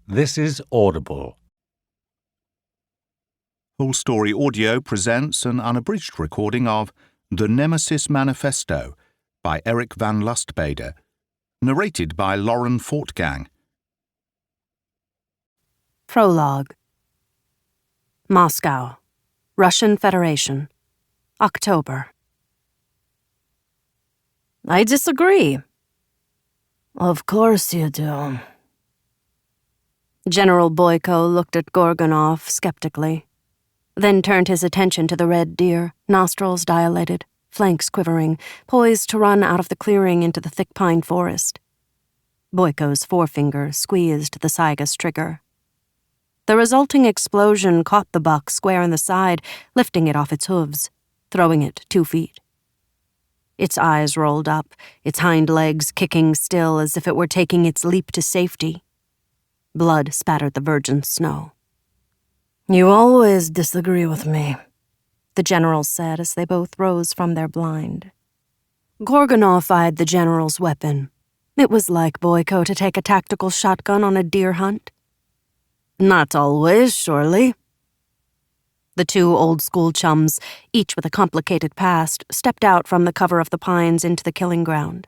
This is Audible. Whole Story Audio presents an unabridged recording of The Nemesis Manifesto by Eric van Lustbader, narrated by Lauren Fortgang. Prologue. Moscow, Russian Federation, October. I disagree. Of course you do. General Boyko looked at Gorgonov skeptically, then turned his attention to the red deer, nostrils dilated, flanks quivering, poised to run out of the clearing into the thick pine forest. Boyko's forefinger squeezed the Saiga's trigger. The resulting explosion caught the buck square in the side, lifting it off its hooves, throwing it 2 feet. Its eyes rolled up, its hind legs kicking still as if it were taking its leap to safety. Blood spattered the virgin snow. You always disagree with me, the general said as they both rose from their blind. Gorgonov eyed the general's weapon. It was like Boyko to take a tactical shotgun on a deer hunt. Not always, surely. The 2 old-school chums, each with a complicated past, stepped out from the cover of the pines into the killing ground.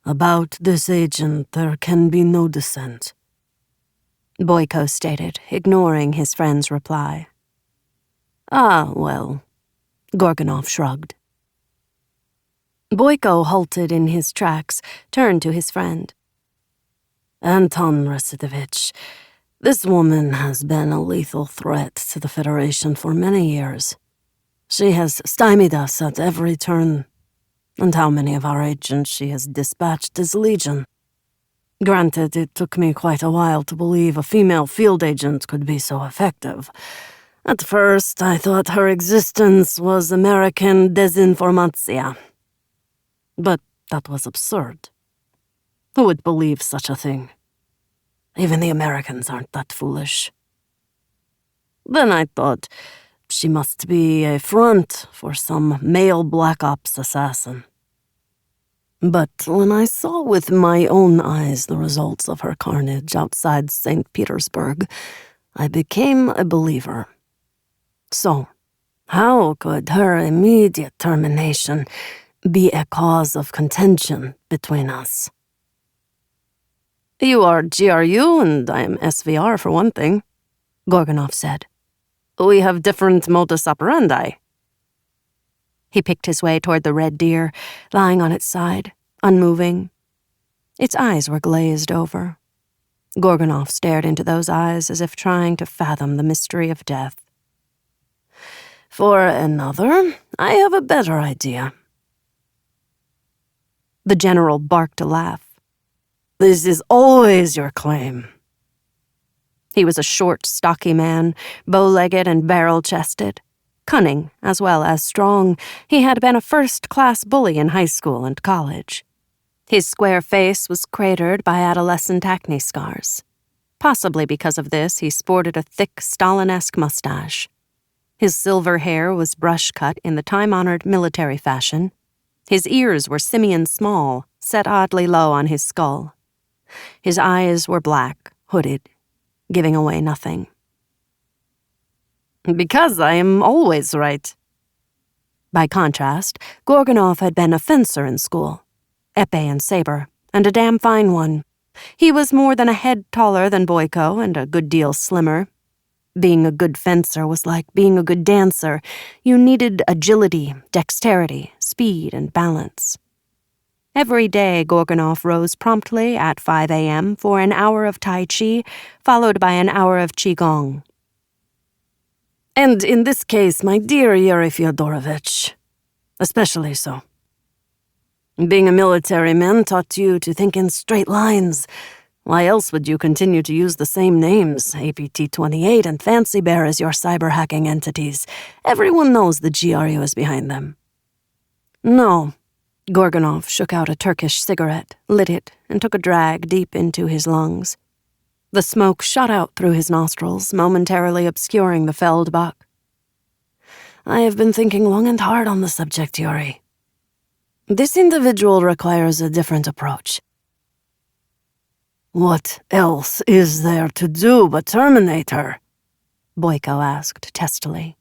About this agent, there can be no dissent, Boyko stated, ignoring his friend's reply. Ah, well, Gorgonov shrugged. Boyko halted in his tracks, turned to his friend. Anton Rasitovich, this woman has been a lethal threat to the Federation for many years. She has stymied us at every turn. And how many of our agents she has dispatched is legion. Granted, it took me quite a while to believe a female field agent could be so effective. At first, I thought her existence was American desinformatia. But that was absurd. Who would believe such a thing? Even the Americans aren't that foolish. Then I thought she must be a front for some male Black Ops assassin. But when I saw with my own eyes the results of her carnage outside St. Petersburg, I became a believer. So, how could her immediate termination be a cause of contention between us? You are GRU and I am SVR for one thing, Gorgonov said. We have different modus operandi. He picked his way toward the red deer, lying on its side, unmoving. Its eyes were glazed over. Gorgonov stared into those eyes as if trying to fathom the mystery of death. For another, I have a better idea. The general barked a laugh. This is always your claim. He was a short, stocky man, bow-legged and barrel-chested. Cunning, as well as strong, he had been a first-class bully in high school and college. His square face was cratered by adolescent acne scars. Possibly because of this, he sported a thick, Stalin-esque mustache. His silver hair was brush-cut in the time-honored military fashion. His ears were simian small, set oddly low on his skull. His eyes were black, hooded, giving away nothing. Because I am always right. By contrast, Gorgonov had been a fencer in school, épée and saber, and a damn fine one. He was more than a head taller than Boyko and a good deal slimmer. Being a good fencer was like being a good dancer. You needed agility, dexterity, speed, and balance. Every day, Gorgonov rose promptly at 5 a.m. for an hour of Tai Chi, followed by an hour of Qigong. And in this case, my dear Yuri Fyodorovich, especially so. Being a military man taught you to think in straight lines. Why else would you continue to use the same names, APT-28 and Fancy Bear, as your cyber-hacking entities? Everyone knows the GRU is behind them. No. Gorgonov shook out a Turkish cigarette, lit it, and took a drag deep into his lungs. The smoke shot out through his nostrils, momentarily obscuring the felled buck. I have been thinking long and hard on the subject, Yuri. This individual requires a different approach. "What else is there to do but terminate her?" Boyko asked testily.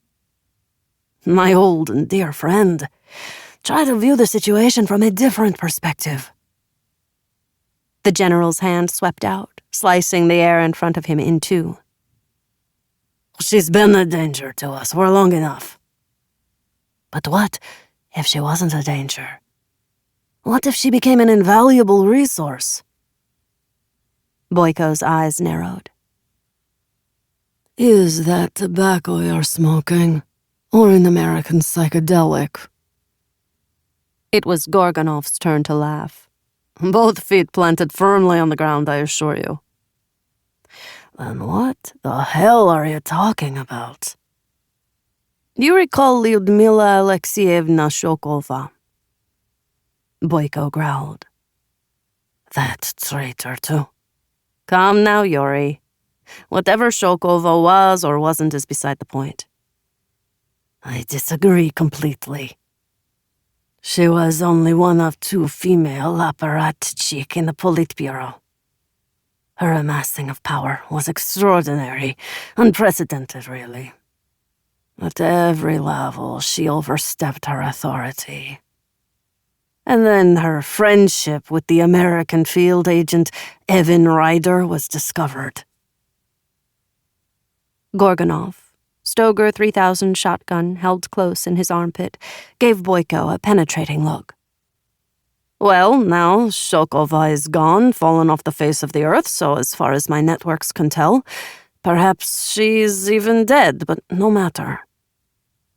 "My old and dear friend, try to view the situation from a different perspective." The general's hand swept out, slicing the air in front of him in two. "She's been a danger to us for long enough. But what if she wasn't a danger? What if she became an invaluable resource?" Boyko's eyes narrowed. "Is that tobacco you're smoking, or an American psychedelic?" It was Gorgonov's turn to laugh. "Both feet planted firmly on the ground, I assure you." "Then what the hell are you talking about?" "Do you recall Lyudmila Alexeyevna Shokova?" Boyko growled. "That traitor, too." "Come now, Yuri. Whatever Shokova was or wasn't is beside the point." "I disagree completely. She was only one of 2 female apparatchik in the Politburo. Her amassing of power was extraordinary, unprecedented, really. At every level, she overstepped her authority. And then her friendship with the American field agent Evan Ryder was discovered." Gorgonov, Stoger 3000 shotgun held close in his armpit, gave Boyko a penetrating look. "Well, now, Shokova is gone, fallen off the face of the earth, so as far as my networks can tell. Perhaps she's even dead, but no matter.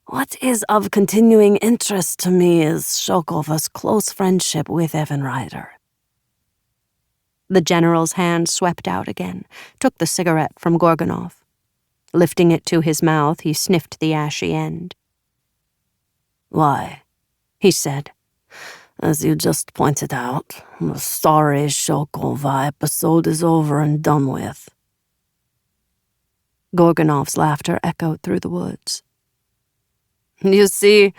What is of continuing interest to me is Shokova's close friendship with Evan Ryder." The general's hand swept out again, took the cigarette from Gorgonov. Lifting it to his mouth, he sniffed the ashy end. "Why?" he said. "As you just pointed out, the sorry Shokova episode is over and done with." Gorgonov's laughter echoed through the woods. "You see,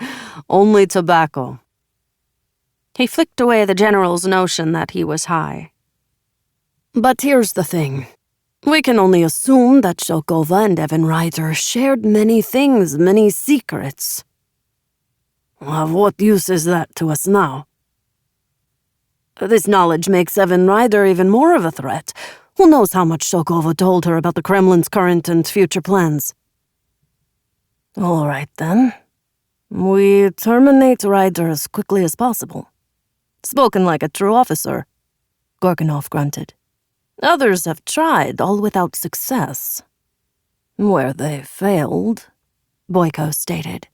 only tobacco." He flicked away the general's notion that he was high. "But here's the thing. We can only assume that Shokova and Evan Ryder shared many things, many secrets. Of what use is that to us now? This knowledge makes Evan Ryder even more of a threat. Who knows how much Shokova told her about the Kremlin's current and future plans?" "All right, then. We terminate Ryder as quickly as possible." "Spoken like a true officer," Gorgonov grunted. "Others have tried, all without success." "Where they failed," Boyko stated,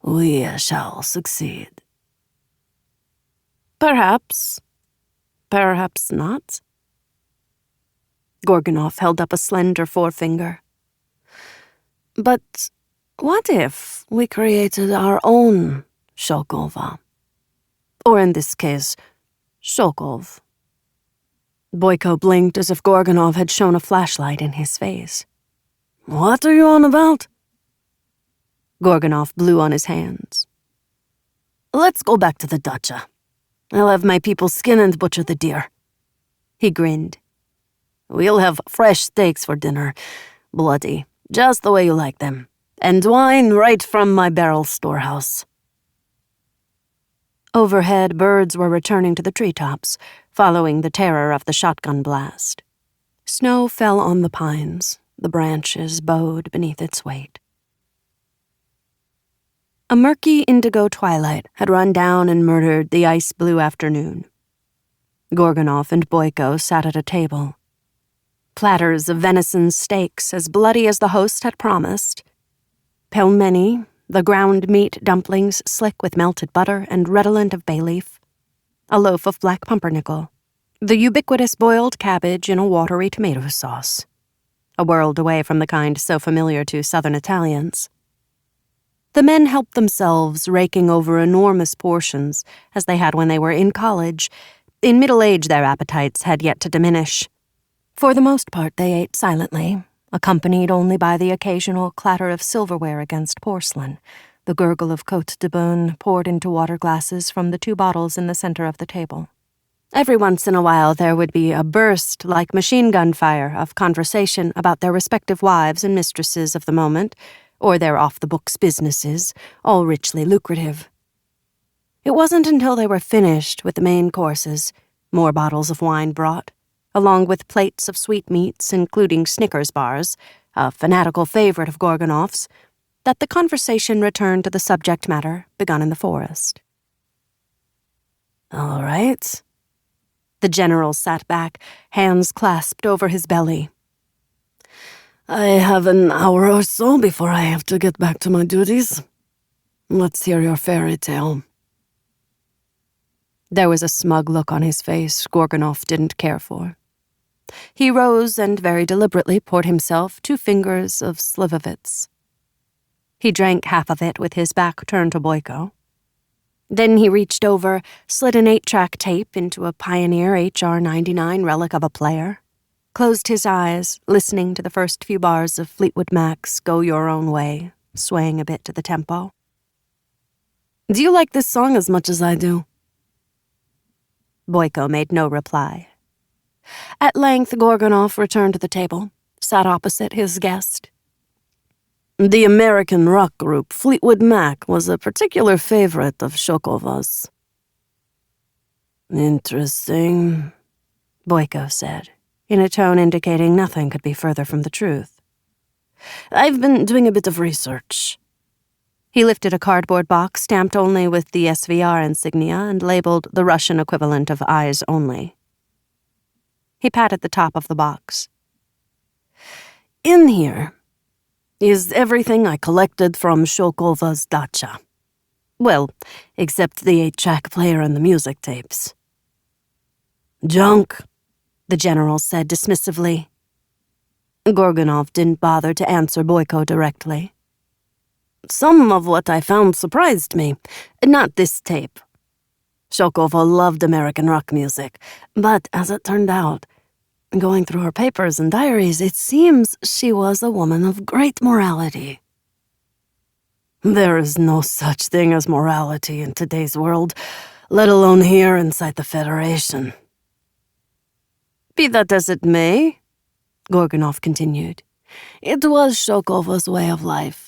"we shall succeed." "Perhaps. Perhaps not." Gorgonov held up a slender forefinger. "But what if we created our own Shokova? Or in this case, Shokov?" Boyko blinked as if Gorgonov had shown a flashlight in his face. "What are you on about?" Gorgonov blew on his hands. "Let's go back to the dacha. I'll have my people skin and butcher the deer." He grinned. "We'll have fresh steaks for dinner, bloody, just the way you like them, and wine right from my barrel storehouse." Overhead, birds were returning to the treetops, following the terror of the shotgun blast. Snow fell on the pines, the branches bowed beneath its weight. A murky indigo twilight had run down and murdered the ice-blue afternoon. Gorgonov and Boyko sat at a table. Platters of venison steaks as bloody as the host had promised. Pelmeni, the ground meat dumplings slick with melted butter and redolent of bay leaf. A loaf of black pumpernickel. The ubiquitous boiled cabbage in a watery tomato sauce. A world away from the kind so familiar to Southern Italians. The men helped themselves, raking over enormous portions, as they had when they were in college. In middle age, their appetites had yet to diminish. For the most part, they ate silently, accompanied only by the occasional clatter of silverware against porcelain, the gurgle of Côte de Beaune poured into water glasses from the 2 bottles in the center of the table. Every once in a while there would be a burst like machine gun fire of conversation about their respective wives and mistresses of the moment, or their off-the-books businesses, all richly lucrative. It wasn't until they were finished with the main courses, more bottles of wine brought, along with plates of sweetmeats, including Snickers bars, a fanatical favorite of Gorgonoff's, that the conversation returned to the subject matter begun in the forest. "All right." The general sat back, hands clasped over his belly. "I have an hour or so before I have to get back to my duties. Let's hear your fairy tale." There was a smug look on his face Gorgonoff didn't care for. He rose and very deliberately poured himself 2 fingers of Slivovitz. He drank half of it with his back turned to Boyko. Then he reached over, slid an 8-track tape into a Pioneer HR-99 relic of a player, closed his eyes, listening to the first few bars of Fleetwood Mac's Go Your Own Way, swaying a bit to the tempo. "Do you like this song as much as I do?" Boyko made no reply. At length, Gorgonoff returned to the table, sat opposite his guest. "The American rock group Fleetwood Mac was a particular favorite of Shokova's." "Interesting," Boyko said, in a tone indicating nothing could be further from the truth. "I've been doing a bit of research." He lifted a cardboard box stamped only with the SVR insignia and labeled the Russian equivalent of Eyes Only. He patted the top of the box. "In here is everything I collected from Shokova's dacha. Well, except the 8-track player and the music tapes." "Junk," the general said dismissively. Gorgonoff didn't bother to answer Boyko directly. "Some of what I found surprised me. Not this tape. Shokova loved American rock music, but as it turned out, going through her papers and diaries, it seems she was a woman of great morality." "There is no such thing as morality in today's world, let alone here inside the Federation." "Be that as it may," Gorgonoff continued, "it was Shokova's way of life.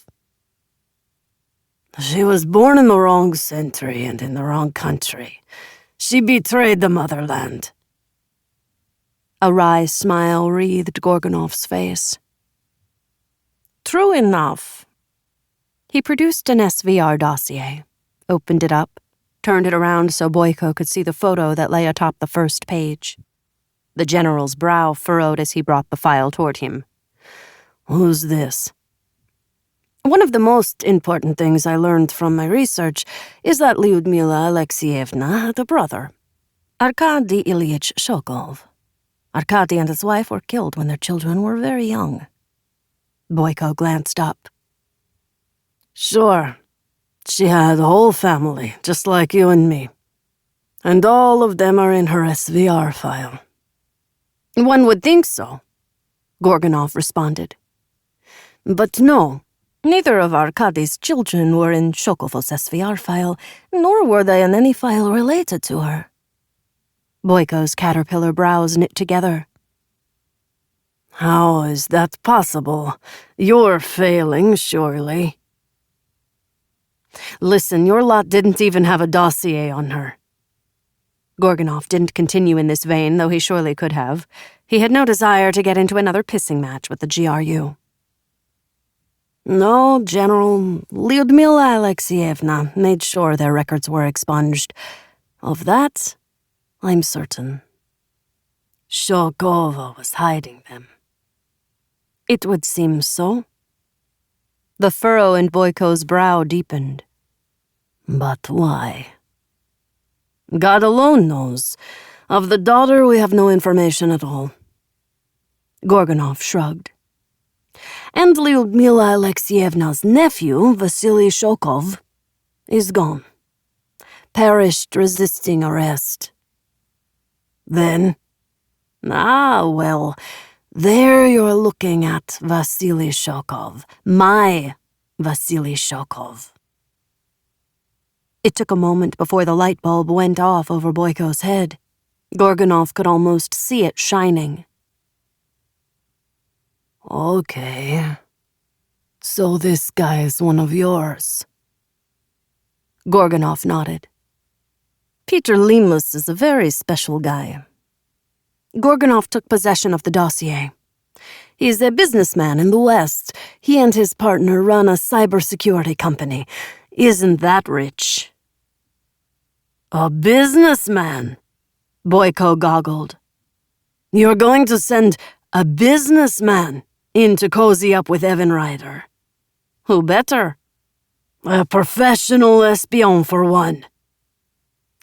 She was born in the wrong century and in the wrong country. She betrayed the motherland." A wry smile wreathed Gorgonoff's face. "True enough." He produced an SVR dossier, opened it up, turned it around so Boyko could see the photo that lay atop the first page. The general's brow furrowed as he brought the file toward him. "Who's this?" "One of the most important things I learned from my research is that Lyudmila Alexeyevna had a brother, Arkady Ilyich Shokov. Arkady and his wife were killed when their children were very young." Boyko glanced up. "Sure. She had a whole family, just like you and me. And all of them are in her SVR file." "One would think so," Gorgonoff responded. "But no, neither of Arkady's children were in Shokova's SVR file, nor were they in any file related to her." Boyko's caterpillar brows knit together. "How is that possible? You're failing, surely." "Listen, your lot didn't even have a dossier on her." Gorgonoff didn't continue in this vein, though he surely could have. He had no desire to get into another pissing match with the GRU. "No, General, Lyudmila Alexeyevna made sure their records were expunged. Of that, I'm certain. Shokova was hiding them." "It would seem so." The furrow in Boyko's brow deepened. "But why?" "God alone knows. Of the daughter, we have no information at all." Gorgonoff shrugged. "And Lyudmila Alexeyevna's nephew, Vasily Shokov, is gone. Perished resisting arrest." "Then?" Well, there you're looking at Vasily Shokov. My Vasily Shokov." It took a moment before the light bulb went off over Boyko's head. Gorgonov could almost see it shining. Okay. So this guy's one of yours. Gorgonov nodded. Peter Lemus is a very special guy. Gorgonov took possession of the dossier. He's a businessman in the West. He and his partner run a cybersecurity company. Isn't that rich? A businessman? Boyko goggled. You're going to send a businessman in to cozy up with Evan Ryder? Who better? A professional espion for one.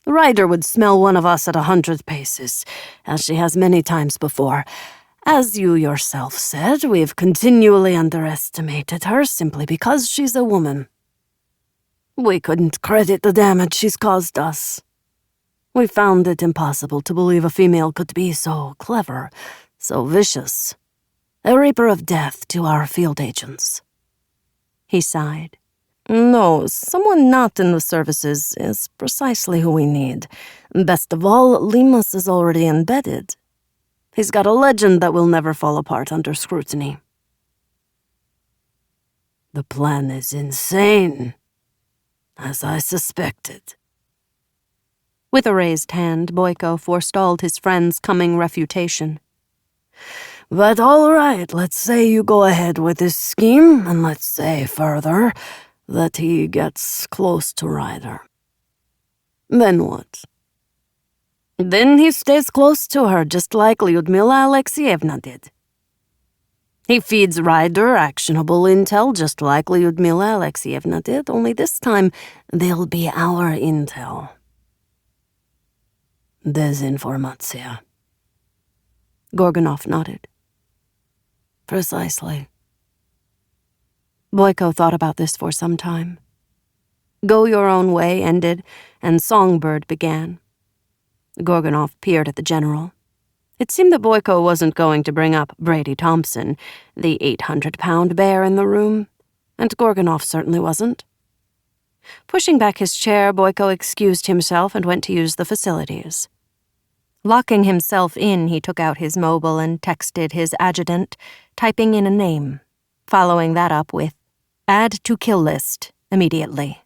Ryder would smell one of us at 100 paces, as she has many times before. As you yourself said, we've continually underestimated her simply because she's a woman. We couldn't credit the damage she's caused us. We found it impossible to believe a female could be so clever, so vicious. A reaper of death to our field agents. He sighed. No, someone not in the services is precisely who we need. Best of all, Lemus is already embedded. He's got a legend that will never fall apart under scrutiny. The plan is insane, as I suspected. With a raised hand, Boyko forestalled his friend's coming refutation. But all right, let's say you go ahead with this scheme, and let's say further that he gets close to Ryder. Then what? Then he stays close to her, just like Lyudmila Alexeyevna did. He feeds Ryder actionable intel, just like Lyudmila Alexeyevna did, only this time they'll be our intel. Desinformatia. Gorgonov nodded. Precisely. Boyko thought about this for some time. Go Your Own Way ended, and Songbird began. Gorgonov peered at the general. It seemed that Boyko wasn't going to bring up Brady Thompson, the 800-pound bear in the room, and Gorgonov certainly wasn't. Pushing back his chair, Boyko excused himself and went to use the facilities. Locking himself in, he took out his mobile and texted his adjutant, typing in a name, following that up with, "Add to kill list, immediately."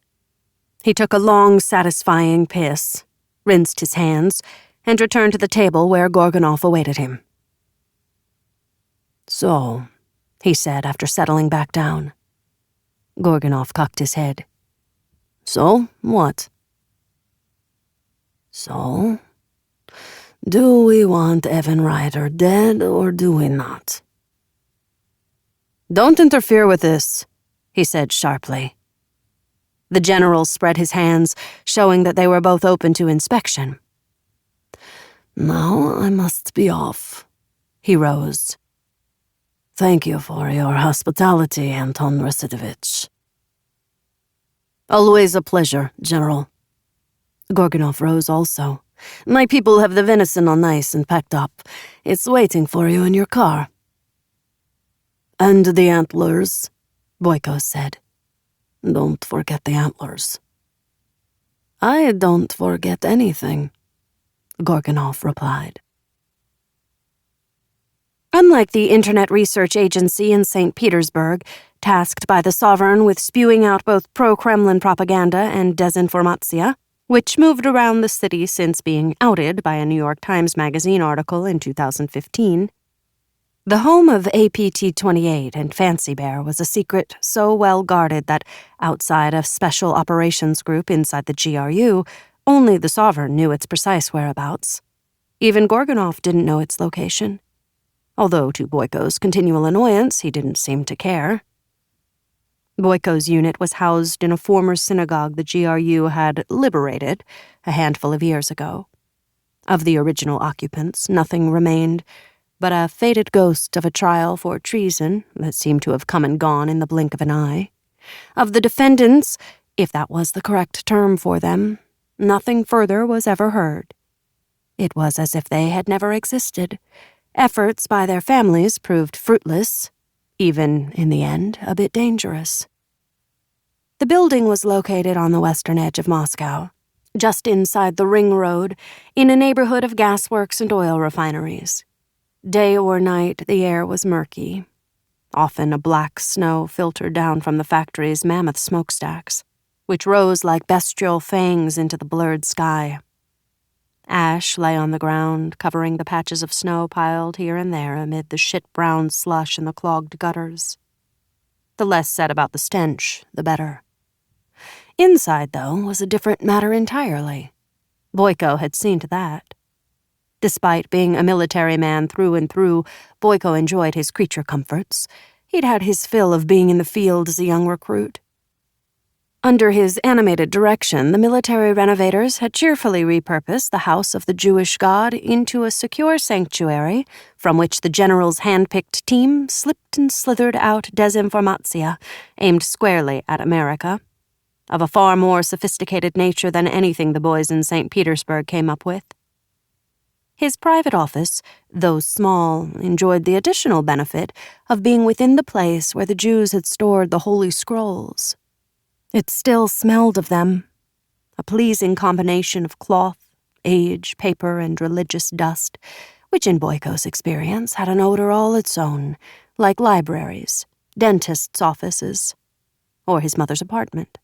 He took a long, satisfying piss, rinsed his hands, and returned to the table where Gorgonov awaited him. So, he said after settling back down. Gorgonov cocked his head. So, what? So, do we want Evan Ryder dead or do we not? Don't interfere with this, he said sharply. The general spread his hands, showing that they were both open to inspection. Now I must be off. He rose. Thank you for your hospitality, Anton Residovich. Always a pleasure, General. Gorgonov rose also. My people have the venison on ice and packed up. It's waiting for you in your car. And the antlers, Boyko said. Don't forget the antlers. I don't forget anything, Gorgonov replied. Unlike the Internet Research Agency in St. Petersburg, tasked by the sovereign with spewing out both pro-Kremlin propaganda and desinformatia, which moved around the city since being outed by a New York Times Magazine article in 2015, the home of APT-28 and Fancy Bear was a secret so well guarded that, outside a special operations group inside the GRU, only the sovereign knew its precise whereabouts. Even Gorgonov didn't know its location. Although, to Boyko's continual annoyance, he didn't seem to care. Boyko's unit was housed in a former synagogue the GRU had liberated a handful of years ago. Of the original occupants, nothing remained but a faded ghost of a trial for treason that seemed to have come and gone in the blink of an eye. Of the defendants, if that was the correct term for them, nothing further was ever heard. It was as if they had never existed. Efforts by their families proved fruitless, even, in the end, a bit dangerous. The building was located on the western edge of Moscow, just inside the ring road, in a neighborhood of gasworks and oil refineries. Day or night, the air was murky. Often a black snow filtered down from the factory's mammoth smokestacks, which rose like bestial fangs into the blurred sky. Ash lay on the ground, covering the patches of snow piled here and there amid the shit-brown slush in the clogged gutters. The less said about the stench, the better. Inside, though, was a different matter entirely. Boyko had seen to that. Despite being a military man through and through, Boyko enjoyed his creature comforts. He'd had his fill of being in the field as a young recruit. Under his animated direction, the military renovators had cheerfully repurposed the house of the Jewish god into a secure sanctuary from which the general's hand-picked team slipped and slithered out desinformatia aimed squarely at America, of a far more sophisticated nature than anything the boys in St. Petersburg came up with. His private office, though small, enjoyed the additional benefit of being within the place where the Jews had stored the Holy Scrolls. It still smelled of them, a pleasing combination of cloth, age, paper, and religious dust, which in Boyko's experience had an odor all its own, like libraries, dentists' offices, or his mother's apartment.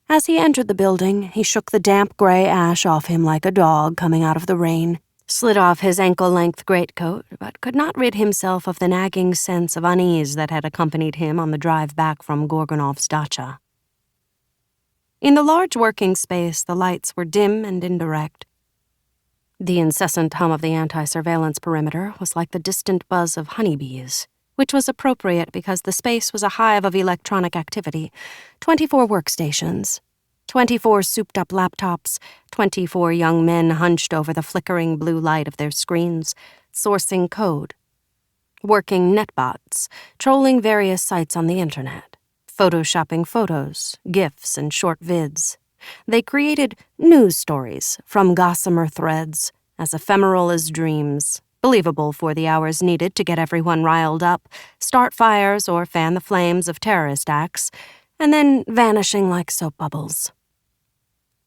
As he entered the building, he shook the damp gray ash off him like a dog coming out of the rain, slid off his ankle-length greatcoat, but could not rid himself of the nagging sense of unease that had accompanied him on the drive back from Gorgonov's dacha. In the large working space, the lights were dim and indirect. The incessant hum of the anti-surveillance perimeter was like the distant buzz of honeybees, which was appropriate because the space was a hive of electronic activity, 24 workstations, 24 souped-up laptops, 24 young men hunched over the flickering blue light of their screens, sourcing code, working netbots, trolling various sites on the internet, photoshopping photos, GIFs, and short vids. They created news stories from gossamer threads, as ephemeral as dreams, believable for the hours needed to get everyone riled up, start fires or fan the flames of terrorist acts, and then vanishing like soap bubbles.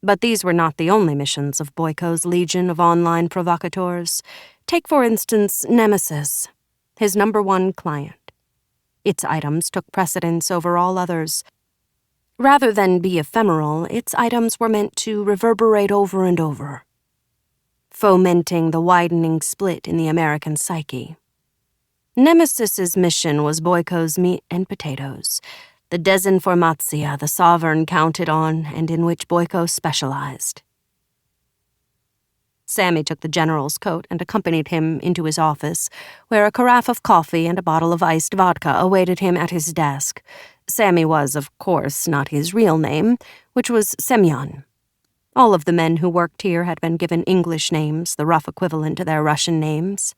But these were not the only missions of Boyko's legion of online provocateurs. Take, for instance, Nemesis, his #1 client. Its items took precedence over all others. Rather than be ephemeral, its items were meant to reverberate over and over, fomenting the widening split in the American psyche. Nemesis's mission was Boyko's meat and potatoes, the desinformatia the sovereign counted on and in which Boyko specialized. Sammy took the general's coat and accompanied him into his office, where a carafe of coffee and a bottle of iced vodka awaited him at his desk. Sammy was, of course, not his real name, which was Semyon. All of the men who worked here had been given English names, the rough equivalent to their Russian names.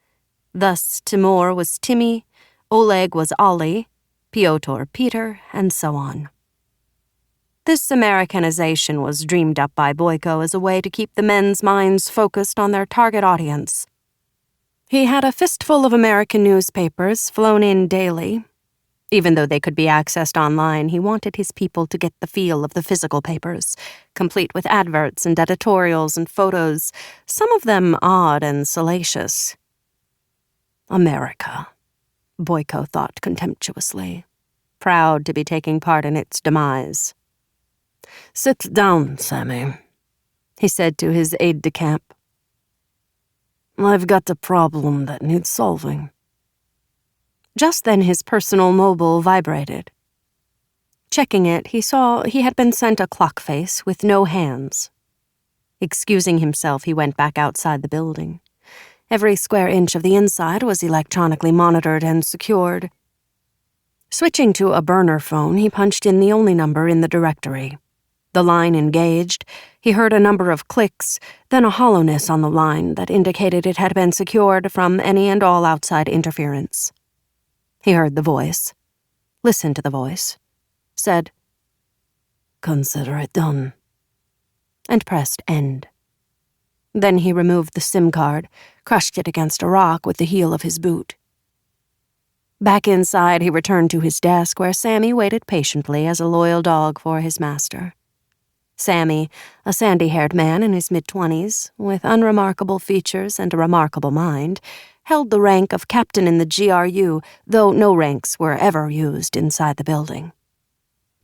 Thus, Timur was Timmy, Oleg was Ollie, Pyotr Peter, and so on. This Americanization was dreamed up by Boyko as a way to keep the men's minds focused on their target audience. He had a fistful of American newspapers flown in daily. Even though they could be accessed online, he wanted his people to get the feel of the physical papers, complete with adverts and editorials and photos, some of them odd and salacious. America, Boyko thought contemptuously, proud to be taking part in its demise. "Sit down, Sammy," he said to his aide-de-camp. "I've got a problem that needs solving." Just then his personal mobile vibrated. Checking it, he saw he had been sent a clock face with no hands. Excusing himself, he went back outside the building. Every square inch of the inside was electronically monitored and secured. Switching to a burner phone, he punched in the only number in the directory. The line engaged. He heard a number of clicks, then a hollowness on the line that indicated it had been secured from any and all outside interference. He heard the voice, listened to the voice, said, "Consider it done," and pressed end. Then he removed the SIM card, crushed it against a rock with the heel of his boot. Back inside, he returned to his desk where Sammy waited patiently as a loyal dog for his master. Sammy, a sandy-haired man in his mid-20s, with unremarkable features and a remarkable mind, held the rank of captain in the GRU, though no ranks were ever used inside the building.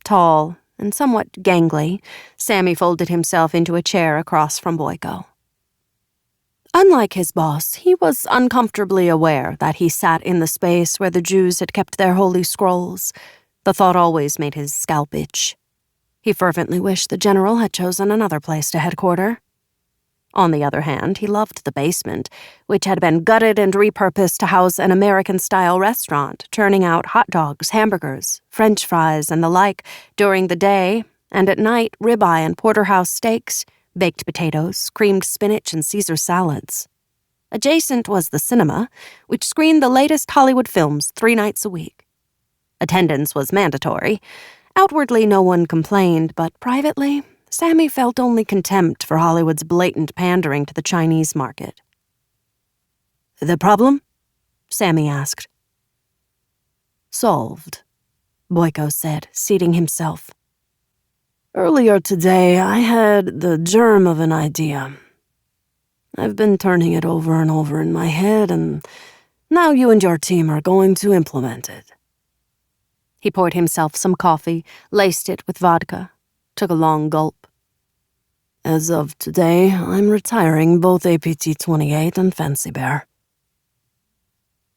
Tall and somewhat gangly, Sammy folded himself into a chair across from Boyko. Unlike his boss, he was uncomfortably aware that he sat in the space where the Jews had kept their holy scrolls. The thought always made his scalp itch. He fervently wished the general had chosen another place to headquarter. On the other hand, he loved the basement, which had been gutted and repurposed to house an American-style restaurant, churning out hot dogs, hamburgers, French fries, and the like during the day, and at night ribeye and porterhouse steaks, baked potatoes, creamed spinach, and Caesar salads. Adjacent was the cinema, which screened the latest Hollywood films 3 nights a week. Attendance was mandatory. Outwardly, no one complained, but privately, Sammy felt only contempt for Hollywood's blatant pandering to the Chinese market. "The problem?" Sammy asked. "Solved," Boyko said, seating himself. "Earlier today, I had the germ of an idea. I've been turning it over and over in my head, and now you and your team are going to implement it." He poured himself some coffee, laced it with vodka, took a long gulp. "As of today, I'm retiring both APT-28 and Fancy Bear."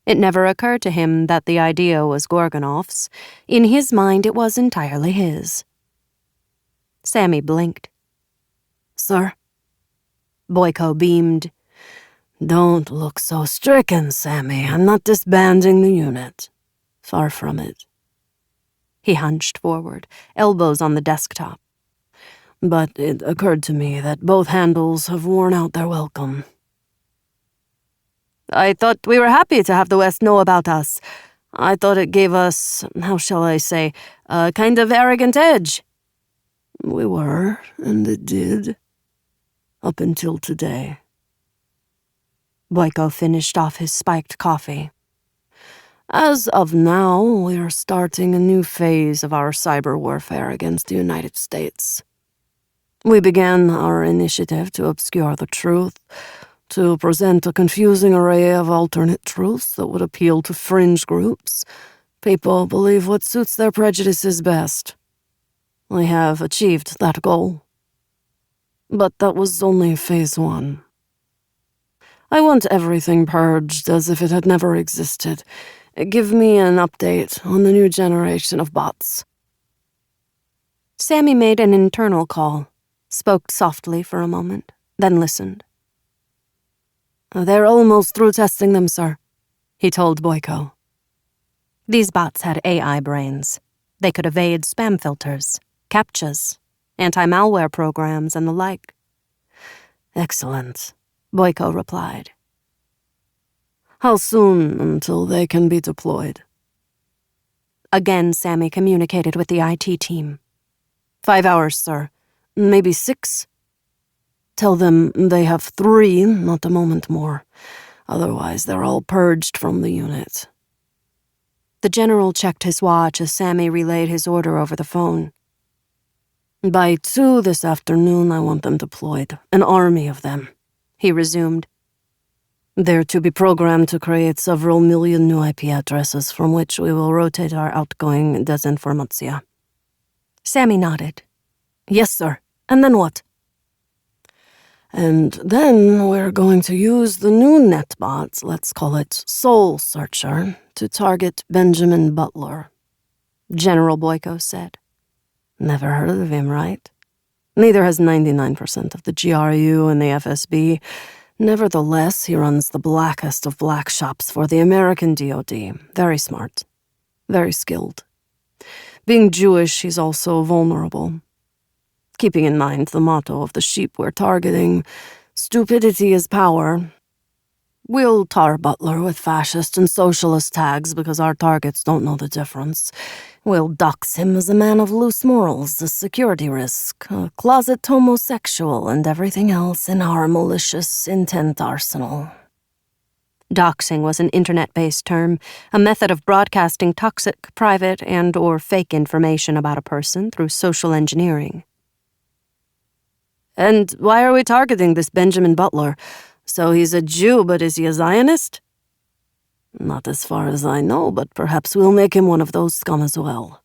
It never occurred to him that the idea was Gorgonov's. In his mind, it was entirely his. Sammy blinked. "Sir?" Boyko beamed. "Don't look so stricken, Sammy. I'm not disbanding the unit. Far from it." He hunched forward, elbows on the desktop. "But it occurred to me that both handles have worn out their welcome." "I thought we were happy to have the West know about us. I thought it gave us, how shall I say, a kind of arrogant edge." "We were, and it did. Up until today." Boyko finished off his spiked coffee. "As of now, we are starting a new phase of our cyber warfare against the United States. We began our initiative to obscure the truth, to present a confusing array of alternate truths that would appeal to fringe groups. People believe what suits their prejudices best. We have achieved that goal. But that was only phase 1. I want everything purged as if it had never existed. Give me an update on the new generation of bots." Sammy made an internal call, spoke softly for a moment, then listened. "They're almost through testing them, sir," he told Boyko. These bots had AI brains. They could evade spam filters, CAPTCHAs, anti-malware programs, and the like. "Excellent," Boyko replied. "How soon until they can be deployed?" Again, Sammy communicated with the IT team. 5 hours, sir. Maybe 6. Tell them they have 3, not a moment more. Otherwise, they're all purged from the unit." The general checked his watch as Sammy relayed his order over the phone. "By 2 this afternoon, I want them deployed. An army of them," he resumed. "They're to be programmed to create several million new IP addresses from which we will rotate our outgoing desinformatia." Sammy nodded. "Yes, sir. And then what?" "And then we're going to use the new netbot, let's call it Soul Searcher, to target Benjamin Butler," General Boyko said. "Never heard of him, right? Neither has 99% of the GRU and the FSB. Nevertheless, he runs the blackest of black shops for the American DoD. Very smart. Very skilled. Being Jewish, he's also vulnerable. Keeping in mind the motto of the sheep we're targeting, stupidity is power. We'll tar Butler with fascist and socialist tags because our targets don't know the difference. We'll dox him as a man of loose morals, a security risk, a closet homosexual, and everything else in our malicious intent arsenal." Doxing was an internet-based term, a method of broadcasting toxic, private, and/or fake information about a person through social engineering. And why are we targeting this Benjamin Butler? So he's a Jew, but is he a Zionist? Not as far as I know, but perhaps we'll make him one of those scum as well,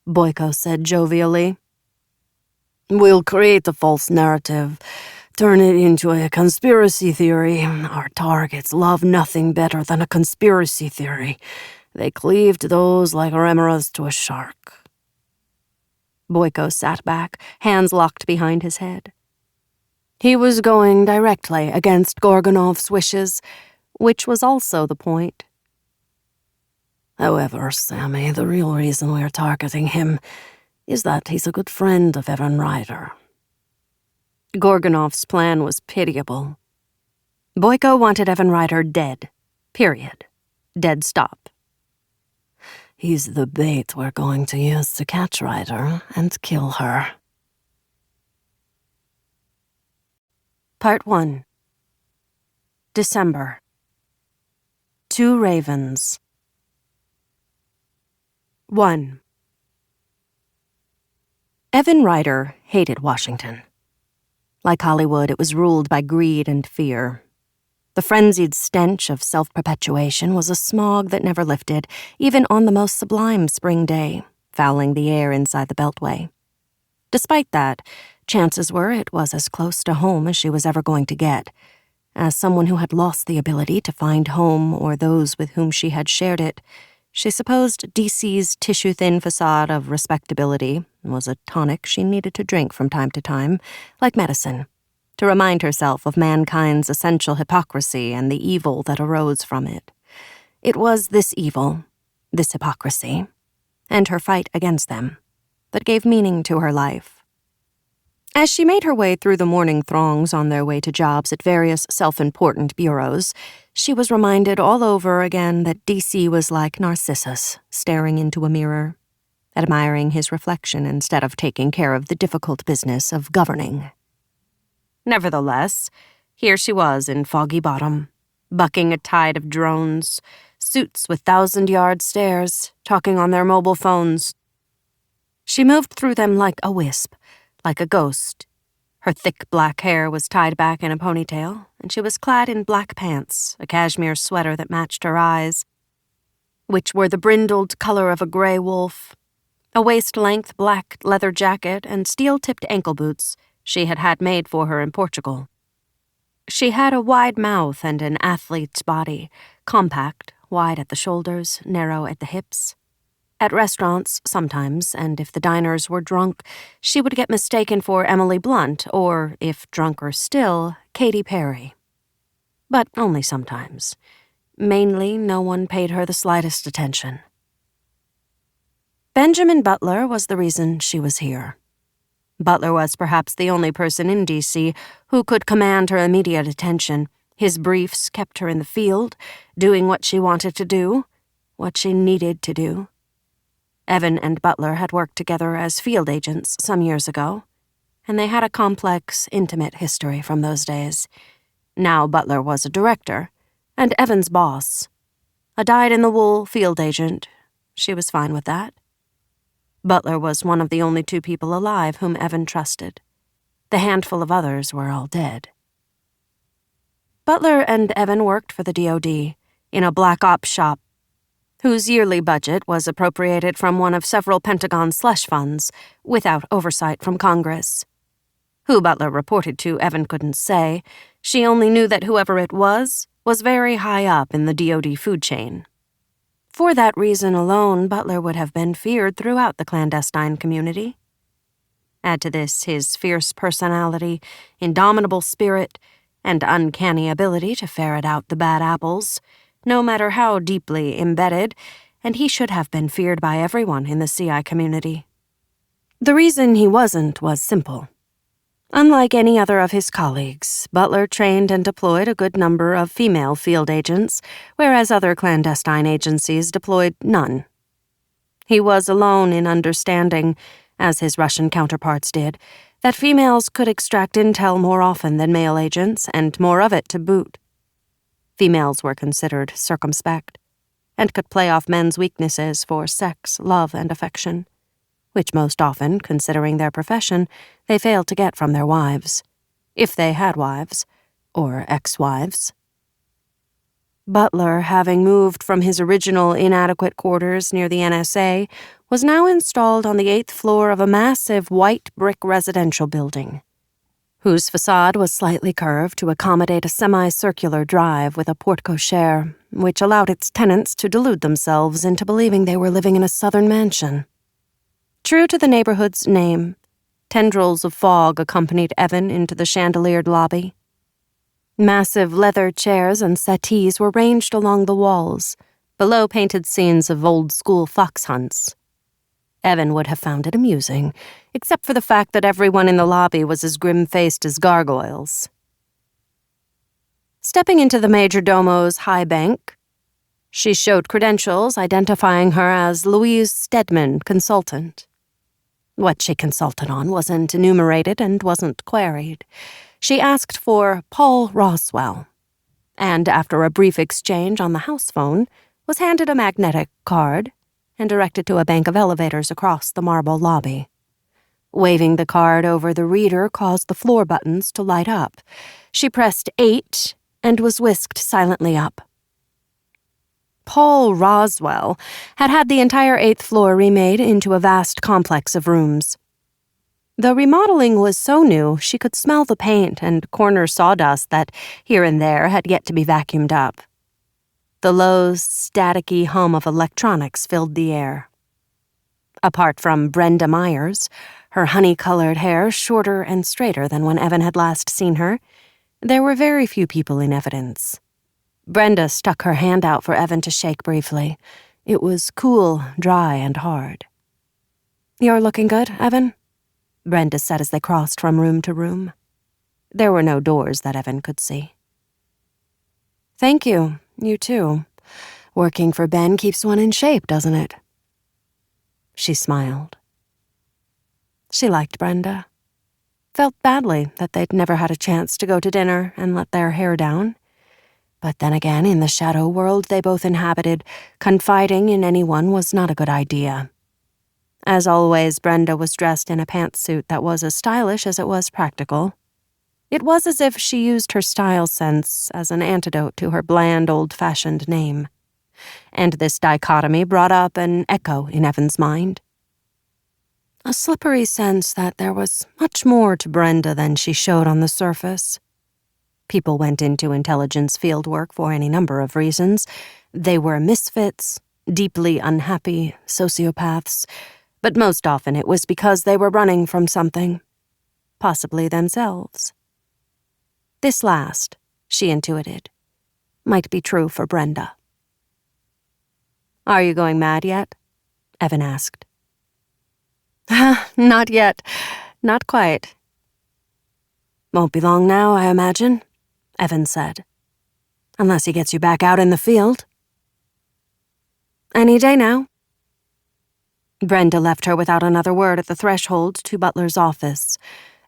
Boyko said jovially. We'll create a false narrative, turn it into a conspiracy theory. Our targets love nothing better than a conspiracy theory. They cleave to those like remoras to a shark. Boyko sat back, hands locked behind his head. He was going directly against Gorgonov's wishes, which was also the point. However, Sammy, the real reason we're targeting him is that he's a good friend of Evan Ryder. Gorgonov's plan was pitiable. Boyko wanted Evan Ryder dead. Period. Dead stop. He's the bait we're going to use to catch Ryder and kill her. Part 1. December. 2 Ravens. 1. Evan Ryder hated Washington. Like Hollywood, it was ruled by greed and fear. The frenzied stench of self-perpetuation was a smog that never lifted, even on the most sublime spring day, fouling the air inside the Beltway. Despite that, chances were it was as close to home as she was ever going to get. As someone who had lost the ability to find home or those with whom she had shared it, she supposed DC's tissue-thin facade of respectability was a tonic she needed to drink from time to time, like medicine, to remind herself of mankind's essential hypocrisy and the evil that arose from it. It was this evil, this hypocrisy, and her fight against them, that gave meaning to her life. As she made her way through the morning throngs on their way to jobs at various self-important bureaus, she was reminded all over again that DC was like Narcissus, staring into a mirror, admiring his reflection instead of taking care of the difficult business of governing. Nevertheless, here she was in Foggy Bottom, bucking a tide of drones, suits with 1,000-yard stares, talking on their mobile phones. She moved through them like a wisp, like a ghost. Her thick black hair was tied back in a ponytail, and she was clad in black pants, a cashmere sweater that matched her eyes, which were the brindled color of a gray wolf, a waist-length black leather jacket, and steel-tipped ankle boots she had had made for her in Portugal. She had a wide mouth and an athlete's body, compact, wide at the shoulders, narrow at the hips. At restaurants, sometimes, and if the diners were drunk, she would get mistaken for Emily Blunt or, if drunker still, Katy Perry. But only sometimes. Mainly, no one paid her the slightest attention. Benjamin Butler was the reason she was here. Butler was perhaps the only person in D.C. who could command her immediate attention. His briefs kept her in the field, doing what she wanted to do, what she needed to do. Evan and Butler had worked together as field agents some years ago, and they had a complex, intimate history from those days. Now Butler was a director, and Evan's boss. A dyed-in-the-wool field agent. She was fine with that. Butler was one of the only 2 people alive whom Evan trusted. The handful of others were all dead. Butler and Evan worked for the DoD in a black ops shop whose yearly budget was appropriated from one of several Pentagon slush funds, without oversight from Congress. Who Butler reported to, Evan couldn't say. She only knew that whoever it was very high up in the DoD food chain. For that reason alone, Butler would have been feared throughout the clandestine community. Add to this his fierce personality, indomitable spirit, and uncanny ability to ferret out the bad apples, no matter how deeply embedded, and he should have been feared by everyone in the CI community. The reason he wasn't was simple. Unlike any other of his colleagues, Butler trained and deployed a good number of female field agents, whereas other clandestine agencies deployed none. He was alone in understanding, as his Russian counterparts did, that females could extract intel more often than male agents, and more of it to boot. Females were considered circumspect, and could play off men's weaknesses for sex, love, and affection. which most often, considering their profession, they failed to get from their wives, if they had wives, or ex-wives. Butler, having moved from his original inadequate quarters near the NSA, was now installed on the 8th floor of a massive white brick residential building, whose facade was slightly curved to accommodate a semicircular drive with a porte-cochere, which allowed its tenants to delude themselves into believing they were living in a southern mansion. True to the neighborhood's name, tendrils of fog accompanied Evan into the chandeliered lobby. Massive leather chairs and settees were ranged along the walls, below painted scenes of old-school fox hunts. Evan would have found it amusing, except for the fact that everyone in the lobby was as grim-faced as gargoyles. Stepping into the majordomo's high bank, she showed credentials identifying her as Louise Stedman, consultant. What she consulted on wasn't enumerated and wasn't queried. She asked for Paul Roswell, and after a brief exchange on the house phone, was handed a magnetic card and directed to a bank of elevators across the marble lobby. Waving the card over the reader caused the floor buttons to light up. She pressed 8 and was whisked silently up. Paul Roswell had the entire 8th floor remade into a vast complex of rooms. The remodeling was so new she could smell the paint and corner sawdust that, here and there, had yet to be vacuumed up. The low, staticky hum of electronics filled the air. Apart from Brenda Myers, her honey-colored hair shorter and straighter than when Evan had last seen her, there were very few people in evidence. Brenda stuck her hand out for Evan to shake briefly. It was cool, dry, and hard. "You're looking good, Evan," Brenda said as they crossed from room to room. There were no doors that Evan could see. "Thank you. You too. Working for Ben keeps one in shape, doesn't it?" She smiled. She liked Brenda. Felt badly that they'd never had a chance to go to dinner and let their hair down. But then again, in the shadow world they both inhabited, confiding in anyone was not a good idea. As always, Brenda was dressed in a pantsuit that was as stylish as it was practical. It was as if she used her style sense as an antidote to her bland, old-fashioned name. And this dichotomy brought up an echo in Evan's mind. A slippery sense that there was much more to Brenda than she showed on the surface. People went into intelligence fieldwork for any number of reasons. They were misfits, deeply unhappy sociopaths, but most often it was because they were running from something, possibly themselves. This last, she intuited, might be true for Brenda. "Are you going mad yet?" Evan asked. "Not yet. Not quite." "Won't be long now, I imagine," Evan said. "Unless he gets you back out in the field." "Any day now." Brenda left her without another word at the threshold to Butler's office.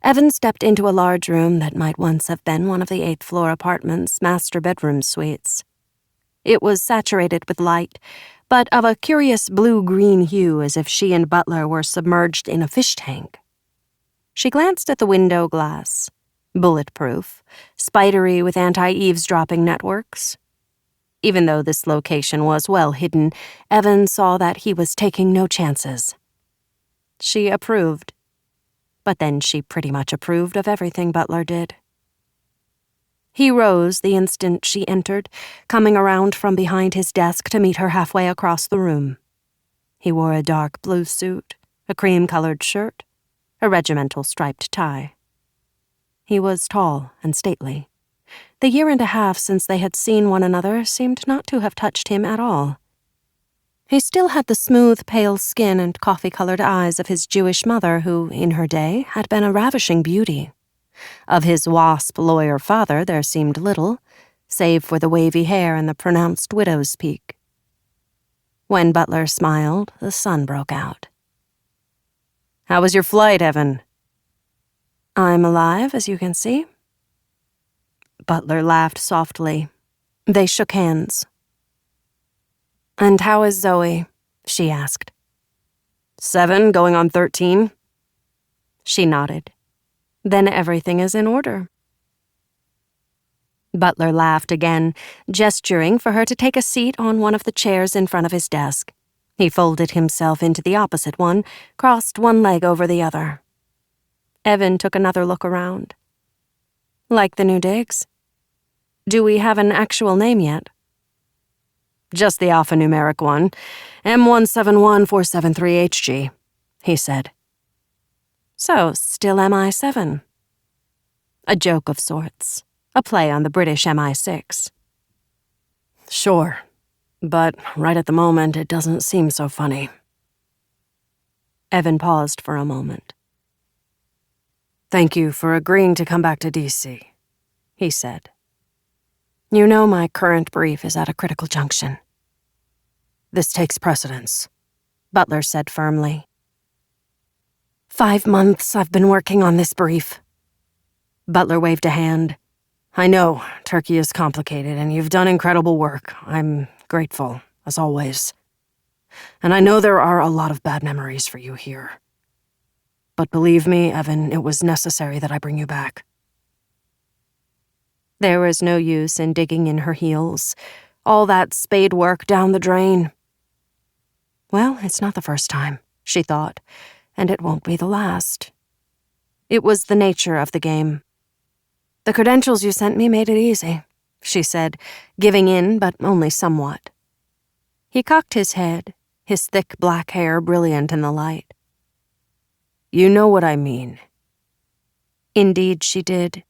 Evan stepped into a large room that might once have been one of the 8th floor apartment's master bedroom suites. It was saturated with light, but of a curious blue-green hue as if she and Butler were submerged in a fish tank. She glanced at the window glass, bulletproof, spidery with anti-eavesdropping networks. Even though this location was well hidden, Evan saw that he was taking no chances. She approved. But then she pretty much approved of everything Butler did. He rose the instant she entered, coming around from behind his desk to meet her halfway across the room. He wore a dark blue suit, a cream-colored shirt, a regimental striped tie. He was tall and stately. The year and a half since they had seen one another seemed not to have touched him at all. He still had the smooth, pale skin and coffee-colored eyes of his Jewish mother who, in her day, had been a ravishing beauty. Of his wasp lawyer father there seemed little, save for the wavy hair and the pronounced widow's peak. When Butler smiled, the sun broke out. "How was your flight, Evan?" "I'm alive, as you can see." Butler laughed softly. They shook hands. "And how is Zoe?" she asked. 7 going on 13? She nodded. Then everything is in order. Butler laughed again, gesturing for her to take a seat on one of the chairs in front of his desk. He folded himself into the opposite one, crossed one leg over the other. Evan took another look around. Like the new digs? Do we have an actual name yet? Just the alphanumeric one, M171473HG, he said. So, still MI7. A joke of sorts. A play on the British MI6. Sure, but right at the moment it doesn't seem so funny. Evan paused for a moment. Thank you for agreeing to come back to DC, he said. You know my current brief is at a critical junction. This takes precedence, Butler said firmly. 5 months I've been working on this brief. Butler waved a hand. I know, Turkey is complicated, and you've done incredible work. I'm grateful, as always. And I know there are a lot of bad memories for you here. But believe me, Evan, it was necessary that I bring you back. There was no use in digging in her heels. All that spade work down the drain. Well, it's not the first time, she thought, and it won't be the last. It was the nature of the game. The credentials you sent me made it easy, she said, giving in, but only somewhat. He cocked his head, his thick black hair brilliant in the light. You know what I mean. Indeed she did.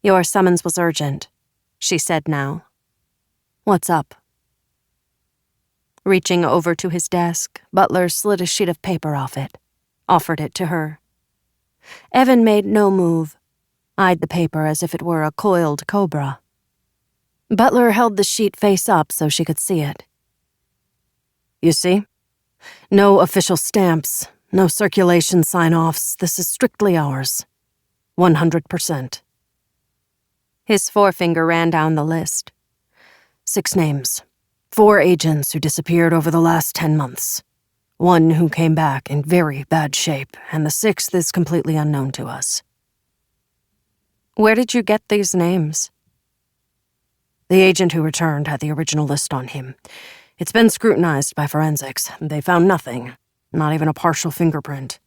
Your summons was urgent, she said now. What's up? Reaching over to his desk, Butler slid a sheet of paper off it, offered it to her. Evan made no move, eyed the paper as if it were a coiled cobra. Butler held the sheet face up so she could see it. You see? No official stamps, no circulation sign-offs. This is strictly ours. 100%. His forefinger ran down the list. 6 names. 4 agents who disappeared over the last 10 months. 1 who came back in very bad shape, and the 6th is completely unknown to us. Where did you get these names? The agent who returned had the original list on him. It's been scrutinized by forensics. They found nothing, not even a partial fingerprint.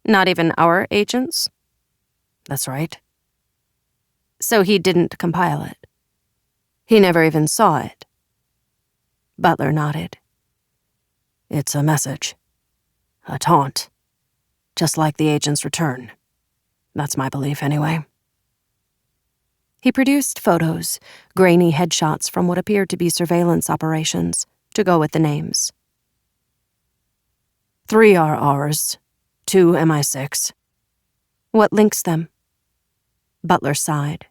Not even our agents? That's right. So he didn't compile it? He never even saw it. Butler nodded. It's a message. A taunt. Just like the agent's return. That's my belief, anyway. He produced photos, grainy headshots from what appeared to be surveillance operations, to go with the names. 3 are ours, 2 MI6. What links them? Butler sighed.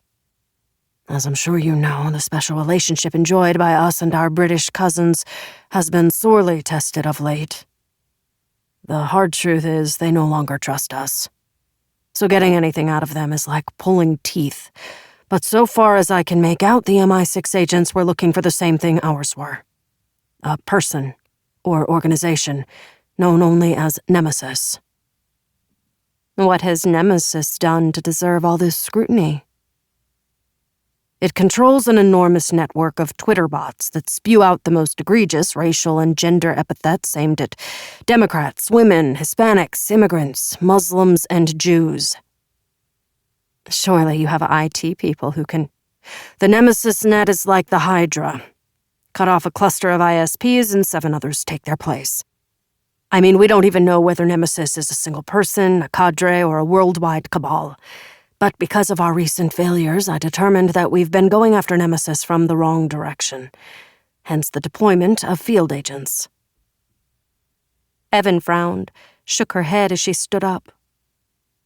As I'm sure you know, the special relationship enjoyed by us and our British cousins has been sorely tested of late. The hard truth is they no longer trust us. So getting anything out of them is like pulling teeth. But so far as I can make out, the MI6 agents were looking for the same thing ours were. A person, or organization, known only as Nemesis. What has Nemesis done to deserve all this scrutiny? It controls an enormous network of Twitter bots that spew out the most egregious racial and gender epithets aimed at Democrats, women, Hispanics, immigrants, Muslims, and Jews. Surely you have IT people who can... The Nemesis net is like the Hydra. Cut off a cluster of ISPs and 7 others take their place. I mean, we don't even know whether Nemesis is a single person, a cadre, or a worldwide cabal. But because of our recent failures, I determined that we've been going after Nemesis from the wrong direction. Hence the deployment of field agents. Evan frowned, shook her head as she stood up.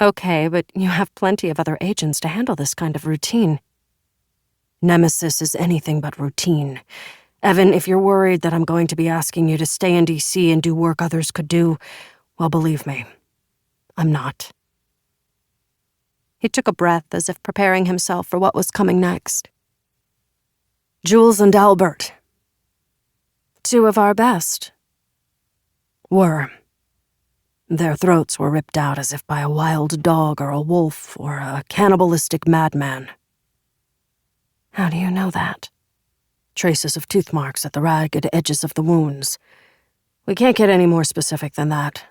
Okay, but you have plenty of other agents to handle this kind of routine. Nemesis is anything but routine. Evan, if you're worried that I'm going to be asking you to stay in D.C. and do work others could do, well, believe me, I'm not. He took a breath as if preparing himself for what was coming next. Jules and Albert. 2 of our best. Were. Their throats were ripped out as if by a wild dog or a wolf or a cannibalistic madman. How do you know that? Traces of tooth marks at the ragged edges of the wounds. We can't get any more specific than that.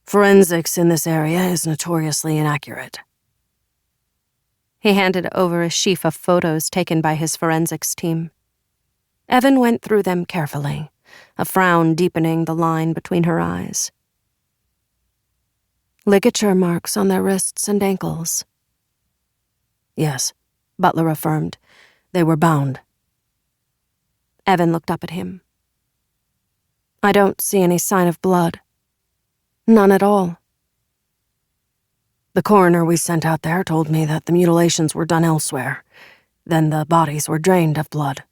Forensics in this area is notoriously inaccurate. He handed over a sheaf of photos taken by his forensics team. Evan went through them carefully, a frown deepening the line between her eyes. Ligature marks on their wrists and ankles. Yes, Butler affirmed. They were bound. Evan looked up at him. I don't see any sign of blood. None at all. The coroner we sent out there told me that the mutilations were done elsewhere. Then the bodies were drained of blood.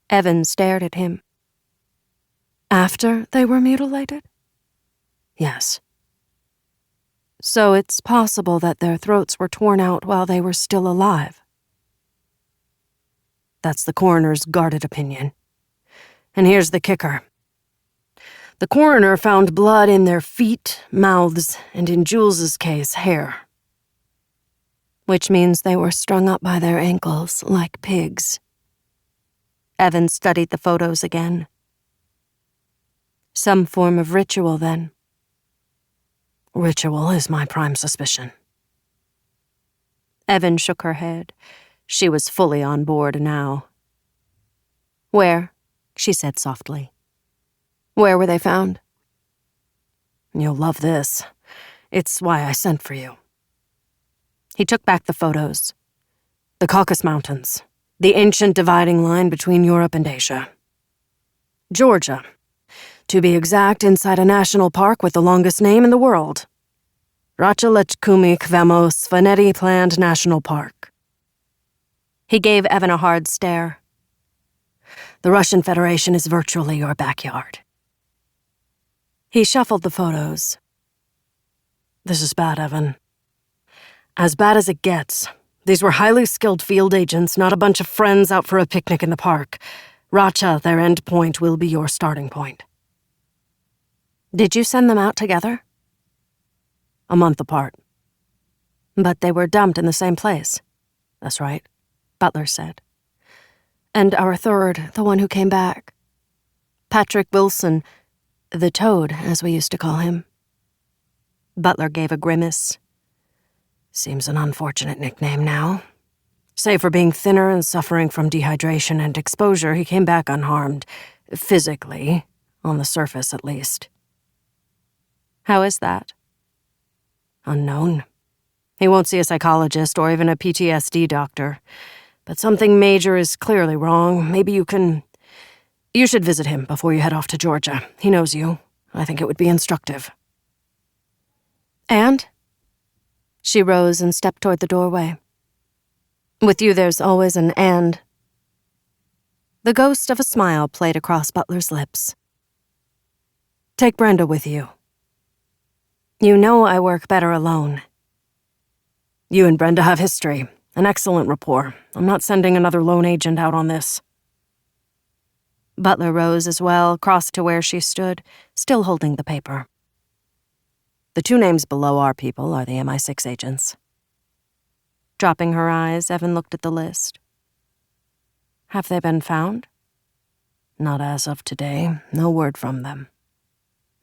Evan stared at him. After they were mutilated? Yes. So it's possible that their throats were torn out while they were still alive. That's the coroner's guarded opinion. And here's the kicker. The coroner found blood in their feet, mouths, and in Jules's case, hair. Which means they were strung up by their ankles like pigs. Evan studied the photos again. Some form of ritual, then. Ritual is my prime suspicion. Evan shook her head. She was fully on board now. Where? She said softly. Where were they found? You'll love this. It's why I sent for you. He took back the photos. The Caucasus Mountains, the ancient dividing line between Europe and Asia. Georgia, to be exact, inside a national park with the longest name in the world. Rachalechkumi Kvemo Svaneti Planned National Park. He gave Evan a hard stare. The Russian Federation is virtually your backyard. He shuffled the photos. This is bad, Evan. As bad as it gets. These were highly skilled field agents, not a bunch of friends out for a picnic in the park. Racha, their end point, will be your starting point. Did you send them out together? A month apart. But they were dumped in the same place. That's right, Butler said. And our third, the one who came back. Patrick Wilson, the Toad, as we used to call him. Butler gave a grimace. Seems an unfortunate nickname now. Save for being thinner and suffering from dehydration and exposure, he came back unharmed. Physically, on the surface at least. How is that? Unknown. He won't see a psychologist or even a PTSD doctor. But something major is clearly wrong. Maybe you should visit him before you head off to Georgia. He knows you. I think it would be instructive. And? She rose and stepped toward the doorway. With you, there's always an and. The ghost of a smile played across Butler's lips. Take Brenda with you. You know I work better alone. You and Brenda have history, an excellent rapport. I'm not sending another lone agent out on this. Butler rose as well, crossed to where she stood, still holding the paper. The two names below our people are the MI6 agents. Dropping her eyes, Evan looked at the list. Have they been found? Not as of today. No word from them.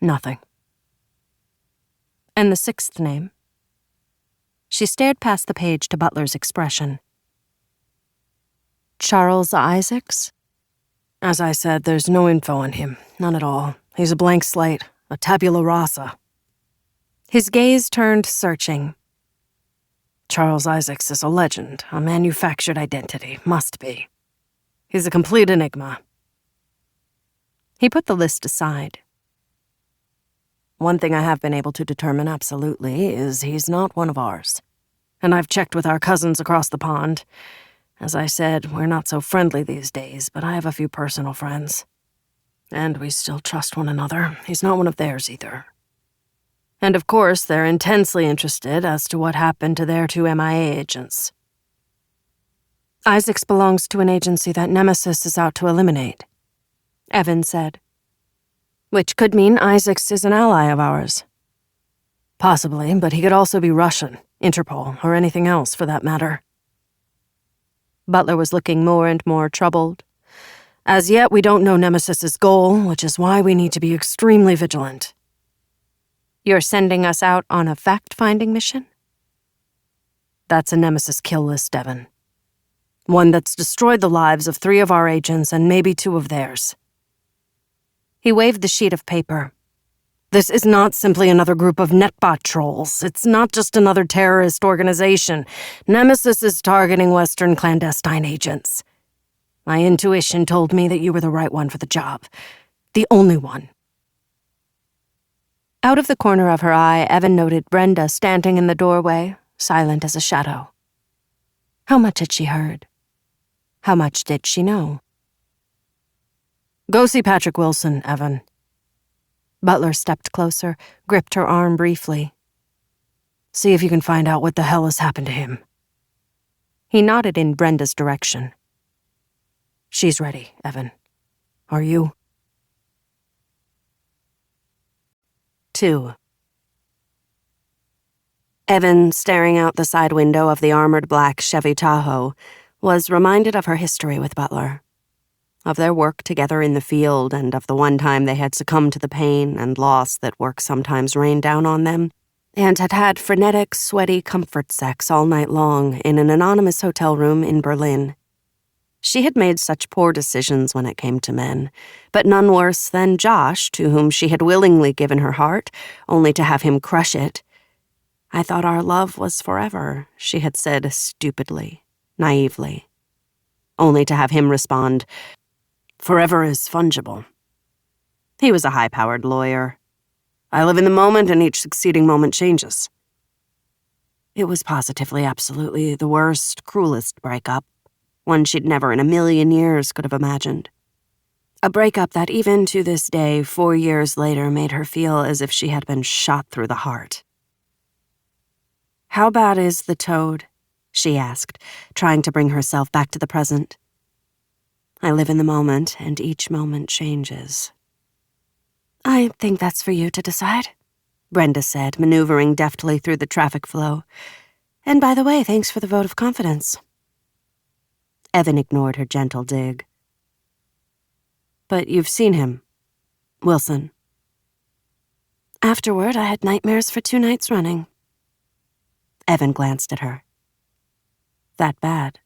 Nothing. And the sixth name? She stared past the page to Butler's expression. Charles Isaacs? As I said, there's no info on him. None at all. He's a blank slate, a tabula rasa. His gaze turned searching. Charles Isaacs is a legend, a manufactured identity. Must be. He's a complete enigma. He put the list aside. One thing I have been able to determine absolutely is he's not one of ours. And I've checked with our cousins across the pond. As I said, we're not so friendly these days, but I have a few personal friends. And we still trust one another. He's not one of theirs either. And of course, they're intensely interested as to what happened to their two MIA agents. Isaacs belongs to an agency that Nemesis is out to eliminate, Evan said. Which could mean Isaacs is an ally of ours. Possibly, but he could also be Russian, Interpol, or anything else for that matter. Butler was looking more and more troubled. As yet, we don't know Nemesis's goal, which is why we need to be extremely vigilant. You're sending us out on a fact-finding mission? That's a Nemesis kill list, Evan. One that's destroyed the lives of 3 of our agents and maybe 2 of theirs. He waved the sheet of paper. This is not simply another group of netbot trolls. It's not just another terrorist organization. Nemesis is targeting Western clandestine agents. My intuition told me that you were the right one for the job. The only one. Out of the corner of her eye, Evan noted Brenda standing in the doorway, silent as a shadow. How much had she heard? How much did she know? Go see Patrick Wilson, Evan. Butler stepped closer, gripped her arm briefly. See if you can find out what the hell has happened to him. He nodded in Brenda's direction. She's ready, Evan. Are you? 2. Evan, staring out the side window of the armored black Chevy Tahoe, was reminded of her history with Butler. Of their work together in the field and of the one time they had succumbed to the pain and loss that work sometimes rained down on them, and had had frenetic, sweaty comfort sex all night long in an anonymous hotel room in Berlin. She had made such poor decisions when it came to men, but none worse than Josh, to whom she had willingly given her heart, only to have him crush it. I thought our love was forever, she had said stupidly, naively. Only to have him respond, "Forever is fungible." He was a high-powered lawyer. "I live in the moment, and each succeeding moment changes." It was positively, absolutely the worst, cruelest breakup, one she'd never in a million years could have imagined. A breakup that even to this day, 4 years later, made her feel as if she had been shot through the heart. "How bad is the toad?" she asked, trying to bring herself back to the present. "I live in the moment, and each moment changes." "I think that's for you to decide," Brenda said, maneuvering deftly through the traffic flow. "And by the way, thanks for the vote of confidence." Evan ignored her gentle dig. "But you've seen him, Wilson." "Afterward, I had nightmares for 2 nights running." Evan glanced at her. "That bad?"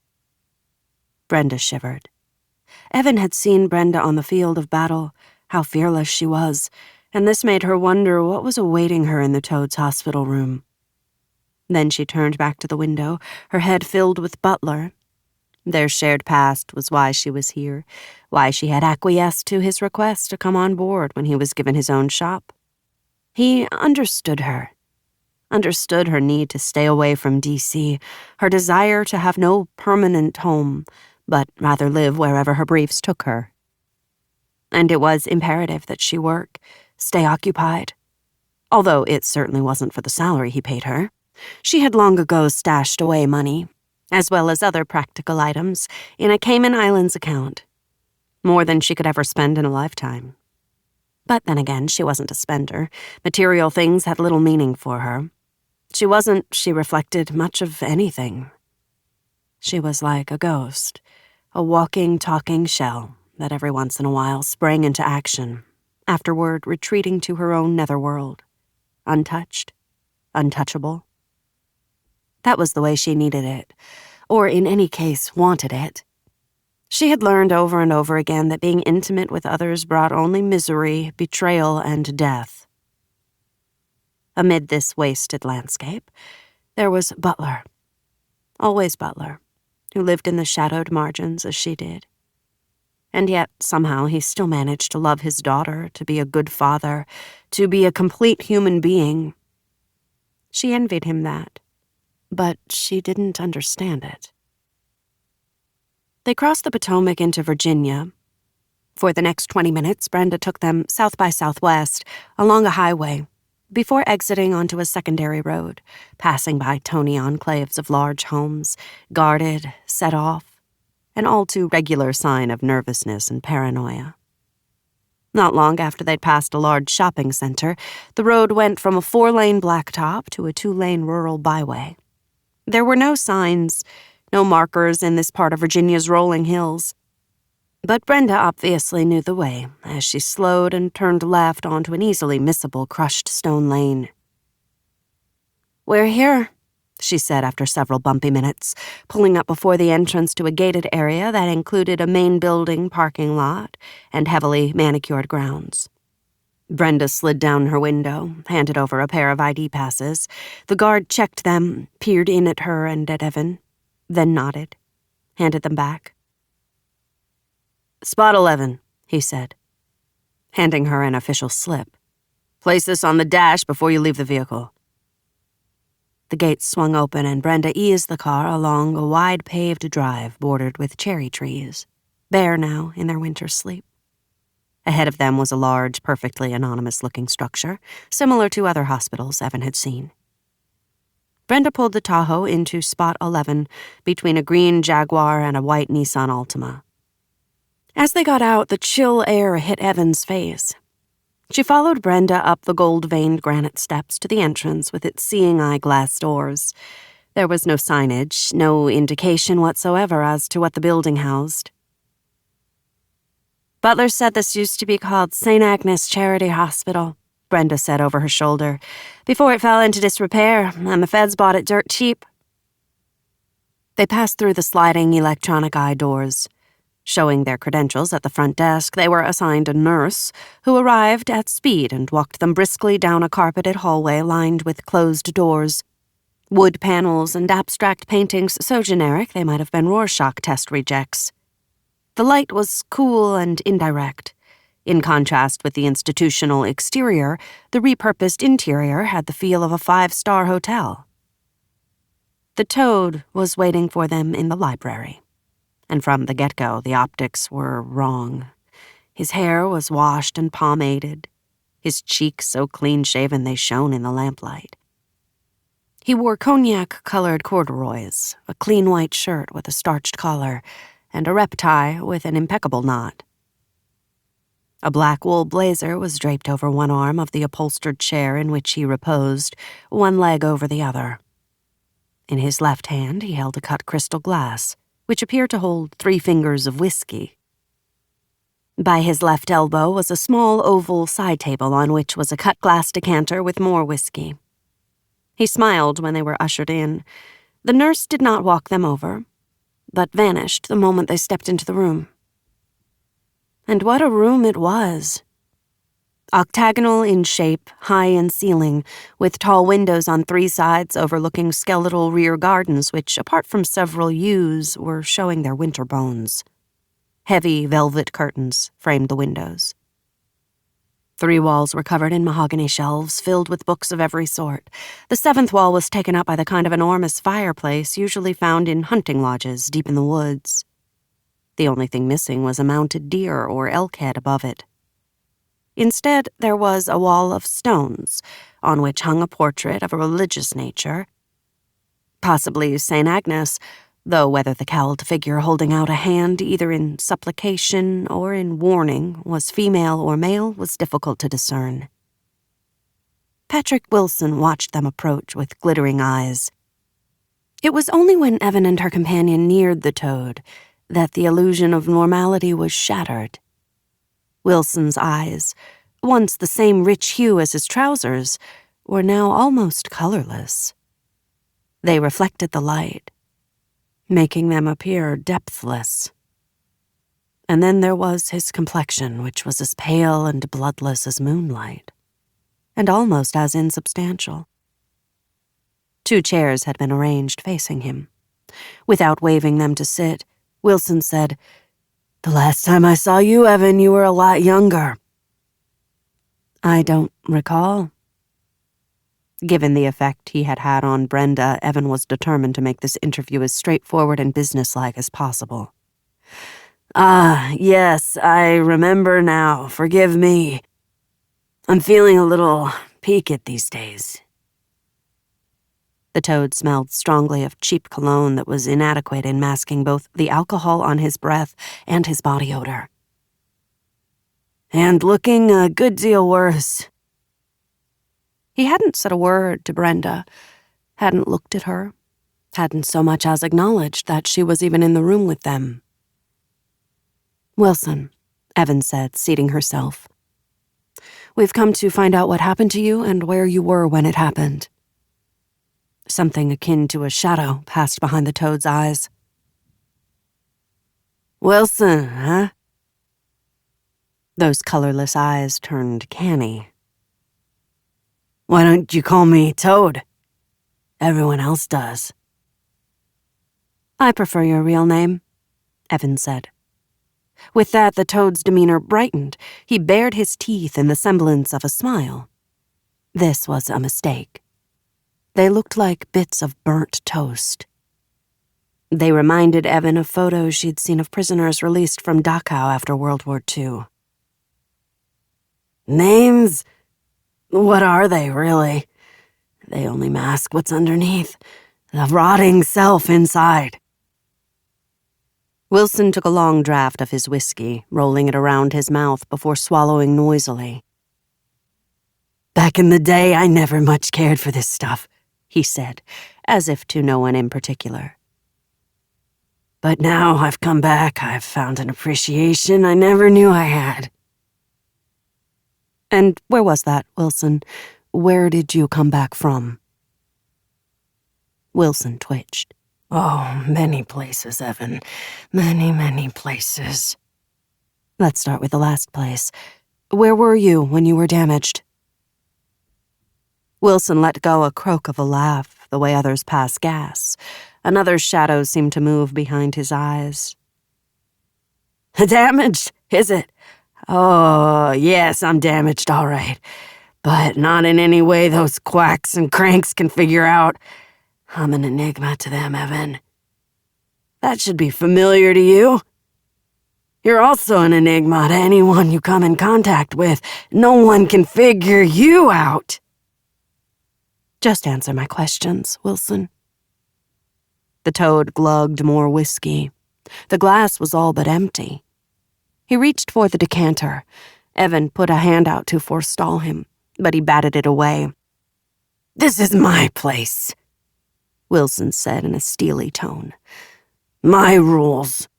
Brenda shivered. Evan had seen Brenda on the field of battle, how fearless she was, and this made her wonder what was awaiting her in the Toad's hospital room. Then she turned back to the window, her head filled with Butler. Their shared past was why she was here, why she had acquiesced to his request to come on board when he was given his own shop. He understood her need to stay away from D.C., her desire to have no permanent home, but rather live wherever her briefs took her. And it was imperative that she work, stay occupied. Although it certainly wasn't for the salary he paid her. She had long ago stashed away money, as well as other practical items, in a Cayman Islands account. More than she could ever spend in a lifetime. But then again, she wasn't a spender. Material things had little meaning for her. She wasn't, she reflected, much of anything. She was like a ghost, a walking, talking shell that every once in a while sprang into action, afterward retreating to her own netherworld, untouched, untouchable. That was the way she needed it, or in any case, wanted it. She had learned over and over again that being intimate with others brought only misery, betrayal, and death. Amid this wasted landscape, there was Butler. Always Butler, who lived in the shadowed margins as she did. And yet, somehow, he still managed to love his daughter, to be a good father, to be a complete human being. She envied him that, but she didn't understand it. They crossed the Potomac into Virginia. For the next 20 minutes, Brenda took them south by southwest, along a highway, before exiting onto a secondary road, passing by Tony enclaves of large homes, guarded, set off, an all-too regular sign of nervousness and paranoia. Not long after they'd passed a large shopping center, the road went from a 4-lane blacktop to a 2-lane rural byway. There were no signs, no markers in this part of Virginia's rolling hills. But Brenda obviously knew the way as she slowed and turned left onto an easily missable crushed stone lane. "We're here," she said after several bumpy minutes, pulling up before the entrance to a gated area that included a main building parking lot and heavily manicured grounds. Brenda slid down her window, handed over a pair of ID passes. The guard checked them, peered in at her and at Evan, then nodded, handed them back. "Spot 11, he said, handing her an official slip. "Place this on the dash before you leave the vehicle." The gates swung open and Brenda eased the car along a wide paved drive bordered with cherry trees, bare now in their winter sleep. Ahead of them was a large, perfectly anonymous-looking structure, similar to other hospitals Evan had seen. Brenda pulled the Tahoe into Spot 11 between a green Jaguar and a white Nissan Altima. As they got out, the chill air hit Evan's face. She followed Brenda up the gold-veined granite steps to the entrance with its seeing-eye glass doors. There was no signage, no indication whatsoever as to what the building housed. "Butler said this used to be called St. Agnes Charity Hospital," Brenda said over her shoulder, "before it fell into disrepair, and the feds bought it dirt cheap." They passed through the sliding electronic eye doors. Showing their credentials at the front desk, they were assigned a nurse, who arrived at speed and walked them briskly down a carpeted hallway lined with closed doors. Wood panels and abstract paintings so generic they might have been Rorschach test rejects. The light was cool and indirect. In contrast with the institutional exterior, the repurposed interior had the feel of a 5-star hotel. The Toad was waiting for them in the library. And from the get-go, the optics were wrong. His hair was washed and pomaded, his cheeks so clean-shaven they shone in the lamplight. He wore cognac-colored corduroys, a clean white shirt with a starched collar, and a rep tie with an impeccable knot. A black wool blazer was draped over one arm of the upholstered chair in which he reposed, one leg over the other. In his left hand, he held a cut crystal glass, which appeared to hold 3 fingers of whiskey. By his left elbow was a small oval side table on which was a cut glass decanter with more whiskey. He smiled when they were ushered in. The nurse did not walk them over, but vanished the moment they stepped into the room. And what a room it was! Octagonal in shape, high in ceiling, with tall windows on 3 sides overlooking skeletal rear gardens which, apart from several yews, were showing their winter bones. Heavy velvet curtains framed the windows. 3 walls were covered in mahogany shelves filled with books of every sort. The 7th wall was taken up by the kind of enormous fireplace usually found in hunting lodges deep in the woods. The only thing missing was a mounted deer or elk head above it. Instead, there was a wall of stones, on which hung a portrait of a religious nature, possibly St. Agnes, though whether the cowled figure holding out a hand either in supplication or in warning was female or male was difficult to discern. Patrick Wilson watched them approach with glittering eyes. It was only when Evan and her companion neared the Toad that the illusion of normality was shattered. Wilson's eyes, once the same rich hue as his trousers, were now almost colorless. They reflected the light, making them appear depthless. And then there was his complexion, which was as pale and bloodless as moonlight, and almost as insubstantial. 2 chairs had been arranged facing him. Without waving them to sit, Wilson said, "The last time I saw you, Evan, you were a lot younger." "I don't recall." Given the effect he had had on Brenda, Evan was determined to make this interview as straightforward and businesslike as possible. "Ah, yes, I remember now. Forgive me. I'm feeling a little peaked these days." The Toad smelled strongly of cheap cologne that was inadequate in masking both the alcohol on his breath and his body odor. and looking a good deal worse." He hadn't said a word to Brenda, hadn't looked at her, hadn't so much as acknowledged that she was even in the room with them. "Wilson," Evan said, seating herself. "We've come to find out what happened to you and where you were when it happened." Something akin to a shadow passed behind the toad's eyes. "Wilson, huh?" Those colorless eyes turned canny. "Why don't you call me Toad? Everyone else does." "I prefer your real name," Evan said. With that, the toad's demeanor brightened. He bared his teeth in the semblance of a smile. This was a mistake. They looked like bits of burnt toast. They reminded Evan of photos she'd seen of prisoners released from Dachau after World War II. "Names? What are they, really? They only mask what's underneath, the rotting self inside." Wilson took a long draught of his whiskey, rolling it around his mouth before swallowing noisily. "Back in the day, I never much cared for this stuff," he said, as if to no one in particular. "But now I've come back, I've found an appreciation I never knew I had." "And where was that, Wilson? Where did you come back from?" Wilson twitched. "Oh, many places, Evan. Many, many places." "Let's start with the last place. Where were you when you were damaged?" Wilson let go a croak of a laugh, the way others pass gas. Another shadow seemed to move behind his eyes. "Damaged, is it? Oh, yes, I'm damaged, all right. But not in any way those quacks and cranks can figure out. I'm an enigma to them, Evan. That should be familiar to you. You're also an enigma to anyone you come in contact with. No one can figure you out." "Just answer my questions, Wilson." The toad glugged more whiskey. The glass was all but empty. He reached for the decanter. Evan put a hand out to forestall him, but he batted it away. "This is my place," Wilson said in a steely tone. "My rules."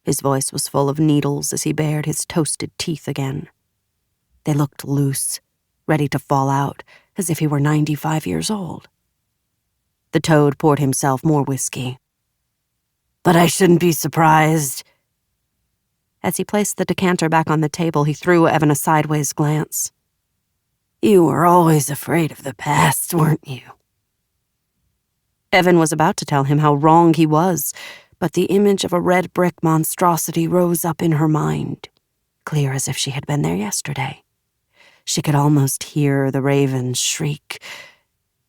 His voice was full of needles as he bared his toasted teeth again. They looked loose, ready to fall out, as if he were 95 years old. The toad poured himself more whiskey. "But I shouldn't be surprised." As he placed the decanter back on the table, he threw Evan a sideways glance. "You were always afraid of the past, weren't you?" Evan was about to tell him how wrong he was, but the image of a red brick monstrosity rose up in her mind, clear as if she had been there yesterday. She could almost hear the raven's shriek.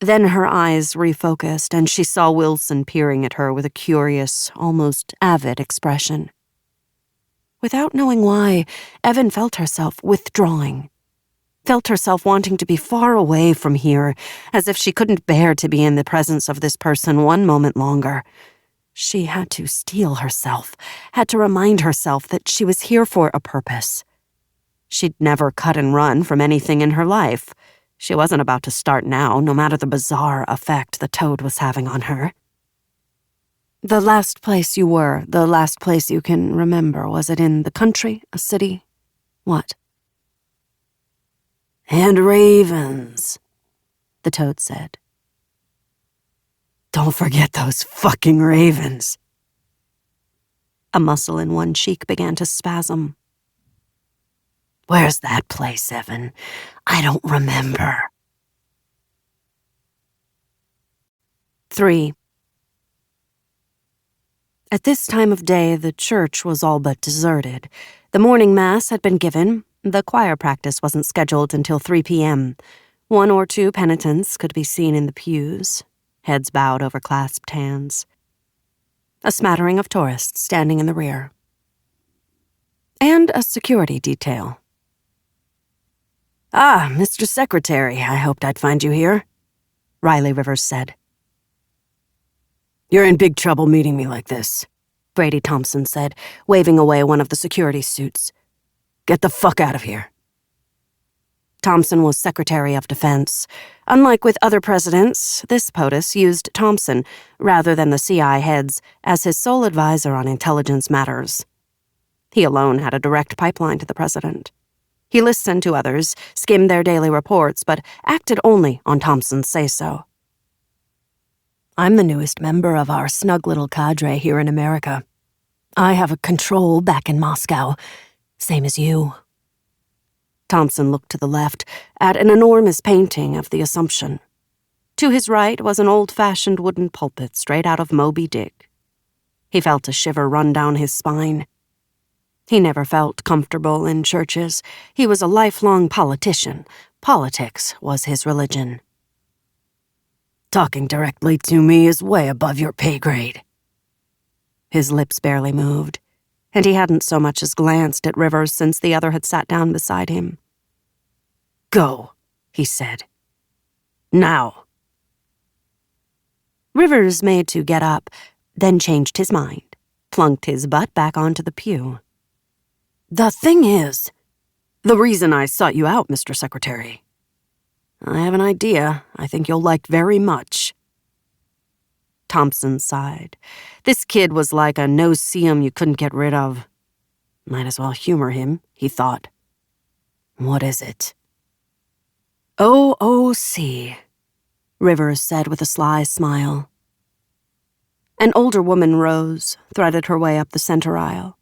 Then her eyes refocused, and she saw Wilson peering at her with a curious, almost avid expression. Without knowing why, Evan felt herself withdrawing. Felt herself wanting to be far away from here, as if she couldn't bear to be in the presence of this person one moment longer. She had to steel herself, had to remind herself that she was here for a purpose. She'd never cut and run from anything in her life. She wasn't about to start now, no matter the bizarre effect the toad was having on her. "The last place you were, the last place you can remember, was it in the country, a city? What?" "And ravens," the toad said. "Don't forget those fucking ravens." A muscle in one cheek began to spasm. "Where's that place, Evan? I don't remember." 3. At this time of day, the church was all but deserted. The morning mass had been given. The choir practice wasn't scheduled until 3 p.m. One or two penitents could be seen in the pews, heads bowed over clasped hands. A smattering of tourists standing in the rear. And a security detail. "Ah, Mr. Secretary, I hoped I'd find you here," Riley Rivers said. "You're in big trouble meeting me like this," Brady Thompson said, waving away one of the security suits. Get the fuck out of here. Thompson was Secretary of Defense. Unlike with other presidents, this POTUS used Thompson, rather than the CI heads, as his sole advisor on intelligence matters. He alone had a direct pipeline to the president. He listened to others, skimmed their daily reports, but acted only on Thompson's say-so. I'm the newest member of our snug little cadre here in America. I have a control back in Moscow, same as you. Thompson looked to the left, at an enormous painting of the Assumption. To his right was an old-fashioned wooden pulpit straight out of Moby Dick. He felt a shiver run down his spine. He never felt comfortable in churches. He was a lifelong politician. Politics was his religion. Talking directly to me is way above your pay grade. His lips barely moved, and he hadn't so much as glanced at Rivers since the other had sat down beside him. Go, he said. Now. Rivers made to get up, then changed his mind, plunked his butt back onto the pew. The thing is, the reason I sought you out, Mr. Secretary. I have an idea I think you'll like very much. Thompson sighed. This kid was like a no-see-um you couldn't get rid of. Might as well humor him, he thought. What is it? OOC, Rivers said with a sly smile. An older woman rose, threaded her way up the center aisle.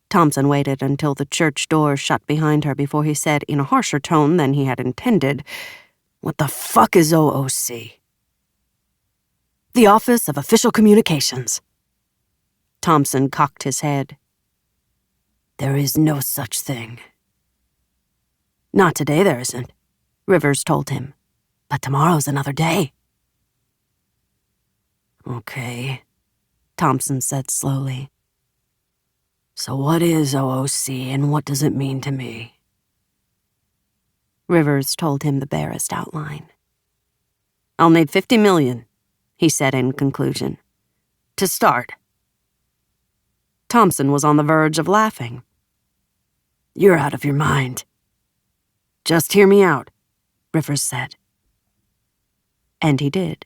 Thompson waited until the church door shut behind her before he said in a harsher tone than he had intended, What the fuck is OOC? The Office of Official Communications. Thompson cocked his head. There is no such thing. Not today there isn't, Rivers told him. But tomorrow's another day. Okay, Thompson said slowly. So what is OOC and what does it mean to me? Rivers told him the barest outline. I'll need $50 million, he said in conclusion. To start. Thompson was on the verge of laughing. You're out of your mind. Just hear me out, Rivers said. And he did.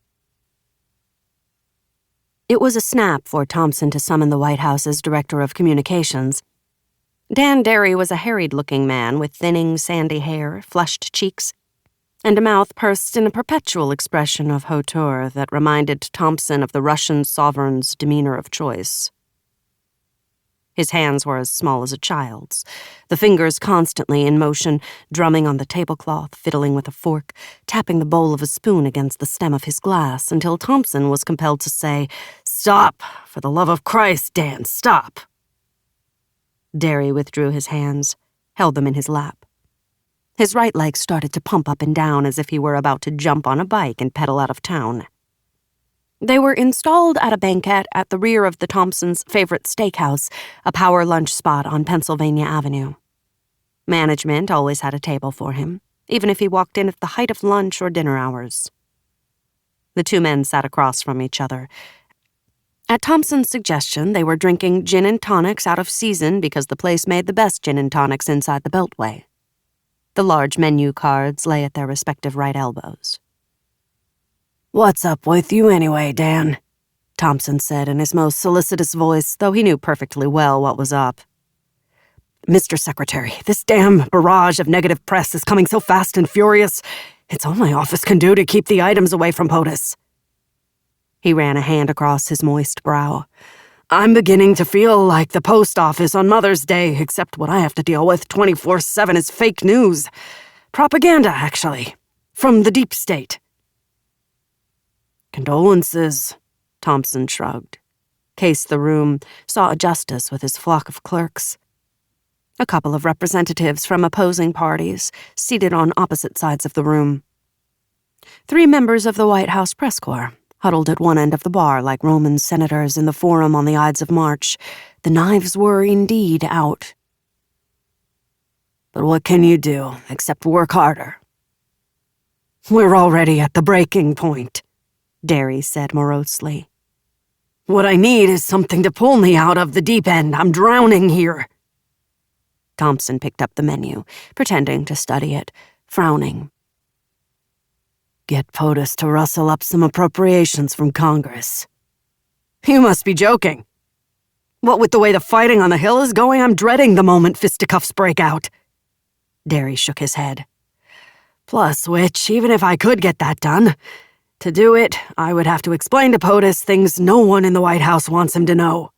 It was a snap for Thompson to summon the White House's Director of Communications. Dan Derry was a harried-looking man with thinning, sandy hair, flushed cheeks, and a mouth pursed in a perpetual expression of hauteur that reminded Thompson of the Russian sovereign's demeanor of choice. His hands were as small as a child's, the fingers constantly in motion, drumming on the tablecloth, fiddling with a fork, tapping the bowl of a spoon against the stem of his glass, until Thompson was compelled to say, "Stop! For the love of Christ, Dan, stop!" Derry withdrew his hands, held them in his lap. His right leg started to pump up and down as if he were about to jump on a bike and pedal out of town. They were installed at a banquette at the rear of the Thompsons' favorite steakhouse, a power lunch spot on Pennsylvania Avenue. Management always had a table for him, even if he walked in at the height of lunch or dinner hours. The two men sat across from each other. At Thompson's suggestion, they were drinking gin and tonics out of season because the place made the best gin and tonics inside the Beltway. The large menu cards lay at their respective right elbows. What's up with you anyway, Dan? Thompson said in his most solicitous voice, though he knew perfectly well what was up. Mr. Secretary, this damn barrage of negative press is coming so fast and furious. It's all my office can do to keep the items away from POTUS. He ran a hand across his moist brow. I'm beginning to feel like the post office on Mother's Day, except what I have to deal with 24/7 is fake news. Propaganda, actually. From the deep state. Condolences, Thompson shrugged, cased the room, saw a justice with his flock of clerks. A couple of representatives from opposing parties, seated on opposite sides of the room. 3 members of the White House press corps, huddled at one end of the bar like Roman senators in the Forum on the Ides of March. The knives were indeed out. But what can you do except work harder? We're already at the breaking point, Derry said morosely. What I need is something to pull me out of the deep end. I'm drowning here. Thompson picked up the menu, pretending to study it, frowning. Get POTUS to rustle up some appropriations from Congress. You must be joking. What with the way the fighting on the Hill is going, I'm dreading the moment fisticuffs break out. Derry shook his head. Plus which, even if I could get that done, to do it, I would have to explain to POTUS things no one in the White House wants him to know.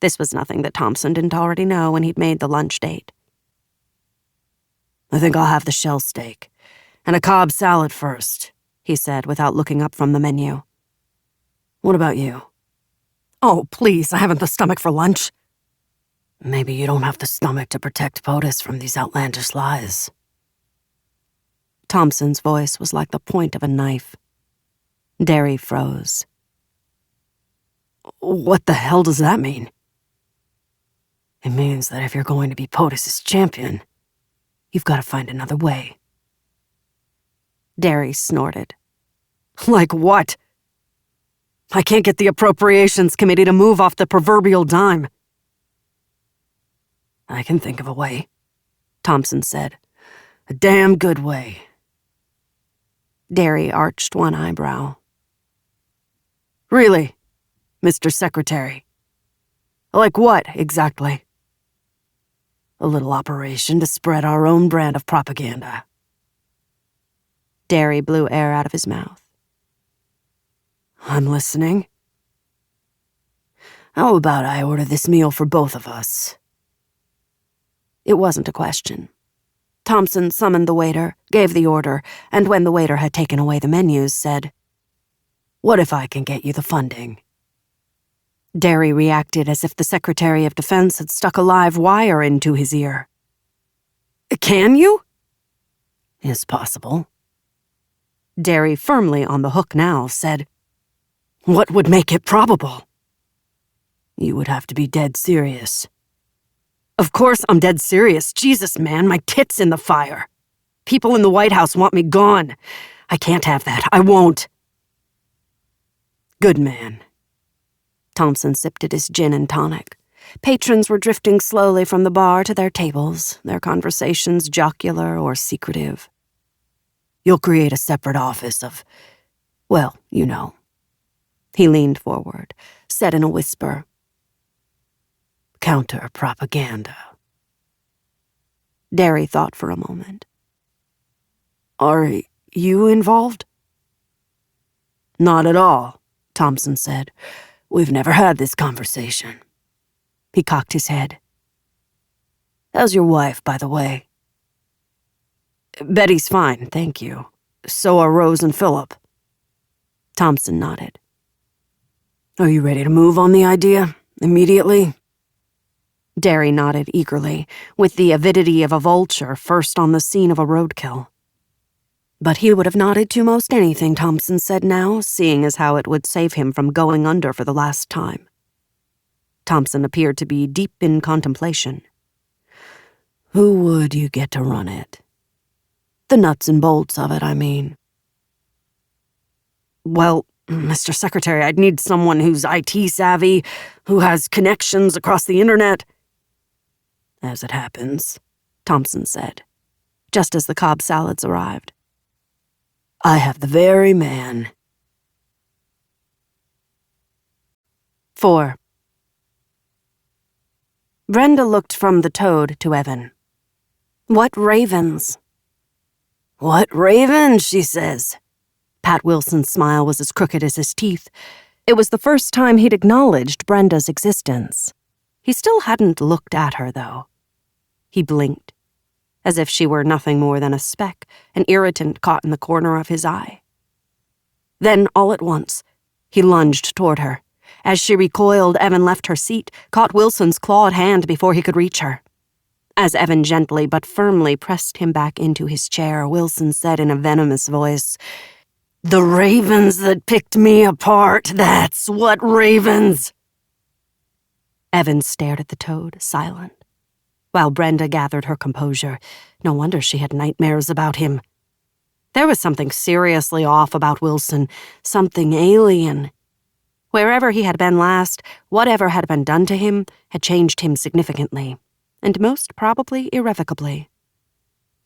This was nothing that Thompson didn't already know when he'd made the lunch date. I think I'll have the shell steak and a Cobb salad first, he said without looking up from the menu. What about you? Oh, please, I haven't the stomach for lunch. Maybe you don't have the stomach to protect POTUS from these outlandish lies. Thompson's voice was like the point of a knife. Derry froze. What the hell does that mean? It means that if you're going to be POTUS's champion, you've got to find another way. Derry snorted. Like what? I can't get the Appropriations Committee to move off the proverbial dime. I can think of a way, Thompson said. A damn good way. Derry arched one eyebrow. Really, Mr. Secretary? Like what, exactly? A little operation to spread our own brand of propaganda. Derry blew air out of his mouth. I'm listening. How about I order this meal for both of us? It wasn't a question. Thompson summoned the waiter, gave the order, and when the waiter had taken away the menus, said, What if I can get you the funding? Derry reacted as if the Secretary of Defense had stuck a live wire into his ear. Can you? It's possible. Derry, firmly on the hook now, said, What would make it probable? You would have to be dead serious. Of course I'm dead serious. Jesus, man, my tit's in the fire. People in the White House want me gone. I can't have that. I won't. Good man. Thompson sipped at his gin and tonic. Patrons were drifting slowly from the bar to their tables, their conversations jocular or secretive. You'll create a separate office of, well, you know. He leaned forward, said in a whisper, Counter-propaganda. Derry thought for a moment. Are you involved? Not at all, Thompson said. We've never had this conversation. He cocked his head. How's your wife, by the way? Betty's fine, thank you. So are Rose and Philip. Thompson nodded. Are you ready to move on the idea? Immediately? Derry nodded eagerly, with the avidity of a vulture first on the scene of a roadkill. But he would have nodded to most anything Thompson said now, seeing as how it would save him from going under for the last time. Thompson appeared to be deep in contemplation. Who would you get to run it? The nuts and bolts of it, I mean. Well, Mr. Secretary, I'd need someone who's IT savvy, who has connections across the internet. As it happens, Thompson said, just as the Cobb salads arrived. I have the very man. 4. Brenda looked from the Toad to Evan. What ravens? What ravens, she says. Pat Wilson's smile was as crooked as his teeth. It was the first time he'd acknowledged Brenda's existence. He still hadn't looked at her, though. He blinked, as if she were nothing more than a speck, an irritant caught in the corner of his eye. Then, all at once, he lunged toward her. As she recoiled, Evan left her seat, caught Wilson's clawed hand before he could reach her. As Evan gently but firmly pressed him back into his chair, Wilson said in a venomous voice, The ravens that picked me apart, that's what ravens. Evan stared at the Toad, silent, while Brenda gathered her composure. No wonder she had nightmares about him. There was something seriously off about Wilson, something alien. Wherever he had been last, whatever had been done to him had changed him significantly, and most probably irrevocably.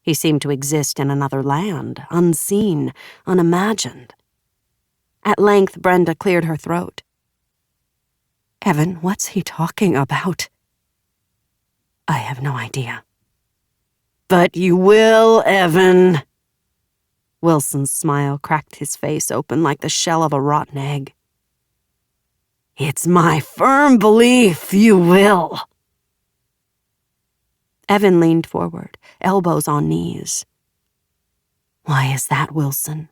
He seemed to exist in another land, unseen, unimagined. At length, Brenda cleared her throat. "Evan, what's he talking about?" "I have no idea." "But you will, Evan." Wilson's smile cracked his face open like the shell of a rotten egg. "It's my firm belief you will." Evan leaned forward, elbows on knees. "Why is that, Wilson?"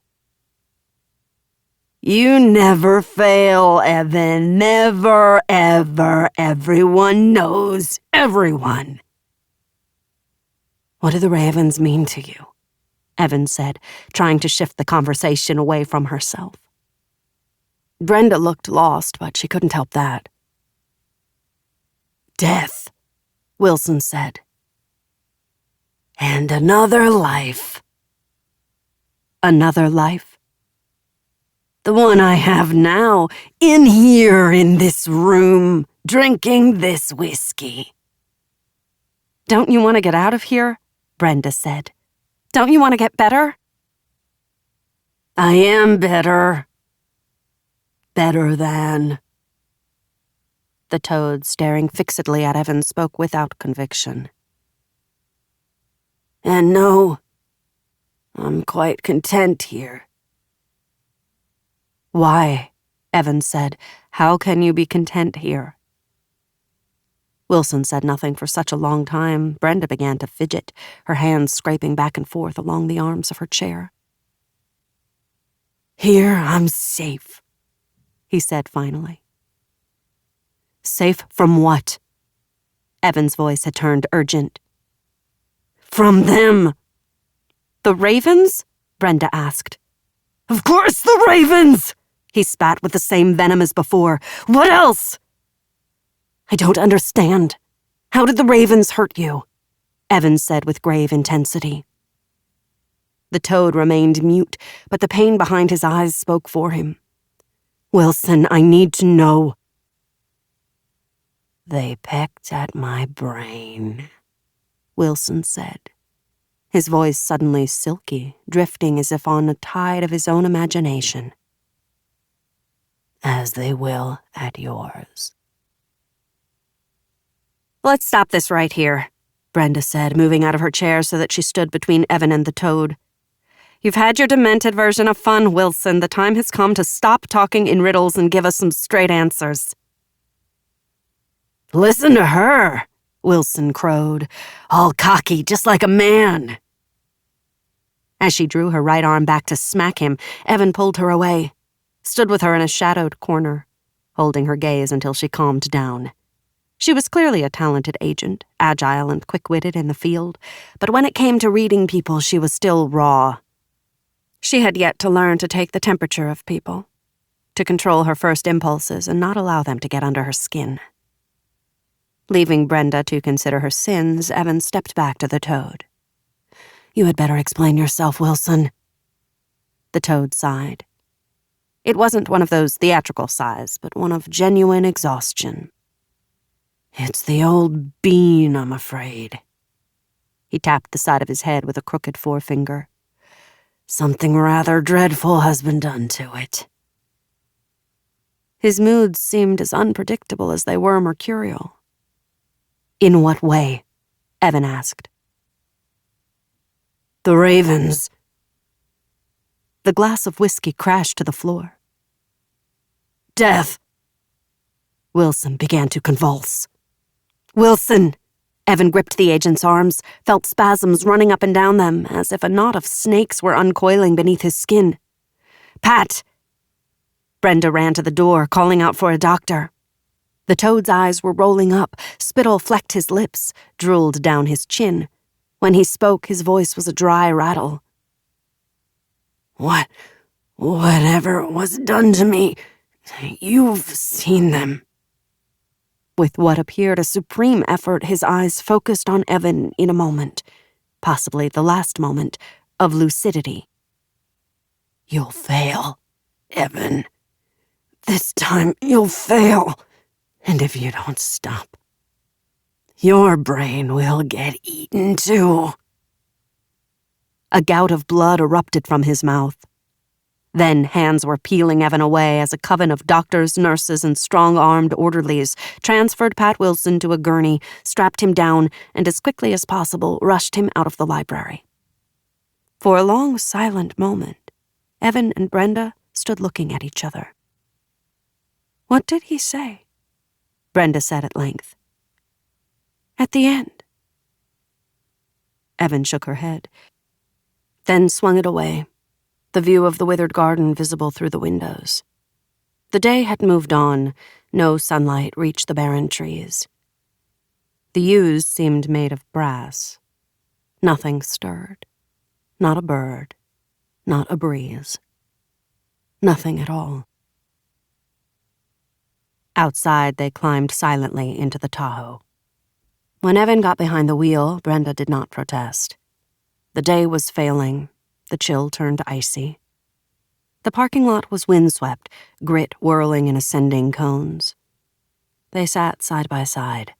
"You never fail, Evan. Never, ever. Everyone knows everyone." "What do the ravens mean to you?" Evan said, trying to shift the conversation away from herself. Brenda looked lost, but she couldn't help that. "Death," Wilson said. "And another life." "Another life?" "The one I have now, in here in this room, drinking this whiskey." "Don't you want to get out of here?" Brenda said. "Don't you want to get better?" "I am better. Better than." The toad, staring fixedly at Evan, spoke without conviction. "And no, I'm quite content here." "Why?" Evan said. "How can you be content here?" Wilson said nothing for such a long time. Brenda began to fidget, her hands scraping back and forth along the arms of her chair. "Here I'm safe," he said finally. "Safe from what?" Evan's voice had turned urgent. "From them." "The ravens?" Brenda asked. "Of course the ravens!" He spat with the same venom as before. "What else?" "I don't understand. How did the ravens hurt you?" Evan said with grave intensity. The toad remained mute, but the pain behind his eyes spoke for him. "Wilson, I need to know." "They pecked at my brain," Wilson said, his voice suddenly silky, drifting as if on a tide of his own imagination. "As they will at yours." "Let's stop this right here," Brenda said, moving out of her chair so that she stood between Evan and the toad. "You've had your demented version of fun, Wilson. The time has come to stop talking in riddles and give us some straight answers." "Listen to her," Wilson crowed, "all cocky, just like a man." As she drew her right arm back to smack him, Evan pulled her away, stood with her in a shadowed corner, holding her gaze until she calmed down. She was clearly a talented agent, agile and quick-witted in the field, but when it came to reading people, she was still raw. She had yet to learn to take the temperature of people, to control her first impulses and not allow them to get under her skin. Leaving Brenda to consider her sins, Evan stepped back to the toad. "You had better explain yourself, Wilson." The toad sighed. It wasn't one of those theatrical sighs, but one of genuine exhaustion. "It's the old bean, I'm afraid." He tapped the side of his head with a crooked forefinger. "Something rather dreadful has been done to it." His moods seemed as unpredictable as they were mercurial. "In what way?" Evan asked. "The ravens." The glass of whiskey crashed to the floor. "Death." Wilson began to convulse. "Wilson!" Evan gripped the agent's arms, felt spasms running up and down them, as if a knot of snakes were uncoiling beneath his skin. "Pat!" Brenda ran to the door, calling out for a doctor. The toad's eyes were rolling up, spittle flecked his lips, drooled down his chin. When he spoke, his voice was a dry rattle. Whatever was done to me, you've seen them." With what appeared a supreme effort, his eyes focused on Evan in a moment, possibly the last moment, of lucidity. "You'll fail, Evan. This time you'll fail. And if you don't stop, your brain will get eaten too. A gout of blood erupted from his mouth. Then hands were peeling Evan away as a coven of doctors, nurses, and strong-armed orderlies transferred Pat Wilson to a gurney, strapped him down, and as quickly as possible rushed him out of the library. For a long, silent moment, Evan and Brenda stood looking at each other. "What did he say?" Brenda said at length. "At the end." Evan shook her head, then swung it away, the view of the withered garden visible through the windows. The day had moved on. No sunlight reached the barren trees. The yews seemed made of brass. Nothing stirred. Not a bird. Not a breeze. Nothing at all. Outside, they climbed silently into the Tahoe. When Evan got behind the wheel, Brenda did not protest. The day was failing. The chill turned icy. The parking lot was windswept, grit whirling in ascending cones. They sat side by side.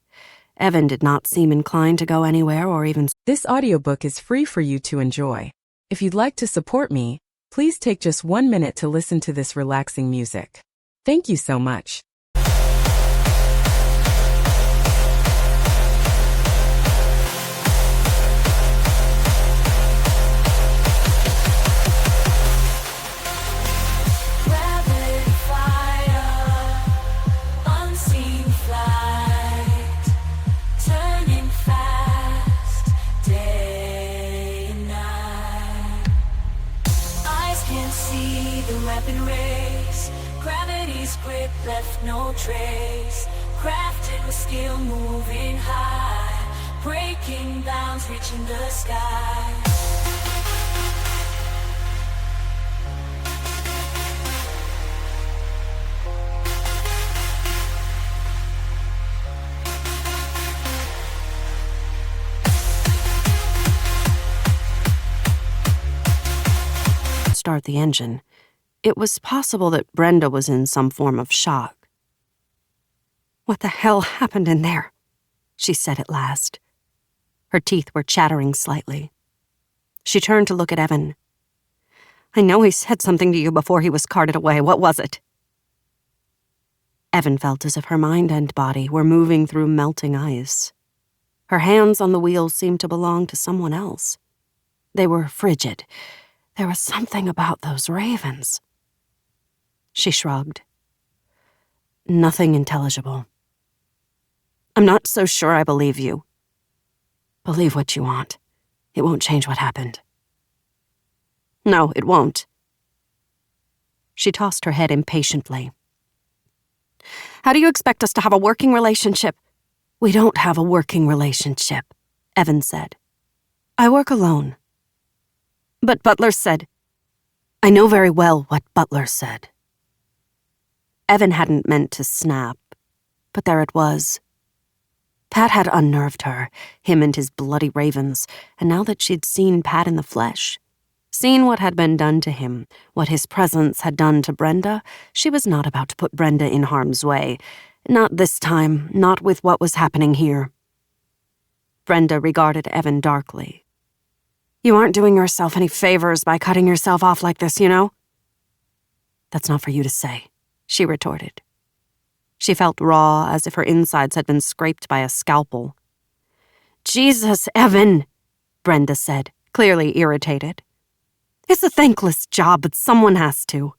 Evan did not seem inclined to go anywhere or even... This audiobook is free for you to enjoy. If you'd like to support me, please take just 1 minute to listen to this relaxing music. Thank you so much. Left no trace, crafted with skill, moving high, breaking bounds, reaching the sky. Start the engine. It was possible that Brenda was in some form of shock. "What the hell happened in there?" she said at last. Her teeth were chattering slightly. She turned to look at Evan. "I know he said something to you before he was carted away. What was it?" Evan felt as if her mind and body were moving through melting ice. Her hands on the wheel seemed to belong to someone else. They were frigid. There was something about those ravens. She shrugged. "Nothing intelligible." "I'm not so sure I believe you." "Believe what you want. It won't change what happened." "No, it won't." She tossed her head impatiently. "How do you expect us to have a working relationship?" "We don't have a working relationship," Evan said. "I work alone." "But Butler said..." "I know very well what Butler said." Evan hadn't meant to snap, but there it was. Pat had unnerved her, him and his bloody ravens, and now that she'd seen Pat in the flesh, seen what had been done to him, what his presence had done to Brenda, she was not about to put Brenda in harm's way. Not this time, not with what was happening here. Brenda regarded Evan darkly. "You aren't doing yourself any favors by cutting yourself off like this, you know?" "That's not for you to say," she retorted. She felt raw, as if her insides had been scraped by a scalpel. "Jesus, Evan," Brenda said, clearly irritated. "It's a thankless job, but someone has to."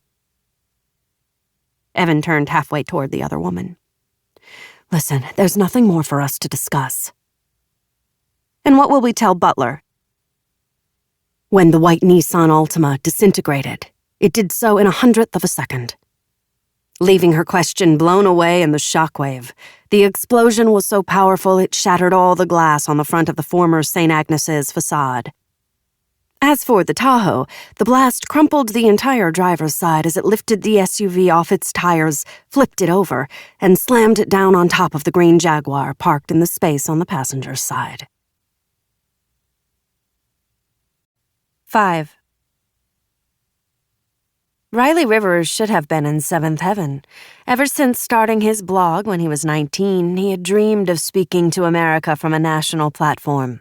Evan turned halfway toward the other woman. "Listen, there's nothing more for us to discuss." "And what will we tell Butler?" "When the white Nissan Altima disintegrated, it did so in 100th of a second." Leaving her question blown away in the shockwave. The explosion was so powerful it shattered all the glass on the front of the former St. Agnes's facade. As for the Tahoe, the blast crumpled the entire driver's side as it lifted the SUV off its tires, flipped it over, and slammed it down on top of the green Jaguar parked in the space on the passenger's side. 5. Riley Rivers should have been in seventh heaven. Ever since starting his blog when he was 19, he had dreamed of speaking to America from a national platform.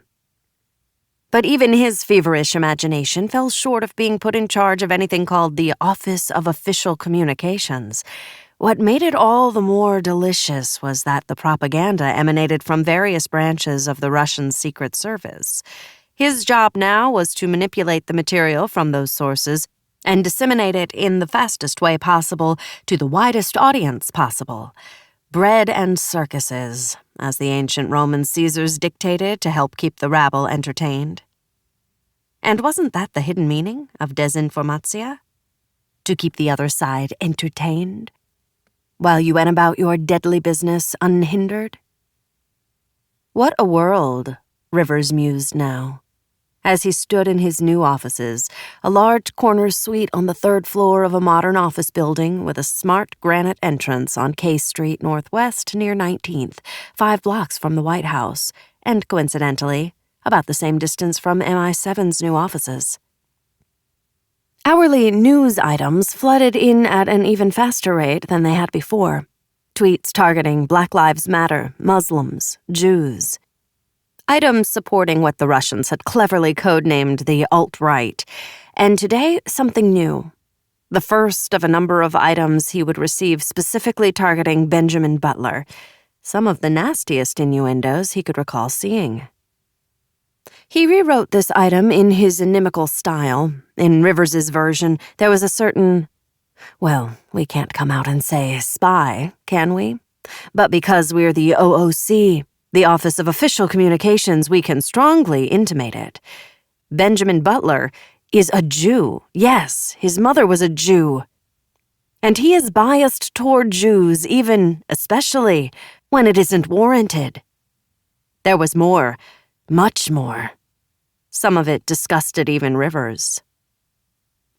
But even his feverish imagination fell short of being put in charge of anything called the Office of Official Communications. What made it all the more delicious was that the propaganda emanated from various branches of the Russian Secret Service. His job now was to manipulate the material from those sources and disseminate it in the fastest way possible to the widest audience possible. Bread and circuses, as the ancient Roman Caesars dictated to help keep the rabble entertained. And wasn't that the hidden meaning of desinformatia? To keep the other side entertained, while you went about your deadly business unhindered? What a world, Rivers mused now, as he stood in his new offices, a large corner suite on the third floor of a modern office building with a smart granite entrance on K Street Northwest near 19th, 5 blocks from the White House, and coincidentally, about the same distance from MI7's new offices. Hourly news items flooded in at an even faster rate than they had before. Tweets targeting Black Lives Matter, Muslims, Jews. Items supporting what the Russians had cleverly codenamed the alt-right. And today, something new. The first of a number of items he would receive specifically targeting Benjamin Butler. Some of the nastiest innuendos he could recall seeing. He rewrote this item in his inimical style. In Rivers's version, there was a certain, well, we can't come out and say spy, can we? But because we're the OOC, the Office of Official Communications, we can strongly intimate it. Benjamin Butler is a Jew. Yes, his mother was a Jew. And he is biased toward Jews, even, especially, when it isn't warranted. There was more, much more. Some of it disgusted even Rivers.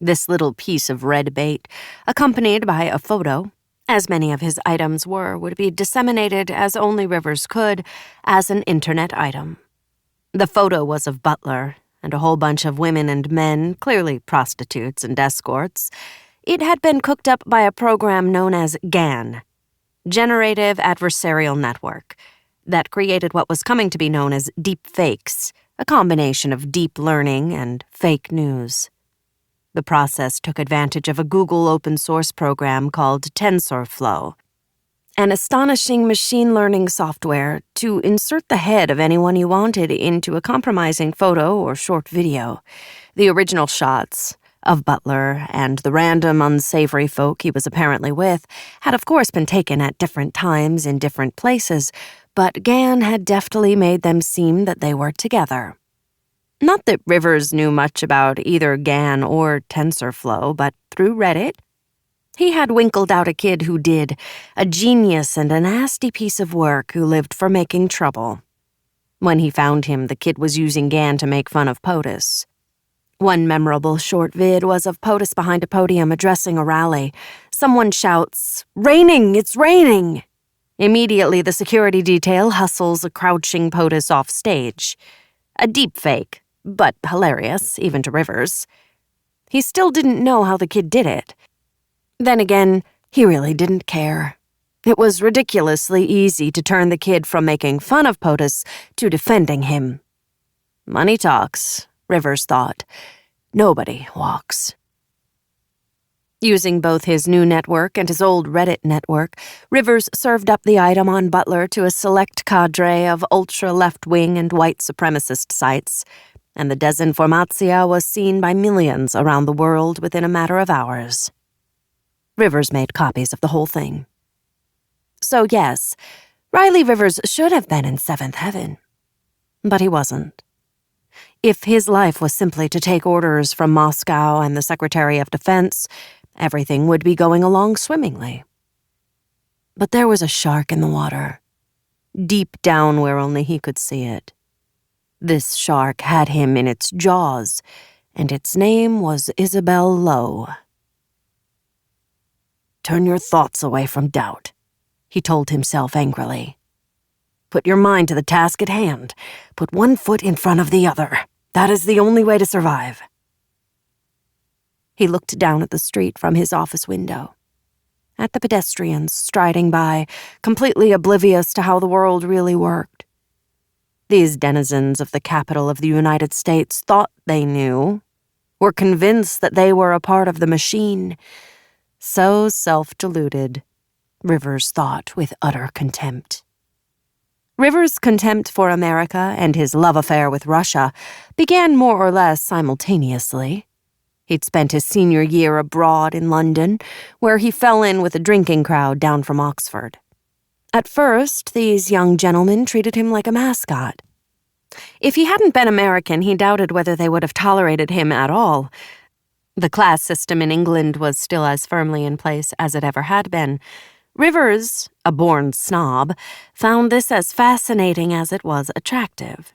This little piece of red bait, accompanied by a photo, as many of his items were, would be disseminated as only Rivers could, as an internet item. The photo was of Butler and a whole bunch of women and men, clearly prostitutes and escorts. It had been cooked up by a program known as GAN, Generative Adversarial Network, that created what was coming to be known as deep fakes, a combination of deep learning and fake news. The process took advantage of a Google open-source program called TensorFlow, an astonishing machine learning software to insert the head of anyone you wanted into a compromising photo or short video. The original shots of Butler and the random unsavory folk he was apparently with had of course been taken at different times in different places, but GAN had deftly made them seem that they were together. Not that Rivers knew much about either GAN or TensorFlow, but through Reddit, he had winkled out a kid who did, a genius and a nasty piece of work who lived for making trouble. When he found him, the kid was using GAN to make fun of POTUS. One memorable short vid was of POTUS behind a podium addressing a rally. Someone shouts, "Raining! It's raining!" Immediately, the security detail hustles a crouching POTUS off stage. A deep fake, but hilarious, even to Rivers. He still didn't know how the kid did it. Then again, he really didn't care. It was ridiculously easy to turn the kid from making fun of POTUS to defending him. Money talks, Rivers thought. Nobody walks. Using both his new network and his old Reddit network, Rivers served up the item on Butler to a select cadre of ultra-left-wing and white supremacist sites, and the desinformatia was seen by millions around the world within a matter of hours. Rivers made copies of the whole thing. So yes, Riley Rivers should have been in seventh heaven. But he wasn't. If his life was simply to take orders from Moscow and the Secretary of Defense, everything would be going along swimmingly. But there was a shark in the water, deep down where only he could see it. This shark had him in its jaws, and its name was Isabel Lowe. "Turn your thoughts away from doubt," he told himself angrily. "Put your mind to the task at hand. Put one foot in front of the other. That is the only way to survive." He looked down at the street from his office window, at the pedestrians striding by, completely oblivious to how the world really worked. These denizens of the capital of the United States thought they knew, were convinced that they were a part of the machine. So self-deluded, Rivers thought with utter contempt. Rivers' contempt for America and his love affair with Russia began more or less simultaneously. He'd spent his senior year abroad in London, where he fell in with a drinking crowd down from Oxford. At first, these young gentlemen treated him like a mascot. If he hadn't been American, he doubted whether they would have tolerated him at all. The class system in England was still as firmly in place as it ever had been. Rivers, a born snob, found this as fascinating as it was attractive.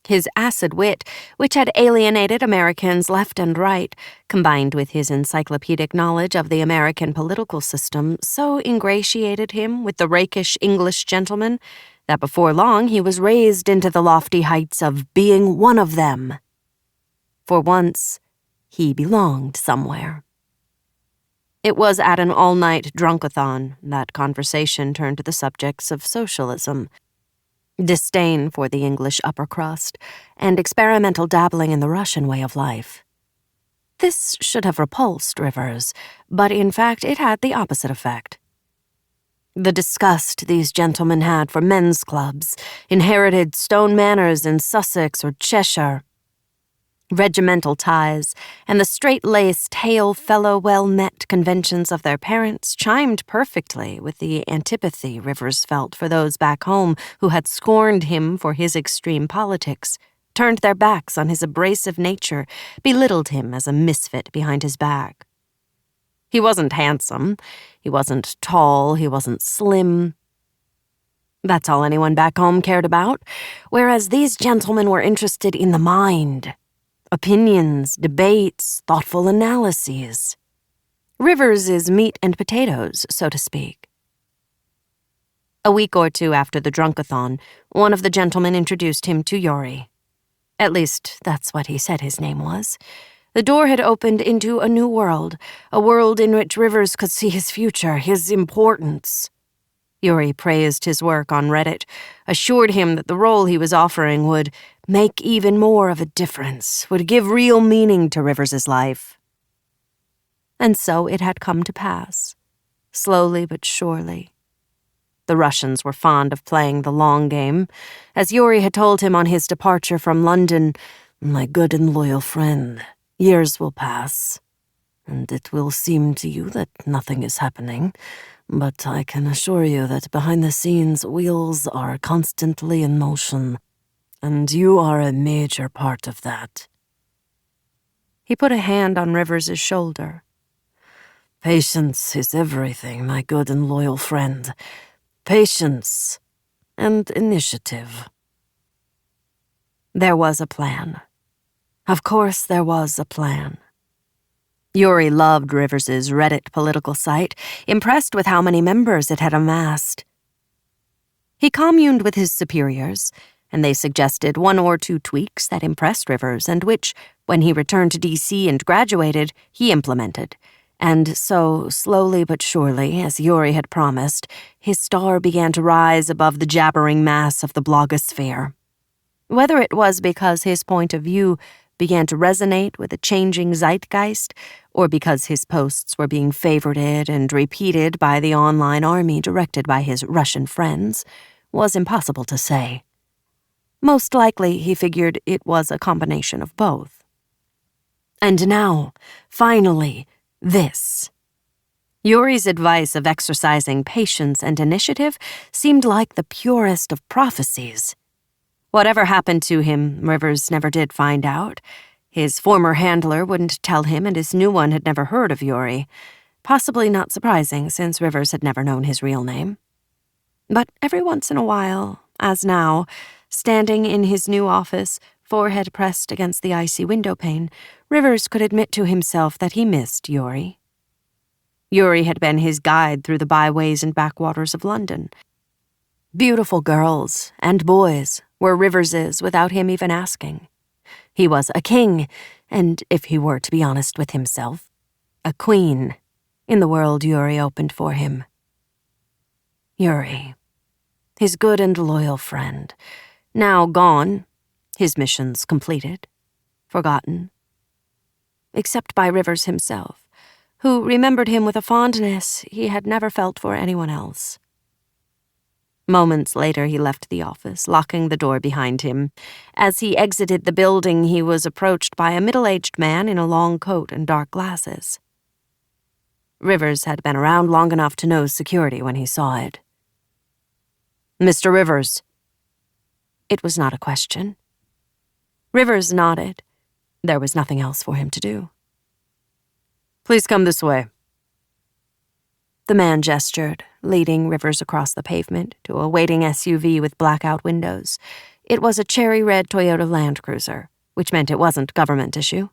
His acid wit, which had alienated Americans left and right, combined with his encyclopedic knowledge of the American political system, so ingratiated him with the rakish English gentleman that before long he was raised into the lofty heights of being one of them. For once, he belonged somewhere. It was at an all-night drunkathon that conversation turned to the subjects of socialism, disdain for the English upper crust, and experimental dabbling in the Russian way of life. This should have repulsed Rivers, but in fact it had the opposite effect. The disgust these gentlemen had for men's clubs, inherited stone manors in Sussex or Cheshire, regimental ties, and the straight-laced, hail-fellow, well-met conventions of their parents chimed perfectly with the antipathy Rivers felt for those back home who had scorned him for his extreme politics, turned their backs on his abrasive nature, belittled him as a misfit behind his back. He wasn't handsome, he wasn't tall, he wasn't slim. That's all anyone back home cared about, whereas these gentlemen were interested in the mind. Opinions, debates, thoughtful analyses. Rivers is meat and potatoes, so to speak. A week or two after the drunkathon, one of the gentlemen introduced him to Yuri. At least, that's what he said his name was. The door had opened into a new world, a world in which Rivers could see his future, his importance. Yuri praised his work on Reddit, assured him that the role he was offering would make even more of a difference, would give real meaning to Rivers's life. And so it had come to pass, slowly but surely. The Russians were fond of playing the long game. As Yuri had told him on his departure from London, "My good and loyal friend, years will pass, and it will seem to you that nothing is happening. But I can assure you that behind the scenes, wheels are constantly in motion, and you are a major part of that." He put a hand on Rivers's shoulder. "Patience is everything, my good and loyal friend. Patience and initiative." There was a plan. Of course there was a plan. Yuri loved Rivers's Reddit political site, impressed with how many members it had amassed. He communed with his superiors, and they suggested one or two tweaks that impressed Rivers and which, when he returned to D.C. and graduated, he implemented. And so, slowly but surely, as Yuri had promised, his star began to rise above the jabbering mass of the blogosphere. Whether it was because his point of view began to resonate with a changing zeitgeist, or because his posts were being favorited and repeated by the online army directed by his Russian friends, was impossible to say. Most likely, he figured it was a combination of both. And now, finally, this. Yuri's advice of exercising patience and initiative seemed like the purest of prophecies. Whatever happened to him, Rivers never did find out. His former handler wouldn't tell him, and his new one had never heard of Yuri. Possibly not surprising, since Rivers had never known his real name. But every once in a while, as now, standing in his new office, forehead pressed against the icy window pane, Rivers could admit to himself that he missed Yuri. Yuri had been his guide through the byways and backwaters of London. Beautiful girls and boys were Rivers's without him even asking. He was a king, and if he were to be honest with himself, a queen in the world Yuri opened for him. Yuri, his good and loyal friend, now gone, his missions completed, forgotten. Except by Rivers himself, who remembered him with a fondness he had never felt for anyone else. Moments later, he left the office, locking the door behind him. As he exited the building, he was approached by a middle-aged man in a long coat and dark glasses. Rivers had been around long enough to know security when he saw it. "Mr. Rivers." It was not a question. Rivers nodded. There was nothing else for him to do. "Please come this way." The man gestured, leading Rivers across the pavement to a waiting SUV with blackout windows. It was a cherry-red Toyota Land Cruiser, which meant it wasn't government issue.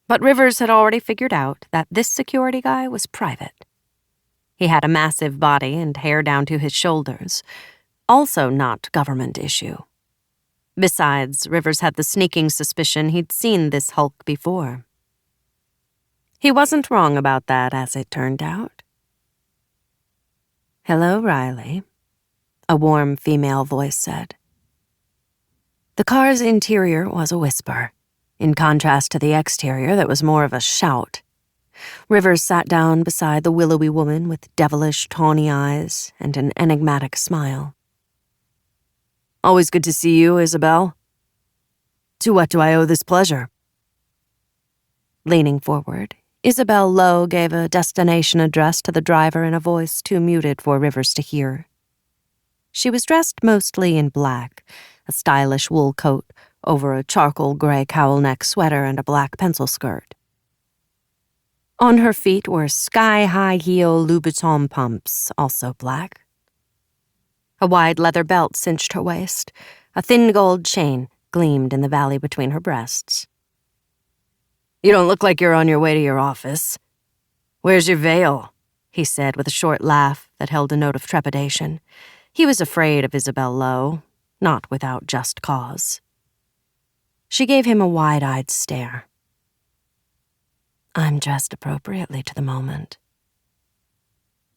But Rivers had already figured out that this security guy was private. He had a massive body and hair down to his shoulders, also not government issue. Besides, Rivers had the sneaking suspicion he'd seen this hulk before. He wasn't wrong about that, as it turned out. "Hello, Riley," a warm female voice said. The car's interior was a whisper, in contrast to the exterior that was more of a shout. Rivers sat down beside the willowy woman with devilish, tawny eyes and an enigmatic smile. "Always good to see you, Isabel. To what do I owe this pleasure?" Leaning forward, Isabel Lowe gave a destination address to the driver in a voice too muted for Rivers to hear. She was dressed mostly in black, a stylish wool coat over a charcoal gray cowl-neck sweater and a black pencil skirt. On her feet were sky-high heel Louboutin pumps, also black. A wide leather belt cinched her waist. A thin gold chain gleamed in the valley between her breasts. "You don't look like you're on your way to your office. Where's your veil?" he said with a short laugh that held a note of trepidation. He was afraid of Isabel Lowe, not without just cause. She gave him a wide-eyed stare. "I'm dressed appropriately to the moment."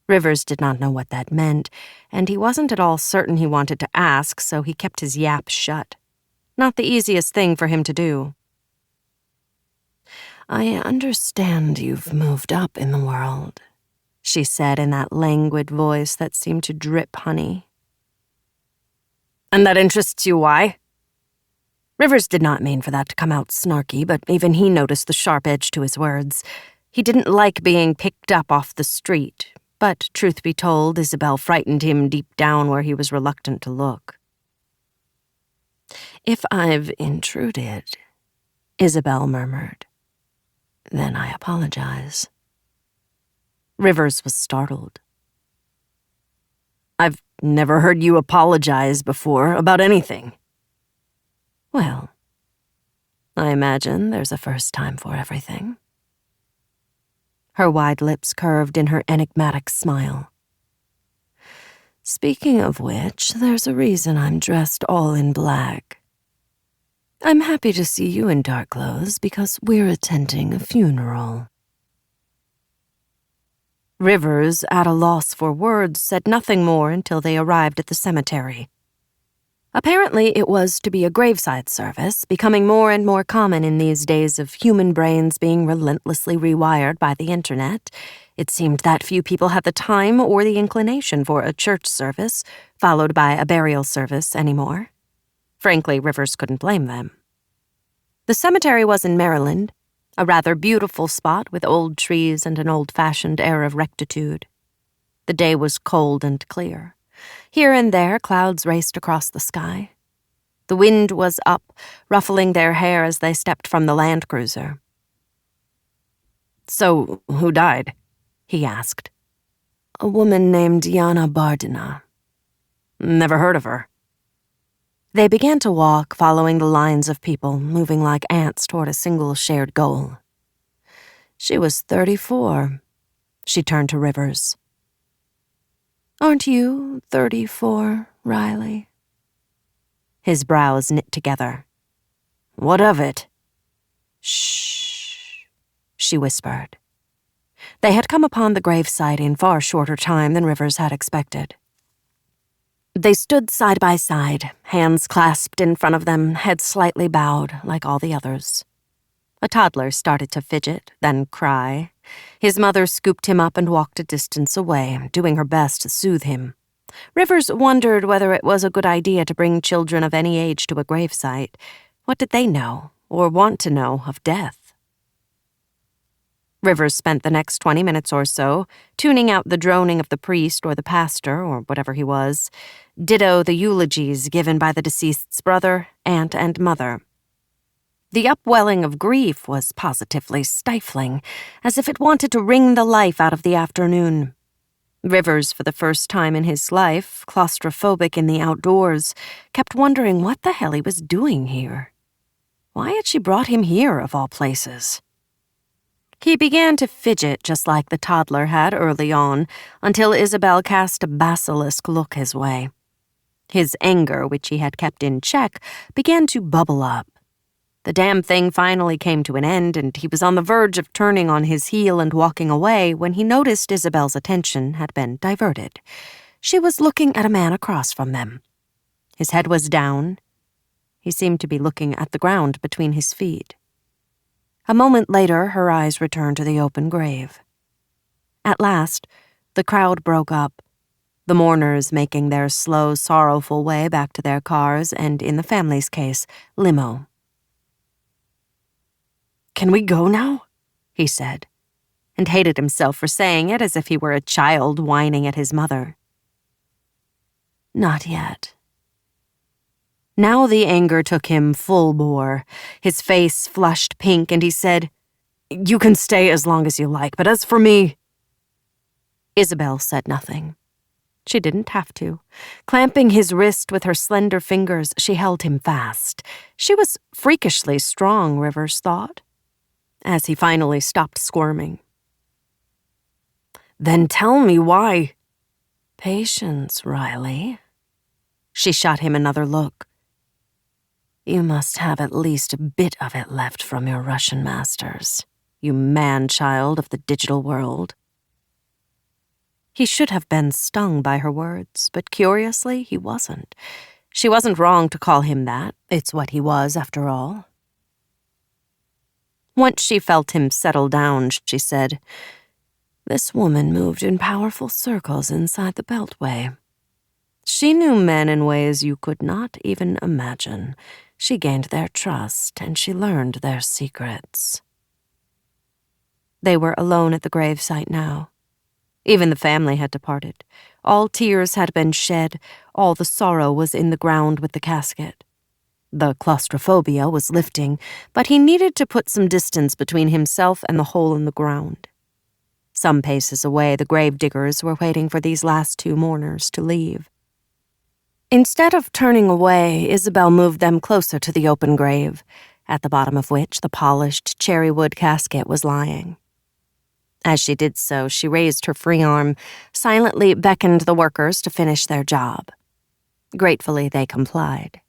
Rivers did not know what that meant, and he wasn't at all certain he wanted to ask, so he kept his yap shut. Not the easiest thing for him to do. "I understand you've moved up in the world," she said in that languid voice that seemed to drip honey. "And that interests you, why?" Rivers did not mean for that to come out snarky, but even he noticed the sharp edge to his words. He didn't like being picked up off the street, but truth be told, Isabel frightened him deep down where he was reluctant to look. "If I've intruded," Isabel murmured, "then I apologize." Rivers was startled. "I've never heard you apologize before about anything." "Well, I imagine there's a first time for everything." Her wide lips curved in her enigmatic smile. "Speaking of which, there's a reason I'm dressed all in black. I'm happy to see you in dark clothes because we're attending a funeral." Rivers, at a loss for words, said nothing more until they arrived at the cemetery. Apparently, it was to be a graveside service, becoming more and more common in these days of human brains being relentlessly rewired by the internet. It seemed that few people had the time or the inclination for a church service, followed by a burial service, anymore. Frankly, Rivers couldn't blame them. The cemetery was in Maryland, a rather beautiful spot with old trees and an old-fashioned air of rectitude. The day was cold and clear. Here and there, clouds raced across the sky. The wind was up, ruffling their hair as they stepped from the Land Cruiser. "So, who died?" he asked. "A woman named Yana Bardina." "Never heard of her." They began to walk, following the lines of people, moving like ants toward a single shared goal. "She was 34. She turned to Rivers. "Aren't you 34, Riley?" His brows knit together. What of it? Shh, she whispered. They had come upon the gravesite in far shorter time than Rivers had expected. They stood side by side, hands clasped in front of them, heads slightly bowed, like all the others. A toddler started to fidget, then cry. His mother scooped him up and walked a distance away, doing her best to soothe him. Rivers wondered whether it was a good idea to bring children of any age to a gravesite. What did they know, or want to know, of death? Rivers spent the next 20 minutes or so tuning out the droning of the priest or the pastor, or whatever he was, ditto the eulogies given by the deceased's brother, aunt, and mother. The upwelling of grief was positively stifling, as if it wanted to wring the life out of the afternoon. Rivers, for the first time in his life, claustrophobic in the outdoors, kept wondering what the hell he was doing here. Why had she brought him here, of all places? He began to fidget just like the toddler had early on, until Isabel cast a basilisk look his way. His anger, which he had kept in check, began to bubble up. The damn thing finally came to an end, and he was on the verge of turning on his heel and walking away when he noticed Isabel's attention had been diverted. She was looking at a man across from them. His head was down. He seemed to be looking at the ground between his feet. A moment later, her eyes returned to the open grave. At last, the crowd broke up, the mourners making their slow, sorrowful way back to their cars and, in the family's case, limo. Can we go now? He said, and hated himself for saying it as if he were a child whining at his mother. Not yet. Now the anger took him full bore. His face flushed pink, and he said, You can stay as long as you like, but as for me... Isabel said nothing. She didn't have to. Clamping his wrist with her slender fingers, she held him fast. She was freakishly strong, Rivers thought, as he finally stopped squirming. Then tell me why. Patience, Riley. She shot him another look. You must have at least a bit of it left from your Russian masters, you man-child of the digital world. He should have been stung by her words, but curiously, he wasn't. She wasn't wrong to call him that. It's what he was, after all. Once she felt him settle down, she said, This woman moved in powerful circles inside the Beltway. She knew men in ways you could not even imagine. She gained their trust, and she learned their secrets. They were alone at the gravesite now. Even the family had departed. All tears had been shed. All the sorrow was in the ground with the casket. The claustrophobia was lifting, but he needed to put some distance between himself and the hole in the ground. Some paces away, the gravediggers were waiting for these last two mourners to leave. Instead of turning away, Isabel moved them closer to the open grave, at the bottom of which the polished cherrywood casket was lying. As she did so, she raised her free arm, silently beckoned the workers to finish their job. Gratefully, they complied.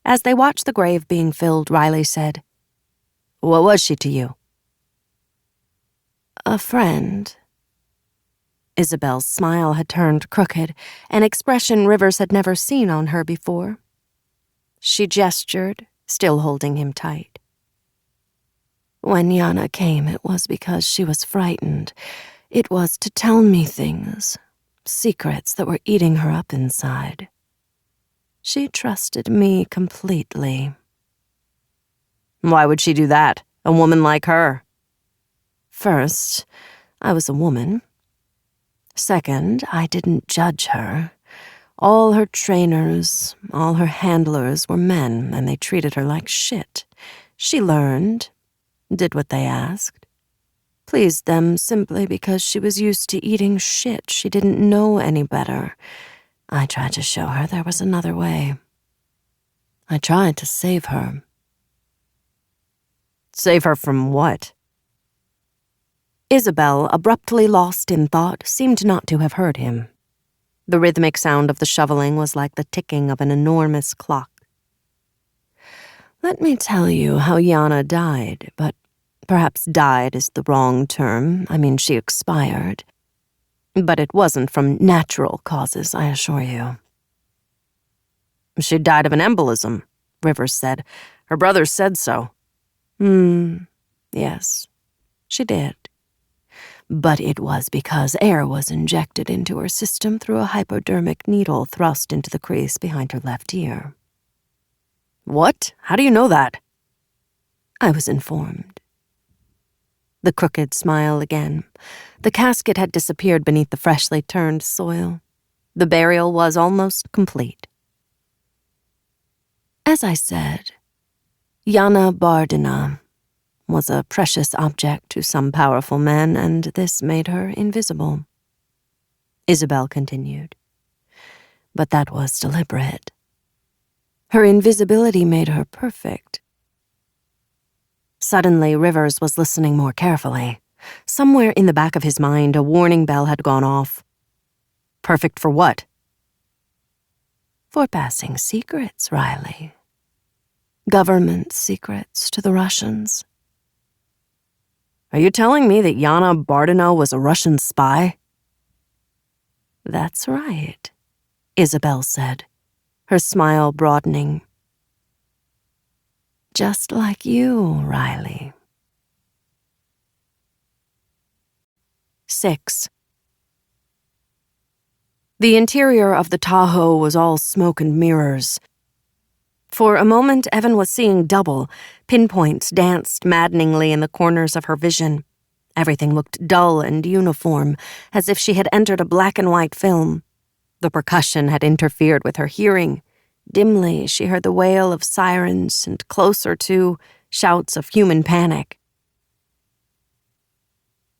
As they watched the grave being filled, Riley said, What was she to you? A friend. Isabel's smile had turned crooked, an expression Rivers had never seen on her before. She gestured, still holding him tight. When Yana came, it was because she was frightened. It was to tell me things, secrets that were eating her up inside. She trusted me completely. Why would she do that, a woman like her? First, I was a woman. Second, I didn't judge her. All her trainers, all her handlers were men, and they treated her like shit. She learned, did what they asked, pleased them simply because she was used to eating shit. She didn't know any better. I tried to show her there was another way. I tried to save her. Save her from what? Isabel, abruptly lost in thought, seemed not to have heard him. The rhythmic sound of the shoveling was like the ticking of an enormous clock. Let Let me tell you how Yana died, but perhaps died is the wrong term. I mean, she expired. But it wasn't from natural causes, I assure you. She died of an embolism, Rivers said. Her brother said so. Yes, she did. But it was because air was injected into her system through a hypodermic needle thrust into the crease behind her left ear. What? How do you know that? I was informed. The crooked smile again. The casket had disappeared beneath the freshly turned soil. The burial was almost complete. As I said, Yana Bardina was a precious object to some powerful men, and this made her invisible. Isabel continued. But that was deliberate. Her invisibility made her perfect. Suddenly, Rivers was listening more carefully. Somewhere in the back of his mind, a warning bell had gone off. Perfect for what? For passing secrets, Riley. Government secrets to the Russians. Are you telling me that Yana Bardina was a Russian spy? That's right, Isabel said, her smile broadening. Just like you, Riley. 6. The interior of the Tahoe was all smoke and mirrors. For a moment, Evan was seeing double. Pinpoints danced maddeningly in the corners of her vision. Everything looked dull and uniform, as if she had entered a black and white film. The percussion had interfered with her hearing. Dimly, she heard the wail of sirens and, closer to, shouts of human panic.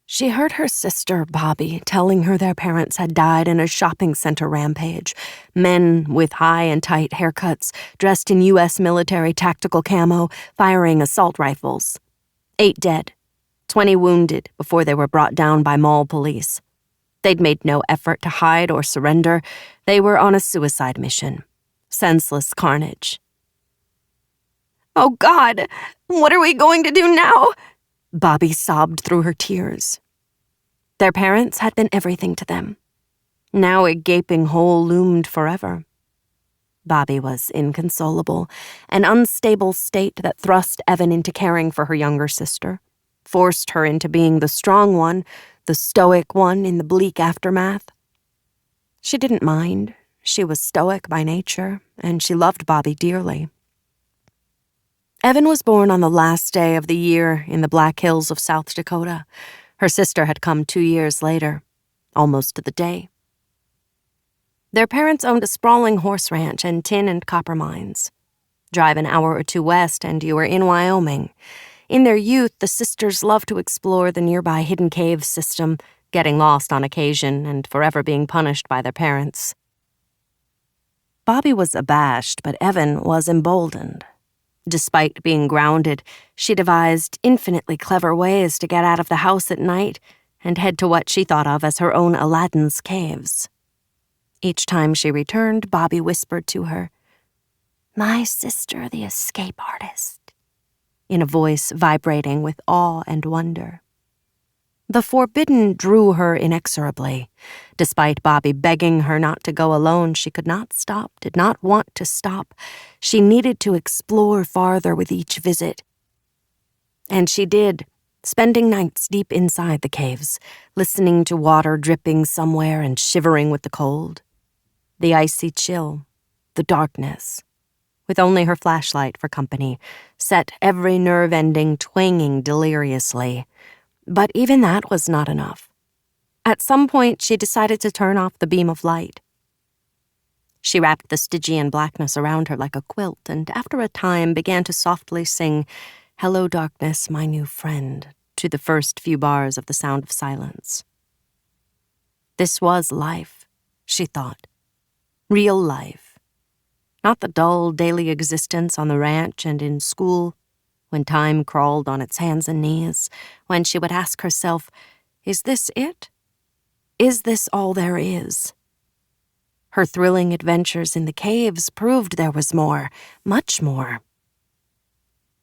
She heard her sister, Bobby, telling her their parents had died in a shopping center rampage. Men with high and tight haircuts, dressed in U.S. military tactical camo, firing assault rifles. 8 dead, 20 wounded before they were brought down by mall police. They'd made no effort to hide or surrender. They were on a suicide mission. Senseless carnage. "Oh, God, what are we going to do now?" Bobby sobbed through her tears. Their parents had been everything to them. Now a gaping hole loomed forever. Bobby was inconsolable, an unstable state that thrust Evan into caring for her younger sister, forced her into being the strong one, the stoic one in the bleak aftermath. She didn't mind. She was stoic by nature, and she loved Bobby dearly. Evan was born on the last day of the year in the Black Hills of South Dakota. Her sister had come 2 years later, almost to the day. Their parents owned a sprawling horse ranch and tin and copper mines. Drive an hour or 2 west and you were in Wyoming. In their youth, the sisters loved to explore the nearby hidden cave system, getting lost on occasion and forever being punished by their parents. Bobby was abashed, but Evan was emboldened. Despite being grounded, she devised infinitely clever ways to get out of the house at night and head to what she thought of as her own Aladdin's caves. Each time she returned, Bobby whispered to her, "My sister, the escape artist," in a voice vibrating with awe and wonder. The forbidden drew her inexorably. Despite Bobby begging her not to go alone, she could not stop, did not want to stop. She needed to explore farther with each visit. And she did, spending nights deep inside the caves, listening to water dripping somewhere and shivering with the cold. The icy chill, the darkness, with only her flashlight for company, set every nerve ending twanging deliriously. But even that was not enough. At some point, she decided to turn off the beam of light. She wrapped the Stygian blackness around her like a quilt, and after a time began to softly sing, "Hello, darkness, my new friend," to the first few bars of the Sound of Silence. This was life, she thought. Real life. Not the dull daily existence on the ranch and in school, when time crawled on its hands and knees, when she would ask herself, "Is this it? Is this all there is?" Her thrilling adventures in the caves proved there was more, much more.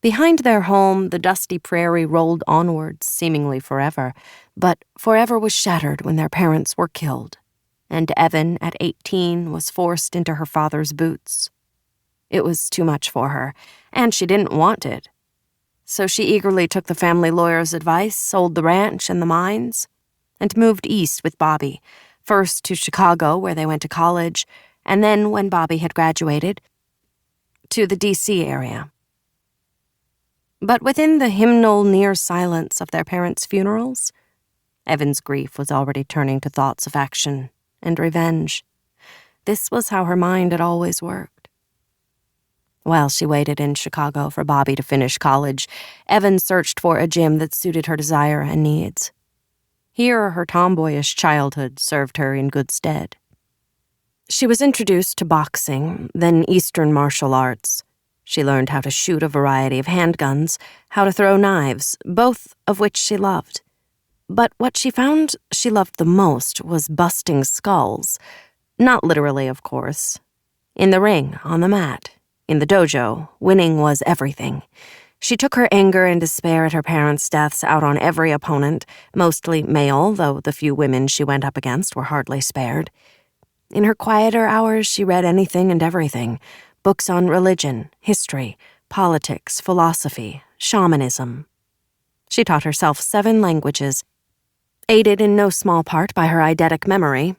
Behind their home, the dusty prairie rolled onwards, seemingly forever, but forever was shattered when their parents were killed, and Evan, at 18, was forced into her father's boots. It was too much for her, and she didn't want it. So she eagerly took the family lawyer's advice, sold the ranch and the mines, and moved east with Bobby, first to Chicago, where they went to college, and then, when Bobby had graduated, to the D.C. area. But within the hymnal near silence of their parents' funerals, Evan's grief was already turning to thoughts of action and revenge. This was how her mind had always worked. While she waited in Chicago for Bobby to finish college, Evan searched for a gym that suited her desire and needs. Here, her tomboyish childhood served her in good stead. She was introduced to boxing, then Eastern martial arts. She learned how to shoot a variety of handguns, how to throw knives, both of which she loved. But what she found she loved the most was busting skulls. Not literally, of course. In the ring, on the mat, in the dojo, winning was everything. She took her anger and despair at her parents' deaths out on every opponent, mostly male, though the few women she went up against were hardly spared. In her quieter hours, she read anything and everything. Books on religion, history, politics, philosophy, shamanism. She taught herself 7 languages, aided in no small part by her eidetic memory.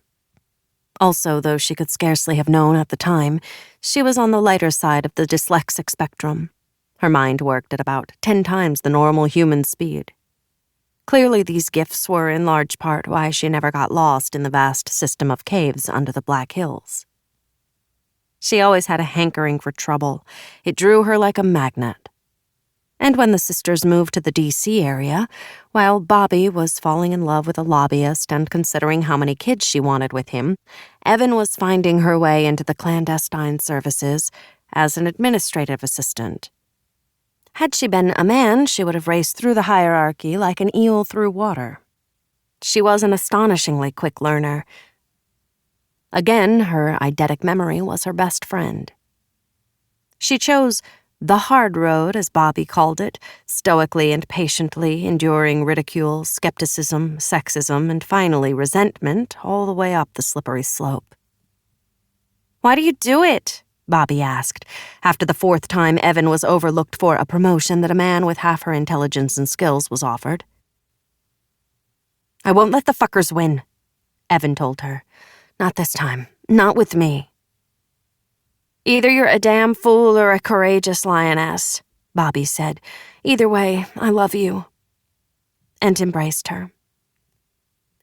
Also, though she could scarcely have known at the time, she was on the lighter side of the dyslexic spectrum. Her mind worked at about 10 times the normal human speed. Clearly, these gifts were in large part why she never got lost in the vast system of caves under the Black Hills. She always had a hankering for trouble. It drew her like a magnet. And when the sisters moved to the D.C. area, while Bobby was falling in love with a lobbyist and considering how many kids she wanted with him, Evan was finding her way into the clandestine services as an administrative assistant. Had she been a man, she would have raced through the hierarchy like an eel through water. She was an astonishingly quick learner. Again, her eidetic memory was her best friend. She chose the hard road, as Bobby called it, stoically and patiently enduring ridicule, skepticism, sexism, and finally resentment all the way up the slippery slope. "Why do you do it?" Bobby asked, after the 4th time Evan was overlooked for a promotion that a man with half her intelligence and skills was offered. "I won't let the fuckers win," Evan told her. "Not this time. Not with me." "Either you're a damn fool or a courageous lioness," Bobby said. "Either way, I love you." And embraced her.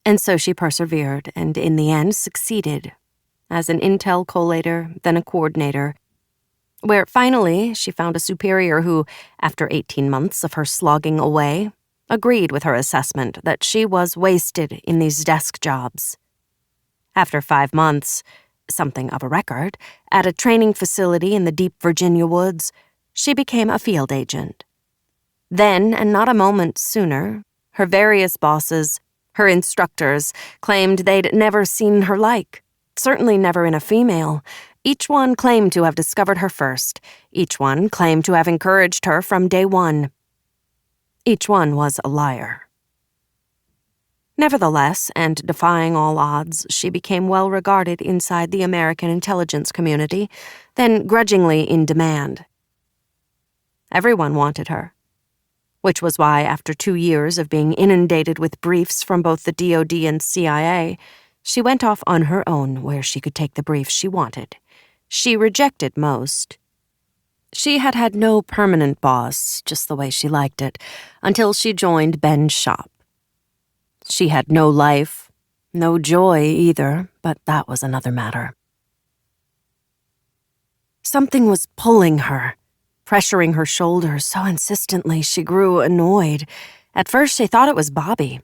And so she persevered, and in the end succeeded, as an intel collator, then a coordinator, where finally she found a superior who, after 18 months of her slogging away, agreed with her assessment that she was wasted in these desk jobs. After 5 months, something of a record, at a training facility in the deep Virginia woods, she became a field agent. Then, and not a moment sooner, her various bosses, her instructors, claimed they'd never seen her like, certainly never in a female. Each one claimed to have discovered her first. Each one claimed to have encouraged her from day one. Each one was a liar. Nevertheless, and defying all odds, she became well regarded inside the American intelligence community, then grudgingly in demand. Everyone wanted her, which was why, after 2 years of being inundated with briefs from both the DoD and CIA, she went off on her own where she could take the briefs she wanted. She rejected most. She had had no permanent boss, just the way she liked it, until she joined Ben's shop. She had no life, no joy either, but that was another matter. Something was pulling her, pressuring her shoulders so insistently she grew annoyed. At first she thought it was Bobby.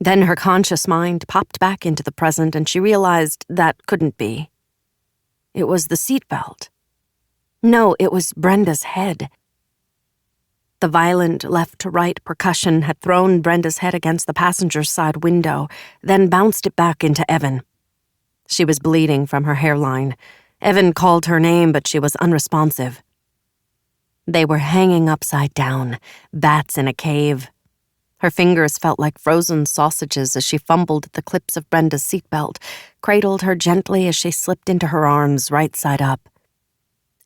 Then her conscious mind popped back into the present and she realized that couldn't be. It was the seatbelt. No, it was Brenda's head. The violent left-to-right percussion had thrown Brenda's head against the passenger's side window, then bounced it back into Evan. She was bleeding from her hairline. Evan called her name, but she was unresponsive. They were hanging upside down, bats in a cave. Her fingers felt like frozen sausages as she fumbled at the clips of Brenda's seatbelt, cradled her gently as she slipped into her arms right side up.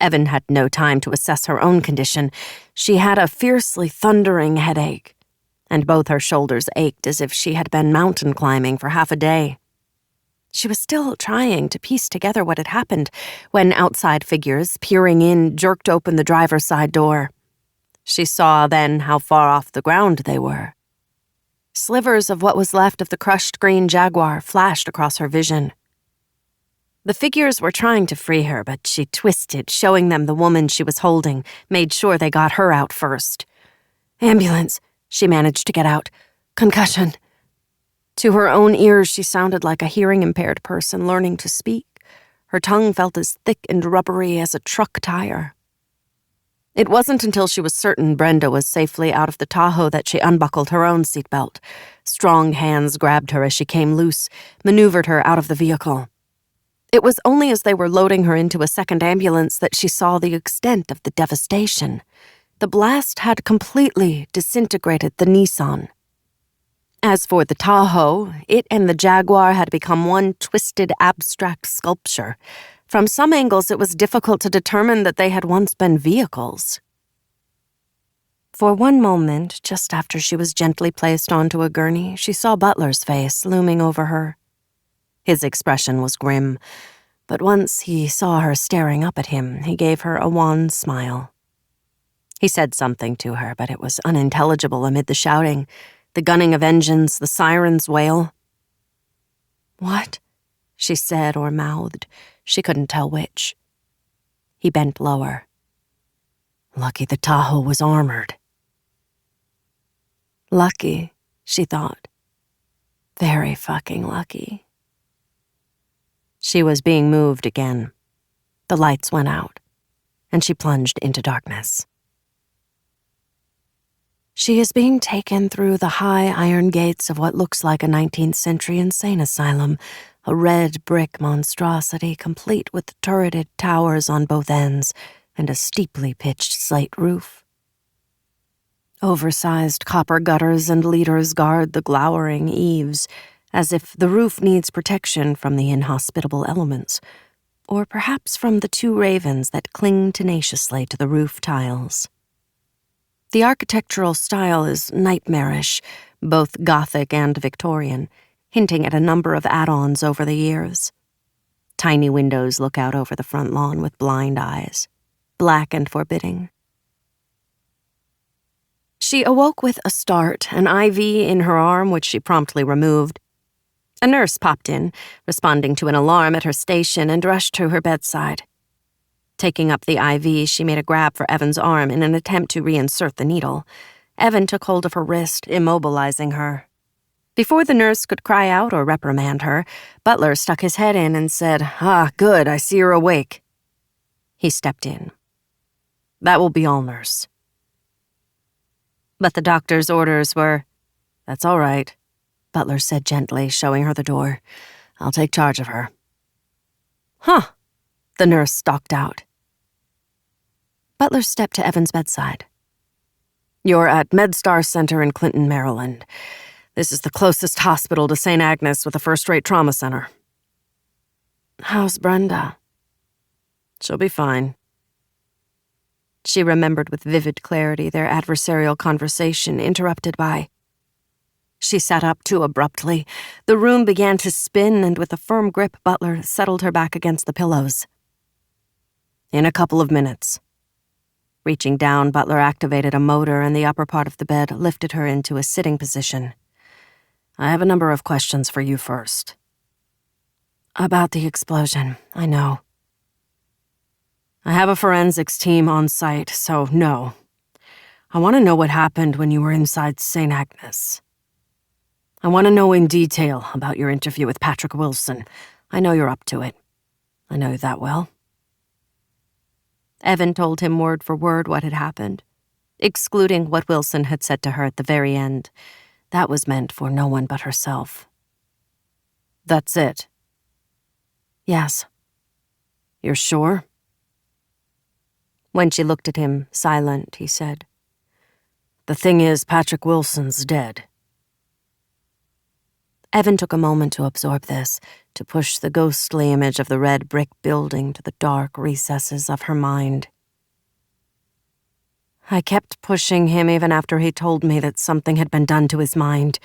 Evan had no time to assess her own condition. She had a fiercely thundering headache, and both her shoulders ached as if she had been mountain climbing for half a day. She was still trying to piece together what had happened when outside figures, peering in, jerked open the driver's side door. She saw then how far off the ground they were. Slivers of what was left of the crushed green Jaguar flashed across her vision. The figures were trying to free her, but she twisted, showing them the woman she was holding, made sure they got her out first. "Ambulance," she managed to get out. "Concussion." To her own ears, she sounded like a hearing-impaired person learning to speak. Her tongue felt as thick and rubbery as a truck tire. It wasn't until she was certain Brenda was safely out of the Tahoe that she unbuckled her own seatbelt. Strong hands grabbed her as she came loose, maneuvered her out of the vehicle. It was only as they were loading her into a second ambulance that she saw the extent of the devastation. The blast had completely disintegrated the Nissan. As for the Tahoe, it and the Jaguar had become one twisted, abstract sculpture. From some angles, it was difficult to determine that they had once been vehicles. For one moment, just after she was gently placed onto a gurney, she saw Butler's face looming over her. His expression was grim, but once he saw her staring up at him, he gave her a wan smile. He said something to her, but it was unintelligible amid the shouting, the gunning of engines, the siren's wail. "What?" she said or mouthed. She couldn't tell which. He bent lower. "Lucky the Tahoe was armored." Lucky, she thought. Very fucking lucky. She was being moved again. The lights went out, and she plunged into darkness. She is being taken through the high iron gates of what looks like a 19th century insane asylum, a red brick monstrosity complete with turreted towers on both ends and a steeply pitched slate roof. Oversized copper gutters and leaders guard the glowering eaves, as if the roof needs protection from the inhospitable elements, or perhaps from the two ravens that cling tenaciously to the roof tiles. The architectural style is nightmarish, both Gothic and Victorian, hinting at a number of add-ons over the years. Tiny windows look out over the front lawn with blind eyes, black and forbidding. She awoke with a start, an IV in her arm, which she promptly removed. A nurse popped in, responding to an alarm at her station, and rushed to her bedside. Taking up the IV, she made a grab for Evan's arm in an attempt to reinsert the needle. Evan took hold of her wrist, immobilizing her. Before the nurse could cry out or reprimand her, Butler stuck his head in and said, "Ah, good, I see you're awake." He stepped in. "That will be all, nurse." But the doctor's orders were, "That's all right," Butler said gently, showing her the door. "I'll take charge of her." "Huh." The nurse stalked out. Butler stepped to Evan's bedside. "You're at MedStar Center in Clinton, Maryland. This is the closest hospital to St. Agnes with a first-rate trauma center." "How's Brenda?" "She'll be fine." She remembered with vivid clarity their adversarial conversation, interrupted by... She sat up too abruptly. The room began to spin, and with a firm grip, Butler settled her back against the pillows. "In a couple of minutes." Reaching down, Butler activated a motor, and the upper part of the bed lifted her into a sitting position. "I have a number of questions for you first." "About the explosion, I know." "I have a forensics team on site, so no. I want to know what happened when you were inside St. Agnes. I want to know in detail about your interview with Patrick Wilson. I know you're up to it. I know you that well." Evan told him word for word what had happened, excluding what Wilson had said to her at the very end. That was meant for no one but herself. "That's it?" "Yes." "You're sure?" When she looked at him, silent, he said, "The thing is, Patrick Wilson's dead." Evan took a moment to absorb this, to push the ghostly image of the red brick building to the dark recesses of her mind. "I kept pushing him even after he told me that something had been done to his mind,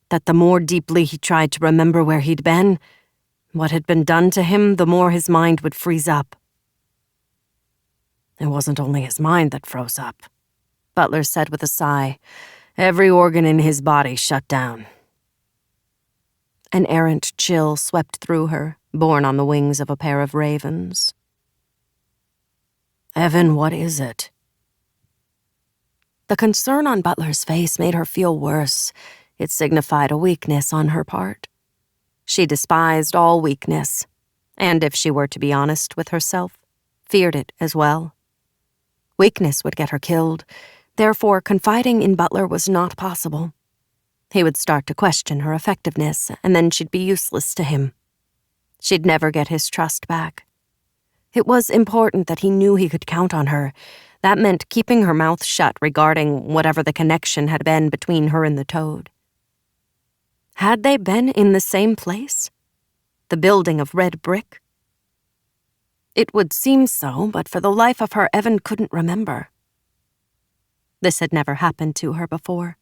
that the more deeply he tried to remember where he'd been, what had been done to him, the more his mind would freeze up." "It wasn't only his mind that froze up," Butler said with a sigh. "Every organ in his body shut down." An errant chill swept through her, borne on the wings of a pair of ravens. "Evan, what is it?" The concern on Butler's face made her feel worse. It signified a weakness on her part. She despised all weakness, and if she were to be honest with herself, feared it as well. Weakness would get her killed, therefore confiding in Butler was not possible. He would start to question her effectiveness, and then she'd be useless to him. She'd never get his trust back. It was important that he knew he could count on her. That meant keeping her mouth shut regarding whatever the connection had been between her and the toad. Had they been in the same place? The building of red brick? It would seem so, but for the life of her, Evan couldn't remember. This had never happened to her before.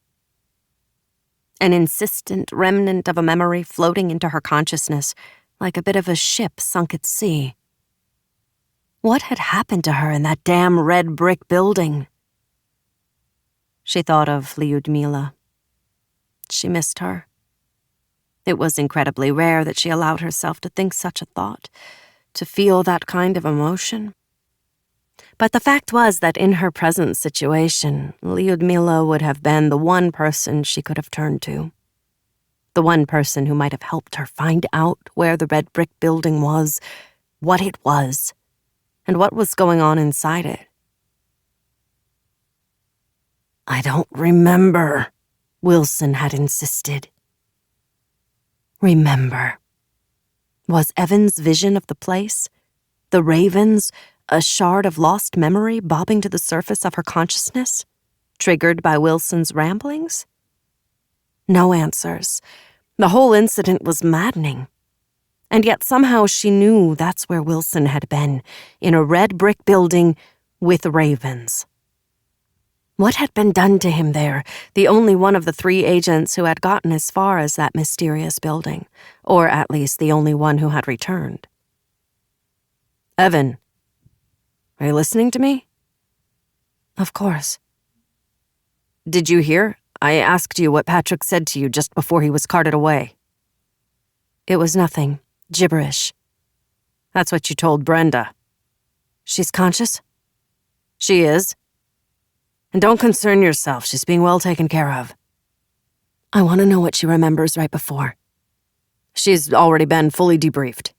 An insistent remnant of a memory floating into her consciousness, like a bit of a ship sunk at sea. What had happened to her in that damn red brick building? She thought of Lyudmila. She missed her. It was incredibly rare that she allowed herself to think such a thought, to feel that kind of emotion. But the fact was that in her present situation, Lyudmila would have been the one person she could have turned to. The one person who might have helped her find out where the red brick building was, what it was, and what was going on inside it. "I don't remember," Wilson had insisted. Remember. Was Evan's vision of the place, the ravens, a shard of lost memory bobbing to the surface of her consciousness, triggered by Wilson's ramblings? No answers. The whole incident was maddening. And yet somehow she knew that's where Wilson had been, in a red brick building with ravens. What had been done to him there, the only one of the 3 agents who had gotten as far as that mysterious building, or at least the only one who had returned? "Evan, are you listening to me?" Of course. "Did you hear? I asked you what Patrick said to you just before he was carted away." It was nothing. Gibberish. "That's what you told Brenda." She's conscious? "She is. And don't concern yourself, she's being well taken care of." I want to know what she remembers right before. "She's already been fully debriefed."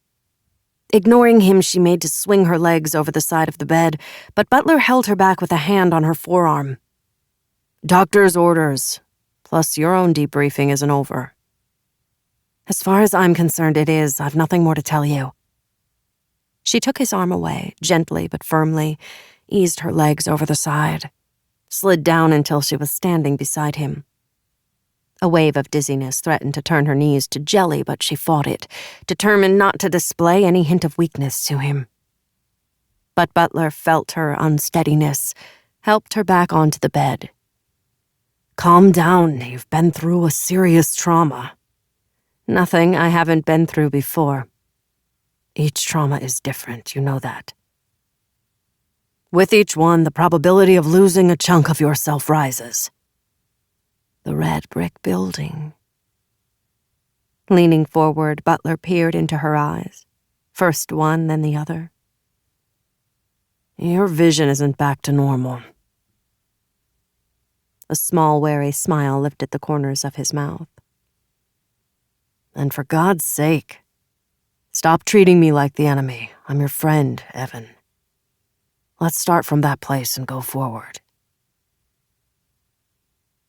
Ignoring him, she made to swing her legs over the side of the bed, but Butler held her back with a hand on her forearm. "Doctor's orders, plus your own debriefing isn't over." As far as I'm concerned, it is. I've nothing more to tell you. She took his arm away, gently but firmly, eased her legs over the side, slid down until she was standing beside him. A wave of dizziness threatened to turn her knees to jelly, but she fought it, determined not to display any hint of weakness to him. But Butler felt her unsteadiness, helped her back onto the bed. "Calm down, you've been through a serious trauma." Nothing I haven't been through before. "Each trauma is different, you know that. With each one, the probability of losing a chunk of yourself rises." The red brick building. Leaning forward, Butler peered into her eyes, first one, then the other. "Your vision isn't back to normal." A small, wary smile lifted the corners of his mouth. "And for God's sake, stop treating me like the enemy. I'm your friend, Evan. Let's start from that place and go forward."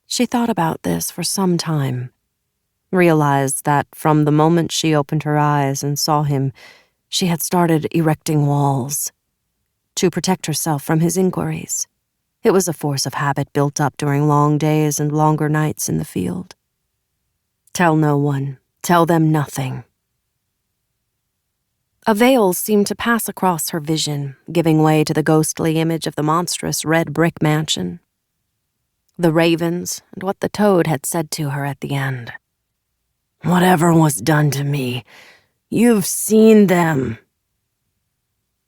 She thought about this for some time, realized that from the moment she opened her eyes and saw him, she had started erecting walls. to protect herself from his inquiries. It was a force of habit built up during long days and longer nights in the field. Tell no one. Tell them nothing. A veil seemed to pass across her vision, giving way to the ghostly image of the monstrous red brick mansion, the ravens, and what the toad had said to her at the end. Whatever was done to me, you've seen them.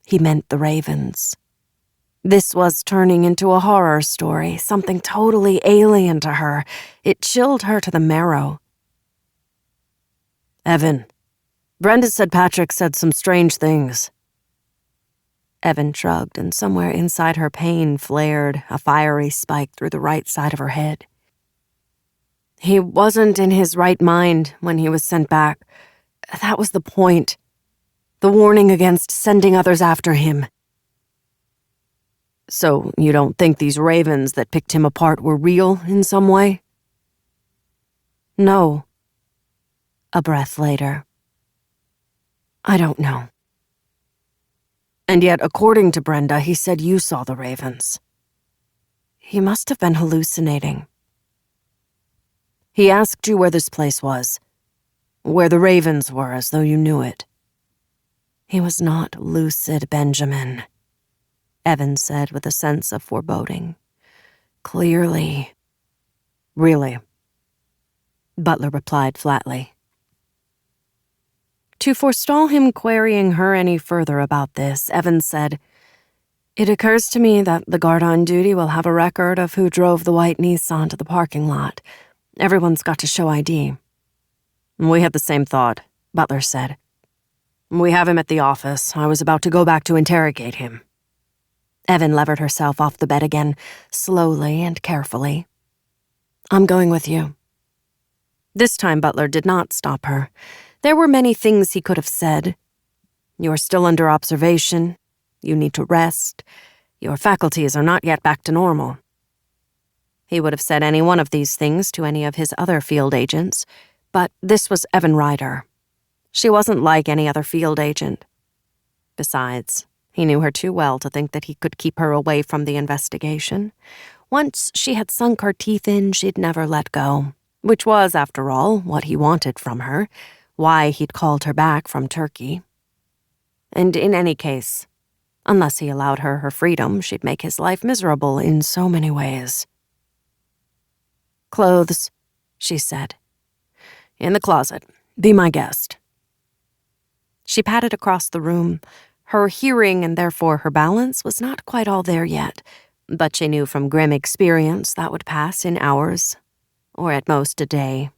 He meant the ravens. This was turning into a horror story, something totally alien to her. It chilled her to the marrow. Evan, Brenda said Patrick said some strange things. Evan shrugged, and somewhere inside her pain flared a fiery spike through the right side of her head. He wasn't in his right mind when he was sent back. That was the point. The warning against sending others after him. So you don't think these ravens that picked him apart were real in some way? No. A breath later. I don't know. And yet, according to Brenda, he said you saw the ravens. He must have been hallucinating. He asked you where this place was, where the ravens were, as though you knew it. He was not lucid, Benjamin, Evan said with a sense of foreboding. Clearly. Really? Butler replied flatly. To forestall him querying her any further about this, Evans said, "It occurs to me that the guard on duty will have a record of who drove the white Nissan to the parking lot. Everyone's got to show ID." "We had the same thought," Butler said. "We have him at the office. I was about to go back to interrogate him." Evan levered herself off the bed again, slowly and carefully. "I'm going with you." This time Butler did not stop her. There were many things he could have said. "You're still under observation. You need to rest. Your faculties are not yet back to normal." He would have said any one of these things to any of his other field agents, but this was Evan Ryder. She wasn't like any other field agent. Besides, he knew her too well to think that he could keep her away from the investigation. Once she had sunk her teeth in, she'd never let go, which was, after all, what he wanted from her, why he'd called her back from Turkey. And in any case, unless he allowed her her freedom, she'd make his life miserable in so many ways. "Clothes," she said. "In the closet. Be my guest." She patted across the room. Her hearing, and therefore her balance, was not quite all there yet, but she knew from grim experience that would pass in hours, or at most a day.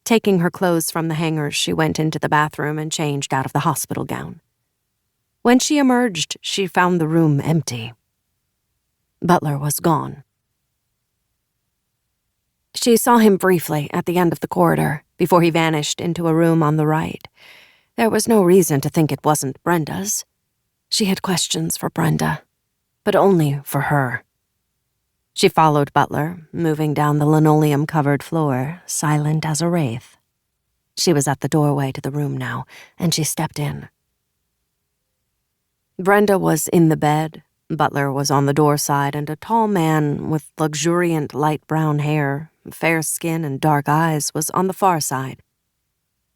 Taking her clothes from the hangers, she went into the bathroom and changed out of the hospital gown. When she emerged, she found the room empty. Butler was gone. She saw him briefly at the end of the corridor before he vanished into a room on the right. There was no reason to think it wasn't Brenda's. She had questions for Brenda, but only for her. She followed Butler, moving down the linoleum-covered floor, silent as a wraith. She was at the doorway to the room now, and she stepped in. Brenda was in the bed. Butler was on the door side, and a tall man with luxuriant light brown hair, fair skin, and dark eyes was on the far side,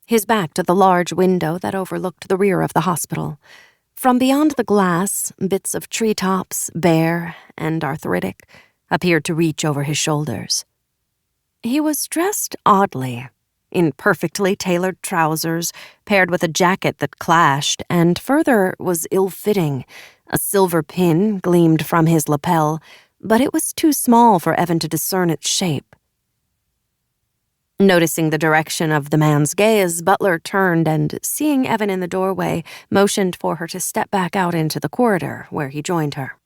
his back to the large window that overlooked the rear of the hospital. From beyond the glass, bits of treetops, bare and arthritic, appeared to reach over his shoulders. He was dressed oddly, in perfectly tailored trousers, paired with a jacket that clashed, and further was ill-fitting. A silver pin gleamed from his lapel, but it was too small for Evan to discern its shape. Noticing the direction of the man's gaze, Butler turned and, seeing Evan in the doorway, motioned for her to step back out into the corridor, where he joined her.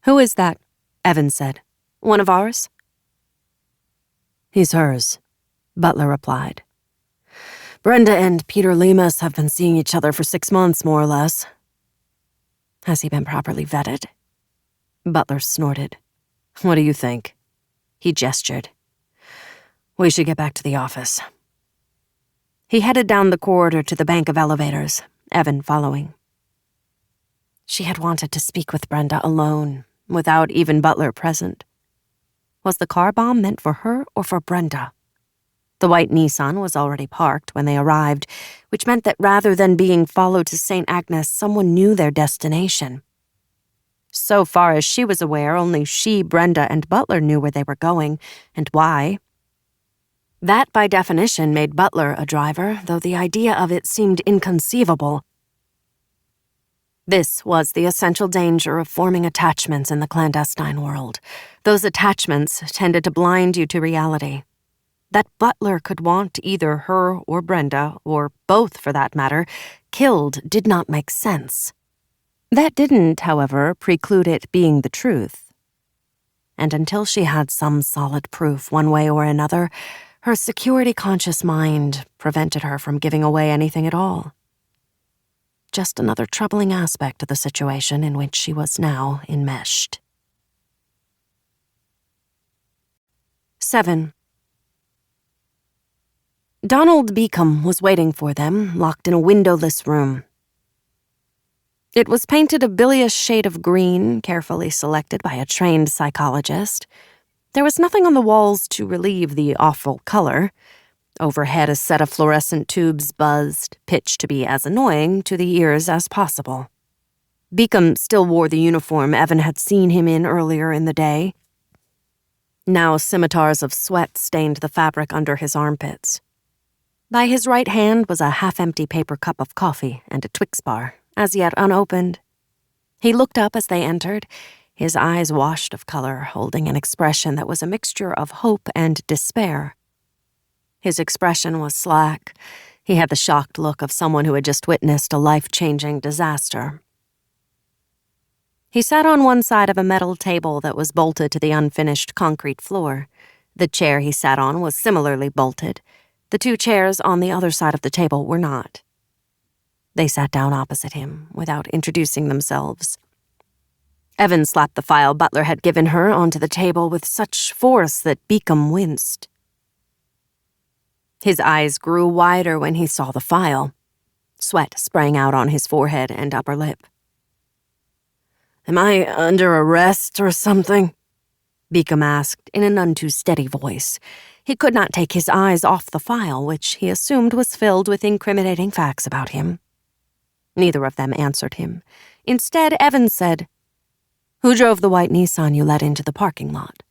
"Who is that?" Evan said. "One of ours?" "He's hers," Butler replied. "Brenda and Peter Lemus have been seeing each other for 6 months, more or less." "Has he been properly vetted?" Butler snorted. "What do you think?" He gestured. "We should get back to the office." He headed down the corridor to the bank of elevators, Evan following. She had wanted to speak with Brenda alone, without even Butler present. Was the car bomb meant for her or for Brenda? The white Nissan was already parked when they arrived, which meant that rather than being followed to St. Agnes, someone knew their destination. So far as she was aware, only she, Brenda, and Butler knew where they were going, and why. That, by definition, made Butler a driver, though the idea of it seemed inconceivable. This was the essential danger of forming attachments in the clandestine world. Those attachments tended to blind you to reality. That Butler could want either her or Brenda, or both for that matter, killed did not make sense. That didn't, however, preclude it being the truth. And until she had some solid proof one way or another, her security-conscious mind prevented her from giving away anything at all. Just another troubling aspect of the situation in which she was now enmeshed. 7. Donald Beacom was waiting for them, locked in a windowless room. It was painted a bilious shade of green, carefully selected by a trained psychologist. There was nothing on the walls to relieve the awful color. Overhead, a set of fluorescent tubes buzzed, pitched to be as annoying to the ears as possible. Beacom still wore the uniform Evan had seen him in earlier in the day. Now scimitars of sweat stained the fabric under his armpits. By his right hand was a half-empty paper cup of coffee and a Twix bar, as yet unopened. He looked up as they entered, his eyes washed of color, holding an expression that was a mixture of hope and despair. His expression was slack. He had the shocked look of someone who had just witnessed a life-changing disaster. He sat on one side of a metal table that was bolted to the unfinished concrete floor. The chair he sat on was similarly bolted. The two chairs on the other side of the table were not. They sat down opposite him, without introducing themselves. Evan slapped the file Butler had given her onto the table with such force that Beacom winced. His eyes grew wider when he saw the file. Sweat sprang out on his forehead and upper lip. "Am I under arrest or something?" Beacom asked in a none too steady voice. He could not take his eyes off the file, which he assumed was filled with incriminating facts about him. Neither of them answered him. Instead, Evan said, "Who drove the white Nissan you let into the parking lot?"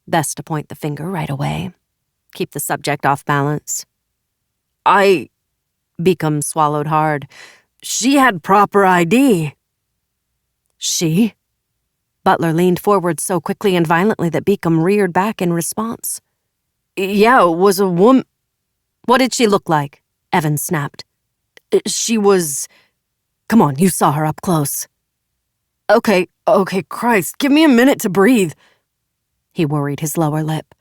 Best to point the finger right away. Keep the subject off balance. Beacom swallowed hard. "She had proper ID." "She?" Butler leaned forward so quickly and violently that Beacom reared back in response. "Yeah, it was a woman." "What did she look like?" Evan snapped. "She was... Come on, you saw her up close." Okay, Christ, give me a minute to breathe." He worried his lower lip.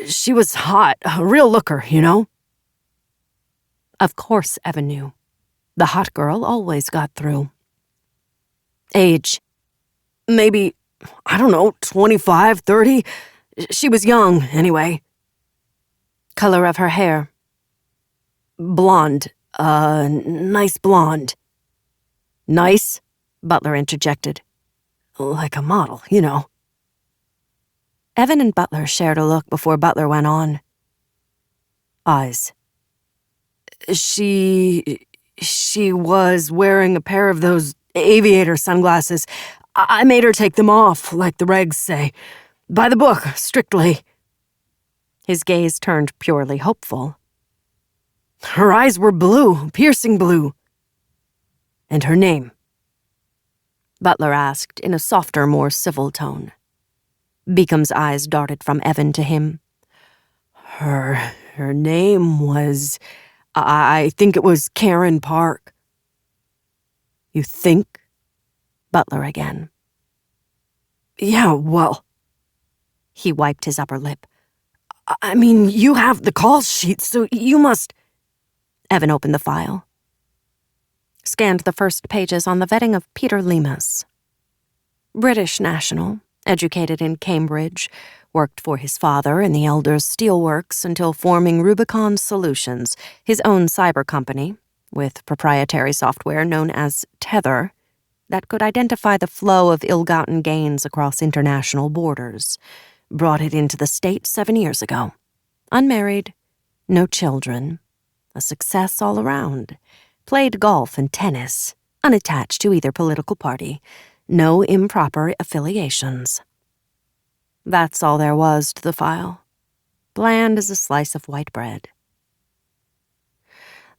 "She was hot, a real looker, you know?" Of course Evan knew. The hot girl always got through. "Age?" "Maybe, 25, 30. She was young, anyway." "Color of her hair?" "Blonde. Nice blonde." "Nice?" Butler interjected. "Like a model, you know." Evan and Butler shared a look before Butler went on. "Eyes?" She was wearing a pair of those aviator sunglasses. I made her take them off, like the regs say. By the book, strictly." His gaze turned purely hopeful. "Her eyes were blue, piercing blue." "And her name?" Butler asked in a softer, more civil tone. Beacom's eyes darted from Evan to him. Her name was... I think it was Karen Park." "You think?" Butler again. "Yeah, well..." He wiped his upper lip. "I mean, you have the call sheet, so you must..." Evan opened the file. Scanned the first pages on the vetting of Peter Lemus. British national, educated in Cambridge, worked for his father in the Elders Steelworks until forming Rubicon Solutions, his own cyber company, with proprietary software known as Tether that could identify the flow of ill-gotten gains across international borders, brought it into the state 7 years ago. Unmarried, no children, a success all around. Played golf and tennis, unattached to either political party, no improper affiliations. That's all there was to the file. Bland as a slice of white bread.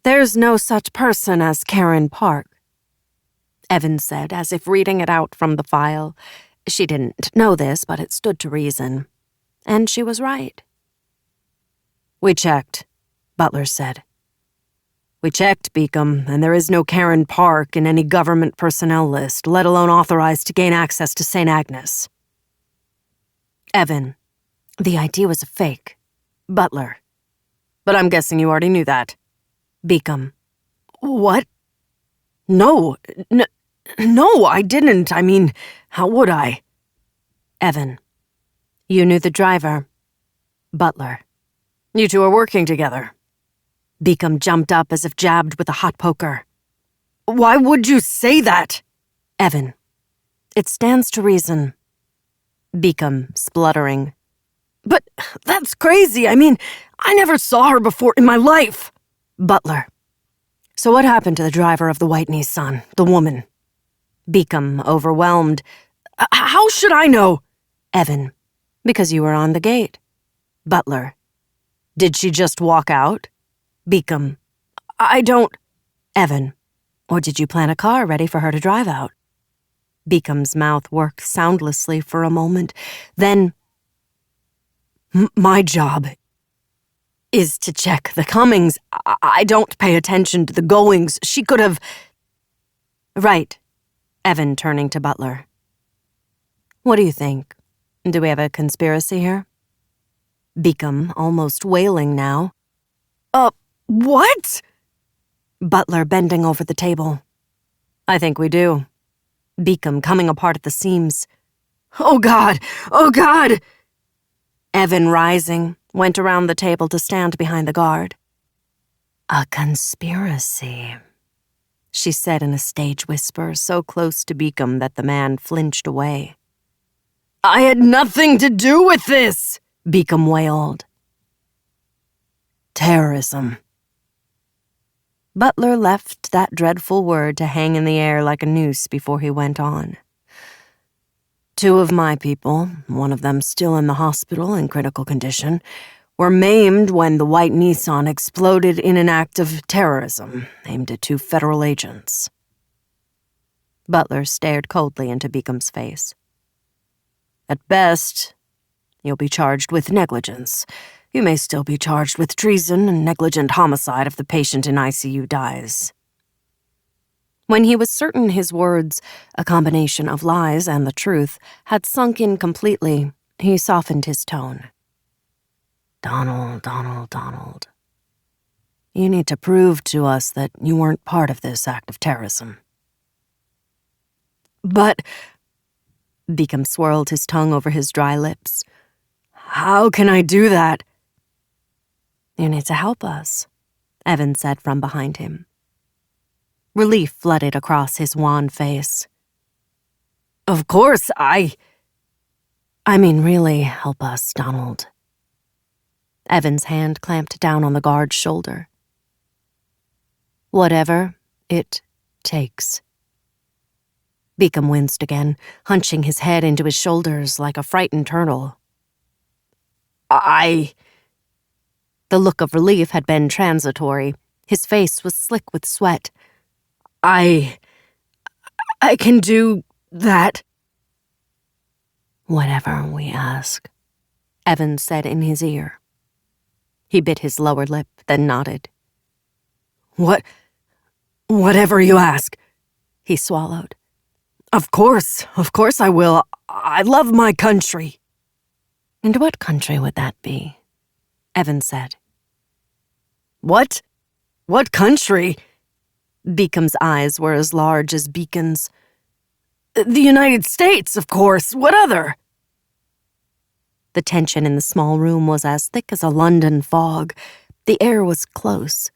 "There's no such person as Karen Park," Evan said, as if reading it out from the file. She didn't know this, but it stood to reason. And she was right. "We checked," Butler said. "We checked, Beacom, and there is no Karen Park in any government personnel list, let alone authorized to gain access to St. Agnes." Evan, the ID was a fake. Butler. "But I'm guessing you already knew that." Beacom. "What? No, no, I didn't. I mean, how would I?" Evan. "You knew the driver." Butler. "You two are working together." Beacom jumped up as if jabbed with a hot poker. "Why would you say that?" Evan. "It stands to reason." Beacom, spluttering. "But that's crazy. I mean, I never saw her before in my life." Butler. "So what happened to the driver of the white Nissan, the woman?" Beacom, overwhelmed. "How should I know?" Evan. "Because you were on the gate." Butler. "Did she just walk out?" Beacom. "I don't..." Evan. "Or did you plan a car ready for her to drive out?" Beacom's mouth worked soundlessly for a moment. Then, "My job is to check the comings. I don't pay attention to the goings. She could have..." "Right." Evan, turning to Butler. "What do you think? Do we have a conspiracy here?" Beacom, almost wailing now. What?" Butler, bending over the table. "I think we do." Beacom, coming apart at the seams. "Oh, God! Oh, God!" Evan, rising, went around the table to stand behind the guard. "A conspiracy," she said in a stage whisper so close to Beacom that the man flinched away. "I had nothing to do with this!" Beacom wailed. "Terrorism." Butler left that dreadful word to hang in the air like a noose before he went on. "Two of my people, one of them still in the hospital in critical condition, were maimed when the white Nissan exploded in an act of terrorism aimed at 2 federal agents." Butler stared coldly into Beacom's face. "At best, you'll be charged with negligence. You may still be charged with treason and negligent homicide if the patient in ICU dies." When he was certain his words, a combination of lies and the truth, had sunk in completely, he softened his tone. Donald. You need to prove to us that you weren't part of this act of terrorism." "But..." Beacom swirled his tongue over his dry lips. "How can I do that?" "You need to help us," Evan said from behind him. Relief flooded across his wan face. "Of course, I mean, really help us, Donald." Evan's hand clamped down on the guard's shoulder. "Whatever it takes." Beacom winced again, hunching his head into his shoulders like a frightened turtle. The look of relief had been transitory. His face was slick with sweat. I can do that." "Whatever we ask," Evan said in his ear. He bit his lower lip, then nodded. Whatever you ask," he swallowed. Of course I will. I love my country." "And what country would that be?" Evan said. What? What country?" Beacom's eyes were as large as beacons. "The United States, of course. What other?" The tension in the small room was as thick as a London fog. The air was close.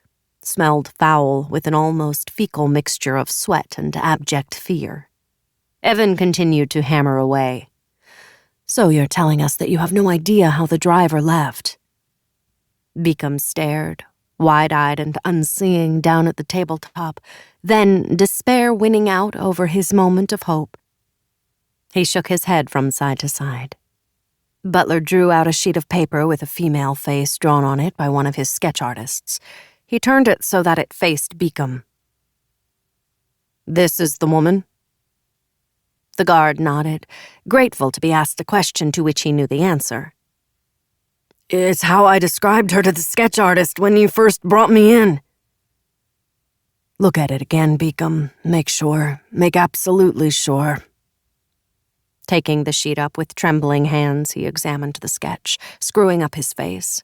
smelled foul with an almost fecal mixture of sweat and abject fear. Evan continued to hammer away. So you're telling us that you have no idea how the driver left? Beacom stared, wide-eyed and unseeing, down at the tabletop, then despair winning out over his moment of hope. He shook his head from side to side. Butler drew out a sheet of paper with a female face drawn on it by one of his sketch artists. He turned it so that it faced Beacom. This is the woman? The guard nodded, grateful to be asked a question to which he knew the answer. It's how I described her to the sketch artist when you first brought me in. Look at it again, Beacom. Make absolutely sure. Taking the sheet up with trembling hands, he examined the sketch, screwing up his face.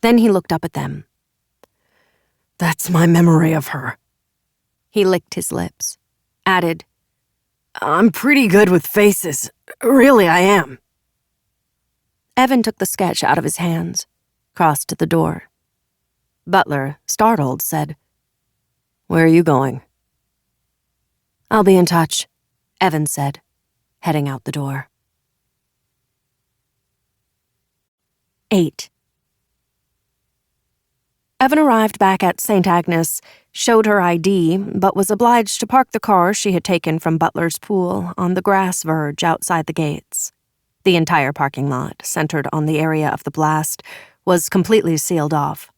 Then he looked up at them. That's my memory of her. He licked his lips, added, I'm pretty good with faces. Really, I am. Evan took the sketch out of his hands, crossed to the door. Butler, startled, said, Where are you going? I'll be in touch, Evan said, heading out the door. 8. Evan arrived back at St. Agnes, showed her ID, but was obliged to park the car she had taken from Butler's pool on the grass verge outside the gates. The entire parking lot, centered on the area of the blast, was completely sealed off.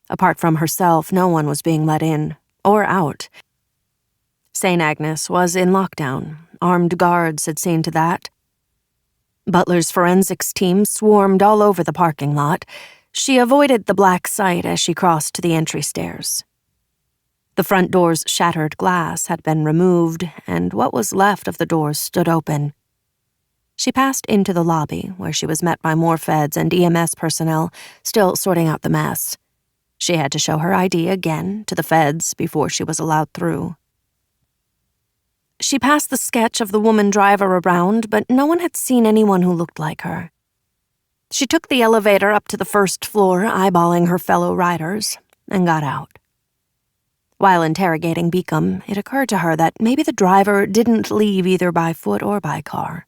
Apart from herself, no one was being let in or out. St. Agnes was in lockdown. Armed guards had seen to that. Butler's forensics team swarmed all over the parking lot. She avoided the black site as she crossed to the entry stairs. The front door's shattered glass had been removed, and what was left of the doors stood open. She passed into the lobby, where she was met by more feds and EMS personnel, still sorting out the mess. She had to show her ID again to the feds before she was allowed through. She passed the sketch of the woman driver around, but no one had seen anyone who looked like her. She took the elevator up to the first floor, eyeballing her fellow riders, and got out. While interrogating Beacom, it occurred to her that maybe the driver didn't leave either by foot or by car.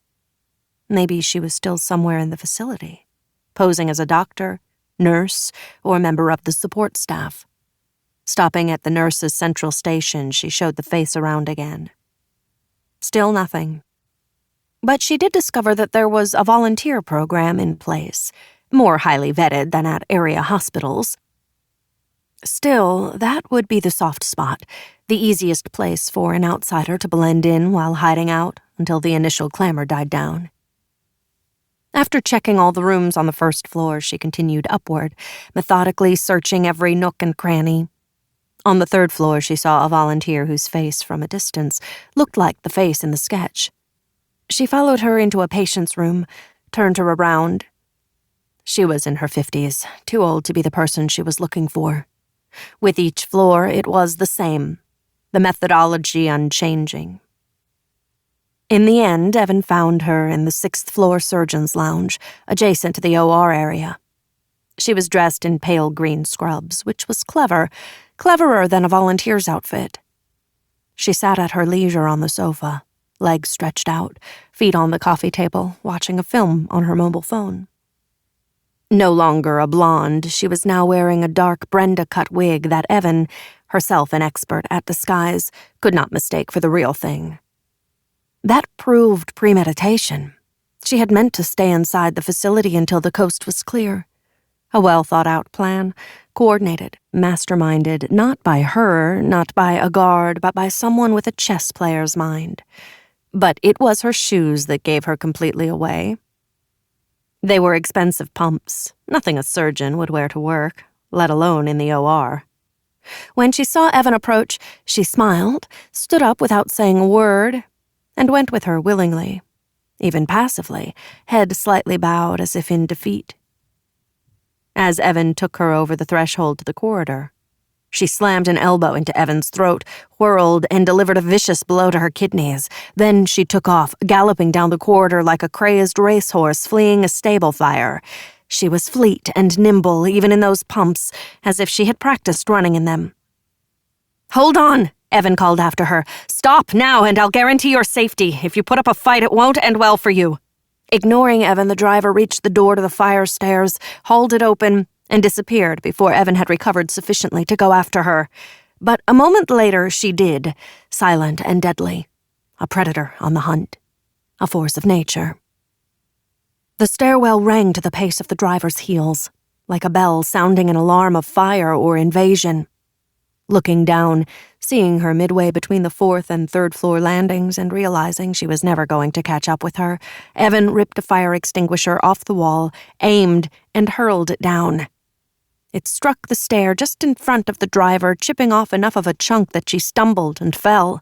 Maybe she was still somewhere in the facility, posing as a doctor, nurse, or member of the support staff. Stopping at the nurse's central station, she showed the face around again. Still nothing. But she did discover that there was a volunteer program in place, more highly vetted than at area hospitals. Still, that would be the soft spot, the easiest place for an outsider to blend in while hiding out until the initial clamor died down. After checking all the rooms on the first floor, she continued upward, methodically searching every nook and cranny. On the third floor, she saw a volunteer whose face, from a distance, looked like the face in the sketch. She followed her into a patient's room, turned her around. She was in her 50s, too old to be the person she was looking for. With each floor, it was the same, the methodology unchanging. In the end, Evan found her in the 6th floor surgeon's lounge, adjacent to the OR area. She was dressed in pale green scrubs, which was cleverer than a volunteer's outfit. She sat at her leisure on the sofa, legs stretched out, feet on the coffee table, watching a film on her mobile phone. No longer a blonde, she was now wearing a dark Brenda-cut wig that Evan, herself an expert at disguise, could not mistake for the real thing. That proved premeditation. She had meant to stay inside the facility until the coast was clear. A well-thought-out plan, coordinated, masterminded, not by her, not by a guard, but by someone with a chess player's mind. But it was her shoes that gave her completely away. They were expensive pumps, nothing a surgeon would wear to work, let alone in the OR. When she saw Evan approach, she smiled, stood up without saying a word, and went with her willingly, even passively, head slightly bowed as if in defeat. As Evan took her over the threshold to the corridor, she slammed an elbow into Evan's throat, whirled, and delivered a vicious blow to her kidneys. Then she took off, galloping down the corridor like a crazed racehorse fleeing a stable fire. She was fleet and nimble, even in those pumps, as if she had practiced running in them. "Hold on," Evan called after her. "Stop now, and I'll guarantee your safety. If you put up a fight, it won't end well for you." Ignoring Evan, the driver reached the door to the fire stairs, hauled it open, and disappeared before Evan had recovered sufficiently to go after her. But a moment later, she did, silent and deadly. A predator on the hunt. A force of nature. The stairwell rang to the pace of the driver's heels, like a bell sounding an alarm of fire or invasion. Looking down, seeing her midway between the 4th and 3rd floor landings and realizing she was never going to catch up with her, Evan ripped a fire extinguisher off the wall, aimed, and hurled it down. It struck the stair just in front of the driver, chipping off enough of a chunk that she stumbled and fell,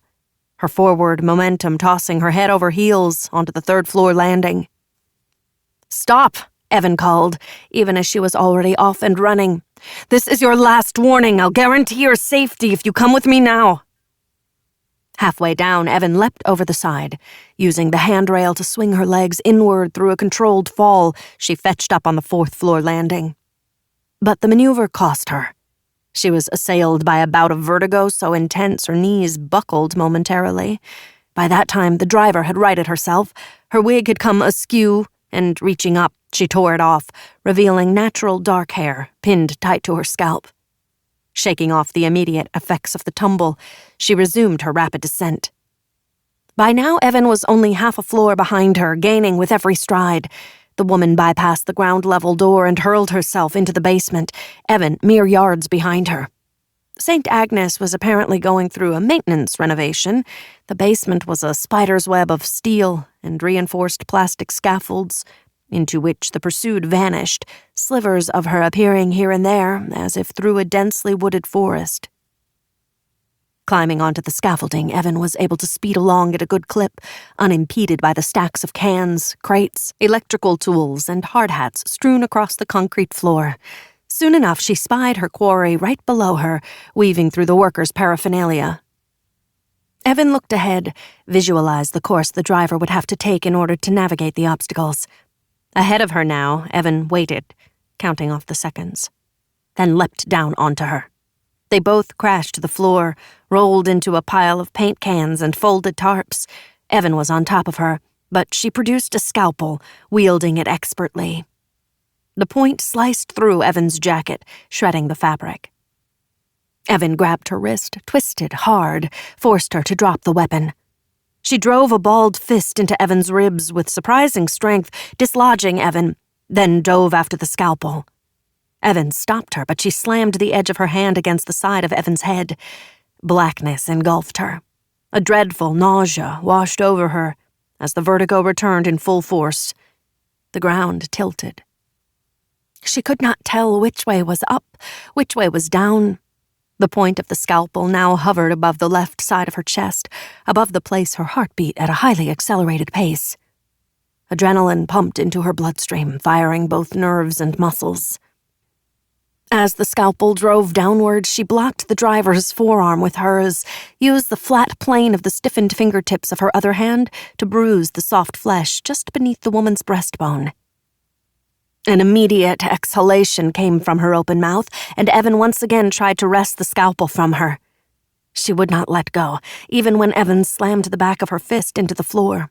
her forward momentum tossing her head over heels onto the 3rd floor landing. "Stop," Evan called, even as she was already off and running. "This is your last warning. I'll guarantee your safety if you come with me now." Halfway down, Evan leapt over the side. Using the handrail to swing her legs inward through a controlled fall, she fetched up on the 4th floor landing. But the maneuver cost her. She was assailed by a bout of vertigo so intense her knees buckled momentarily. By that time, the driver had righted herself. Her wig had come askew, and reaching up, she tore it off, revealing natural dark hair pinned tight to her scalp. Shaking off the immediate effects of the tumble, she resumed her rapid descent. By now, Evan was only half a floor behind her, gaining with every stride. The woman bypassed the ground-level door and hurled herself into the basement, Evan mere yards behind her. St. Agnes was apparently going through a maintenance renovation. The basement was a spider's web of steel and reinforced plastic scaffolds, into which the pursued vanished, slivers of her appearing here and there, as if through a densely wooded forest. Climbing onto the scaffolding, Evan was able to speed along at a good clip, unimpeded by the stacks of cans, crates, electrical tools, and hard hats strewn across the concrete floor. Soon enough, she spied her quarry right below her, weaving through the workers' paraphernalia. Evan looked ahead, visualized the course the driver would have to take in order to navigate the obstacles. Ahead of her now, Evan waited, counting off the seconds, then leapt down onto her. They both crashed to the floor, rolled into a pile of paint cans and folded tarps. Evan was on top of her, but she produced a scalpel, wielding it expertly. The point sliced through Evan's jacket, shredding the fabric. Evan grabbed her wrist, twisted hard, forced her to drop the weapon. She drove a balled fist into Evan's ribs with surprising strength, dislodging Evan, then dove after the scalpel. Evan stopped her, but she slammed the edge of her hand against the side of Evan's head. Blackness engulfed her. A dreadful nausea washed over her as the vertigo returned in full force. The ground tilted. She could not tell which way was up, which way was down. The point of the scalpel now hovered above the left side of her chest, above the place her heart beat at a highly accelerated pace. Adrenaline pumped into her bloodstream, firing both nerves and muscles. As the scalpel drove downward, she blocked the driver's forearm with hers, used the flat plane of the stiffened fingertips of her other hand to bruise the soft flesh just beneath the woman's breastbone. An immediate exhalation came from her open mouth, and Evan once again tried to wrest the scalpel from her. She would not let go, even when Evan slammed the back of her fist into the floor.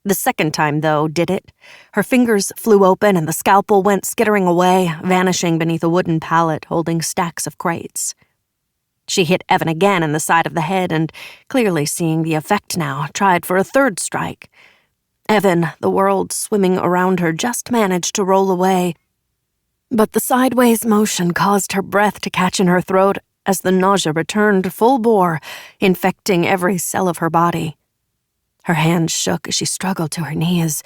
The second time, though, did it. Her fingers flew open and the scalpel went skittering away, vanishing beneath a wooden pallet holding stacks of crates. She hit Evan again in the side of the head and, clearly seeing the effect now, tried for a third strike. Evan, the world swimming around her, just managed to roll away. But the sideways motion caused her breath to catch in her throat as the nausea returned full bore, infecting every cell of her body. Her hands shook as she struggled to her knees.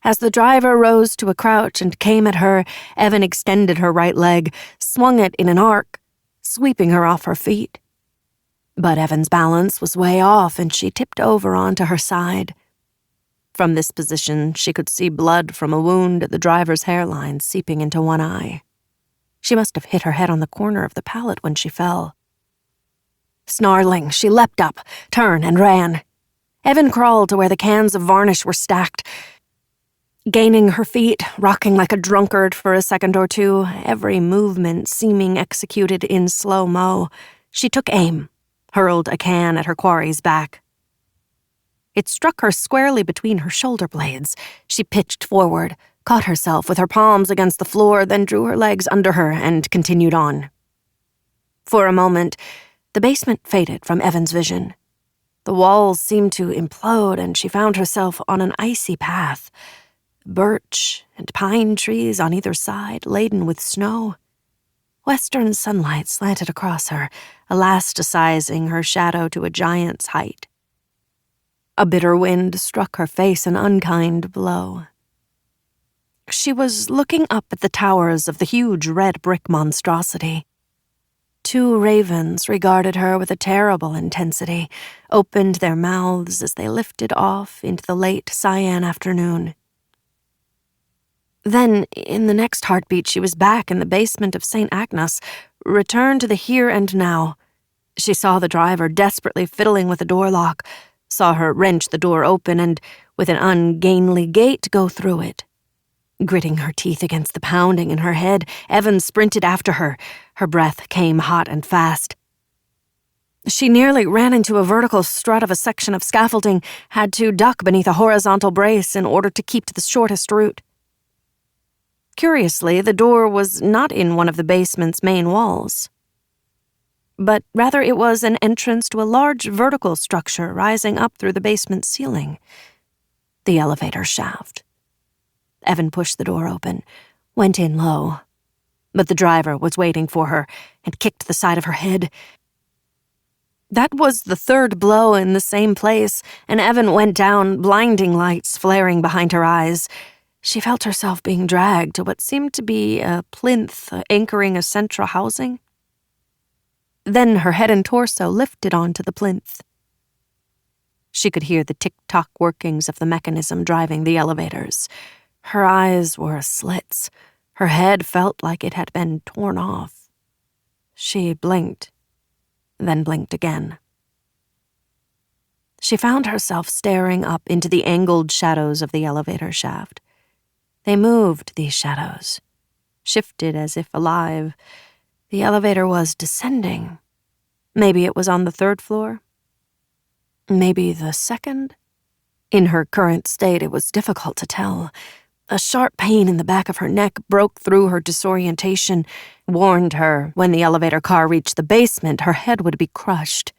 As the driver rose to a crouch and came at her, Evan extended her right leg, swung it in an arc, sweeping her off her feet. But Evan's balance was way off and she tipped over onto her side. From this position, she could see blood from a wound at the driver's hairline seeping into one eye. She must have hit her head on the corner of the pallet when she fell. Snarling, she leapt up, turned, and ran. Evan crawled to where the cans of varnish were stacked. Gaining her feet, rocking like a drunkard for a second or two, every movement seeming executed in slow-mo, she took aim, hurled a can at her quarry's back. It struck her squarely between her shoulder blades. She pitched forward, caught herself with her palms against the floor, then drew her legs under her and continued on. For a moment, the basement faded from Evan's vision. The walls seemed to implode, and she found herself on an icy path. Birch and pine trees on either side, laden with snow. Western sunlight slanted across her, elasticizing her shadow to a giant's height. A bitter wind struck her face, an unkind blow. She was looking up at the towers of the huge red brick monstrosity. 2 ravens regarded her with a terrible intensity, opened their mouths as they lifted off into the late cyan afternoon. Then, in the next heartbeat, she was back in the basement of St. Agnes, returned to the here and now. She saw the driver desperately fiddling with the door lock, saw her wrench the door open and, with an ungainly gait, go through it. Gritting her teeth against the pounding in her head, Evan sprinted after her. Her breath came hot and fast. She nearly ran into a vertical strut of a section of scaffolding, had to duck beneath a horizontal brace in order to keep to the shortest route. Curiously, the door was not in one of the basement's main walls, but rather it was an entrance to a large vertical structure rising up through the basement ceiling. The elevator shaft. Evan pushed the door open, went in low, but the driver was waiting for her and kicked the side of her head. That was the 3rd blow in the same place, and Evan went down, blinding lights flaring behind her eyes. She felt herself being dragged to what seemed to be a plinth anchoring a central housing. Then her head and torso lifted onto the plinth. She could hear the tick-tock workings of the mechanism driving the elevators. Her eyes were slits. Her head felt like it had been torn off. She blinked, then blinked again. She found herself staring up into the angled shadows of the elevator shaft. They moved, these shadows, shifted as if alive. The elevator was descending. Maybe it was on the 3rd floor. Maybe the 2nd? In her current state, it was difficult to tell. A sharp pain in the back of her neck broke through her disorientation, warned her when the elevator car reached the basement, her head would be crushed.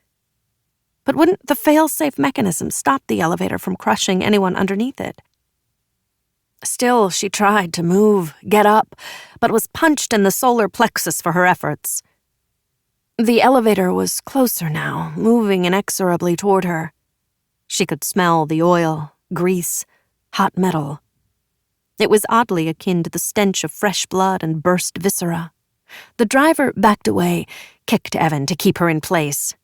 But wouldn't the fail-safe mechanism stop the elevator from crushing anyone underneath it? Still, she tried to move, get up, but was punched in the solar plexus for her efforts. The elevator was closer now, moving inexorably toward her. She could smell the oil, grease, hot metal. It was oddly akin to the stench of fresh blood and burst viscera. The driver backed away, kicked Evan to keep her in place.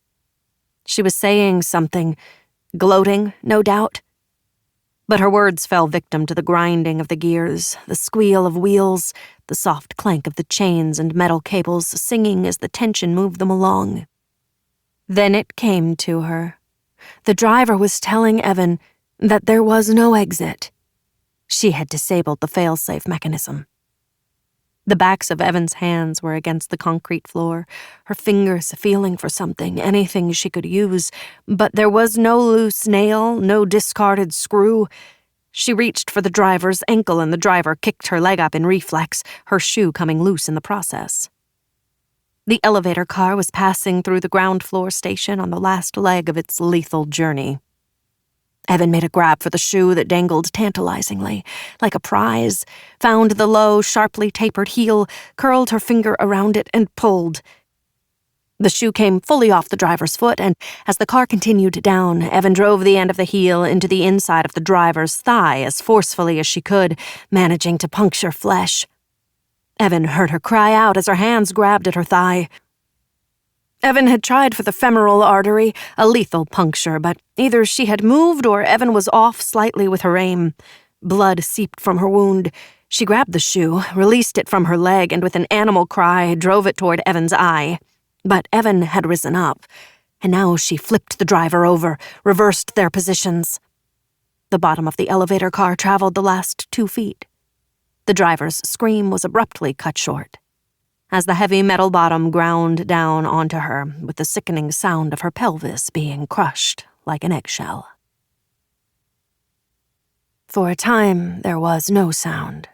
She was saying something, gloating, no doubt. But her words fell victim to the grinding of the gears, the squeal of wheels, the soft clank of the chains and metal cables singing as the tension moved them along. Then it came to her. The driver was telling Evan that there was no exit. She had disabled the fail-safe mechanism. The backs of Evan's hands were against the concrete floor, her fingers feeling for something, anything she could use, but there was no loose nail, no discarded screw. She reached for the driver's ankle and the driver kicked her leg up in reflex, her shoe coming loose in the process. The elevator car was passing through the ground floor station on the last leg of its lethal journey. Evan made a grab for the shoe that dangled tantalizingly, like a prize, found the low, sharply tapered heel, curled her finger around it, and pulled. The shoe came fully off the driver's foot, and as the car continued down, Evan drove the end of the heel into the inside of the driver's thigh as forcefully as she could, managing to puncture flesh. Evan heard her cry out as her hands grabbed at her thigh. Evan had tried for the femoral artery, a lethal puncture, but either she had moved or Evan was off slightly with her aim. Blood seeped from her wound. She grabbed the shoe, released it from her leg, and with an animal cry, drove it toward Evan's eye. But Evan had risen up, and now she flipped the driver over, reversed their positions. The bottom of the elevator car traveled the last 2 feet. The driver's scream was abruptly cut short, as the heavy metal bottom ground down onto her with the sickening sound of her pelvis being crushed like an eggshell. For a time, there was no sound.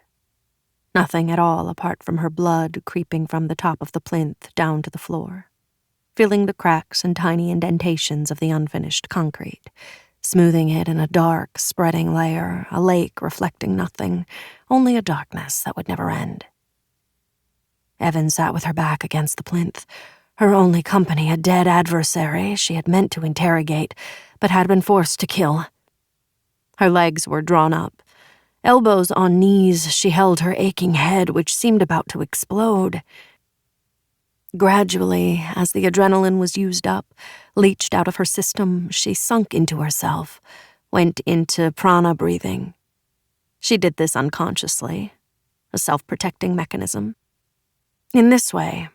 Nothing at all apart from her blood creeping from the top of the plinth down to the floor, filling the cracks and tiny indentations of the unfinished concrete, smoothing it in a dark, spreading layer, a lake reflecting nothing, only a darkness that would never end. Evan sat with her back against the plinth, her only company a dead adversary she had meant to interrogate, but had been forced to kill. Her legs were drawn up. Elbows on knees, she held her aching head, which seemed about to explode. Gradually, as the adrenaline was used up, leached out of her system, she sunk into herself, went into prana breathing. She did this unconsciously, a self-protecting mechanism. In this way,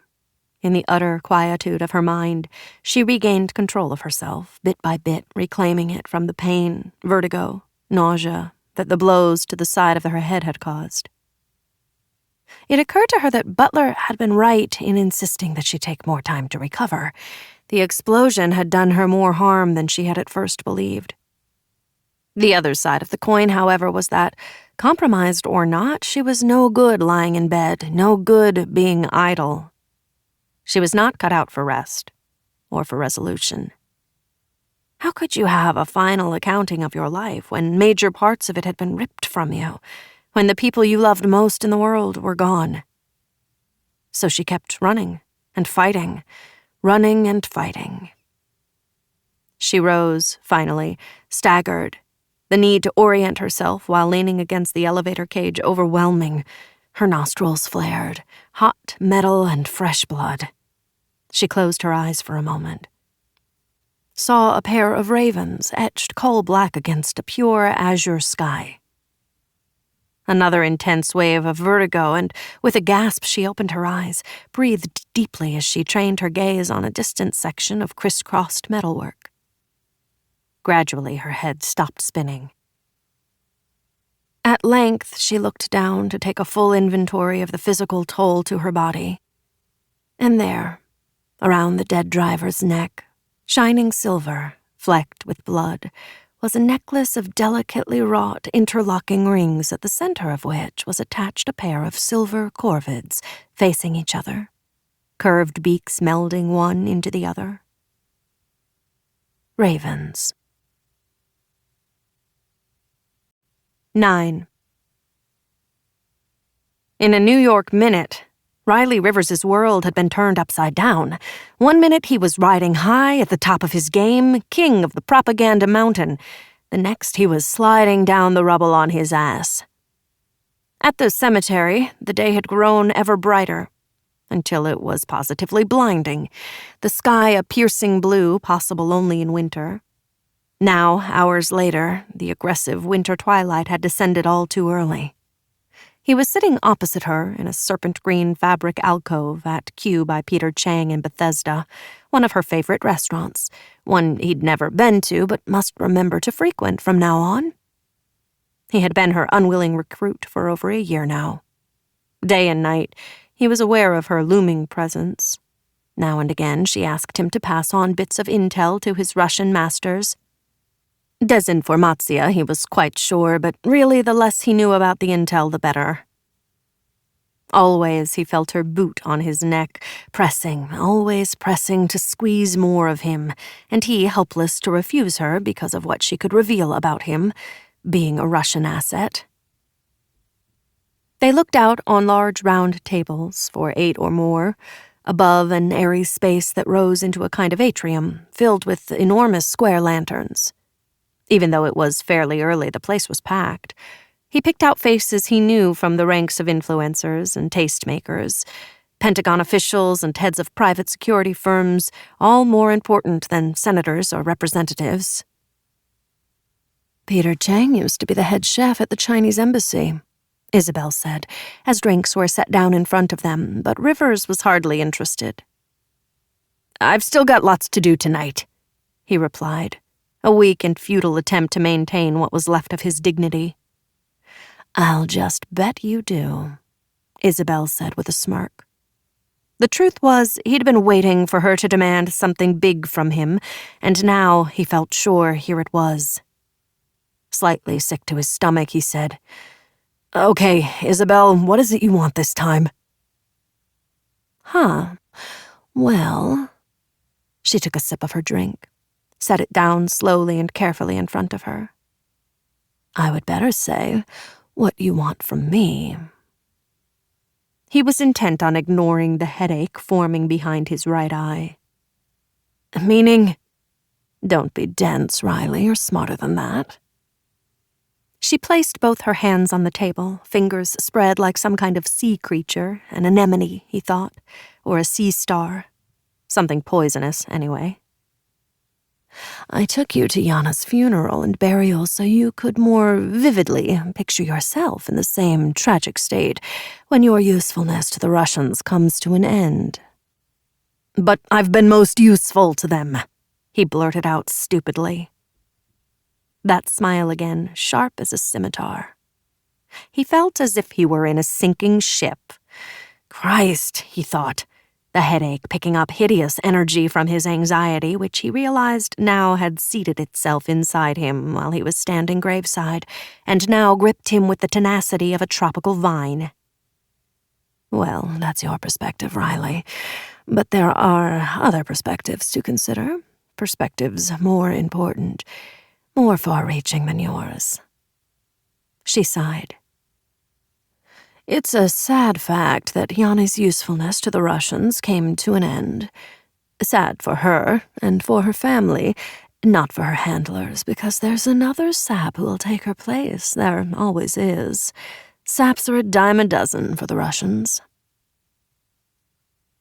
in the utter quietude of her mind, she regained control of herself, bit by bit, reclaiming it from the pain, vertigo, nausea that the blows to the side of her head had caused. It occurred to her that Butler had been right in insisting that she take more time to recover. The explosion had done her more harm than she had at first believed. The other side of the coin, however, was that, compromised or not, she was no good lying in bed, no good being idle. She was not cut out for rest or for resolution. How could you have a final accounting of your life when major parts of it had been ripped from you, when the people you loved most in the world were gone? So she kept running and fighting, running and fighting. She rose, finally, staggered, the need to orient herself while leaning against the elevator cage overwhelming. Her nostrils flared, hot metal and fresh blood. She closed her eyes for a moment. Saw a pair of ravens etched coal-black against a pure azure sky. Another intense wave of vertigo, and with a gasp she opened her eyes, breathed deeply as she trained her gaze on a distant section of crisscrossed metalwork. Gradually her head stopped spinning. At length she looked down to take a full inventory of the physical toll to her body. And there, around the dead driver's neck, shining silver, flecked with blood, was a necklace of delicately wrought interlocking rings at the center of which was attached a pair of silver corvids facing each other, curved beaks melding one into the other. Ravens. 9. In a New York minute, Riley Rivers's world had been turned upside down. 1 minute he was riding high at the top of his game, king of the propaganda mountain. The next he was sliding down the rubble on his ass. At the cemetery, the day had grown ever brighter, until it was positively blinding, the sky a piercing blue possible only in winter. Now, hours later, the aggressive winter twilight had descended all too early. He was sitting opposite her in a serpent-green fabric alcove at Q by Peter Chang in Bethesda, one of her favorite restaurants, one he'd never been to but must remember to frequent from now on. He had been her unwilling recruit for over a year now. Day and night, he was aware of her looming presence. Now and again, she asked him to pass on bits of intel to his Russian masters. Desinformatia, he was quite sure, but really the less he knew about the intel, the better. Always he felt her boot on his neck, pressing, always pressing to squeeze more of him, and he helpless to refuse her because of what she could reveal about him, being a Russian asset. They looked out on large round tables, for 8 or more, above an airy space that rose into a kind of atrium, filled with enormous square lanterns. Even though it was fairly early, the place was packed. He picked out faces he knew from the ranks of influencers and tastemakers, Pentagon officials and heads of private security firms, all more important than senators or representatives. Peter Chang used to be the head chef at the Chinese embassy, Isabel said, as drinks were set down in front of them, but Rivers was hardly interested. "I've still got lots to do tonight," he replied, a weak and futile attempt to maintain what was left of his dignity. "I'll just bet you do," Isabel said with a smirk. The truth was, he'd been waiting for her to demand something big from him, and now he felt sure here it was. Slightly sick to his stomach, he said, "Okay, Isabel, what is it you want this time?" Well... She took a sip of her drink, set it down slowly and carefully in front of her. "I would better say what you want from me." He was intent on ignoring the headache forming behind his right eye. "Meaning? Don't be dense, Riley. You're smarter than that." She placed both her hands on the table, fingers spread like some kind of sea creature, an anemone, he thought, or a sea star. Something poisonous, anyway. "I took you to Yana's funeral and burial so you could more vividly picture yourself in the same tragic state when your usefulness to the Russians comes to an end." "But I've been most useful to them," he blurted out stupidly. That smile again, sharp as a scimitar. He felt as if he were in a sinking ship. Christ, he thought, the headache picking up hideous energy from his anxiety, which he realized now had seated itself inside him while he was standing graveside, and now gripped him with the tenacity of a tropical vine. "Well, that's your perspective, Riley. But there are other perspectives to consider. Perspectives more important, more far-reaching than yours." She sighed. "It's a sad fact that Yana's usefulness to the Russians came to an end. Sad for her and for her family, not for her handlers, because there's another sap who'll take her place. There always is. Saps are a dime a dozen for the Russians."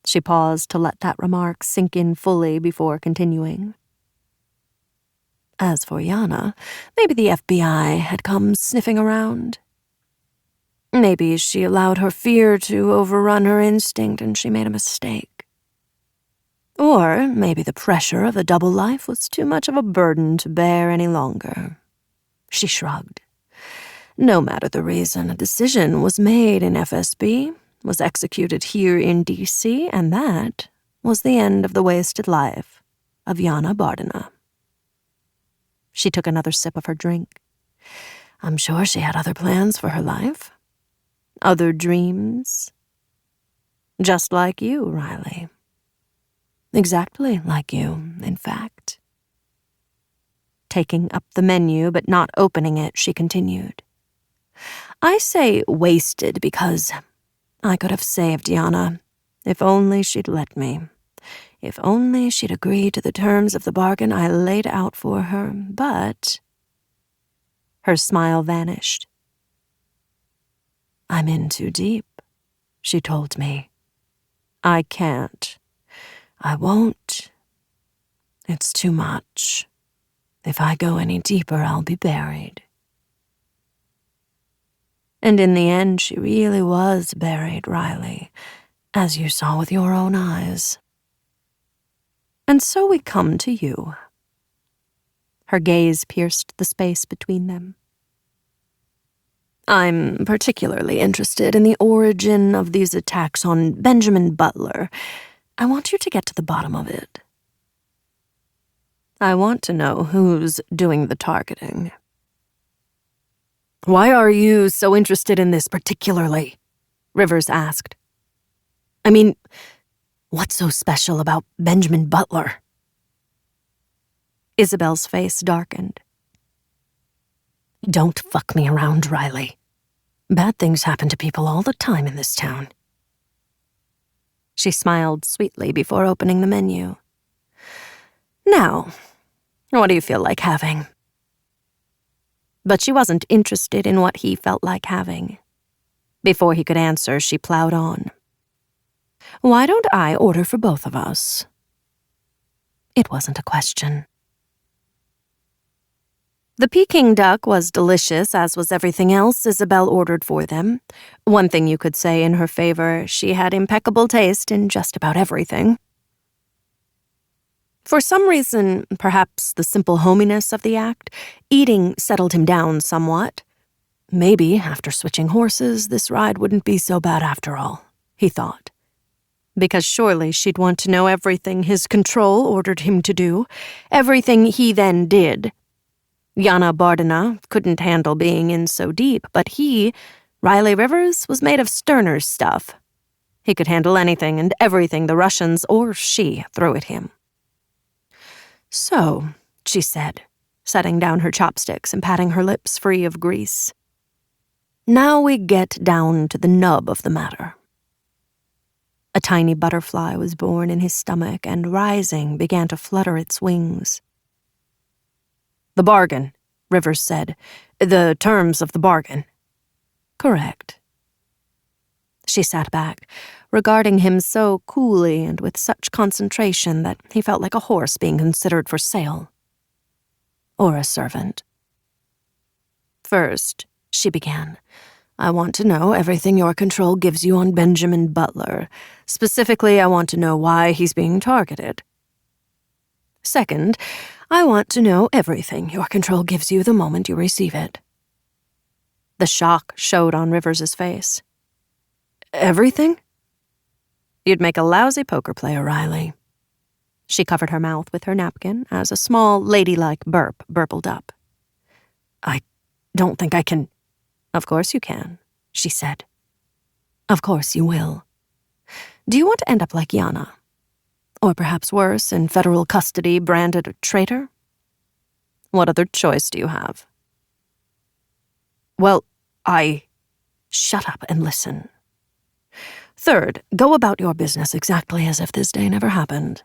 She paused to let that remark sink in fully before continuing. "As for Yana, maybe the FBI had come sniffing around. Maybe she allowed her fear to overrun her instinct and she made a mistake. Or maybe the pressure of a double life was too much of a burden to bear any longer." She shrugged. "No matter the reason, a decision was made in FSB, was executed here in D.C., and that was the end of the wasted life of Yana Bardina." She took another sip of her drink. "I'm sure she had other plans for her life. Other dreams. Just like you, Riley. Exactly like you, in fact." Taking up the menu but not opening it, she continued. "I say wasted because I could have saved Yana, if only she'd let me. If only she'd agreed to the terms of the bargain I laid out for her, but..." Her smile vanished. "I'm in too deep," she told me. "I can't. I won't. It's too much. If I go any deeper, I'll be buried." And in the end, she really was buried, Riley, as you saw with your own eyes. And so we come to you. Her gaze pierced the space between them. "I'm particularly interested in the origin of these attacks on Benjamin Butler. I want you to get to the bottom of it. I want to know who's doing the targeting." "Why are you so interested in this particularly?" Rivers asked. "I mean, what's so special about Benjamin Butler?" Isabel's face darkened. "Don't fuck me around, Riley. Bad things happen to people all the time in this town." She smiled sweetly before opening the menu. "Now, what do you feel like having?" But she wasn't interested in what he felt like having. Before he could answer, she plowed on. "Why don't I order for both of us?" It wasn't a question. The Peking duck was delicious, as was everything else Isabel ordered for them. One thing you could say in her favor, she had impeccable taste in just about everything. For some reason, perhaps the simple hominess of the act, eating settled him down somewhat. Maybe, after switching horses, this ride wouldn't be so bad after all, he thought. Because surely she'd want to know everything his control ordered him to do, everything he then did. Yana Bardina couldn't handle being in so deep, but he, Riley Rivers, was made of sterner stuff. He could handle anything and everything the Russians or she threw at him. So, she said, setting down her chopsticks and patting her lips free of grease. Now we get down to the nub of the matter. A tiny butterfly was born in his stomach and, rising, began to flutter its wings. The bargain, Rivers said. The terms of the bargain. Correct. She sat back, regarding him so coolly and with such concentration that he felt like a horse being considered for sale. Or a servant. First, she began, I want to know everything your control gives you on Benjamin Butler. Specifically, I want to know why he's being targeted. Second, I want to know everything your control gives you the moment you receive it. The shock showed on Rivers's face. Everything? You'd make a lousy poker player, Riley. She covered her mouth with her napkin as a small, ladylike burp burbled up. I don't think I can... Of course you can, she said. Of course you will. Do you want to end up like Yana? Or perhaps worse, in federal custody, branded a traitor? What other choice do you have? Well, Shut up and listen. Third, go about your business exactly as if this day never happened.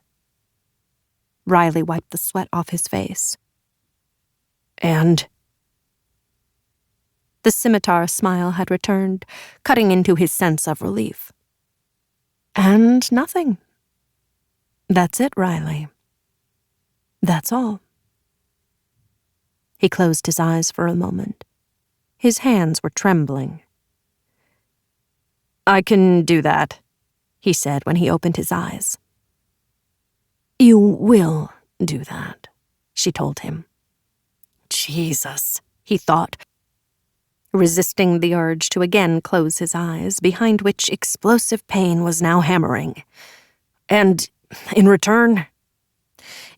Riley wiped the sweat off his face. And? The scimitar smile had returned, cutting into his sense of relief. And nothing. That's it, Riley. That's all. He closed his eyes for a moment. His hands were trembling. I can do that, he said when he opened his eyes. You will do that, she told him. Jesus, he thought, resisting the urge to again close his eyes, behind which explosive pain was now hammering. And in return,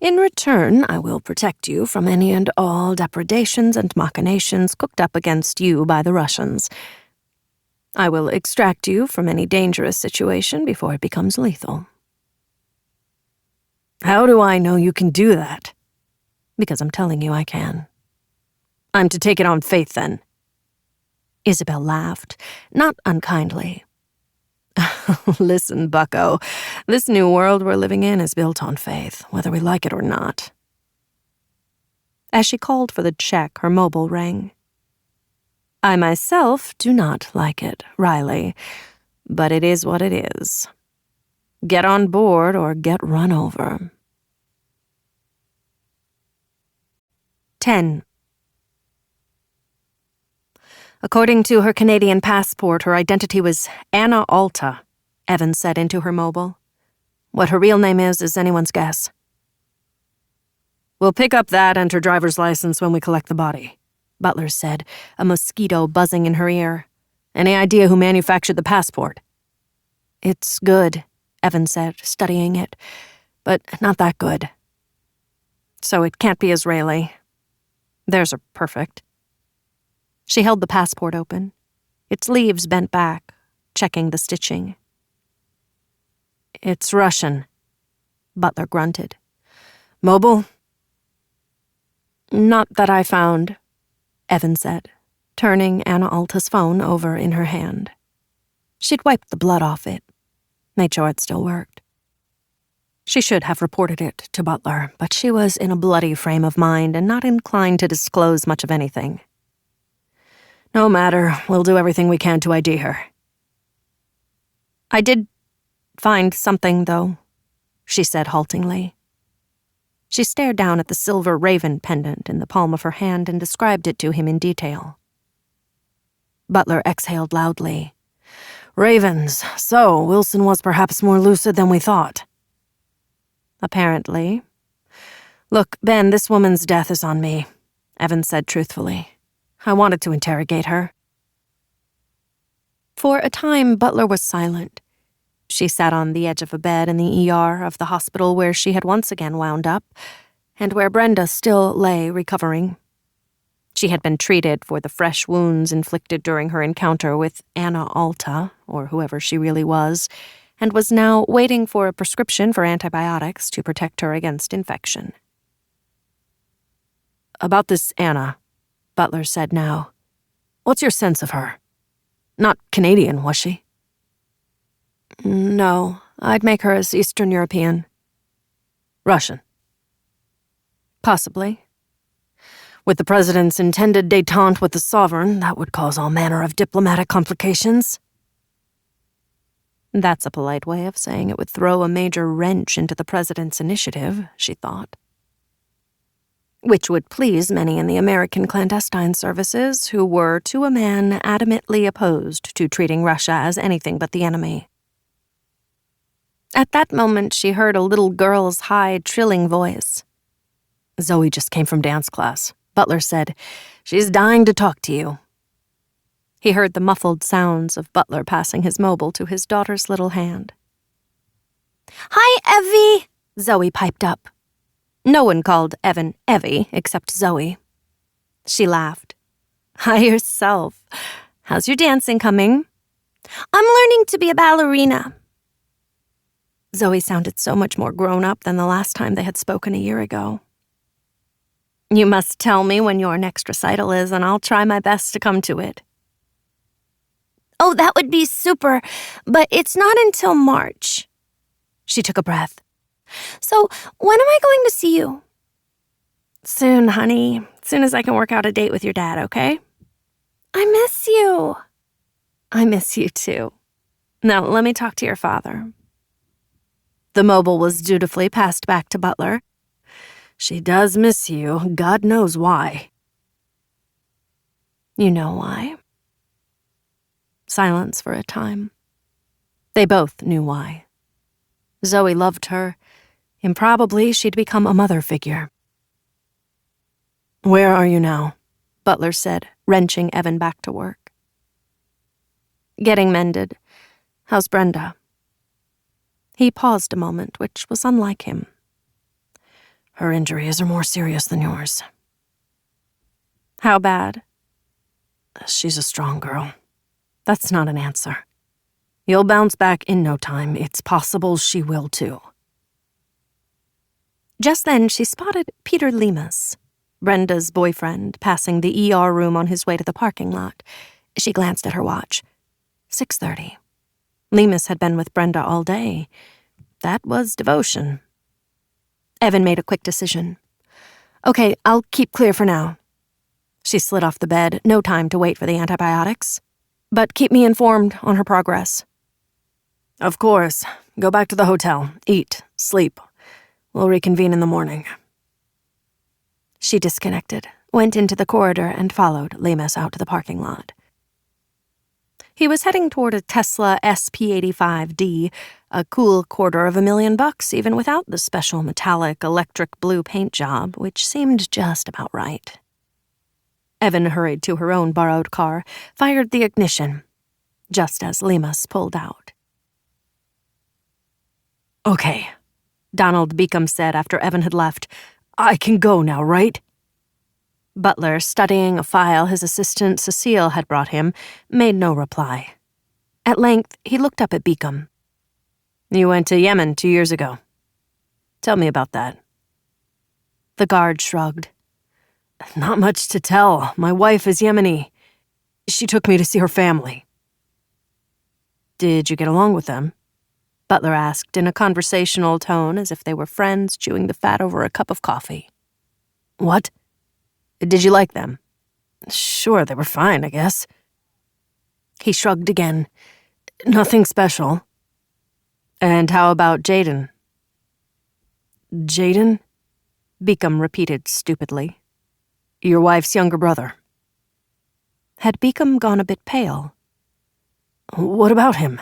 I will protect you from any and all depredations and machinations cooked up against you by the Russians. I will extract you from any dangerous situation before it becomes lethal. How do I know you can do that? Because I'm telling you I can. I'm to take it on faith, then. Isabel laughed, not unkindly. Listen, bucko, this new world we're living in is built on faith, whether we like it or not. As she called for the check, her mobile rang. I myself do not like it, Riley, but it is what it is. Get on board or get run over. 10. According to her Canadian passport, her identity was Anna Alta, Evans said into her mobile. What her real name is anyone's guess. We'll pick up that and her driver's license when we collect the body, Butler said, a mosquito buzzing in her ear. Any idea who manufactured the passport? It's good, Evans said, studying it, but not that good. So it can't be Israeli. Theirs are perfect. She held the passport open, its leaves bent back, checking the stitching. It's Russian, Butler grunted. Mobile? Not that I found, Evans said, turning Anna Alta's phone over in her hand. She'd wiped the blood off it, made sure it still worked. She should have reported it to Butler, but she was in a bloody frame of mind and not inclined to disclose much of anything. No matter, we'll do everything we can to ID her. I did find something, though, she said haltingly. She stared down at the silver raven pendant in the palm of her hand and described it to him in detail. Butler exhaled loudly. Ravens, so Wilson was perhaps more lucid than we thought. Apparently, Look, Ben, this woman's death is on me, Evan said truthfully. I wanted to interrogate her. For a time, Butler was silent. She sat on the edge of a bed in the ER of the hospital where she had once again wound up, and where Brenda still lay recovering. She had been treated for the fresh wounds inflicted during her encounter with Anna Alta, or whoever she really was, and was now waiting for a prescription for antibiotics to protect her against infection. About this Anna, Butler said now. What's your sense of her? Not Canadian, was she? No, I'd make her as Eastern European. Russian? Possibly. With the president's intended détente with the sovereign, that would cause all manner of diplomatic complications. That's a polite way of saying it would throw a major wrench into the president's initiative, she thought. Which would please many in the American clandestine services who were, to a man, adamantly opposed to treating Russia as anything but the enemy. At that moment, she heard a little girl's high, trilling voice. Zoe just came from dance class. Butler said, She's dying to talk to you. He heard the muffled sounds of Butler passing his mobile to his daughter's little hand. Hi, Evie, Zoe piped up. No one called Evan Evie except Zoe. She laughed. Hi yourself. How's your dancing coming? I'm learning to be a ballerina. Zoe sounded so much more grown up than the last time they had spoken a year ago. You must tell me when your next recital is, and I'll try my best to come to it. Oh, that would be super, but it's not until March. She took a breath. So, when am I going to see you? Soon, honey. Soon as I can work out a date with your dad, okay? I miss you. I miss you, too. Now, let me talk to your father. The mobile was dutifully passed back to Butler. She does miss you. God knows why. You know why? Silence for a time. They both knew why. Zoe loved her. Improbably, she'd become a mother figure. Where are you now? Butler said, wrenching Evan back to work. Getting mended. How's Brenda? He paused a moment, which was unlike him. Her injuries are more serious than yours. How bad? She's a strong girl. That's not an answer. You'll bounce back in no time. It's possible she will, too. Just then, she spotted Peter Lemus, Brenda's boyfriend, passing the ER room on his way to the parking lot. She glanced at her watch. 6:30. Lemus had been with Brenda all day. That was devotion. Evan made a quick decision. Okay, I'll keep clear for now. She slid off the bed, no time to wait for the antibiotics. But keep me informed on her progress. Of course. Go back to the hotel. Eat. Sleep. We'll reconvene in the morning. She disconnected, went into the corridor, and followed Lemus out to the parking lot. He was heading toward a Tesla SP85D, a cool $250,000 even without the special metallic electric blue paint job, which seemed just about right. Evan hurried to her own borrowed car, fired the ignition, just as Lemus pulled out. Okay, Donald Beacom said after Evan had left. I can go now, right? Butler, studying a file his assistant Cecile had brought him, made no reply. At length, he looked up at Beacom. You went to Yemen 2 years ago. Tell me about that. The guard shrugged. Not much to tell. My wife is Yemeni. She took me to see her family. Did you get along with them? Butler asked in a conversational tone as if they were friends chewing the fat over a cup of coffee. What? Did you like them? Sure, they were fine, I guess. He shrugged again. Nothing special. And how about Jaden? Jaden? Beacom repeated stupidly. Your wife's younger brother. Had Beacom gone a bit pale? What about him?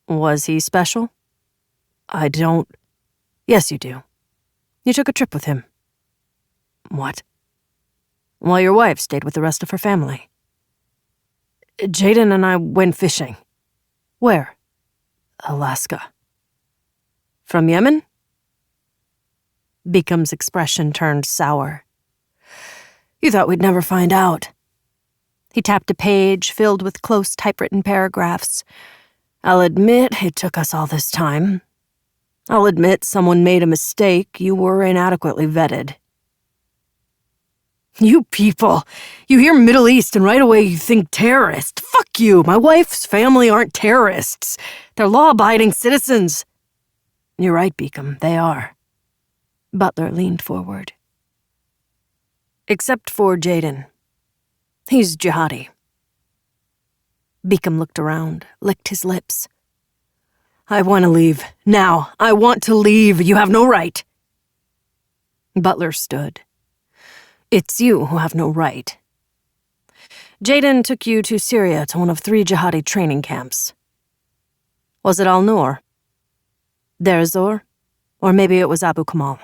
Was he special? I don't... Yes, you do. You took a trip with him. What? While your wife stayed with the rest of her family. Jaden and I went fishing. Where? Alaska. From Yemen? Beacome's expression turned sour. You thought we'd never find out. He tapped a page filled with close typewritten paragraphs. I'll admit it took us all this time. I'll admit someone made a mistake. You were inadequately vetted. You people, you hear Middle East and right away you think terrorist. Fuck you, my wife's family aren't terrorists. They're law-abiding citizens. You're right, Beacom, they are. Butler leaned forward. Except for Jaden. He's jihadi. Beacom looked around, licked his lips. I want to leave. Now. I want to leave. You have no right. Butler stood. It's you who have no right. Jaden took you to Syria to one of 3 jihadi training camps. Was it Al-Noor? Deir ez-Zor? Or maybe it was Abu Kamal?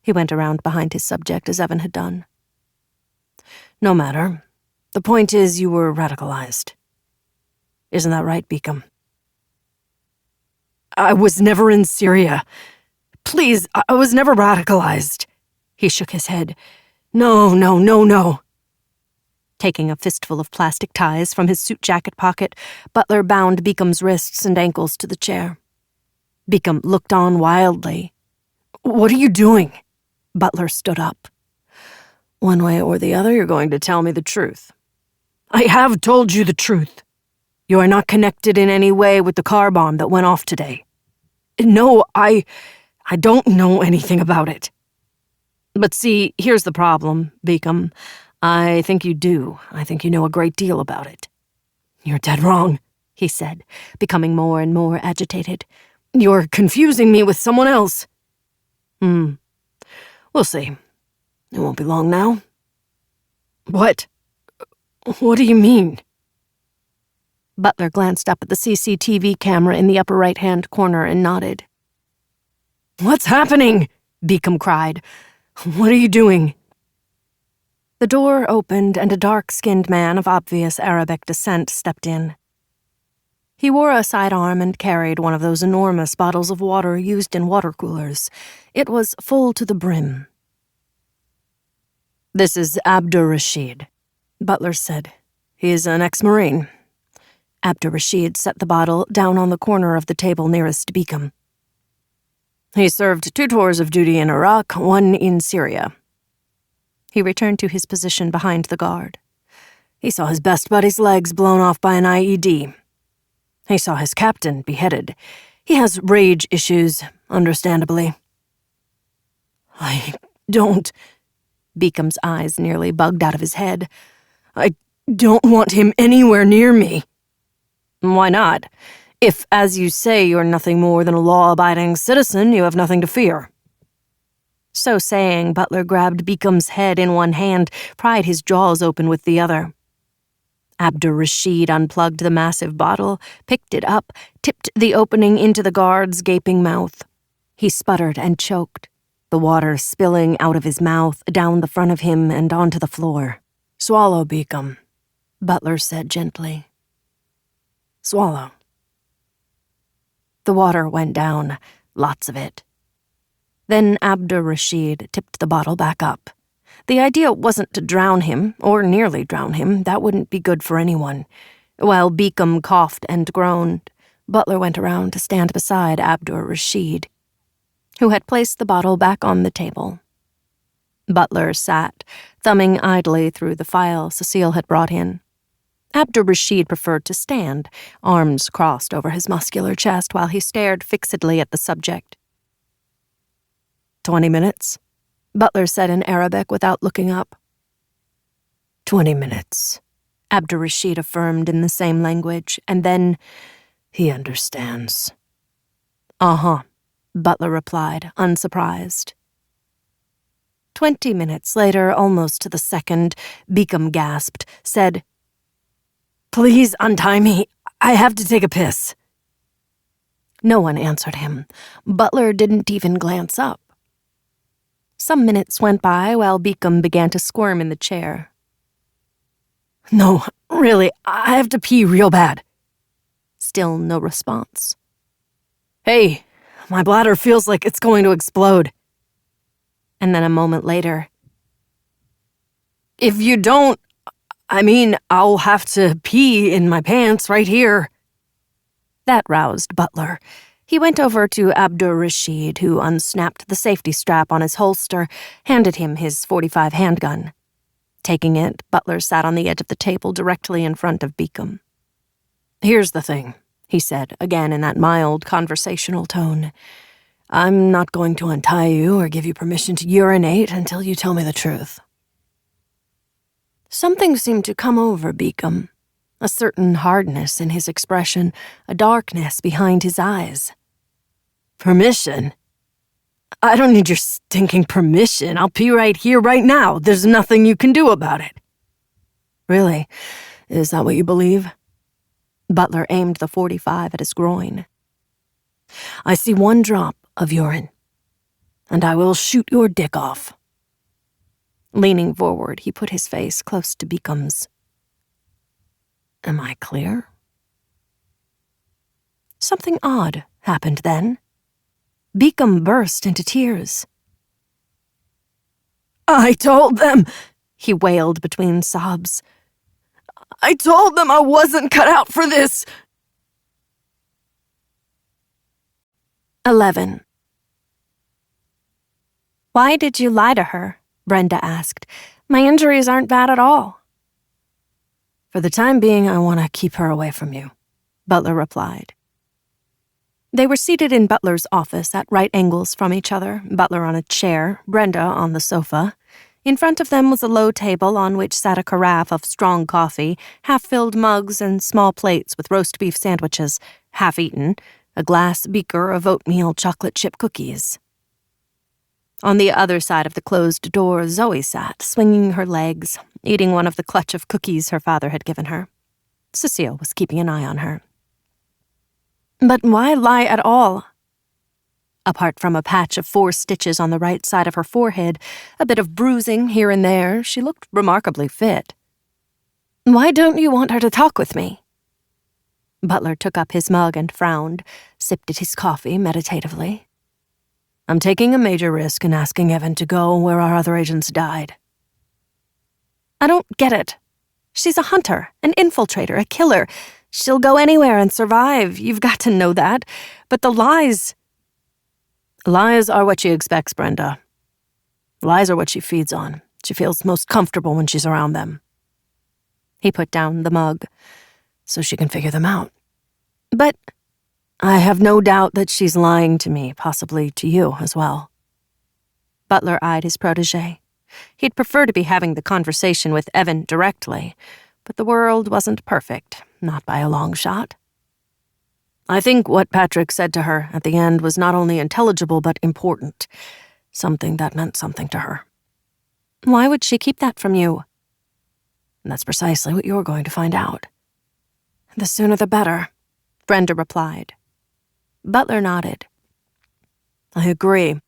He went around behind his subject as Evan had done. No matter. The point is you were radicalized. Isn't that right, Beacom? I was never in Syria. Please, I was never radicalized. He shook his head. No. Taking a fistful of plastic ties from his suit jacket pocket, Butler bound Beacom's wrists and ankles to the chair. Beacom looked on wildly. What are you doing? Butler stood up. One way or the other, you're going to tell me the truth. I have told you the truth. You are not connected in any way with the car bomb that went off today. No, I don't know anything about it. But see, here's the problem, Beacom. I think you do. I think you know a great deal about it. You're dead wrong, he said, becoming more and more agitated. You're confusing me with someone else. We'll see. It won't be long now. What? What do you mean? Butler glanced up at the CCTV camera in the upper right-hand corner and nodded. What's happening? Beacom cried. What are you doing? The door opened and a dark-skinned man of obvious Arabic descent stepped in. He wore a sidearm and carried one of those enormous bottles of water used in water coolers. It was full to the brim. This is Abdur-Rashid, Butler said. He's an ex-Marine. Abdur-Rashid set the bottle down on the corner of the table nearest Beacom. He served 2 tours of duty in Iraq, 1 in Syria. He returned to his position behind the guard. He saw his best buddy's legs blown off by an IED. He saw his captain beheaded. He has rage issues, understandably. I don't... Beacom's eyes nearly bugged out of his head. I don't want him anywhere near me. Why not? If, as you say, you're nothing more than a law-abiding citizen, you have nothing to fear. So saying, Butler grabbed Beacom's head in one hand, pried his jaws open with the other. Abdur-Rashid unplugged the massive bottle, picked it up, tipped the opening into the guard's gaping mouth. He sputtered and choked, the water spilling out of his mouth, down the front of him and onto the floor. Swallow, Beacom, Butler said gently. Swallow. The water went down, lots of it. Then Abdur-Rashid tipped the bottle back up. The idea wasn't to drown him, or nearly drown him. That wouldn't be good for anyone. While Beacom coughed and groaned, Butler went around to stand beside Abdur-Rashid, who had placed the bottle back on the table. Butler sat, thumbing idly through the file Cecile had brought in. Abdur-Rashid preferred to stand, arms crossed over his muscular chest while he stared fixedly at the subject. 20 minutes, Butler said in Arabic without looking up. 20 minutes, Abdur-Rashid affirmed in the same language, and then, he understands. Uh-huh, Butler replied, unsurprised. 20 minutes later, almost to the second, Beacom gasped, said, Please untie me. I have to take a piss. No one answered him. Butler didn't even glance up. Some minutes went by while Beacom began to squirm in the chair. No, really, I have to pee real bad. Still no response. Hey, my bladder feels like it's going to explode. And then a moment later, If you don't, I'll have to pee in my pants right here. that roused Butler. He went over to Abdur-Rashid, who unsnapped the safety strap on his holster, handed him his .45 handgun. Taking it, Butler sat on the edge of the table directly in front of Beacom. Here's the thing, he said, again in that mild, conversational tone. I'm not going to untie you or give you permission to urinate until you tell me the truth. Something seemed to come over Beacom. A certain hardness in his expression, a darkness behind his eyes. Permission? I don't need your stinking permission. I'll pee right here, right now. There's nothing you can do about it. Really? Is that what you believe? Butler aimed the .45 at his groin. I see one drop of urine, and I will shoot your dick off. Leaning forward, he put his face close to Beacom's. Am I clear? Something odd happened then. Beacom burst into tears. I told them, he wailed between sobs. I told them I wasn't cut out for this. 11. Why did you lie to her? Brenda asked. My injuries aren't bad at all. For the time being, I want to keep her away from you, Butler replied. They were seated in Butler's office at right angles from each other, Butler on a chair, Brenda on the sofa. In front of them was a low table on which sat a carafe of strong coffee, half-filled mugs and small plates with roast beef sandwiches, half-eaten, a glass beaker of oatmeal chocolate chip cookies. On the other side of the closed door, Zoe sat, swinging her legs, eating one of the clutch of cookies her father had given her. Cecile was keeping an eye on her. But why lie at all? Apart from a patch of 4 stitches on the right side of her forehead, a bit of bruising here and there, she looked remarkably fit. Why don't you want her to talk with me? Butler took up his mug and frowned, sipped at his coffee meditatively. I'm taking a major risk in asking Evan to go where our other agents died. I don't get it. She's a hunter, an infiltrator, a killer. She'll go anywhere and survive. You've got to know that. But the lies... Lies are what she expects, Brenda. Lies are what she feeds on. She feels most comfortable when she's around them. He put down the mug. So she can figure them out. But... I have no doubt that she's lying to me, possibly to you as well. Butler eyed his protégé. He'd prefer to be having the conversation with Evan directly, but the world wasn't perfect, not by a long shot. I think what Patrick said to her at the end was not only intelligible but important, something that meant something to her. Why would she keep that from you? And that's precisely what you're going to find out. The sooner the better, Brenda replied. Butler nodded. I agree.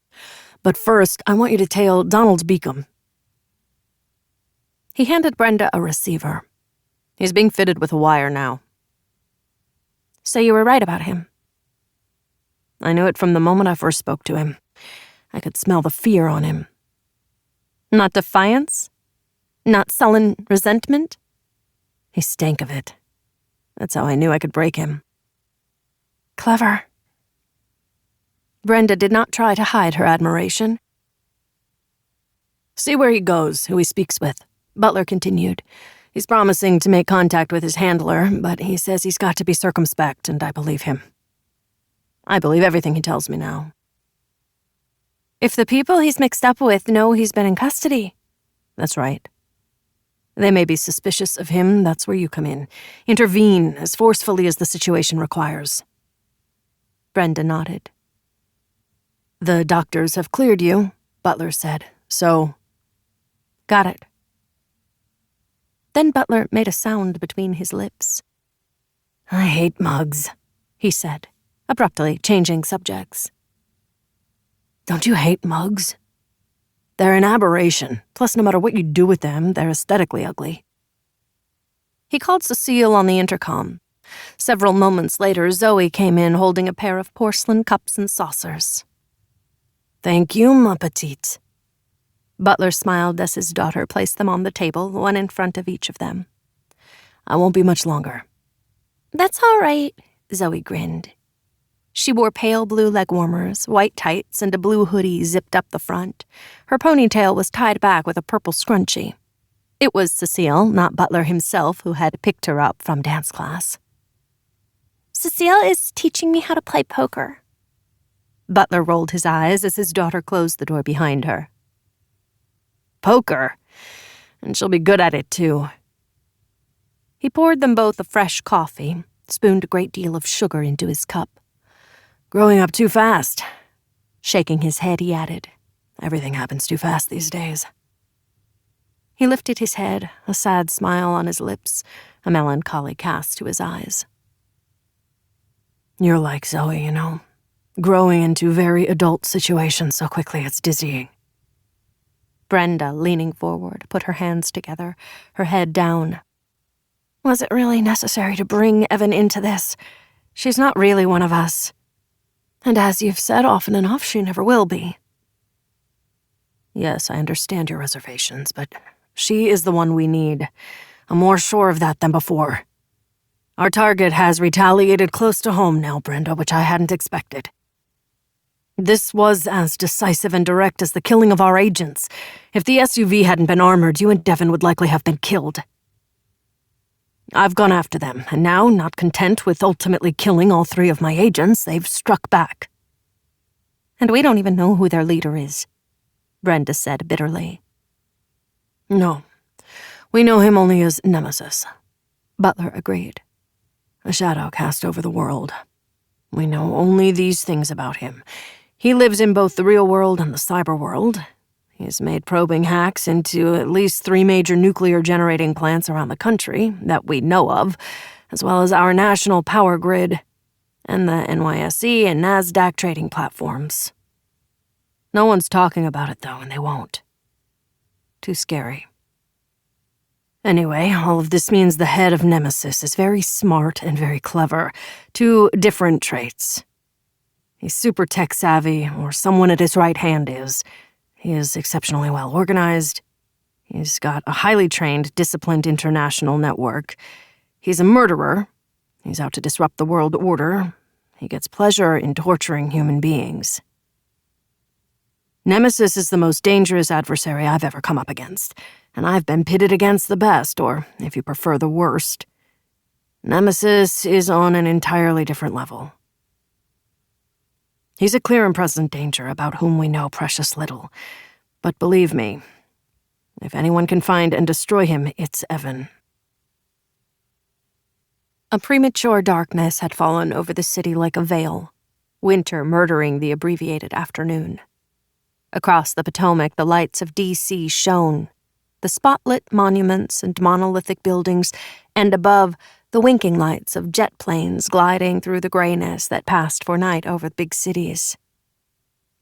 But first, I want you to tail Donald Beacom. He handed Brenda a receiver. He's being fitted with a wire now. So you were right about him? I knew it from the moment I first spoke to him. I could smell the fear on him. Not defiance? Not sullen resentment? He stank of it. That's how I knew I could break him. Clever. Brenda did not try to hide her admiration. See where he goes, who he speaks with, Butler continued. He's promising to make contact with his handler, but he says he's got to be circumspect, and I believe him. I believe everything he tells me now. If the people he's mixed up with know he's been in custody. That's right. They may be suspicious of him, that's where you come in. Intervene as forcefully as the situation requires. Brenda nodded. The doctors have cleared you, Butler said, so... Got it. Then Butler made a sound between his lips. I hate mugs, he said. abruptly changing subjects. Don't you hate mugs? They're an aberration. Plus, no matter what you do with them, they're aesthetically ugly. He called Cecile on the intercom. Several moments later, Zoe came in holding a pair of porcelain cups and saucers. Thank you, ma petite. Butler smiled as his daughter placed them on the table, one in front of each of them. I won't be much longer. That's all right, Zoe grinned. She wore pale blue leg warmers, white tights, and a blue hoodie zipped up the front. Her ponytail was tied back with a purple scrunchie. It was Cecile, not Butler himself, who had picked her up from dance class. Cecile is teaching me how to play poker. Butler rolled his eyes as his daughter closed the door behind her. Poker? And she'll be good at it, too. He poured them both a fresh coffee, spooned a great deal of sugar into his cup. Growing up too fast. Shaking his head, he added, Everything happens too fast these days. He lifted his head, a sad smile on his lips, a melancholy cast to his eyes. You're like Zoe, you know. Growing into very adult situations so quickly it's dizzying. Brenda, leaning forward, put her hands together, her head down. Was it really necessary to bring Evan into this? She's not really one of us. And as you've said often enough, she never will be. Yes, I understand your reservations, but she is the one we need. I'm more sure of that than before. Our target has retaliated close to home now, Brenda, which I hadn't expected. This was as decisive and direct as the killing of our agents. If the SUV hadn't been armored, you and Devon would likely have been killed. I've gone after them, and now, not content with ultimately killing all 3 of my agents, they've struck back. And we don't even know who their leader is, Brenda said bitterly. No, we know him only as Nemesis, Butler agreed. A shadow cast over the world. We know only these things about him. He lives in both the real world and the cyber world. He's made probing hacks into at least 3 major nuclear generating plants around the country that we know of, as well as our national power grid and the NYSE and NASDAQ trading platforms. No one's talking about it, though, and they won't. Too scary. Anyway, all of this means the head of Nemesis is very smart and very clever. 2 different traits. He's super tech-savvy, or someone at his right hand is. He is exceptionally well organized. He's got a highly trained, disciplined international network. He's a murderer. He's out to disrupt the world order. He gets pleasure in torturing human beings. Nemesis is the most dangerous adversary I've ever come up against, and I've been pitted against the best, or, if you prefer, the worst. Nemesis is on an entirely different level. He's a clear and present danger about whom we know precious little. But believe me, if anyone can find and destroy him, it's Evan. A premature darkness had fallen over the city like a veil, winter murdering the abbreviated afternoon. Across the Potomac, the lights of D.C. shone, the spotlit monuments and monolithic buildings, and above, the winking lights of jet planes gliding through the grayness that passed for night over the big cities.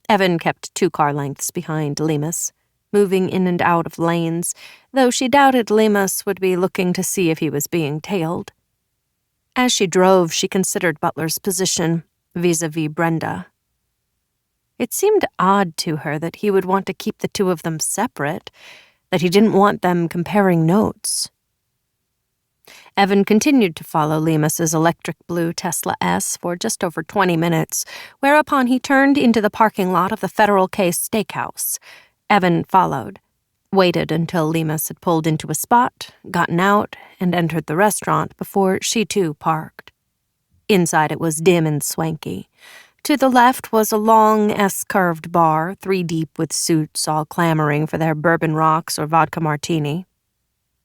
Evan kept 2 car lengths behind Lemus, moving in and out of lanes, though she doubted Lemus would be looking to see if he was being tailed. As she drove, she considered Butler's position vis-a-vis Brenda. It seemed odd to her that he would want to keep the 2 of them separate, that he didn't want them comparing notes. Evan continued to follow Lemus's electric blue Tesla S for just over 20 minutes, whereupon he turned into the parking lot of the Federal Case Steakhouse. Evan followed, waited until Lemus had pulled into a spot, gotten out, and entered the restaurant before she too parked. Inside it was dim and swanky. To the left was a long S-curved bar, 3 deep with suits all clamoring for their bourbon rocks or vodka martini.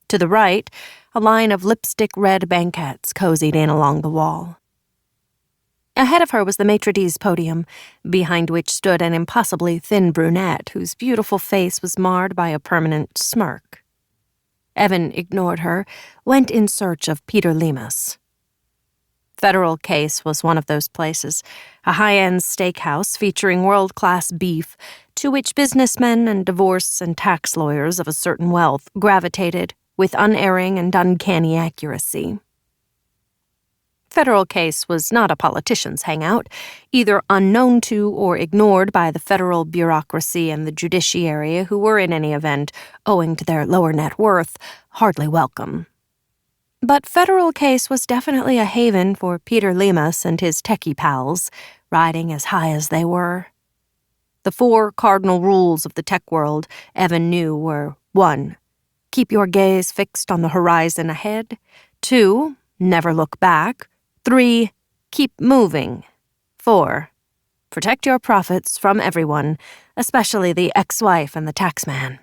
To the right, a line of lipstick-red banquettes cozied in along the wall. Ahead of her was the maitre d's podium, behind which stood an impossibly thin brunette whose beautiful face was marred by a permanent smirk. Evan ignored her, went in search of Peter Lemus. Federal Case was one of those places, a high-end steakhouse featuring world-class beef to which businessmen and divorce and tax lawyers of a certain wealth gravitated with unerring and uncanny accuracy. Federal Case was not a politician's hangout, either unknown to or ignored by the federal bureaucracy and the judiciary who were in any event, owing to their lower net worth, hardly welcome. But Federal Case was definitely a haven for Peter Lemus and his techie pals, riding as high as they were. The 4 cardinal rules of the tech world, Evan knew, were 1. Keep your gaze fixed on the horizon ahead. 2. Never look back. 3. Keep moving. 4. Protect your profits from everyone, especially the ex-wife and the taxman.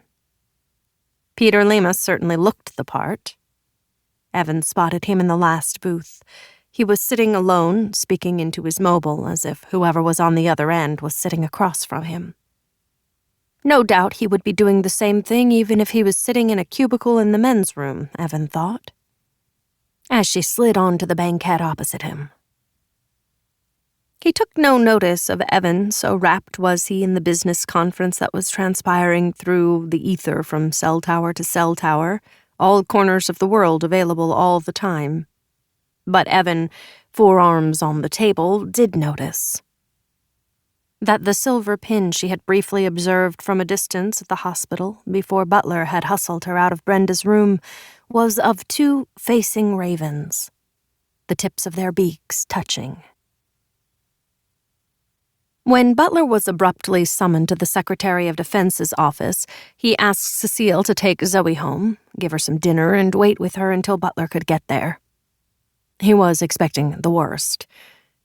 Peter Lemus certainly looked the part. Evan spotted him in the last booth. He was sitting alone, speaking into his mobile as if whoever was on the other end was sitting across from him. No doubt he would be doing the same thing even if he was sitting in a cubicle in the men's room, Evan thought, as she slid onto the banquette opposite him. He took no notice of Evan, so wrapped was he in the business conference that was transpiring through the ether from cell tower to cell tower, all corners of the world available all the time. But Evan, forearms on the table, did notice that the silver pin she had briefly observed from a distance at the hospital before Butler had hustled her out of Brenda's room was of 2 facing ravens, the tips of their beaks touching. When Butler was abruptly summoned to the Secretary of Defense's office, he asked Cecile to take Zoe home, give her some dinner, and wait with her until Butler could get there. He was expecting the worst.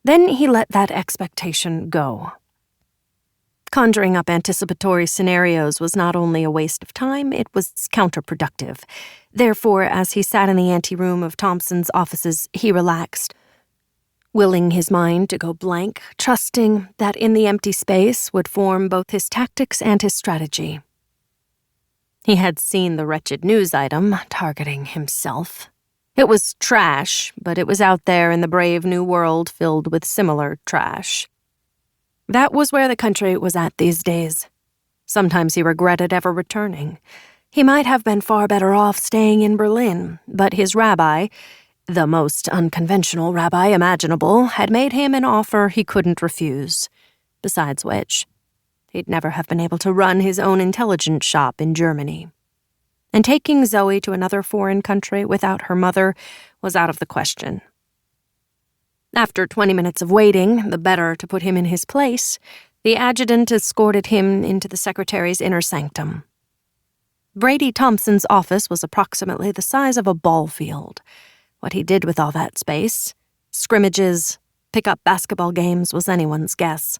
Then he let that expectation go. Conjuring up anticipatory scenarios was not only a waste of time, it was counterproductive. Therefore, as he sat in the anteroom of Thompson's offices, he relaxed, willing his mind to go blank, trusting that in the empty space would form both his tactics and his strategy. He had seen the wretched news item targeting himself. It was trash, but it was out there in the brave new world filled with similar trash. That was where the country was at these days. Sometimes he regretted ever returning. He might have been far better off staying in Berlin, but his rabbi, the most unconventional rabbi imaginable, had made him an offer he couldn't refuse. Besides which, he'd never have been able to run his own intelligence shop in Germany. And taking Zoe to another foreign country without her mother was out of the question. After 20 minutes of waiting, the better to put him in his place, the adjutant escorted him into the secretary's inner sanctum. Brady Thompson's office was approximately the size of a ball field. What he did with all that space, scrimmages, pick-up basketball games, was anyone's guess.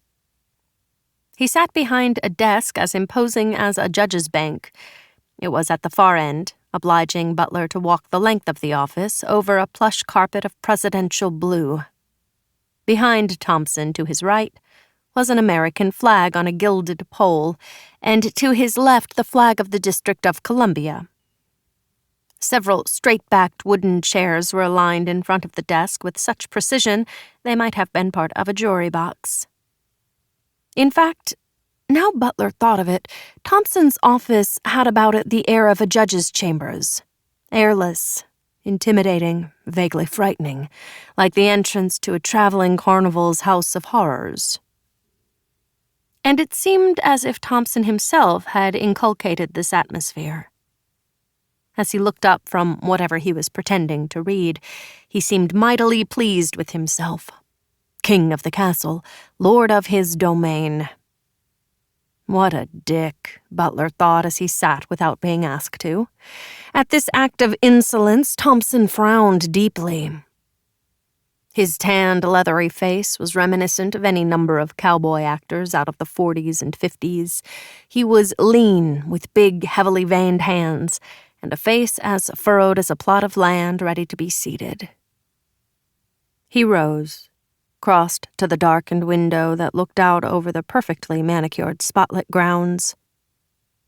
He sat behind a desk as imposing as a judge's bank. It was at the far end, obliging Butler to walk the length of the office over a plush carpet of presidential blue. Behind Thompson, to his right, was an American flag on a gilded pole, and to his left the flag of the District of Columbia. Several straight-backed wooden chairs were aligned in front of the desk with such precision they might have been part of a jury box. In fact, now Butler thought of it, Thompson's office had about it the air of a judge's chambers. Airless, intimidating, vaguely frightening, like the entrance to a traveling carnival's house of horrors. And it seemed as if Thompson himself had inculcated this atmosphere. As he looked up from whatever he was pretending to read, he seemed mightily pleased with himself. King of the castle, lord of his domain. What a dick, Butler thought as he sat without being asked to. At this act of insolence, Thompson frowned deeply. His tanned, leathery face was reminiscent of any number of cowboy actors out of the 40s and 50s. He was lean, with big, heavily veined hands, and a face as furrowed as a plot of land ready to be seeded. He rose, crossed to the darkened window that looked out over the perfectly manicured spotlit grounds.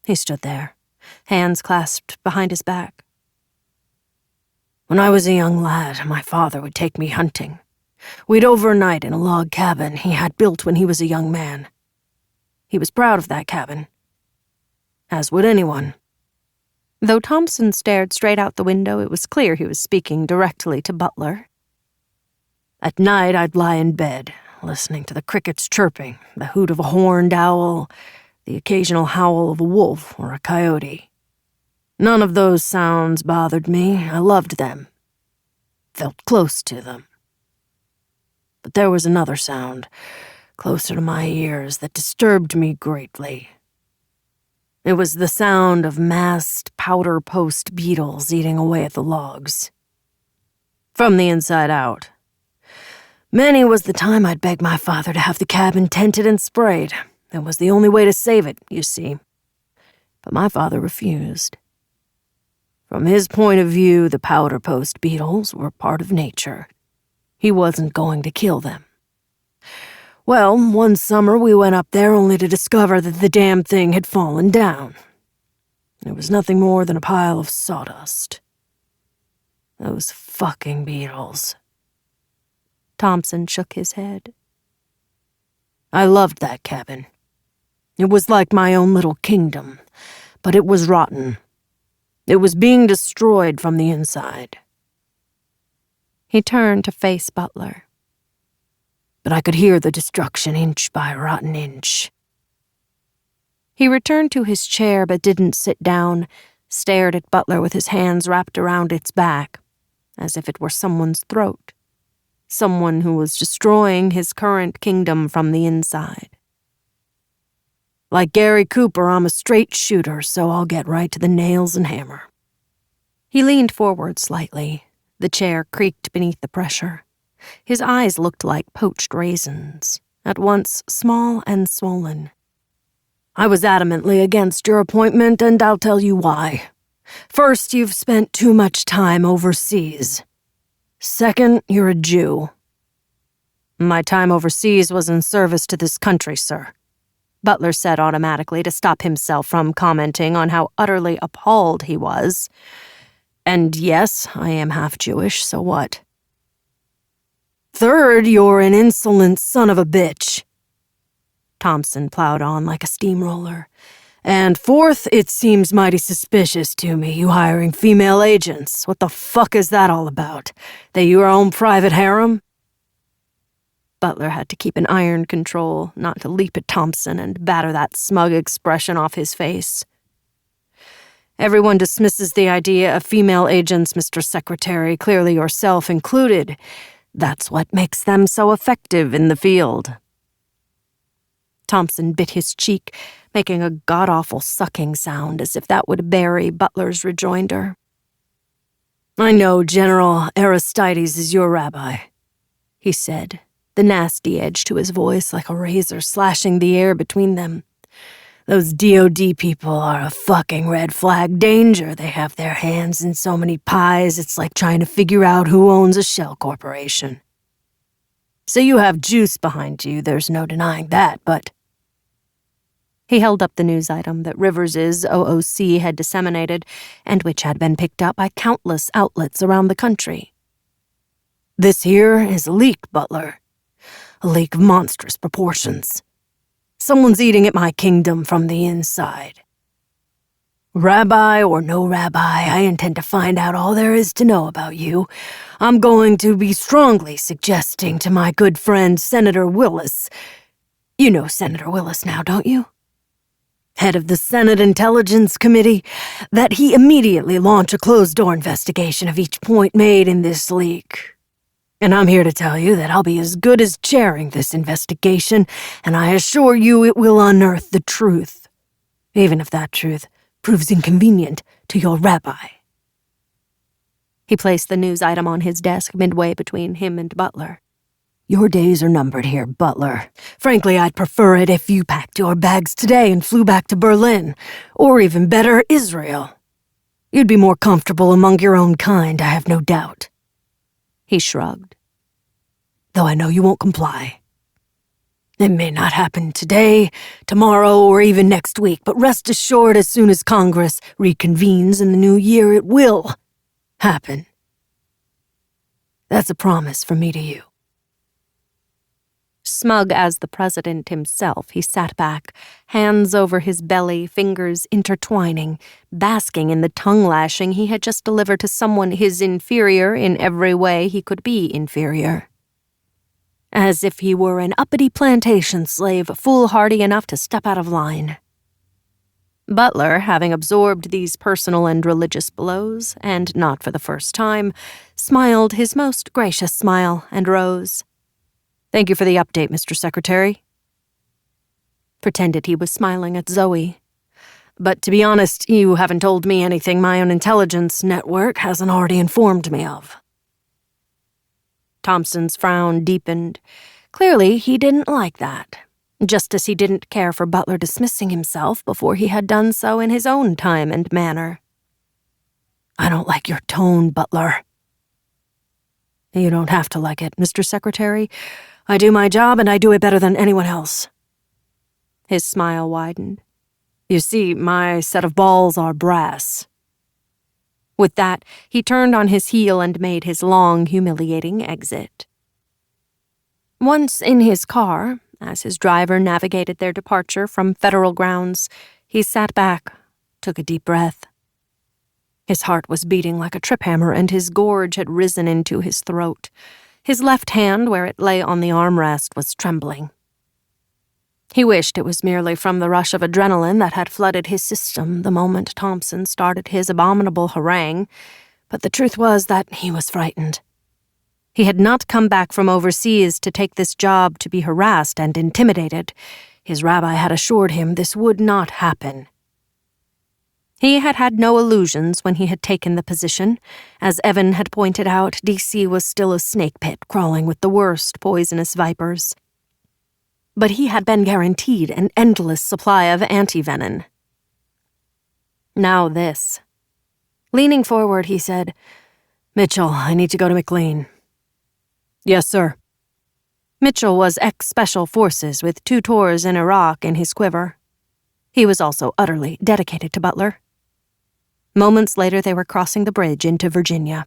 He stood there, hands clasped behind his back. When I was a young lad, my father would take me hunting. We'd overnight in a log cabin he had built when he was a young man. He was proud of that cabin, as would anyone. Though Thompson stared straight out the window, it was clear he was speaking directly to Butler. At night, I'd lie in bed, listening to the crickets chirping, the hoot of a horned owl, the occasional howl of a wolf or a coyote. None of those sounds bothered me. I loved them. Felt close to them. But there was another sound, closer to my ears, that disturbed me greatly. It was the sound of massed powder post beetles eating away at the logs. From the inside out. Many was the time I'd beg my father to have the cabin tented and sprayed. It was the only way to save it, you see. But my father refused. From his point of view, the powder post beetles were part of nature. He wasn't going to kill them. Well, one summer we went up there only to discover that the damn thing had fallen down. It was nothing more than a pile of sawdust. Those fucking beetles. Thompson shook his head. I loved that cabin. It was like my own little kingdom, but it was rotten. It was being destroyed from the inside. He turned to face Butler. But I could hear the destruction inch by rotten inch. He returned to his chair but didn't sit down, stared at Butler with his hands wrapped around its back, as if it were someone's throat. Someone who was destroying his current kingdom from the inside. Like Gary Cooper, I'm a straight shooter, so I'll get right to the nails and hammer. He leaned forward slightly. The chair creaked beneath the pressure. His eyes looked like poached raisins, at once small and swollen. I was adamantly against your appointment, and I'll tell you why. First, you've spent too much time overseas. Second, you're a Jew. My time overseas was in service to this country, sir, Butler said automatically to stop himself from commenting on how utterly appalled he was. And yes, I am half Jewish, so what? Third, you're an insolent son of a bitch. Thompson plowed on like a steamroller. And fourth, it seems mighty suspicious to me, you hiring female agents. What the fuck is that all about? They your own private harem? Butler had to keep an iron control not to leap at Thompson and batter that smug expression off his face. Everyone dismisses the idea of female agents, Mr. Secretary, clearly yourself included. That's what makes them so effective in the field. Thompson bit his cheek, making a god-awful sucking sound as if that would bury Butler's rejoinder. I know General Aristides is your rabbi, he said, the nasty edge to his voice like a razor slashing the air between them. Those DOD people are a fucking red flag danger. They have their hands in so many pies, it's like trying to figure out who owns a shell corporation. So you have juice behind you, there's no denying that, but... He held up the news item that Rivers's OOC had disseminated, and which had been picked up by countless outlets around the country. This here is a leak, Butler. A leak of monstrous proportions. Someone's eating at my kingdom from the inside. Rabbi or no rabbi, I intend to find out all there is to know about you. I'm going to be strongly suggesting to my good friend Senator Willis. You know Senator Willis now, don't you? Head of the Senate Intelligence Committee, that he immediately launch a closed-door investigation of each point made in this leak. And I'm here to tell you that I'll be as good as chairing this investigation, and I assure you it will unearth the truth, even if that truth proves inconvenient to your rabbi. He placed the news item on his desk midway between him and Butler. Your days are numbered here, Butler. Frankly, I'd prefer it if you packed your bags today and flew back to Berlin, or even better, Israel. You'd be more comfortable among your own kind, I have no doubt. He shrugged. Though I know you won't comply. It may not happen today, tomorrow, or even next week, but rest assured as soon as Congress reconvenes in the new year, it will happen. That's a promise from me to you. Smug as the president himself, he sat back, hands over his belly, fingers intertwining, basking in the tongue-lashing he had just delivered to someone his inferior in every way he could be inferior. As if he were an uppity plantation slave foolhardy enough to step out of line. Butler, having absorbed these personal and religious blows, and not for the first time, smiled his most gracious smile and rose. "Thank you for the update, Mr. Secretary." Pretended he was smiling at Zoe. "But to be honest, you haven't told me anything my own intelligence network hasn't already informed me of." Thompson's frown deepened. Clearly, he didn't like that, just as he didn't care for Butler dismissing himself before he had done so in his own time and manner. "I don't like your tone, Butler." "You don't have to like it, Mr. Secretary. I do my job, and I do it better than anyone else." His smile widened. "You see, my set of balls are brass." With that, he turned on his heel and made his long, humiliating exit. Once in his car, as his driver navigated their departure from federal grounds, he sat back, took a deep breath. His heart was beating like a trip hammer, and his gorge had risen into his throat. His left hand, where it lay on the armrest, was trembling. He wished it was merely from the rush of adrenaline that had flooded his system the moment Thompson started his abominable harangue, but the truth was that he was frightened. He had not come back from overseas to take this job to be harassed and intimidated. His rabbi had assured him this would not happen. He had had no illusions when he had taken the position. As Evan had pointed out, D.C. was still a snake pit crawling with the worst poisonous vipers. But he had been guaranteed an endless supply of antivenin. Now this. Leaning forward, he said, "Mitchell, I need to go to McLean." "Yes, sir." Mitchell was ex-Special Forces with 2 tours in Iraq in his quiver. He was also utterly dedicated to Butler. Moments later, they were crossing the bridge into Virginia.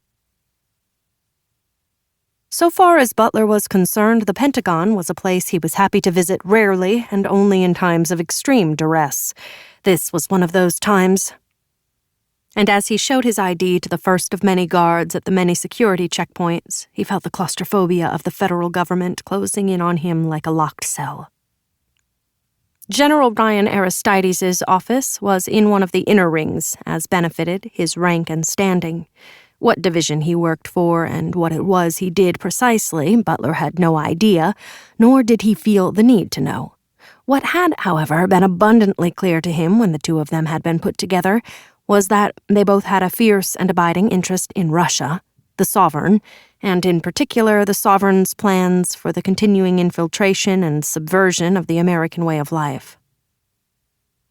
So far as Butler was concerned, the Pentagon was a place he was happy to visit rarely and only in times of extreme duress. This was one of those times. And as he showed his ID to the first of many guards at the many security checkpoints, he felt the claustrophobia of the federal government closing in on him like a locked cell. General Brian Aristides' office was in one of the inner rings, as benefited his rank and standing. What division he worked for and what it was he did precisely, Butler had no idea, nor did he feel the need to know. What had, however, been abundantly clear to him when the two of them had been put together was that they both had a fierce and abiding interest in Russia, the sovereign, and in particular the sovereign's plans for the continuing infiltration and subversion of the American way of life.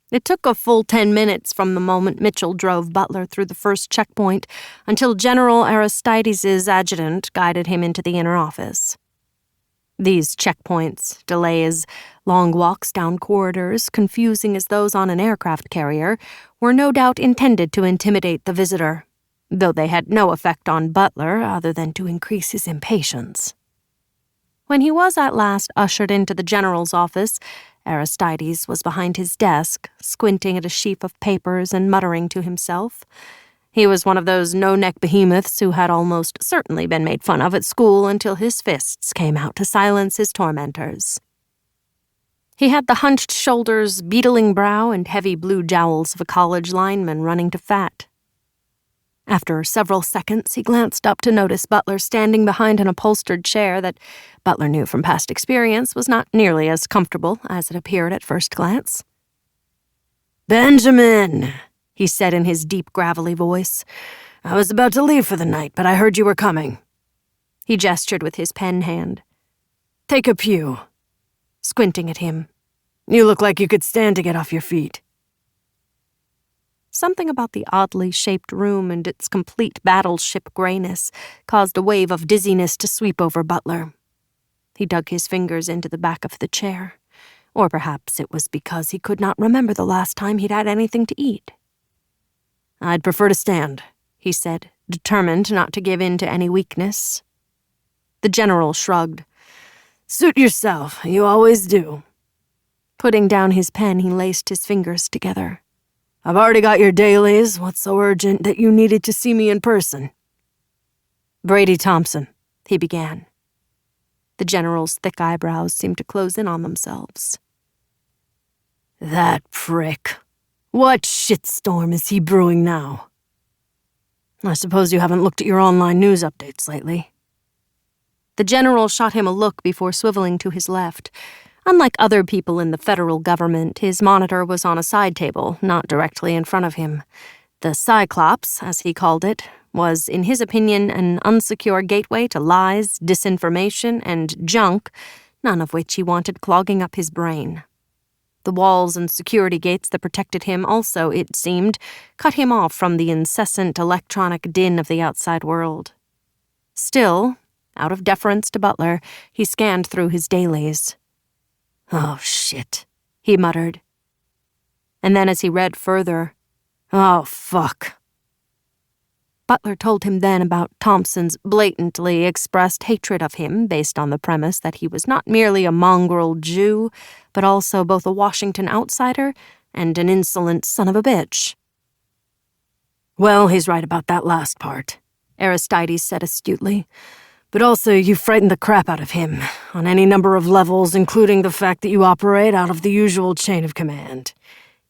It took a full 10 minutes from the moment Mitchell drove Butler through the first checkpoint until General Aristides' adjutant guided him into the inner office. These checkpoints, delays, long walks down corridors, confusing as those on an aircraft carrier, were no doubt intended to intimidate the visitor, though they had no effect on Butler other than to increase his impatience. When he was at last ushered into the general's office, Aristides was behind his desk, squinting at a sheaf of papers and muttering to himself. He was one of those no-neck behemoths who had almost certainly been made fun of at school until his fists came out to silence his tormentors. He had the hunched shoulders, beetling brow, and heavy blue jowls of a college lineman running to fat. After several seconds, he glanced up to notice Butler standing behind an upholstered chair that Butler knew from past experience was not nearly as comfortable as it appeared at first glance. "Benjamin," he said in his deep, gravelly voice, "I was about to leave for the night, but I heard you were coming." He gestured with his pen hand. "Take a pew," squinting at him. "You look like you could stand to get off your feet." Something about the oddly shaped room and its complete battleship grayness caused a wave of dizziness to sweep over Butler. He dug his fingers into the back of the chair, or perhaps it was because he could not remember the last time he'd had anything to eat. "I'd prefer to stand," he said, determined not to give in to any weakness. The general shrugged. Suit yourself, you always do. Putting down his pen, he laced his fingers together. I've already got your dailies. What's so urgent that you needed to see me in person? Brady Thompson, he began. The general's thick eyebrows seemed to close in on themselves. That prick. What shitstorm is he brewing now? I suppose you haven't looked at your online news updates lately. The general shot him a look before swiveling to his left. Unlike other people in the federal government, his monitor was on a side table, not directly in front of him. The Cyclops, as he called it, was, in his opinion, an unsecure gateway to lies, disinformation, and junk, none of which he wanted clogging up his brain. The walls and security gates that protected him also, it seemed, cut him off from the incessant electronic din of the outside world. Still, out of deference to Butler, he scanned through his dailies. Oh, shit, he muttered. And then as he read further, oh, fuck. Butler told him then about Thompson's blatantly expressed hatred of him based on the premise that he was not merely a mongrel Jew, but also both a Washington outsider and an insolent son of a bitch. Well, he's right about that last part, Aristides said astutely. But also, you frightened the crap out of him, on any number of levels, including the fact that you operate out of the usual chain of command.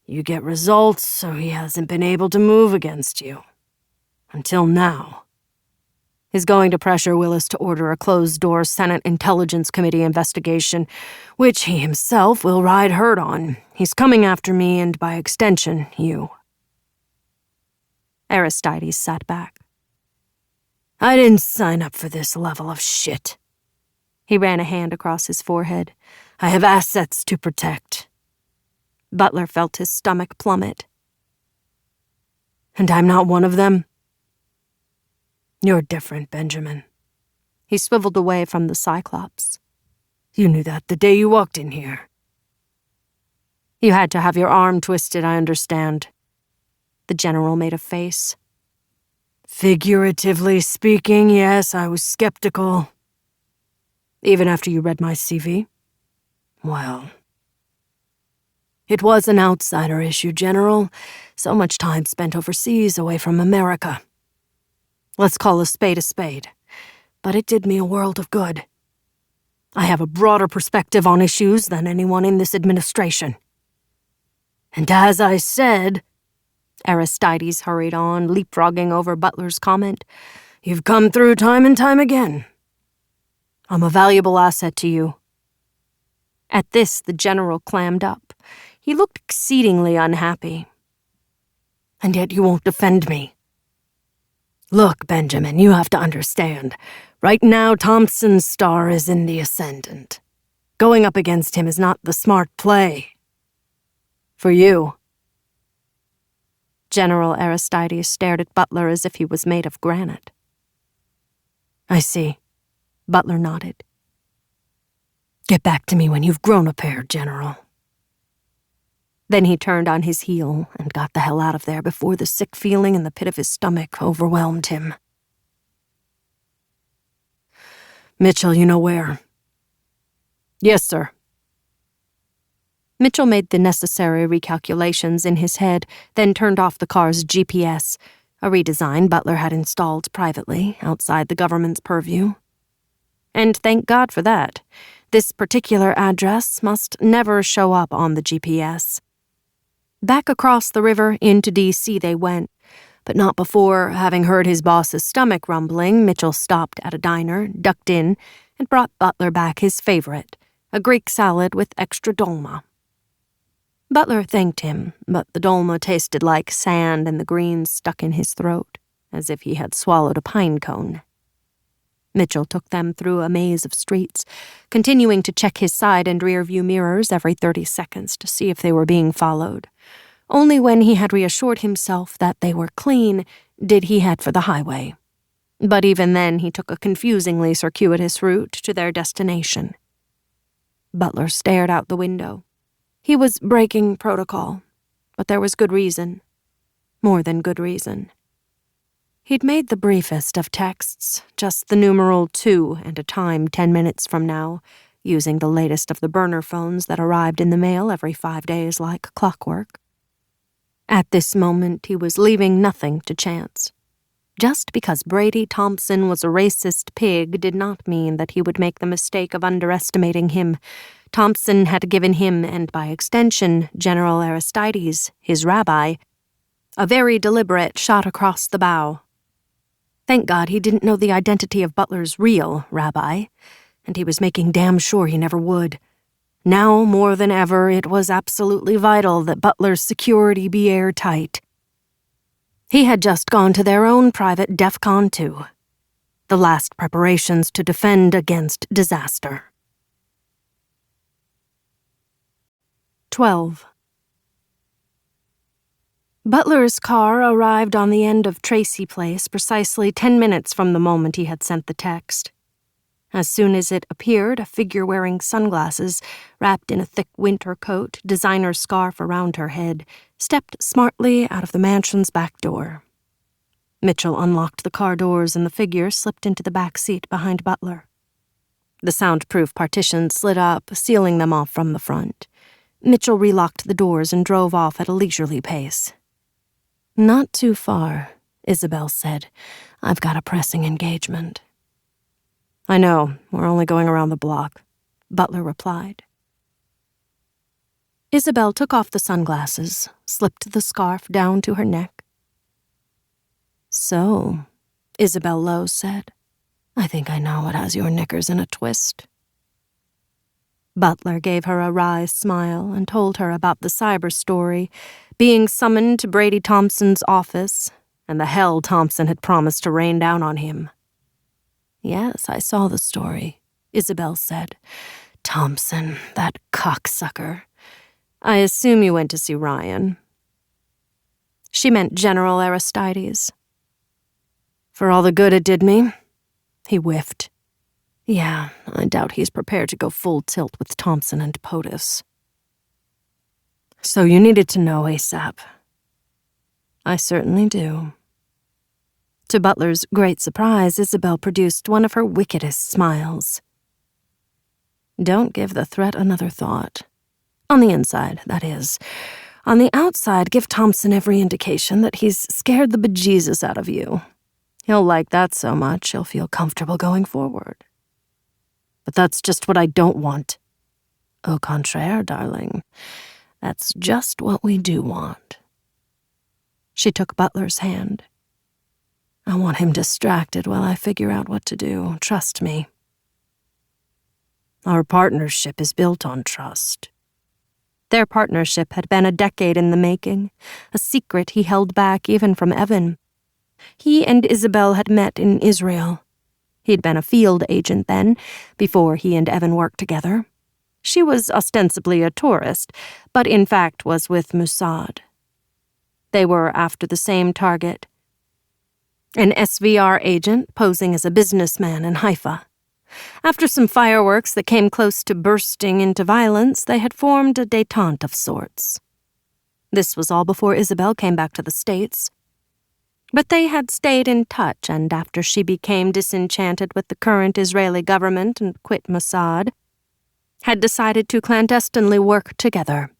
You get results, so he hasn't been able to move against you. Until now. He's going to pressure Willis to order a closed-door Senate Intelligence Committee investigation, which he himself will ride herd on. He's coming after me and, by extension, you. Aristides sat back. I didn't sign up for this level of shit. He ran a hand across his forehead. I have assets to protect. Butler felt his stomach plummet. And I'm not one of them? You're different, Benjamin. He swiveled away from the Cyclops. You knew that the day you walked in here. You had to have your arm twisted, I understand. The general made a face. Figuratively speaking, yes, I was skeptical. Even after you read my CV? Well, it was an outsider issue, General. So much time spent overseas, away from America. Let's call a spade, but it did me a world of good. I have a broader perspective on issues than anyone in this administration. And as I said, Aristides hurried on, leapfrogging over Butler's comment, you've come through time and time again. I'm a valuable asset to you. At this, the general clammed up. He looked exceedingly unhappy. And yet you won't defend me. Look, Benjamin, you have to understand. Right now, Thompson's star is in the ascendant. Going up against him is not the smart play. For you. General Aristides stared at Butler as if he was made of granite. I see. Butler nodded. Get back to me when you've grown a pair, General. Then he turned on his heel and got the hell out of there before the sick feeling in the pit of his stomach overwhelmed him. Mitchell, you know where? Yes, sir. Mitchell made the necessary recalculations in his head, then turned off the car's GPS, a redesign Butler had installed privately outside the government's purview. And thank God for that. This particular address must never show up on the GPS. Back across the river into D.C. they went, but not before, having heard his boss's stomach rumbling, Mitchell stopped at a diner, ducked in, and brought Butler back his favorite, a Greek salad with extra dolma. Butler thanked him, but the dolma tasted like sand and the greens stuck in his throat, as if he had swallowed a pine cone. Mitchell took them through a maze of streets, continuing to check his side and rear-view mirrors every 30 seconds to see if they were being followed. Only when he had reassured himself that they were clean did he head for the highway. But even then he took a confusingly circuitous route to their destination. Butler stared out the window. He was breaking protocol, but there was good reason. More than good reason. He'd made the briefest of texts, just the numeral 2 and a time 10 minutes from now, using the latest of the burner phones that arrived in the mail every 5 days like clockwork. At this moment, he was leaving nothing to chance. Just because Brady Thompson was a racist pig did not mean that he would make the mistake of underestimating him. Thompson had given him, and by extension, General Aristides, his rabbi, a very deliberate shot across the bow. Thank God he didn't know the identity of Butler's real rabbi, and he was making damn sure he never would. Now, more than ever, it was absolutely vital that Butler's security be airtight. He had just gone to their own private DEFCON 2, the last preparations to defend against disaster. 12. Butler's car arrived on the end of Tracy Place precisely 10 minutes from the moment he had sent the text. As soon as it appeared, a figure wearing sunglasses, wrapped in a thick winter coat, designer scarf around her head, stepped smartly out of the mansion's back door. Mitchell unlocked the car doors and the figure slipped into the back seat behind Butler. The soundproof partition slid up, sealing them off from the front. Mitchell relocked the doors and drove off at a leisurely pace. "Not too far," Isabel said. "I've got a pressing engagement." "I know, we're only going around the block," Butler replied. Isabel took off the sunglasses, slipped the scarf down to her neck. "So," Isabel Lowe said, "I think I know what has your knickers in a twist." Butler gave her a wry smile and told her about the cyber story, being summoned to Brady Thompson's office, and the hell Thompson had promised to rain down on him. "Yes, I saw the story," Isabel said. "Thompson, that cocksucker. I assume you went to see Ryan." She meant General Aristides. "For all the good it did me?" He whiffed. "Yeah, I doubt he's prepared to go full tilt with Thompson and POTUS." "So you needed to know ASAP." "I certainly do." To Butler's great surprise, Isabel produced one of her wickedest smiles. "Don't give the threat another thought. On the inside, that is. On the outside, give Thompson every indication that he's scared the bejesus out of you. He'll like that so much, he'll feel comfortable going forward." "But that's just what I don't want." "Au contraire, darling. That's just what we do want." She took Butler's hand. "I want him distracted while I figure out what to do. Trust me." "Our partnership is built on trust." Their partnership had been a decade in the making, a secret he held back even from Evan. He and Isabel had met in Israel. He'd been a field agent then, before he and Evan worked together. She was ostensibly a tourist, but in fact was with Mossad. They were after the same target. An SVR agent posing as a businessman in Haifa. After some fireworks that came close to bursting into violence, they had formed a détente of sorts. This was all before Isabel came back to the States. But they had stayed in touch, and after she became disenchanted with the current Israeli government and quit Mossad, had decided to clandestinely work together.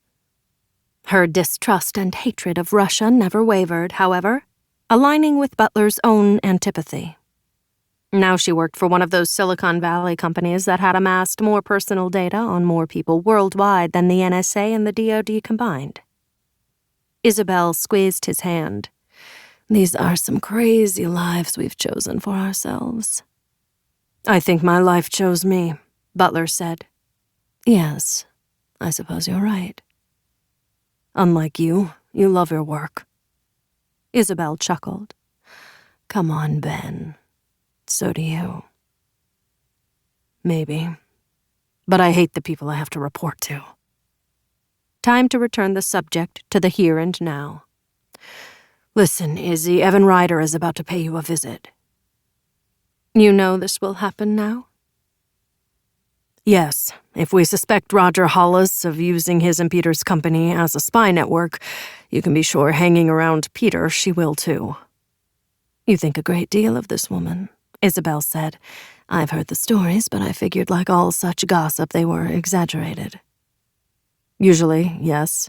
Her distrust and hatred of Russia never wavered, however, aligning with Butler's own antipathy. Now she worked for one of those Silicon Valley companies that had amassed more personal data on more people worldwide than the NSA and the DoD combined. Isabel squeezed his hand. "These are some crazy lives we've chosen for ourselves." "I think my life chose me," Butler said. "Yes, I suppose you're right." "Unlike you love your work." Isabel chuckled. "Come on, Ben. So do you." "Maybe. But I hate the people I have to report to." Time to return the subject to the here and now. "Listen, Izzy, Evan Ryder is about to pay you a visit." "You know this will happen now?" "Yes. If we suspect Roger Hollis of using his and Peter's company as a spy network, you can be sure hanging around Peter she will too." "You think a great deal of this woman," Isabel said. I've heard the stories, but I figured like all such gossip they were exaggerated. Usually, yes,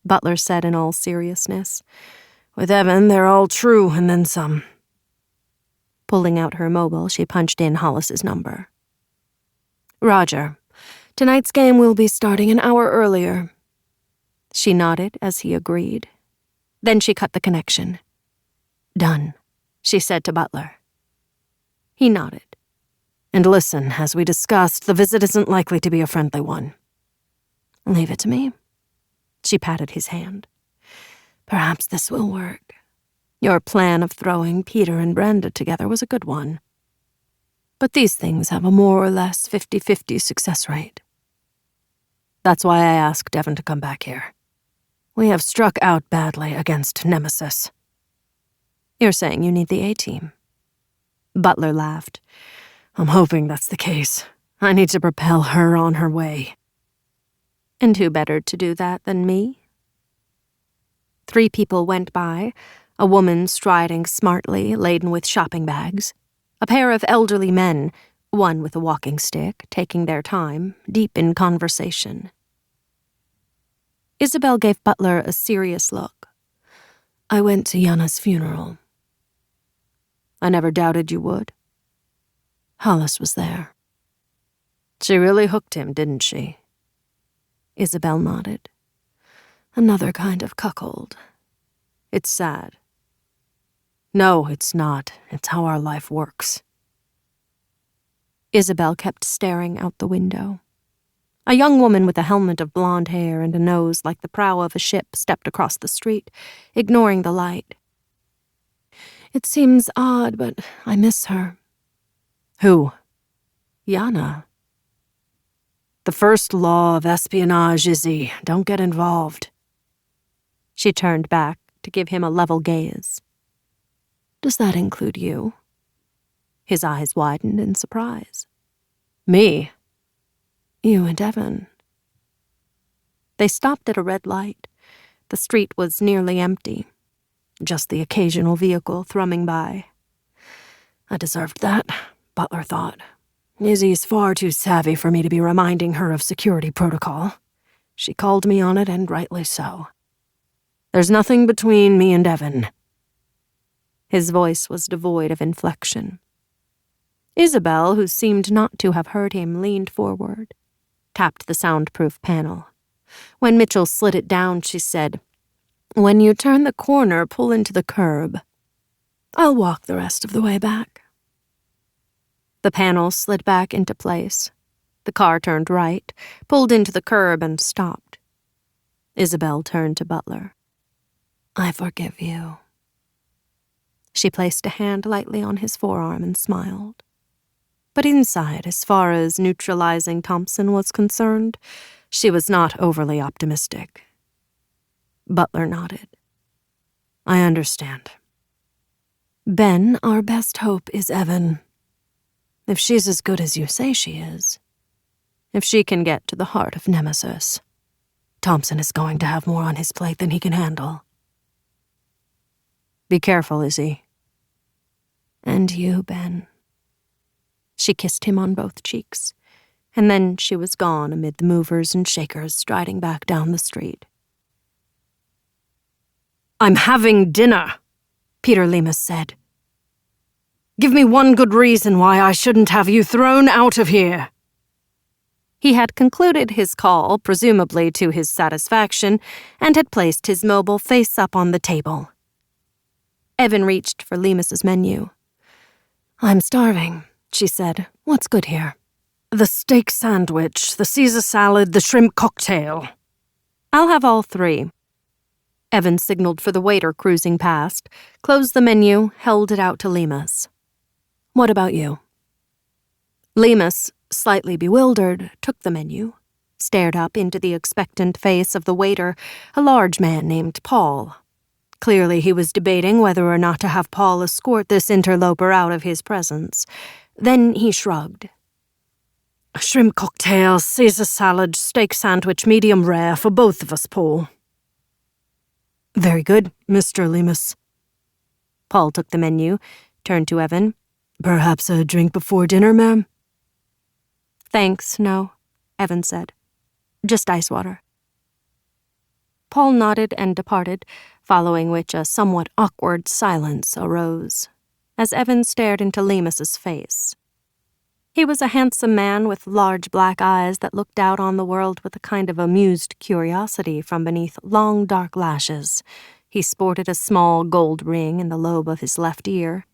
Butler said in all seriousness. With Evan, they're all true, and then some. Pulling out her mobile, she punched in Hollis's number. Roger. Tonight's game will be starting an hour earlier. She nodded as he agreed. Then she cut the connection. Done, she said to Butler. He nodded. And listen, as we discussed, the visit isn't likely to be a friendly one. Leave it to me. She patted his hand. Perhaps this will work. Your plan of throwing Peter and Brenda together was a good one. But these things have a more or less 50-50 success rate. That's why I asked Evan to come back here. We have struck out badly against Nemesis. You're saying you need the A-team? Butler laughed. I'm hoping that's the case. I need to propel her on her way. And who better to do that than me? 3 people went by, a woman striding smartly, laden with shopping bags, a pair of elderly men, one with a walking stick, taking their time, deep in conversation. Isabel gave Butler a serious look. I went to Yana's funeral. I never doubted you would. Hollis was there. She really hooked him, didn't she? Isabel nodded. Another kind of cuckold. It's sad. No, it's not. It's how our life works. Isabel kept staring out the window. A young woman with a helmet of blonde hair and a nose like the prow of a ship stepped across the street, ignoring the light. It seems odd, but I miss her. Who? Yana. The first law of espionage, Izzy. Don't get involved. She turned back to give him a level gaze. Does that include you? His eyes widened in surprise. Me? You and Evan. They stopped at a red light. The street was nearly empty. Just the occasional vehicle thrumming by. I deserved that, Butler thought. Izzy's far too savvy for me to be reminding her of security protocol. She called me on it, and rightly so. There's nothing between me and Evan. His voice was devoid of inflection. Isabel, who seemed not to have heard him, leaned forward, tapped the soundproof panel. When Mitchell slid it down, she said, "When you turn the corner, pull into the curb. I'll walk the rest of the way back." The panel slid back into place. The car turned right, pulled into the curb, and stopped. Isabel turned to Butler. I forgive you. She placed a hand lightly on his forearm and smiled. But inside, as far as neutralizing Thompson was concerned, she was not overly optimistic. Butler nodded. I understand. Ben, our best hope is Evan. If she's as good as you say she is, if she can get to the heart of Nemesis, Thompson is going to have more on his plate than he can handle. Be careful, Izzy. And you, Ben. She kissed him on both cheeks, and then she was gone amid the movers and shakers striding back down the street. I'm having dinner, Peter Lemus said. Give me one good reason why I shouldn't have you thrown out of here. He had concluded his call, presumably to his satisfaction, and had placed his mobile face up on the table. Evan reached for Lemus's menu. I'm starving, she said. What's good here? The steak sandwich, the Caesar salad, the shrimp cocktail. I'll have all 3. Evan signaled for the waiter cruising past, closed the menu, held it out to Lemus. What about you? Lemus, slightly bewildered, took the menu, stared up into the expectant face of the waiter, a large man named Paul. Clearly he was debating whether or not to have Paul escort this interloper out of his presence. Then he shrugged. A shrimp cocktail, Caesar salad, steak sandwich, medium rare for both of us, Paul. Very good, Mr. Lemus. Paul took the menu, turned to Evan. Perhaps a drink before dinner, ma'am? Thanks, no, Evan said. Just ice water. Paul nodded and departed, following which a somewhat awkward silence arose, as Evan stared into Lemus's face. He was a handsome man with large black eyes that looked out on the world with a kind of amused curiosity from beneath long dark lashes. He sported a small gold ring in the lobe of his left ear.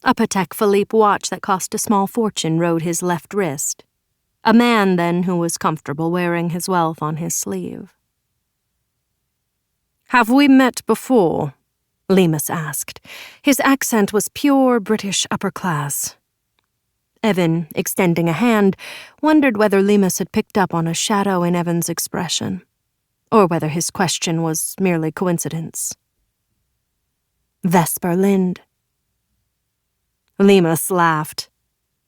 A Patek Philippe watch that cost a small fortune rode his left wrist. A man, then, who was comfortable wearing his wealth on his sleeve. "Have we met before?" Lemus asked. His accent was pure British upper class. Evan, extending a hand, wondered whether Lemus had picked up on a shadow in Evan's expression, or whether his question was merely coincidence. Vesper Lind. Lemus laughed.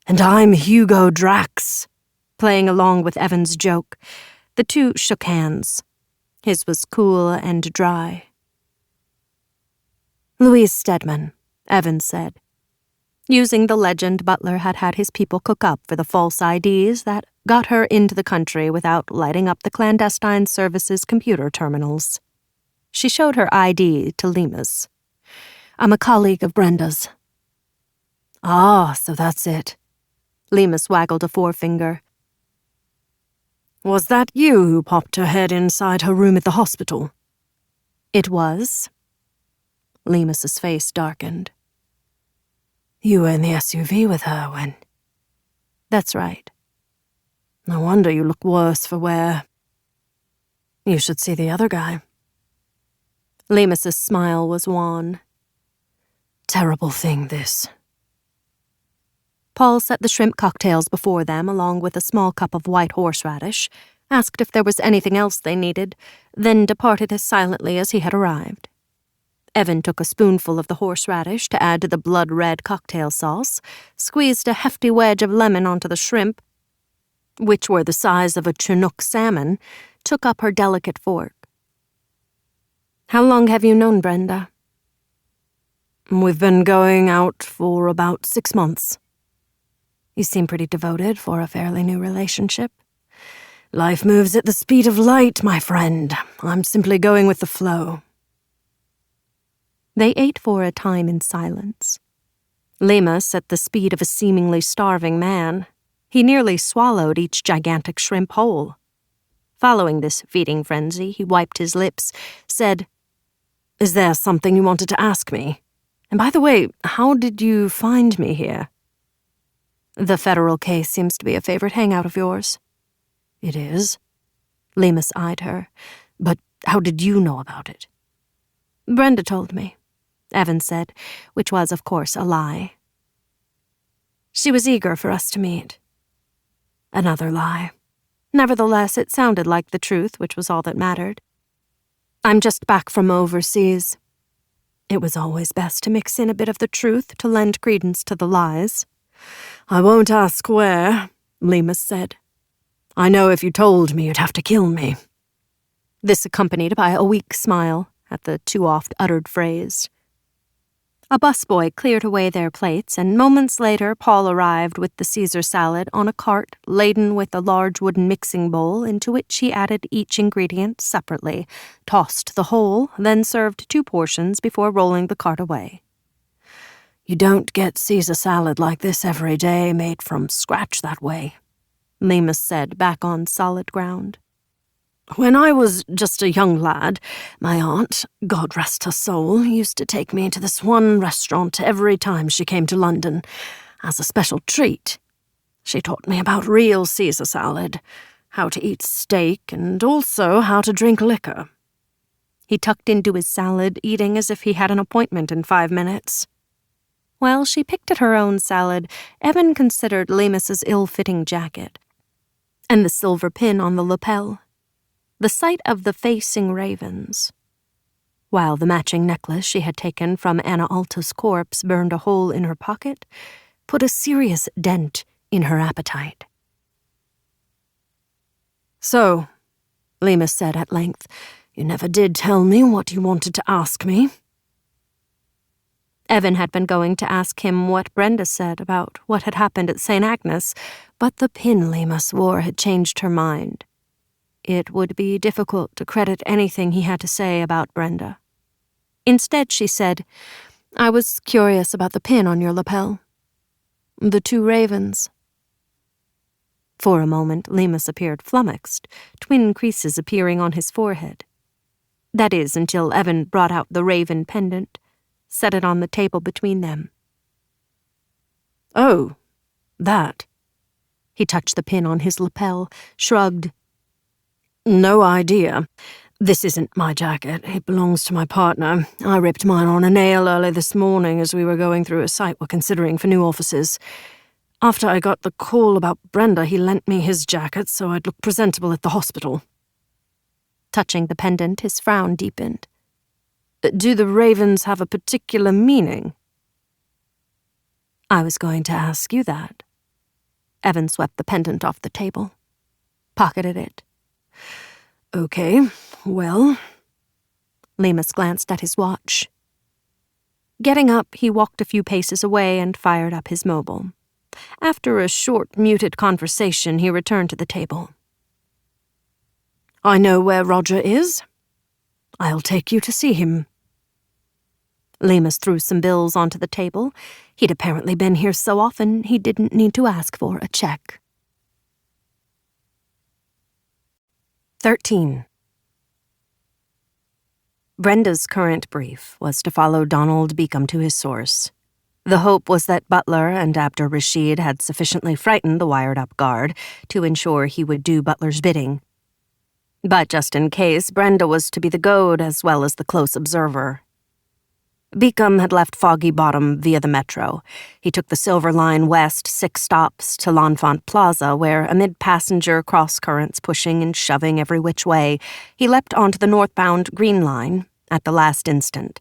"And I'm Hugo Drax," playing along with Evan's joke. The two shook hands. His was cool and dry. "Louise Stedman," Evan said, using the legend Butler had had his people cook up for the false IDs that got her into the country without lighting up the clandestine service's computer terminals. She showed her ID to Lemus. "I'm a colleague of Brenda's." "Ah, so that's it." Lemus waggled a forefinger. "Was that you who popped her head inside her room at the hospital?" "It was." Lemus's face darkened. "You were in the SUV with her when—" "That's right." "No wonder you look worse for wear. You should see the other guy." Lemus's smile was wan. "Terrible thing, this." Paul set the shrimp cocktails before them along with a small cup of white horseradish, asked if there was anything else they needed, then departed as silently as he had arrived. Evan took a spoonful of the horseradish to add to the blood-red cocktail sauce, squeezed a hefty wedge of lemon onto the shrimp, which were the size of a Chinook salmon, took up her delicate fork. "How long have you known Brenda?" "We've been going out for about 6 months." "You seem pretty devoted for a fairly new relationship." "Life moves at the speed of light, my friend. I'm simply going with the flow." They ate for a time in silence. Lemus at the speed of a seemingly starving man. He nearly swallowed each gigantic shrimp whole. Following this feeding frenzy, he wiped his lips, said, "Is there something you wanted to ask me? And by the way, how did you find me here?" "The federal case seems to be a favorite hangout of yours." "It is?" Lemus eyed her. "But how did you know about it?" "Brenda told me," Evan said, which was, of course, a lie. "She was eager for us to meet." Another lie. Nevertheless, it sounded like the truth, which was all that mattered. "I'm just back from overseas." It was always best to mix in a bit of the truth to lend credence to the lies. "I won't ask where," Lemus said. "I know if you told me you'd have to kill me." This accompanied by a weak smile at the too-oft-uttered phrase. A busboy cleared away their plates, and moments later Paul arrived with the Caesar salad on a cart laden with a large wooden mixing bowl into which he added each ingredient separately, tossed the whole, then served 2 portions before rolling the cart away. "You don't get Caesar salad like this every day, made from scratch that way," Lemus said, back on solid ground. "When I was just a young lad, my aunt, God rest her soul, used to take me to this one restaurant every time she came to London, as a special treat. She taught me about real Caesar salad, how to eat steak, and also how to drink liquor." He tucked into his salad, eating as if he had an appointment in 5 minutes. While she picked at her own salad, Evan considered Lemus's ill-fitting jacket, and the silver pin on the lapel. The sight of the facing ravens, while the matching necklace she had taken from Anna Alta's corpse burned a hole in her pocket, put a serious dent in her appetite. "So," Lemus said at length, "you never did tell me what you wanted to ask me." Evan had been going to ask him what Brenda said about what had happened at St. Agnes, but the pin Lima swore had changed her mind. It would be difficult to credit anything he had to say about Brenda. Instead, she said, "I was curious about the pin on your lapel. The two ravens." For a moment, Lemus appeared flummoxed, twin creases appearing on his forehead. That is, until Evan brought out the raven pendant, set it on the table between them. "Oh, that." He touched the pin on his lapel, shrugged. "No idea. This isn't my jacket. It belongs to my partner. I ripped mine on a nail early this morning as we were going through a site we're considering for new offices. After I got the call about Brenda, he lent me his jacket so I'd look presentable at the hospital." Touching the pendant, his frown deepened. "Do the ravens have a particular meaning?" "I was going to ask you that." Evan swept the pendant off the table, pocketed it. "Okay, well..." Lemus glanced at his watch. Getting up, he walked a few paces away and fired up his mobile. After a short, muted conversation, he returned to the table. "I know where Roger is. I'll take you to see him." Lemus threw some bills onto the table. He'd apparently been here so often he didn't need to ask for a check. 13. Brenda's current brief was to follow Donald Beacom to his source. The hope was that Butler and Abdur Rashid had sufficiently frightened the wired-up guard to ensure he would do Butler's bidding. But just in case, Brenda was to be the goad as well as the close observer. Beacom had left Foggy Bottom via the metro. He took the Silver Line west 6 stops to L'Enfant Plaza, where, amid passenger cross-currents pushing and shoving every which way, he leapt onto the northbound Green Line at the last instant.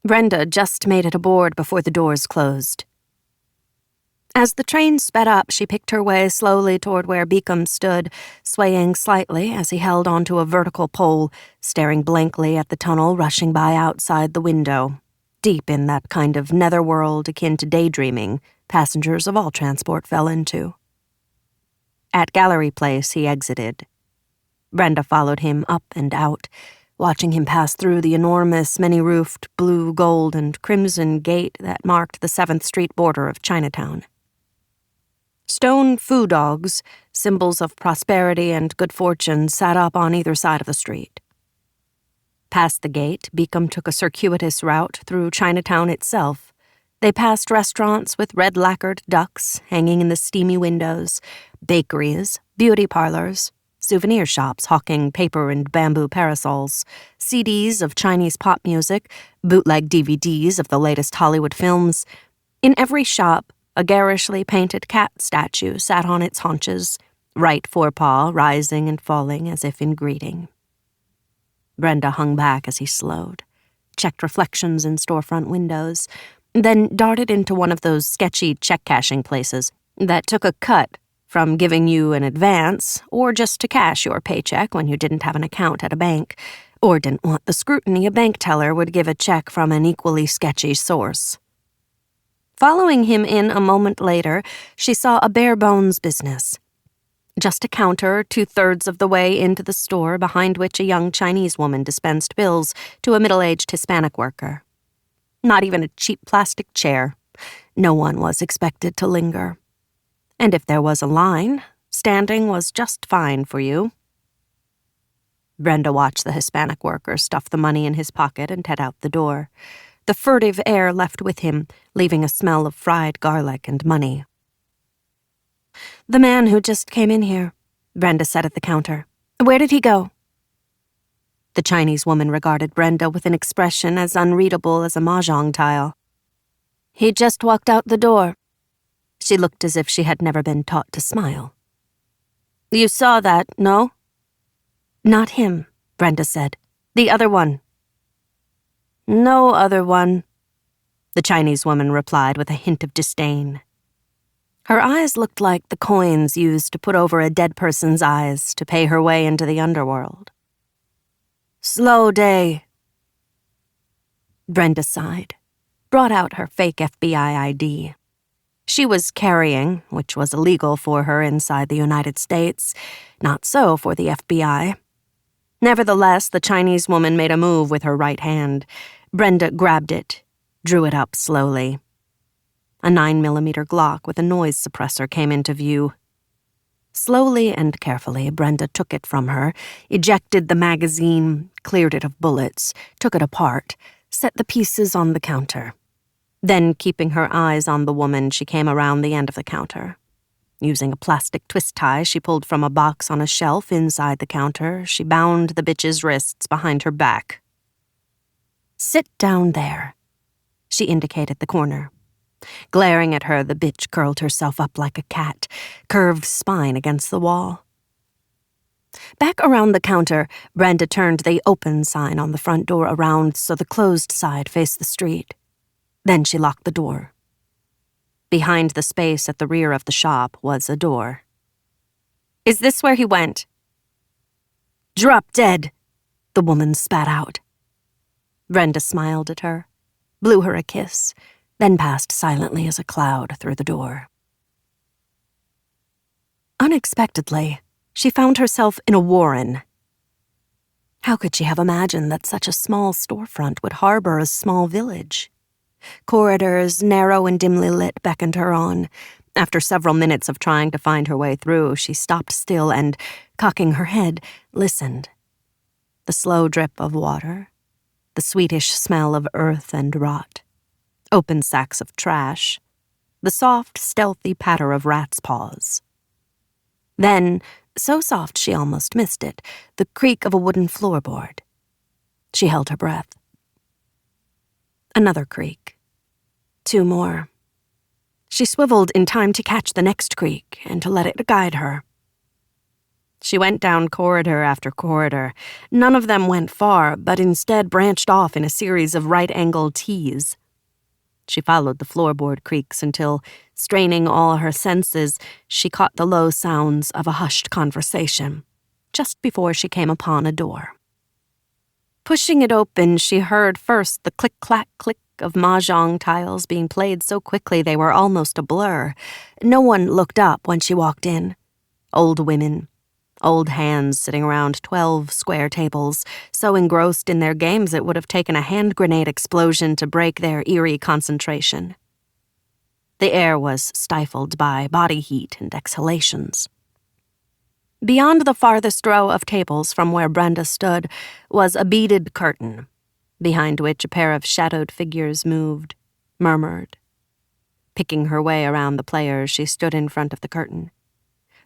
Brenda just made it aboard before the doors closed. As the train sped up, she picked her way slowly toward where Beacom stood, swaying slightly as he held onto a vertical pole, staring blankly at the tunnel rushing by outside the window, deep in that kind of netherworld akin to daydreaming passengers of all transport fell into. At Gallery Place, he exited. Brenda followed him up and out, watching him pass through the enormous, many-roofed blue, gold, and crimson gate that marked the 7th Street border of Chinatown. Stone foo dogs, symbols of prosperity and good fortune, sat up on either side of the street. Past the gate, Beacom took a circuitous route through Chinatown itself. They passed restaurants with red-lacquered ducks hanging in the steamy windows, bakeries, beauty parlors, souvenir shops hawking paper and bamboo parasols, CDs of Chinese pop music, bootleg DVDs of the latest Hollywood films. In every shop, a garishly painted cat statue sat on its haunches, right forepaw rising and falling as if in greeting. Brenda hung back as he slowed, checked reflections in storefront windows, then darted into one of those sketchy check-cashing places that took a cut from giving you an advance or just to cash your paycheck when you didn't have an account at a bank or didn't want the scrutiny a bank teller would give a check from an equally sketchy source. Following him in a moment later, she saw a bare-bones business. Just a counter 2/3 of the way into the store behind which a young Chinese woman dispensed bills to a middle-aged Hispanic worker. Not even a cheap plastic chair. No one was expected to linger. And if there was a line, standing was just fine for you. Brenda watched the Hispanic worker stuff the money in his pocket and head out the door. The furtive air left with him, leaving a smell of fried garlic and money. "The man who just came in here," Brenda said at the counter. "Where did he go?" The Chinese woman regarded Brenda with an expression as unreadable as a mahjong tile. "He just walked out the door." She looked as if she had never been taught to smile. "You saw that, no?" "Not him," Brenda said. "The other one." "No other one," the Chinese woman replied with a hint of disdain. Her eyes looked like the coins used to put over a dead person's eyes to pay her way into the underworld. "Slow day." Brenda sighed. brought out her fake FBI ID. She was carrying, which was illegal for her inside the United States, not so for the FBI. Nevertheless, the Chinese woman made a move with her right hand. Brenda grabbed it, drew it up slowly. A 9mm Glock with a noise suppressor came into view. Slowly and carefully, Brenda took it from her, ejected the magazine, cleared it of bullets, took it apart, set the pieces on the counter. Then, keeping her eyes on the woman, she came around the end of the counter. Using a plastic twist tie she pulled from a box on a shelf inside the counter, she bound the bitch's wrists behind her back. "Sit down there." She indicated the corner. Glaring at her, the bitch curled herself up like a cat, curved spine against the wall. Back around the counter, Brenda turned the open sign on the front door around so the closed side faced the street. Then she locked the door. Behind the space at the rear of the shop was a door. "Is this where he went?" "Drop dead," the woman spat out. Brenda smiled at her, blew her a kiss, then passed silently as a cloud through the door. Unexpectedly, she found herself in a warren. How could she have imagined that such a small storefront would harbor a small village? Corridors, narrow and dimly lit, beckoned her on. After several minutes of trying to find her way through, she stopped still and, cocking her head, listened. The slow drip of water, the sweetish smell of earth and rot, open sacks of trash, the soft, stealthy patter of rats' paws. Then, so soft she almost missed it, the creak of a wooden floorboard. She held her breath. Another creak. 2 more. She swiveled in time to catch the next creak and to let it guide her. She went down corridor after corridor. None of them went far, but instead branched off in a series of right-angled T's. She followed the floorboard creaks until, straining all her senses, she caught the low sounds of a hushed conversation, just before she came upon a door. Pushing it open, she heard first the click-clack-click of mahjong tiles being played so quickly they were almost a blur. No one looked up when she walked in. Old women, old hands sitting around 12 square tables, so engrossed in their games it would have taken a hand grenade explosion to break their eerie concentration. The air was stifled by body heat and exhalations. Beyond the farthest row of tables from where Brenda stood was a beaded curtain, behind which a pair of shadowed figures moved, murmured. Picking her way around the players, she stood in front of the curtain.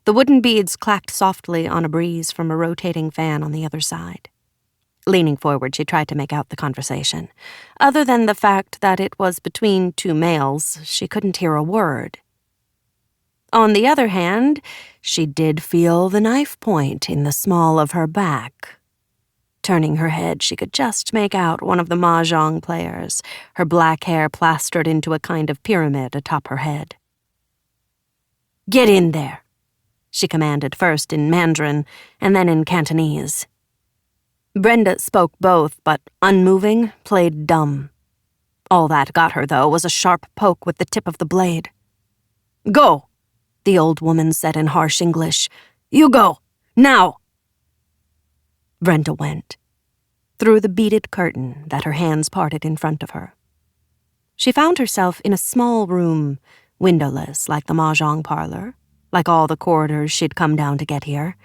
The wooden beads clacked softly on a breeze from a rotating fan on the other side. Leaning forward, she tried to make out the conversation. Other than the fact that it was between 2 males, she couldn't hear a word. On the other hand, she did feel the knife point in the small of her back. Turning her head, she could just make out one of the mahjong players, her black hair plastered into a kind of pyramid atop her head. "Get in there," she commanded first in Mandarin and then in Cantonese. Brenda spoke both, but unmoving, played dumb. All that got her, though, was a sharp poke with the tip of the blade. "Go," the old woman said in harsh English. "You go, now." Brenda went, through the beaded curtain that her hands parted in front of her. She found herself in a small room, windowless like the mahjong parlor, like all the corridors she'd come down to get here.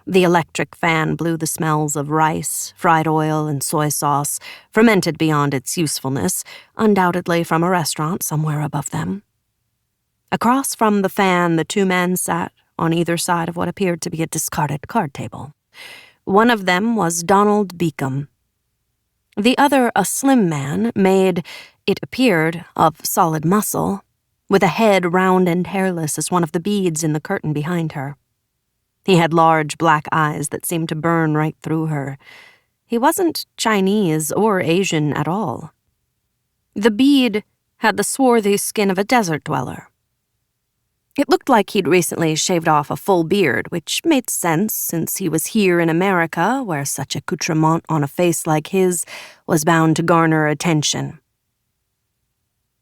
The electric fan blew the smells of rice, fried oil, and soy sauce, fermented beyond its usefulness, undoubtedly from a restaurant somewhere above them. Across from the fan, the 2 men sat on either side of what appeared to be a discarded card table. One of them was Donald Beacom. The other a slim man, made, it appeared, of solid muscle, with a head round and hairless as one of the beads in the curtain behind her. He had large black eyes that seemed to burn right through her. He wasn't Chinese or Asian at all. The bead had the swarthy skin of a desert dweller. It looked like he'd recently shaved off a full beard, which made sense since he was here in America, where such accoutrement on a face like his was bound to garner attention.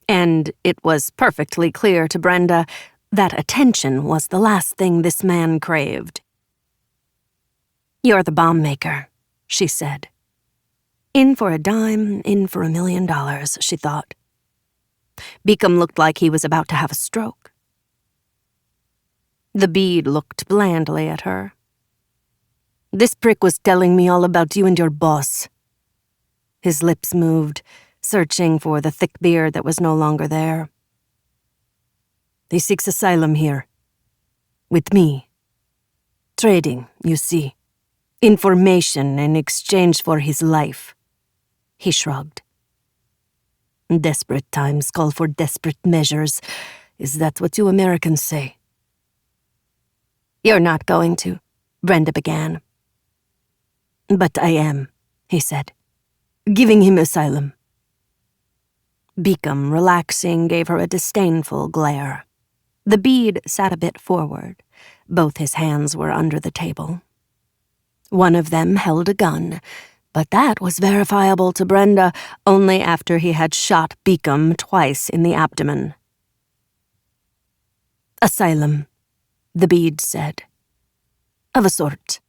And it was perfectly clear to Brenda that attention was the last thing this man craved. "You're the bomb maker," she said. In for a dime, in for $1 million, she thought. Beacom looked like he was about to have a stroke. The bead looked blandly at her. "This prick was telling me all about you and your boss." His lips moved, searching for the thick beard that was no longer there. "He seeks asylum here. With me. Trading, you see. Information in exchange for his life." He shrugged. "Desperate times call for desperate measures. Is that what you Americans say?" "You're not going to," Brenda began. "But I am," he said. "Giving him asylum." Beacom, relaxing, gave her a disdainful glare. The bead sat a bit forward. Both his hands were under the table. One of them held a gun, but that was verifiable to Brenda only after he had shot Beacom twice in the abdomen. "Asylum," the bead said. "Of a sort."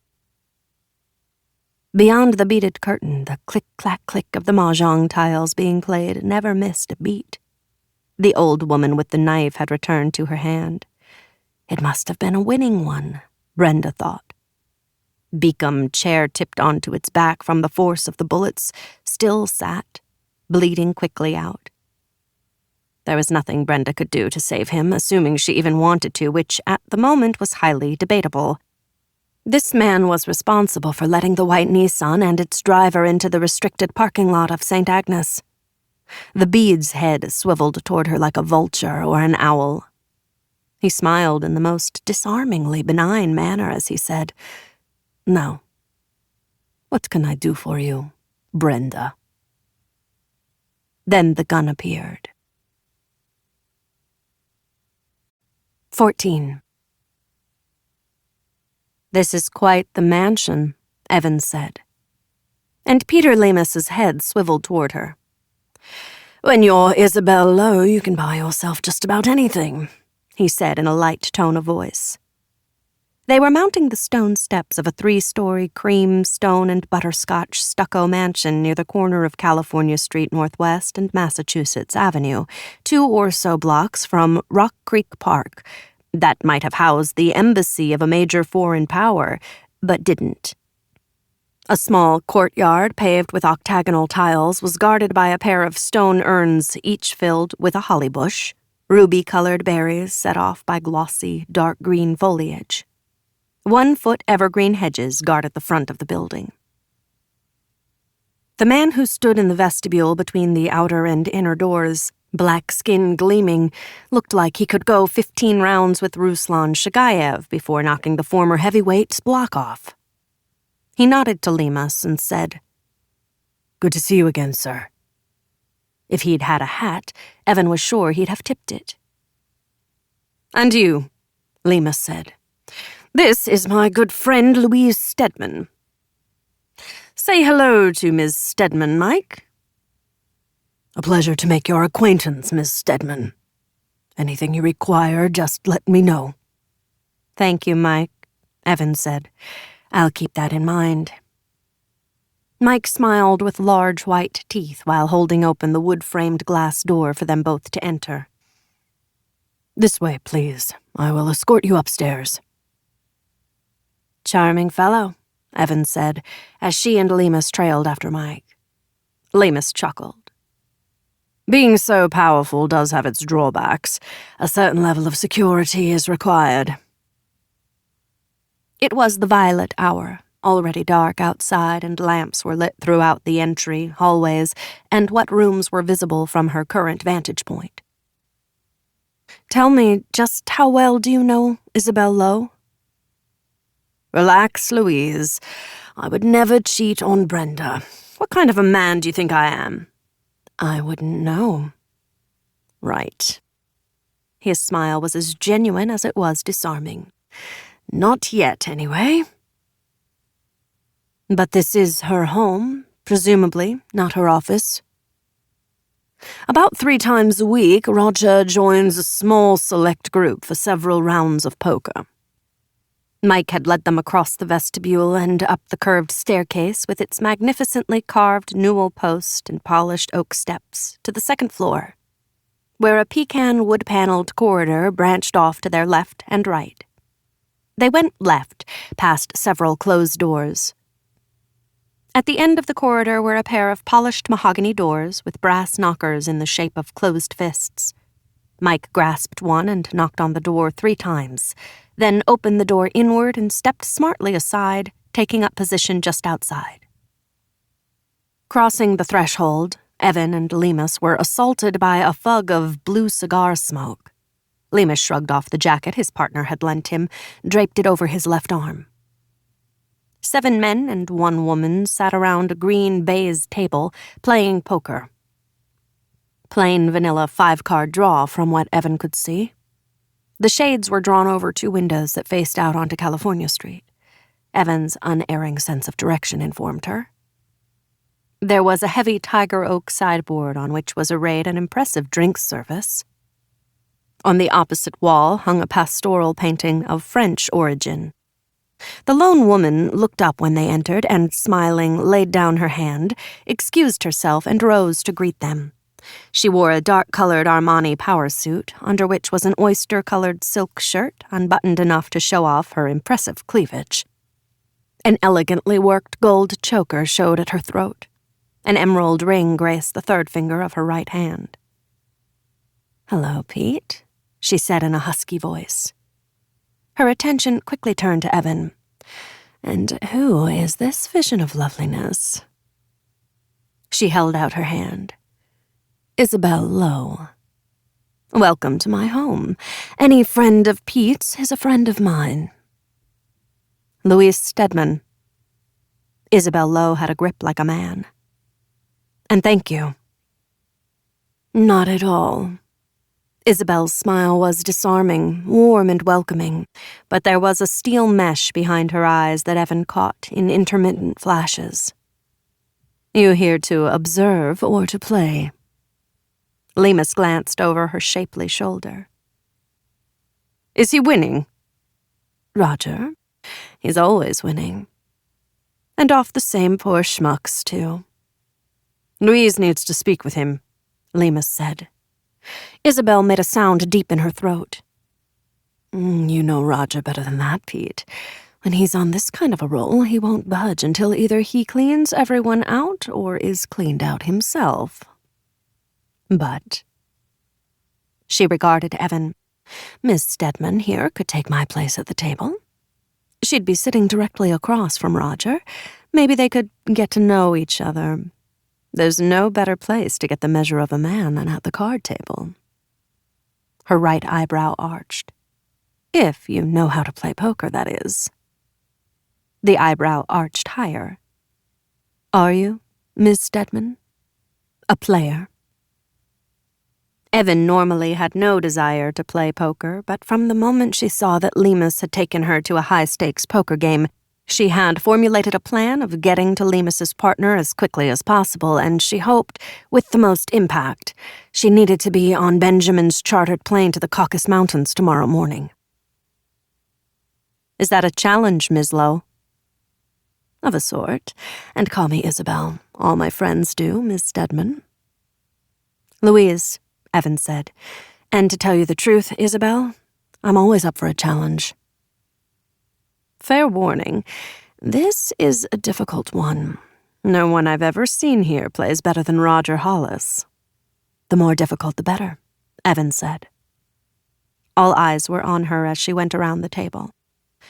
Beyond the beaded curtain, the click-clack-click of the mahjong tiles being played never missed a beat. The old woman with the knife had returned to her hand. It must have been a winning one, Brenda thought. Beacom, chair tipped onto its back from the force of the bullets, still sat, bleeding quickly out. There was nothing Brenda could do to save him, assuming she even wanted to, which at the moment was highly debatable. This man was responsible for letting the white Nissan and its driver into the restricted parking lot of St. Agnes. The bead's head swiveled toward her like a vulture or an owl. He smiled in the most disarmingly benign manner as he said, "Now, what can I do for you, Brenda?" Then the gun appeared. 14. "This is quite the mansion," Evan said. And Peter Lemus's head swiveled toward her. "When you're Isabel Lowe, you can buy yourself just about anything," he said in a light tone of voice. They were mounting the stone steps of a 3-story cream, stone, and butterscotch stucco mansion near the corner of California Street Northwest and Massachusetts Avenue, 2 or so blocks from Rock Creek Park. That might have housed the embassy of a major foreign power, but didn't. A small courtyard paved with octagonal tiles was guarded by a pair of stone urns, each filled with a holly bush, ruby-colored berries set off by glossy, dark green foliage. 1-foot evergreen hedges guarded the front of the building. The man who stood in the vestibule between the outer and inner doors, black skin gleaming, looked like he could go 15 rounds with Ruslan Shagayev before knocking the former heavyweight's block off. He nodded to Lemus and said, "Good to see you again, sir." If he'd had a hat, Evan was sure he'd have tipped it. "And you," Lemus said. "This is my good friend Louise Stedman. Say hello to Ms. Stedman, Mike." "A pleasure to make your acquaintance, Miss Stedman. Anything you require, just let me know." "Thank you, Mike," Evan said. "I'll keep that in mind." Mike smiled with large white teeth while holding open the wood-framed glass door for them both to enter. "This way, please. I will escort you upstairs." "Charming fellow," Evan said, as she and Lemus trailed after Mike. Lemus chuckled. "Being so powerful does have its drawbacks. A certain level of security is required." It was the violet hour, already dark outside, and lamps were lit throughout the entry, hallways, and what rooms were visible from her current vantage point. "Tell me, just how well do you know Isabel Lowe?" "Relax, Louise. I would never cheat on Brenda. What kind of a man do you think I am?" "I wouldn't know." "Right." His smile was as genuine as it was disarming. "Not yet, anyway." "But this is her home, presumably, not her office." About 3 times a week, Roger joins a small select group for several rounds of poker. Mike had led them across the vestibule and up the curved staircase with its magnificently carved newel post and polished oak steps to the second floor, where a pecan wood-paneled corridor branched off to their left and right. They went left, past several closed doors. At the end of the corridor were a pair of polished mahogany doors with brass knockers in the shape of closed fists. Mike grasped one and knocked on the door 3 times, then opened the door inward and stepped smartly aside, taking up position just outside. Crossing the threshold, Evan and Lemus were assaulted by a fug of blue cigar smoke. Lemus shrugged off the jacket his partner had lent him, draped it over his left arm. 7 men and 1 woman sat around a green baize table, playing poker. Plain vanilla 5-card draw from what Evan could see. The shades were drawn over 2 windows that faced out onto California Street. Evan's unerring sense of direction informed her. There was a heavy tiger oak sideboard on which was arrayed an impressive drinks service. On the opposite wall hung a pastoral painting of French origin. The lone woman looked up when they entered and, smiling, laid down her hand, excused herself, and rose to greet them. She wore a dark-colored Armani power suit, under which was an oyster-colored silk shirt unbuttoned enough to show off her impressive cleavage. An elegantly worked gold choker showed at her throat. An emerald ring graced the 3rd finger of her right hand. "Hello, Pete," she said in a husky voice. Her attention quickly turned to Evan. "And who is this vision of loveliness?" She held out her hand. "Isabel Lowe. Welcome to my home. Any friend of Pete's is a friend of mine." "Louise Stedman." Isabel Lowe had a grip like a man. "And thank you." "Not at all." Isabel's smile was disarming, warm and welcoming, but there was a steel mesh behind her eyes that Evan caught in intermittent flashes. "You here to observe or to play?" Lemus glanced over her shapely shoulder. "Is he winning?" "Roger? He's always winning. And off the same poor schmucks, too." "Louise needs to speak with him," Lemus said. Isabel made a sound deep in her throat. "You know Roger better than that, Pete. When he's on this kind of a roll, he won't budge until either he cleans everyone out or is cleaned out himself." "But—" She regarded Evan. "Miss Stedman here could take my place at the table. She'd be sitting directly across from Roger. Maybe they could get to know each other. There's no better place to get the measure of a man than at the card table." Her right eyebrow arched. "If you know how to play poker, that is." The eyebrow arched higher. "Are you, Miss Stedman? A player?" Evan normally had no desire to play poker, but from the moment she saw that Lemus had taken her to a high-stakes poker game, she had formulated a plan of getting to Lemus's partner as quickly as possible, and she hoped, with the most impact, she needed to be on Benjamin's chartered plane to the Caucasus Mountains tomorrow morning. "Is that a challenge, Ms. Lowe?" "Of a sort. And call me Isabel. All my friends do, Miss Stedman." "Louise," Evan said. "And to tell you the truth, Isabel, I'm always up for a challenge." "Fair warning, this is a difficult one. No one I've ever seen here plays better than Roger Hollis." "The more difficult, the better," Evan said. All eyes were on her as she went around the table.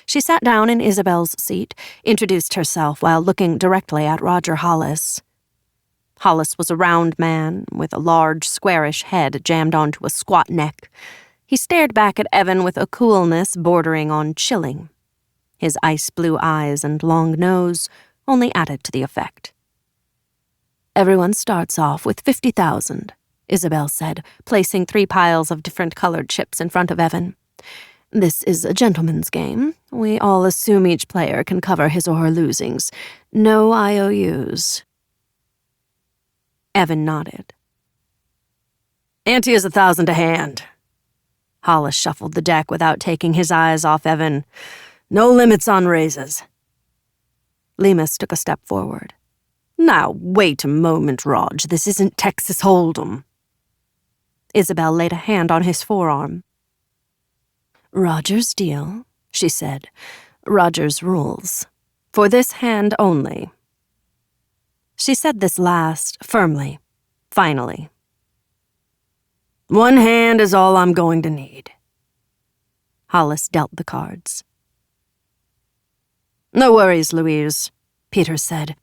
She sat down in Isabel's seat, introduced herself while looking directly at Roger Hollis. Hollis was a round man with a large, squarish head jammed onto a squat neck. He stared back at Evan with a coolness bordering on chilling. His ice-blue eyes and long nose only added to the effect. "Everyone starts off with 50,000, Isabel said, placing 3 piles of different colored chips in front of Evan. "This is a gentleman's game. We all assume each player can cover his or her losings. No IOUs." Evan nodded. Ante is 1,000 a hand. Hollis shuffled the deck without taking his eyes off Evan. No limits on raises. Lemus took a step forward. Now, wait a moment, Rog. This isn't Texas Hold'em. Isabel laid a hand on his forearm. Roger's deal, she said. Roger's rules. For this hand only. She said this last, firmly, finally. One hand is all I'm going to need. Hollis dealt the cards. No worries, Louise, Peter said.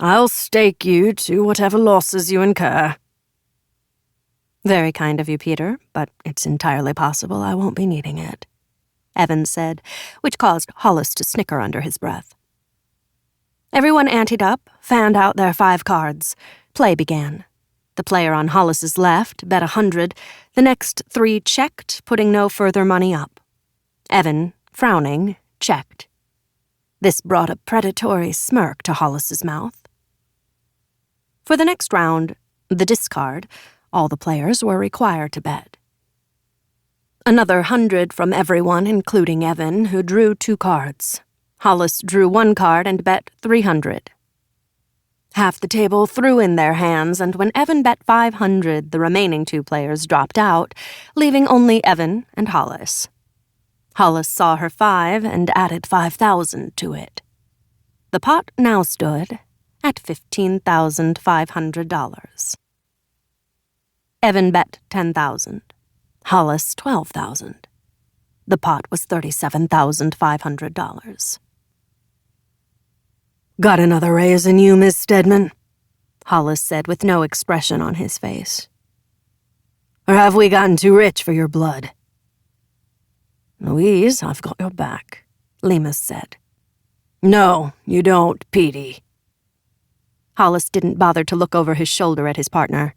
I'll stake you to whatever losses you incur. Very kind of you, Peter, but it's entirely possible I won't be needing it, Evan said, which caused Hollis to snicker under his breath. Everyone anteed up, fanned out their 5 cards. Play began. The player on Hollis's left bet 100. The next 3 checked, putting no further money up. Evan, frowning, checked. This brought a predatory smirk to Hollis's mouth. For the next round, the discard, all the players were required to bet. Another 100 from everyone, including Evan, who drew 2 cards. Hollis drew 1 card and bet 300. Half the table threw in their hands, and when Evan bet 500, the remaining 2 players dropped out, leaving only Evan and Hollis. Hollis saw her 5 and added 5,000 to it. The pot now stood at $15,500. Evan bet 10,000. Hollis 12,000. The pot was $37,500. Got another raise in you, Miss Stedman? Hollis said with no expression on his face. Or have we gotten too rich for your blood? Louise, I've got your back, Lemus said. No, you don't, Petey. Hollis didn't bother to look over his shoulder at his partner.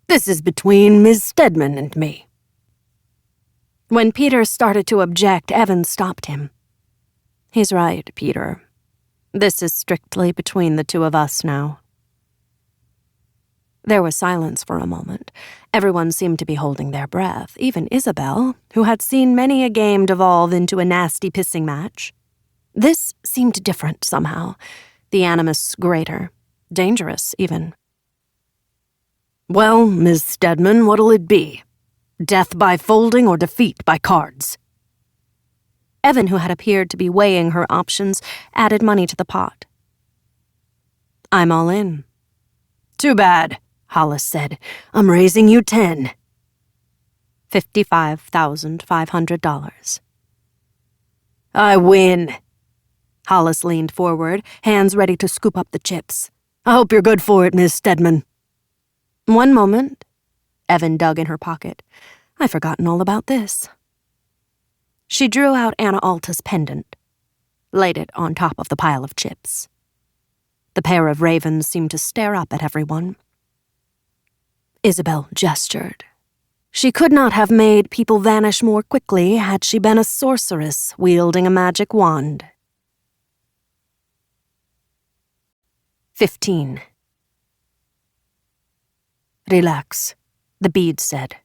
This is between Miss Stedman and me. When Peter started to object, Evan stopped him. He's right, Peter. This is strictly between the 2 of us now. There was silence for a moment. Everyone seemed to be holding their breath, even Isabel, who had seen many a game devolve into a nasty pissing match. This seemed different somehow, the animus greater, dangerous even. Well, Miss Stedman, what'll it be? Death by folding or defeat by cards? Evan, who had appeared to be weighing her options, added money to the pot. I'm all in. Too bad, Hollis said. I'm raising you 10. $55,500. I win. Hollis leaned forward, hands ready to scoop up the chips. I hope you're good for it, Miss Stedman. One moment. Evan dug in her pocket. I've forgotten all about this. She drew out Anna Alta's pendant, laid it on top of the pile of chips. The pair of ravens seemed to stare up at everyone. Isabel gestured. She could not have made people vanish more quickly had she been a sorceress wielding a magic wand. 15. Relax, the bead said.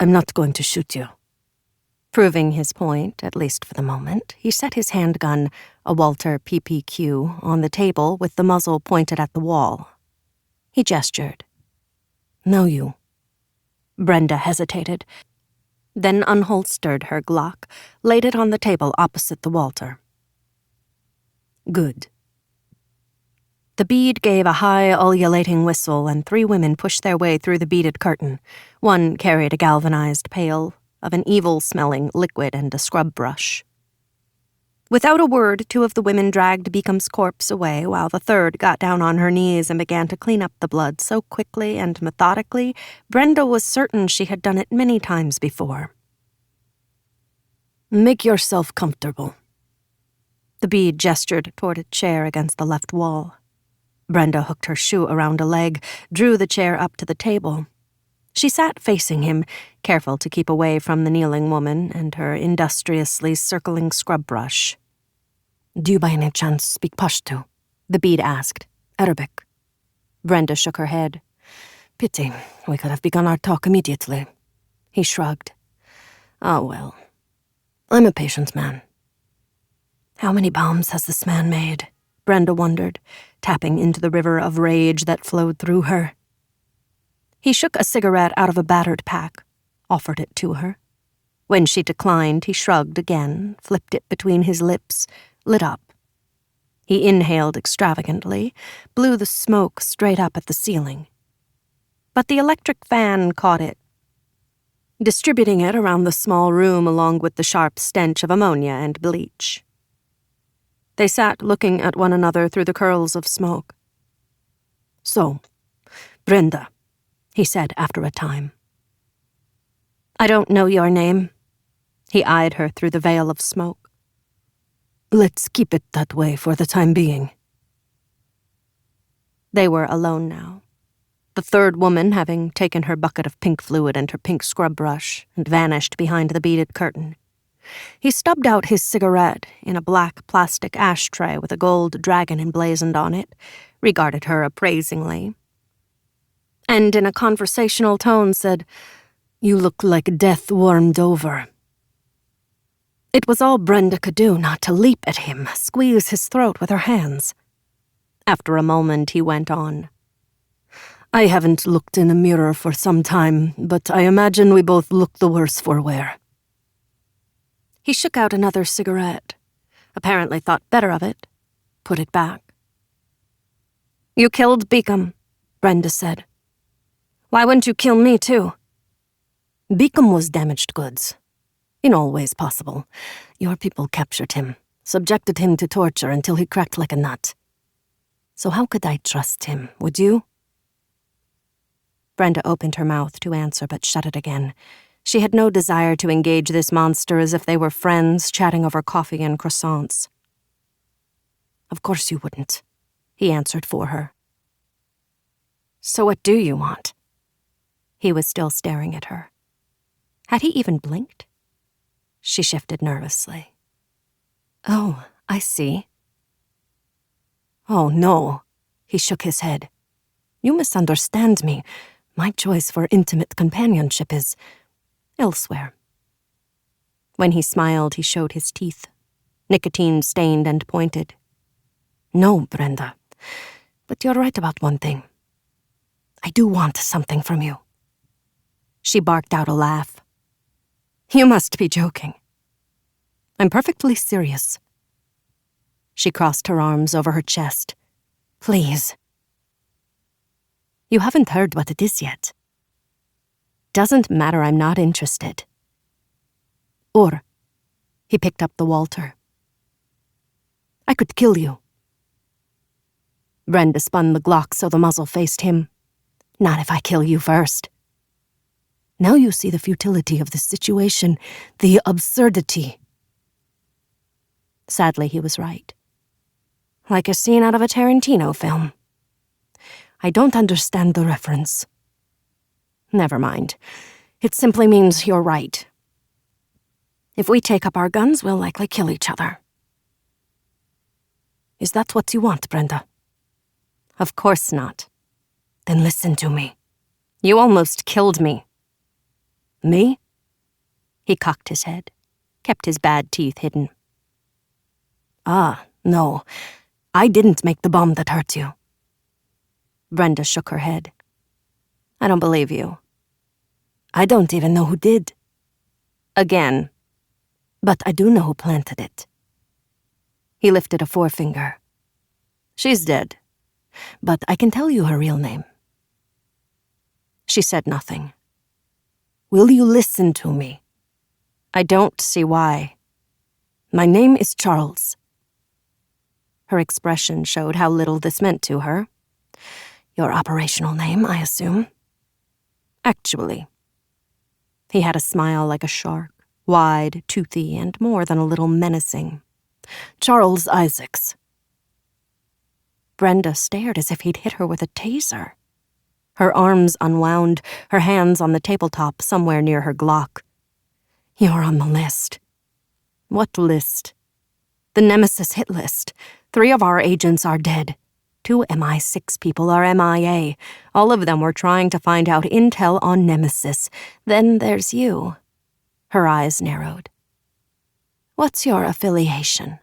I'm not going to shoot you. Proving his point, at least for the moment, he set his handgun, a Walter PPQ, on the table with the muzzle pointed at the wall. He gestured. No, you. Brenda hesitated, then unholstered her Glock, laid it on the table opposite the Walter. Good. The bead gave a high, ululating whistle, and 3 women pushed their way through the beaded curtain. One carried a galvanized pail of an evil-smelling liquid and a scrub brush. Without a word, 2 of the women dragged Beacom's corpse away, while the 3rd got down on her knees and began to clean up the blood so quickly and methodically, Brenda was certain she had done it many times before. Make yourself comfortable. The bead gestured toward a chair against the left wall. Brenda hooked her shoe around a leg, drew the chair up to the table. She sat facing him, careful to keep away from the kneeling woman and her industriously circling scrub brush. Do you by any chance speak Pashto? The bead asked. Arabic. Brenda shook her head. Pity. We could have begun our talk immediately. He shrugged. Ah, well. I'm a patient man. How many bombs has this man made? Brenda wondered, tapping into the river of rage that flowed through her. He shook a cigarette out of a battered pack, offered it to her. When she declined, he shrugged again, flipped it between his lips, lit up. He inhaled extravagantly, blew the smoke straight up at the ceiling. But the electric fan caught it, distributing it around the small room along with the sharp stench of ammonia and bleach. They sat looking at one another through the curls of smoke. So, Brenda, he said after a time. I don't know your name. He eyed her through the veil of smoke. Let's keep it that way for the time being. They were alone now, the third woman having taken her bucket of pink fluid and her pink scrub brush and vanished behind the beaded curtain. He stubbed out his cigarette in a black plastic ashtray with a gold dragon emblazoned on it, regarded her appraisingly, and in a conversational tone said, You look like death warmed over. It was all Brenda could do not to leap at him, squeeze his throat with her hands. After a moment, he went on. I haven't looked in a mirror for some time, but I imagine we both look the worse for wear. He shook out another cigarette, apparently thought better of it, put it back. You killed Beacom, Brenda said. Why wouldn't you kill me, too? Beacom was damaged goods. In all ways possible. Your people captured him, subjected him to torture until he cracked like a nut. So how could I trust him, would you? Brenda opened her mouth to answer, but shut it again. She had no desire to engage this monster as if they were friends chatting over coffee and croissants. Of course you wouldn't, he answered for her. So what do you want? He was still staring at her. Had he even blinked? She shifted nervously. Oh, I see. Oh, no, he shook his head. You misunderstand me. My choice for intimate companionship is elsewhere. When he smiled, he showed his teeth, nicotine-stained and pointed. No, Brenda, but you're right about one thing. I do want something from you. She barked out a laugh. You must be joking. I'm perfectly serious. She crossed her arms over her chest. Please. You haven't heard what it is yet. Doesn't matter, I'm not interested. Or, he picked up the Walter. I could kill you. Brenda spun the Glock so the muzzle faced him. Not if I kill you first. Now you see the futility of the situation, the absurdity. Sadly, he was right. Like a scene out of a Tarantino film. I don't understand the reference. Never mind. It simply means you're right. If we take up our guns, we'll likely kill each other. Is that what you want, Brenda? Of course not. Then listen to me. You almost killed me. Me? He cocked his head, kept his bad teeth hidden. Ah, no. I didn't make the bomb that hurt you. Brenda shook her head. I don't believe you. I don't even know who did. Again. But I do know who planted it. He lifted a forefinger. She's dead. But I can tell you her real name. She said nothing. Will you listen to me? I don't see why. My name is Charles. Her expression showed how little this meant to her. Your operational name, I assume. Actually. He had a smile like a shark, wide, toothy, and more than a little menacing. Charles Isaacs. Brenda stared as if he'd hit her with a taser. Her arms unwound, her hands on the tabletop somewhere near her Glock. You're on the list. What list? The Nemesis hit list. 3 of our agents are dead. 2 MI6 people are MIA. All of them were trying to find out intel on Nemesis. Then there's you. Her eyes narrowed. What's your affiliation?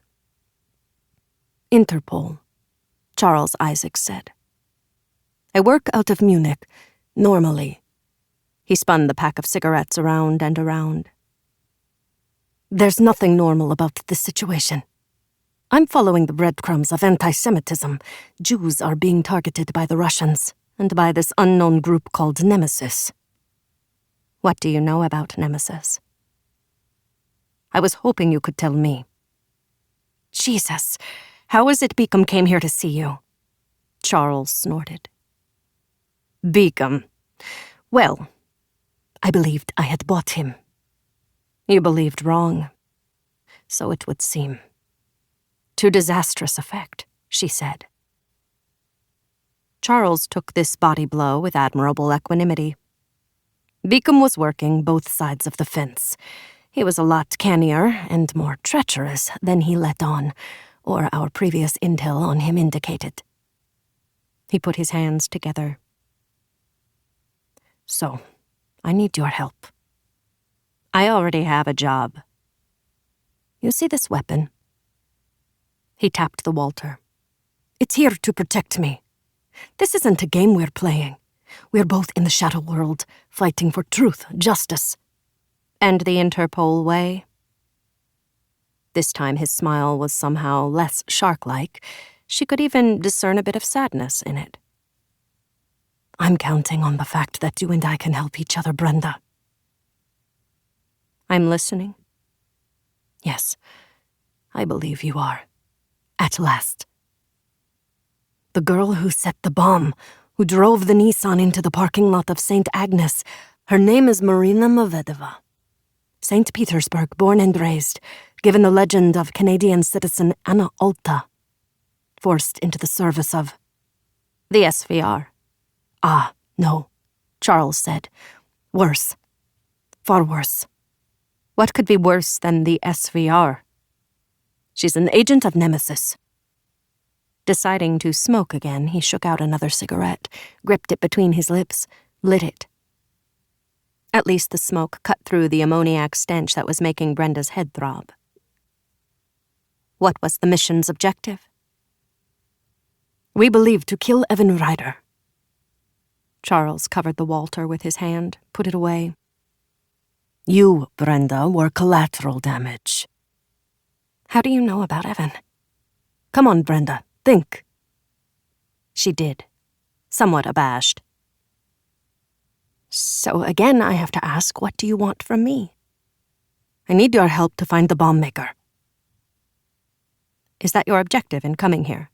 Interpol, Charles Isaacs said. I work out of Munich, normally. He spun the pack of cigarettes around and around. There's nothing normal about this situation. I'm following the breadcrumbs of anti-Semitism. Jews are being targeted by the Russians and by this unknown group called Nemesis. What do you know about Nemesis? I was hoping you could tell me. Jesus, how is it Beacom came here to see you? Charles snorted. Beacom. Well, I believed I had bought him. You believed wrong. So it would seem. To disastrous effect, she said. Charles took this body blow with admirable equanimity. Beacom was working both sides of the fence. He was a lot cannier and more treacherous than he let on, or our previous intel on him indicated. He put his hands together. So, I need your help. I already have a job. You see this weapon? He tapped the Walter. It's here to protect me. This isn't a game we're playing. We're both in the shadow world, fighting for truth, justice. And the Interpol way? This time his smile was somehow less shark-like. She could even discern a bit of sadness in it. I'm counting on the fact that you and I can help each other, Brenda. I'm listening. Yes, I believe you are. At last. The girl who set the bomb, who drove the Nissan into the parking lot of St. Agnes, her name is Marina Medvedeva. St. Petersburg, born and raised, given the legend of Canadian citizen Anna Alta, forced into the service of the SVR. Ah, no, Charles said. Worse. Far worse. What could be worse than the SVR? She's an agent of Nemesis. Deciding to smoke again, he shook out another cigarette, gripped it between his lips, lit it. At least the smoke cut through the ammoniac stench that was making Brenda's head throb. What was the mission's objective? We believe to kill Evan Ryder. Charles covered the Walter with his hand, put it away. You, Brenda, were collateral damage. How do you know about Evan? Come on, Brenda, think. She did, somewhat abashed. So again, I have to ask, what do you want from me? I need your help to find the bomb maker. Is that your objective in coming here?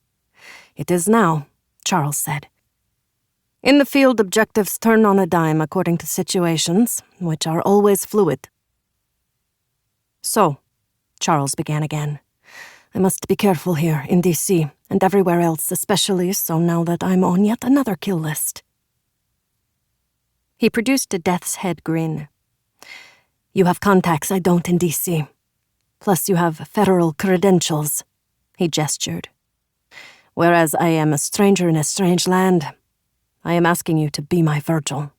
It is now, Charles said. In the field, objectives turn on a dime according to situations, which are always fluid. So, Charles began again. I must be careful here in D.C. and everywhere else, especially so now that I'm on yet another kill list. He produced a death's head grin. You have contacts I don't in D.C. Plus you have federal credentials, he gestured. Whereas I am a stranger in a strange land, I am asking you to be my Virgil.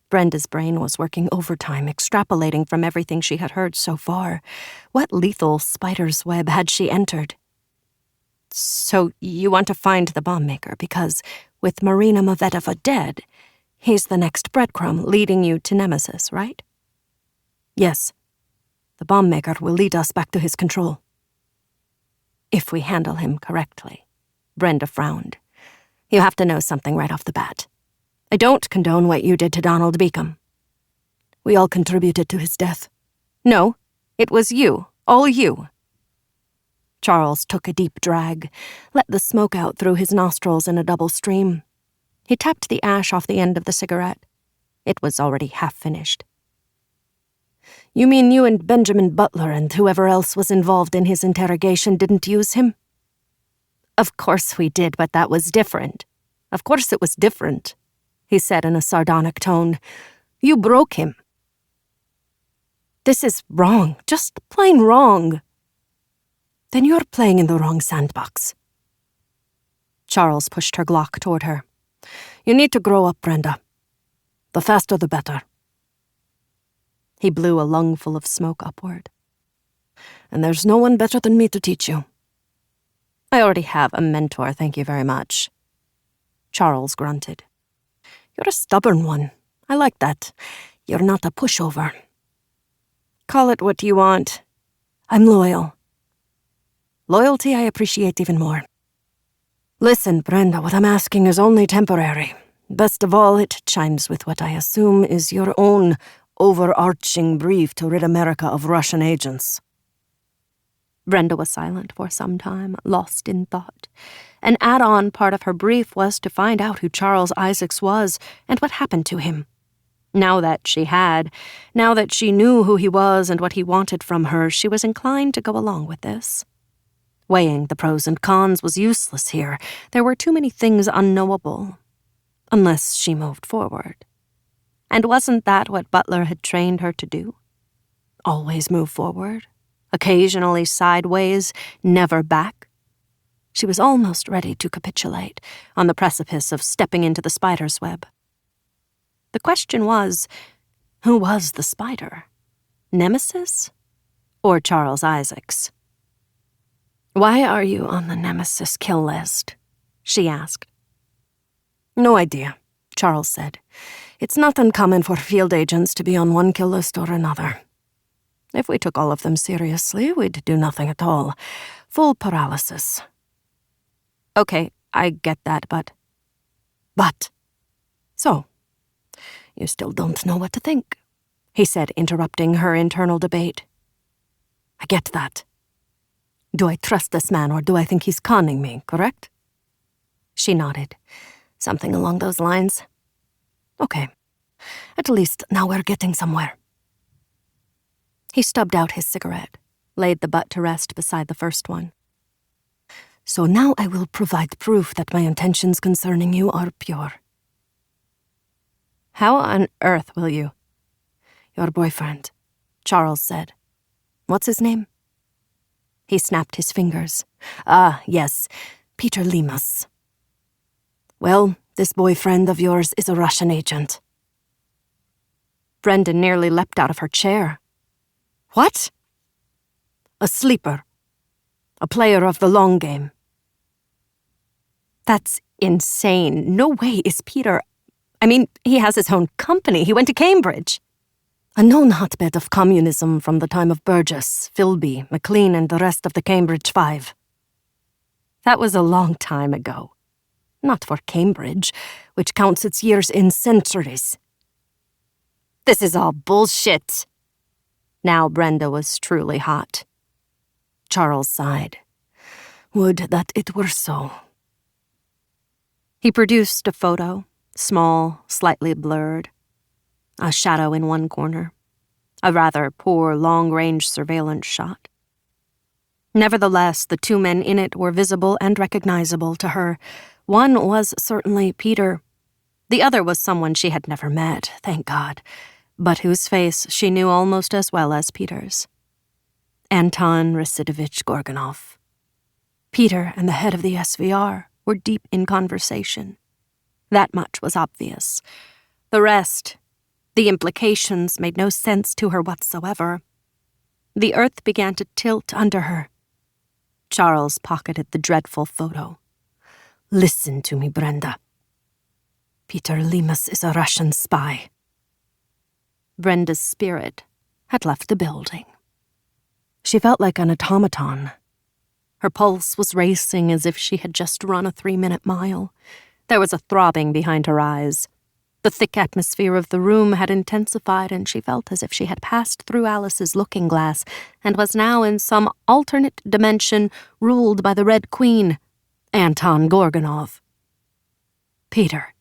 Brenda's brain was working overtime, extrapolating from everything she had heard so far. What lethal spider's web had she entered? So you want to find the bomb maker because, with Marina Medvedeva dead, he's the next breadcrumb leading you to Nemesis, right? Yes. The bomb maker will lead us back to his control. If we handle him correctly. Brenda frowned. You have to know something right off the bat. I don't condone what you did to Donald Beacom. We all contributed to his death. No, it was you, all you. Charles took a deep drag, let the smoke out through his nostrils in a double stream. He tapped the ash off the end of the cigarette. It was already half finished. You mean you and Benjamin Butler and whoever else was involved in his interrogation didn't use him? Of course we did, but that was different. Of course it was different, he said in a sardonic tone. You broke him. This is wrong, just plain wrong. Then you're playing in the wrong sandbox. Charles pushed her Glock toward her. "You need to grow up, Brenda. The faster the better." He blew a lungful of smoke upward. "And there's no one better than me to teach you." "I already have a mentor, thank you very much." Charles grunted. "You're a stubborn one. I like that. You're not a pushover." "Call it what you want. I'm loyal." "Loyalty I appreciate even more." "Listen, Brenda, what I'm asking is only temporary. Best of all, it chimes with what I assume is your own overarching brief to rid America of Russian agents." Brenda was silent for some time, lost in thought. An add-on part of her brief was to find out who Charles Isaacs was and what happened to him. Now that she knew who he was and what he wanted from her, she was inclined to go along with this. Weighing the pros and cons was useless here. There were too many things unknowable. Unless she moved forward. And wasn't that what Butler had trained her to do? Always move forward, occasionally sideways, never back. She was almost ready to capitulate, on the precipice of stepping into the spider's web. The question was, who was the spider? Nemesis? Or Charles Isaacs? "Why are you on the Nemesis kill list?" she asked. "No idea," Charles said. "It's not uncommon for field agents to be on one kill list or another. If we took all of them seriously, we'd do nothing at all. Full paralysis." "Okay, I get that, but..." "But. So, you still don't know what to think," he said, interrupting her internal debate. "I get that. Do I trust this man, or do I think he's conning me, correct?" She nodded. "Something along those lines." "Okay. At least now we're getting somewhere." He stubbed out his cigarette, laid the butt to rest beside the first one. "So now I will provide proof that my intentions concerning you are pure." "How on earth will you?" "Your boyfriend," Charles said. "What's his name?" He snapped his fingers. "Ah, yes, Peter Lemus. Well, this boyfriend of yours is a Russian agent." Brenda nearly leapt out of her chair. "What?" "A sleeper. A player of the long game." "That's insane. No way is Peter... I mean, he has his own company. He went to Cambridge." "A known hotbed of communism from the time of Burgess, Philby, MacLean, and the rest of the Cambridge Five." "That was a long time ago. Not for Cambridge, which counts its years in centuries." "This is all bullshit." Now Brenda was truly hot. Charles sighed. "Would that it were so." He produced a photo, small, slightly blurred. A shadow in one corner. A rather poor long-range surveillance shot. Nevertheless, the two men in it were visible and recognizable to her. One was certainly Peter. The other was someone she had never met, thank God, but whose face she knew almost as well as Peter's. Anton Rasidovich Gorgonov. Peter and the head of the SVR were deep in conversation. That much was obvious. The rest, the implications, made no sense to her whatsoever. The earth began to tilt under her. Charles pocketed the dreadful photo. "Listen to me, Brenda. Peter Lemus is a Russian spy." Brenda's spirit had left the building. She felt like an automaton. Her pulse was racing as if she had just run a 3-minute mile. There was a throbbing behind her eyes. The thick atmosphere of the room had intensified, and she felt as if she had passed through Alice's looking glass and was now in some alternate dimension ruled by the Red Queen, Anton Gorgonov. Peter.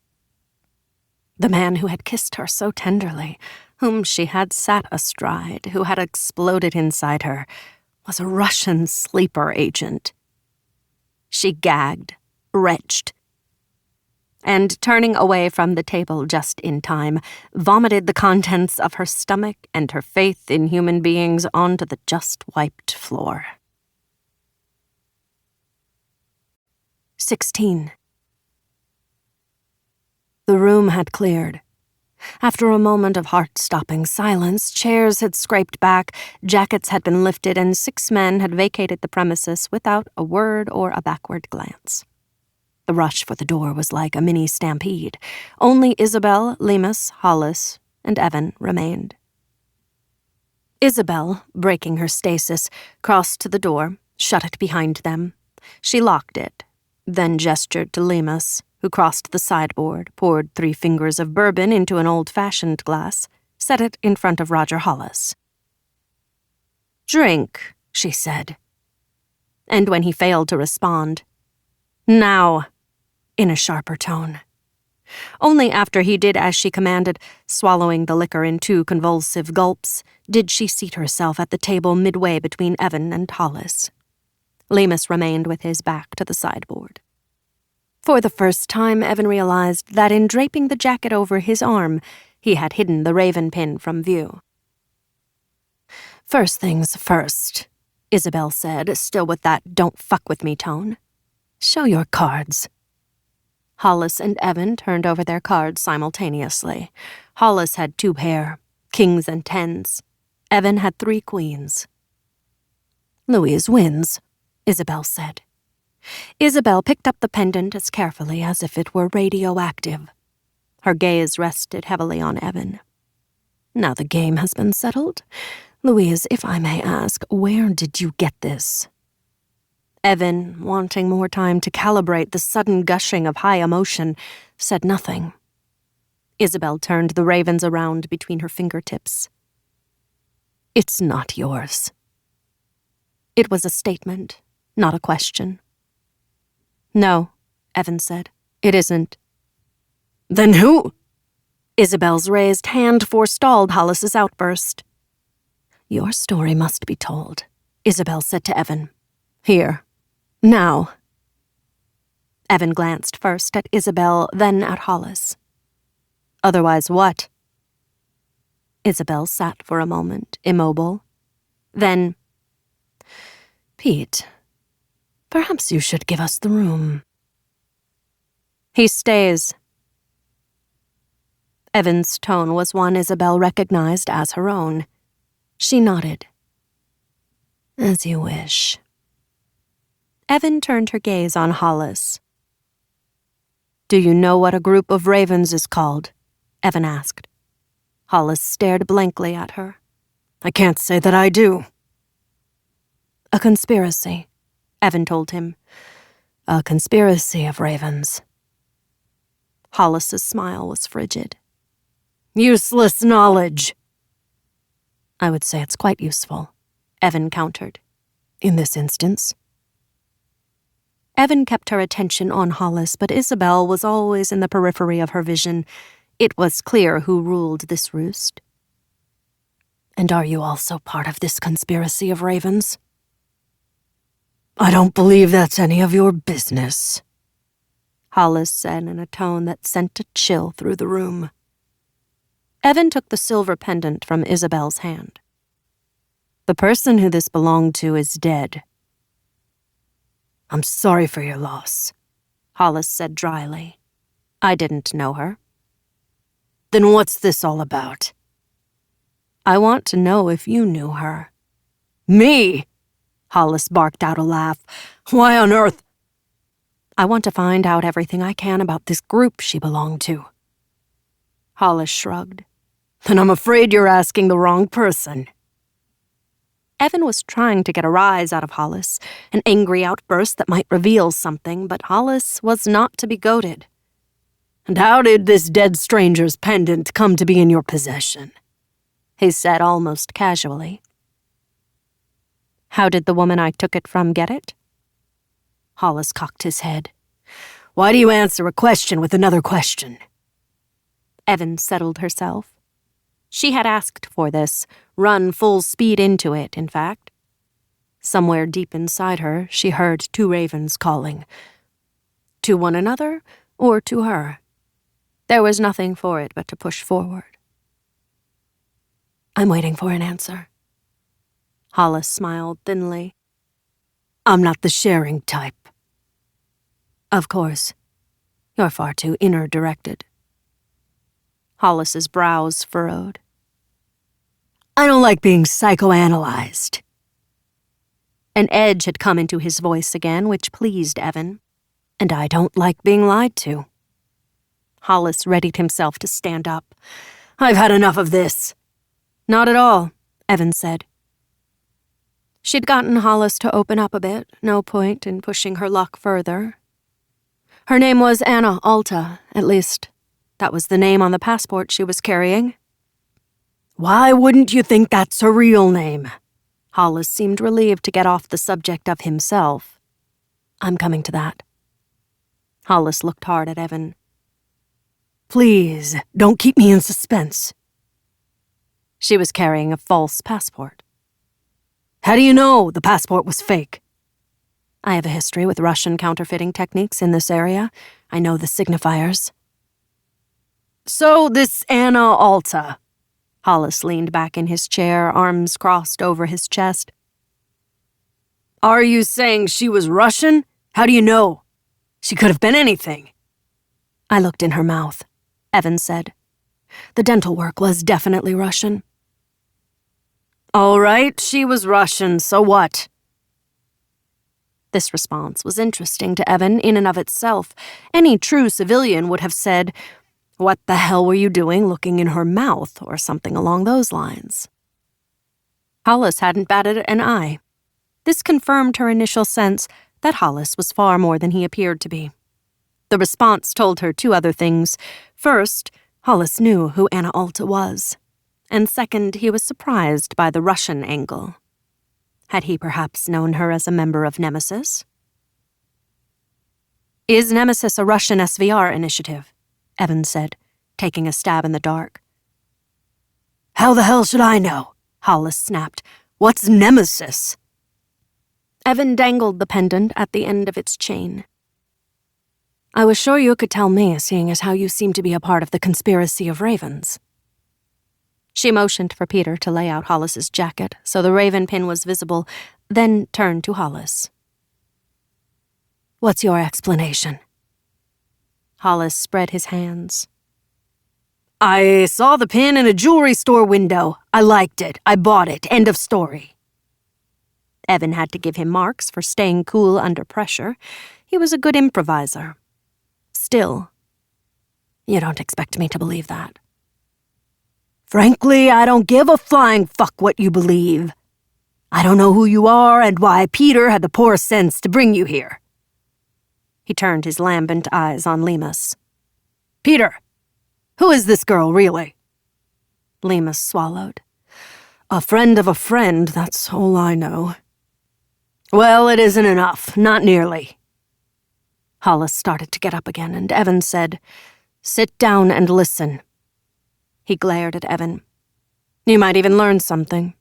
The man who had kissed her so tenderly, whom she had sat astride, who had exploded inside her, was a Russian sleeper agent. She gagged, retched, and turning away from the table just in time, vomited the contents of her stomach and her faith in human beings onto the just-wiped floor. 16. The room had cleared. After a moment of heart-stopping silence, chairs had scraped back, jackets had been lifted, and 6 men had vacated the premises without a word or a backward glance. The rush for the door was like a mini-stampede. Only Isabel, Lemus, Hollis, and Evan remained. Isabel, breaking her stasis, crossed to the door, shut it behind them. She locked it, then gestured to Lemus, who crossed the sideboard, poured 3 fingers of bourbon into an old-fashioned glass, set it in front of Roger Hollis. "Drink," she said. And when he failed to respond, "Now," in a sharper tone. Only after he did as she commanded, swallowing the liquor in 2 convulsive gulps, did she seat herself at the table midway between Evan and Hollis. Lemus remained with his back to the sideboard. For the first time, Evan realized that in draping the jacket over his arm, he had hidden the raven pin from view. "First things first," Isabel said, still with that don't-fuck-with-me tone. "Show your cards." Hollis and Evan turned over their cards simultaneously. Hollis had 2 pair, kings and 10s. Evan had 3 queens. "Louise wins," Isabel said. Isabel picked up the pendant as carefully as if it were radioactive. Her gaze rested heavily on Evan. "Now the game has been settled. Louise, if I may ask, where did you get this?" Evan, wanting more time to calibrate the sudden gushing of high emotion, said nothing. Isabel turned the ravens around between her fingertips. "It's not yours." It was a statement, not a question. "No," Evan said, "it isn't." "Then who?" Isabel's raised hand forestalled Hollis's outburst. "Your story must be told," Isabel said to Evan. "Here. Now." Evan glanced first at Isabel, then at Hollis. "Otherwise what?" Isabel sat for a moment, immobile. Then, "Pete, perhaps you should give us the room." "He stays." Evan's tone was one Isabel recognized as her own. She nodded. "As you wish." Evan turned her gaze on Hollis. "Do you know what a group of ravens is called?" Evan asked. Hollis stared blankly at her. "I can't say that I do." "A conspiracy," Evan told him. "A conspiracy of ravens." Hollis's smile was frigid. "Useless knowledge." "I would say it's quite useful," Evan countered. "In this instance." Evan kept her attention on Hollis, but Isabel was always in the periphery of her vision. It was clear who ruled this roost. "And are you also part of this conspiracy of ravens?" "I don't believe that's any of your business," Hollis said in a tone that sent a chill through the room. Evan took the silver pendant from Isabel's hand. "The person who this belonged to is dead." "I'm sorry for your loss," Hollis said dryly. "I didn't know her." "Then what's this all about?" "I want to know if you knew her." "Me?" Hollis barked out a laugh. "Why on earth?" "I want to find out everything I can about this group she belonged to." Hollis shrugged. "Then I'm afraid you're asking the wrong person." Evan was trying to get a rise out of Hollis, an angry outburst that might reveal something, but Hollis was not to be goaded. "And how did this dead stranger's pendant come to be in your possession?" he said almost casually. "How did the woman I took it from get it?" Hollis cocked his head. "Why do you answer a question with another question?" Evan settled herself. She had asked for this, run full speed into it, in fact. Somewhere deep inside her, she heard 2 ravens calling. To one another, or to her. There was nothing for it but to push forward. "I'm waiting for an answer." Hollis smiled thinly. "I'm not the sharing type." "Of course. You're far too inner-directed." Hollis's brows furrowed. I don't like being psychoanalyzed. An edge had come into his voice again, which pleased Evan. And I don't like being lied to. Hollis readied himself to stand up. I've had enough of this. Not at all, Evan said. She'd gotten Hollis to open up a bit, no point in pushing her luck further. Her name was Anna Alta, at least that was the name on the passport she was carrying. Why wouldn't you think that's her real name? Hollis seemed relieved to get off the subject of himself. I'm coming to that. Hollis looked hard at Evan. Please, don't keep me in suspense. She was carrying a false passport. How do you know the passport was fake? I have a history with Russian counterfeiting techniques in this area. I know the signifiers. So this Anna Alta. Hollis leaned back in his chair, arms crossed over his chest. Are you saying she was Russian? How do you know? She could have been anything. I looked in her mouth, Evan said. The dental work was definitely Russian. All right, she was Russian, so what? This response was interesting to Evan in and of itself. Any true civilian would have said, "What the hell were you doing looking in her mouth?" or something along those lines. Hollis hadn't batted an eye. This confirmed her initial sense that Hollis was far more than he appeared to be. The response told her two other things. First, Hollis knew who Anna Alta was. And second, he was surprised by the Russian angle. Had he perhaps known her as a member of Nemesis? Is Nemesis a Russian SVR initiative? Evan said, taking a stab in the dark. How the hell should I know? Hollis snapped. What's Nemesis? Evan dangled the pendant at the end of its chain. I was sure you could tell me, seeing as how you seem to be a part of the conspiracy of ravens. She motioned for Peter to lay out Hollis's jacket so the raven pin was visible, then turned to Hollis. What's your explanation? Hollis spread his hands. I saw the pin in a jewelry store window. I liked it. I bought it. End of story. Evan had to give him marks for staying cool under pressure. He was a good improviser. Still, you don't expect me to believe that. Frankly, I don't give a flying fuck what you believe. I don't know who you are and why Peter had the poor sense to bring you here. He turned his lambent eyes on Lemus. Peter, who is this girl, really? Lemus swallowed. A friend of a friend, that's all I know. Well, it isn't enough, not nearly. Hollis started to get up again, and Evan said, "Sit down and listen." He glared at Evan. "You might even learn something."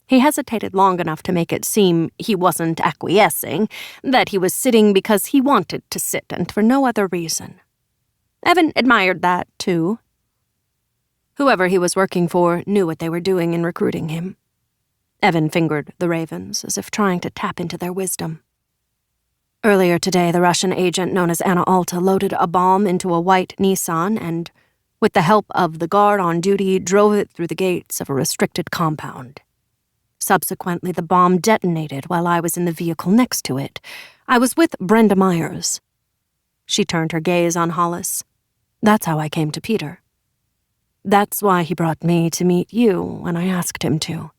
He hesitated long enough to make it seem he wasn't acquiescing, that he was sitting because he wanted to sit and for no other reason. Evan admired that, too. Whoever he was working for knew what they were doing in recruiting him. Evan fingered the ravens as if trying to tap into their wisdom. Earlier today, the Russian agent known as Anna Alta loaded a bomb into a white Nissan and, with the help of the guard on duty, drove it through the gates of a restricted compound. Subsequently, the bomb detonated while I was in the vehicle next to it. I was with Brenda Myers. She turned her gaze on Hollis. That's how I came to Peter. That's why he brought me to meet you when I asked him to.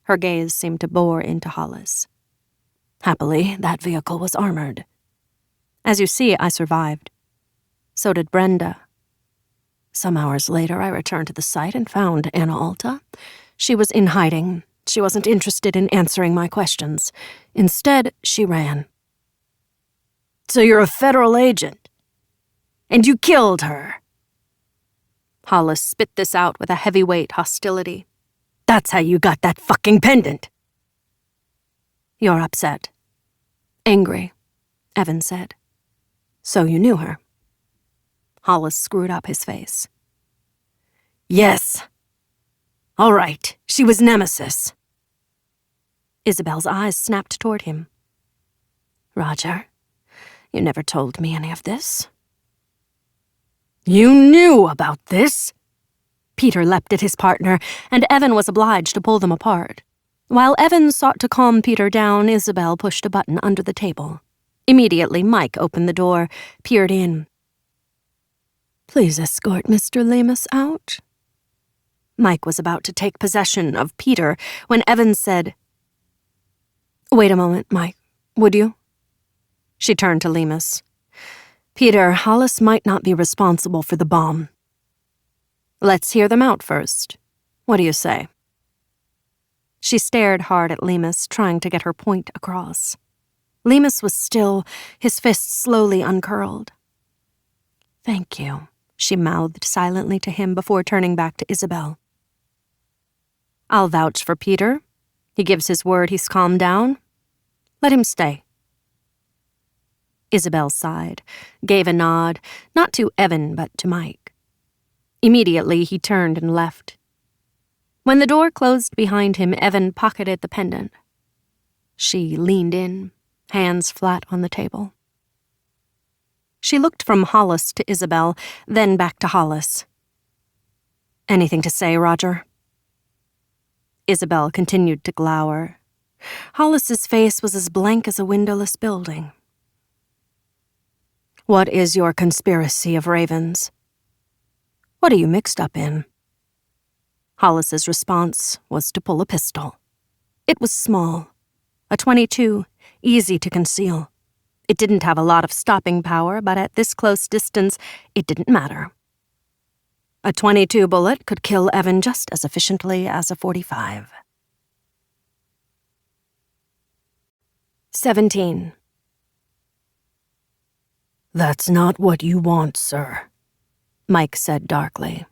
Her gaze seemed to bore into Hollis. Happily, that vehicle was armored. As you see, I survived. So did Brenda. Some hours later, I returned to the site and found Anna Alta. She was in hiding. She wasn't interested in answering my questions. Instead, she ran. So you're a federal agent? And you killed her? Hollis spit this out with a heavyweight hostility. That's how you got that fucking pendant. You're upset. Angry, Evan said. So you knew her. Hollis screwed up his face. Yes. All right, she was Nemesis. Isabel's eyes snapped toward him. Roger, you never told me any of this. You knew about this? Peter leapt at his partner, and Evan was obliged to pull them apart. While Evan sought to calm Peter down, Isabel pushed a button under the table. Immediately, Mike opened the door, peered in. Please escort Mr. Lemus out. Mike was about to take possession of Peter when Evan said, "Wait a moment, Mike, would you?" She turned to Lemus. "Peter, Hollis might not be responsible for the bomb. Let's hear them out first. What do you say?" She stared hard at Lemus, trying to get her point across. Lemus was still, his fists slowly uncurled. "Thank you," she mouthed silently to him before turning back to Isabel. "I'll vouch for Peter. He gives his word he's calmed down. Let him stay." Isabel sighed, gave a nod, not to Evan but to Mike. Immediately he turned and left. When the door closed behind him, Evan pocketed the pendant. She leaned in, hands flat on the table. She looked from Hollis to Isabel, then back to Hollis. "Anything to say, Roger?" Isabel continued to glower. Hollis's face was as blank as a windowless building. "What is your conspiracy of ravens? What are you mixed up in?" Hollis's response was to pull a pistol. It was small, a .22, easy to conceal. It didn't have a lot of stopping power, but at this close distance, it didn't matter. A .22 bullet could kill Evan just as efficiently as a .45. 17. That's not what you want, sir, Mike said darkly.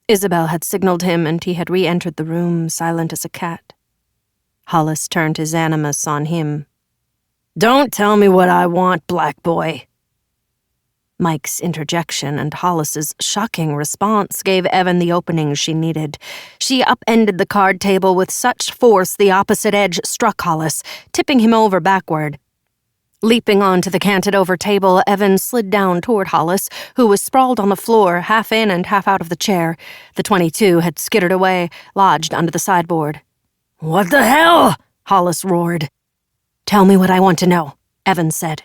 Isabel had signaled him, and he had re-entered the room, silent as a cat. Hollis turned his animus on him. "Don't tell me what I want, black boy." Mike's interjection and Hollis's shocking response gave Evan the opening she needed. She upended the card table with such force the opposite edge struck Hollis, tipping him over backward. Leaping onto the canted-over table, Evan slid down toward Hollis, who was sprawled on the floor, half in and half out of the chair. The .22 had skittered away, lodged under the sideboard. "What the hell?" Hollis roared. "Tell me what I want to know," Evan said.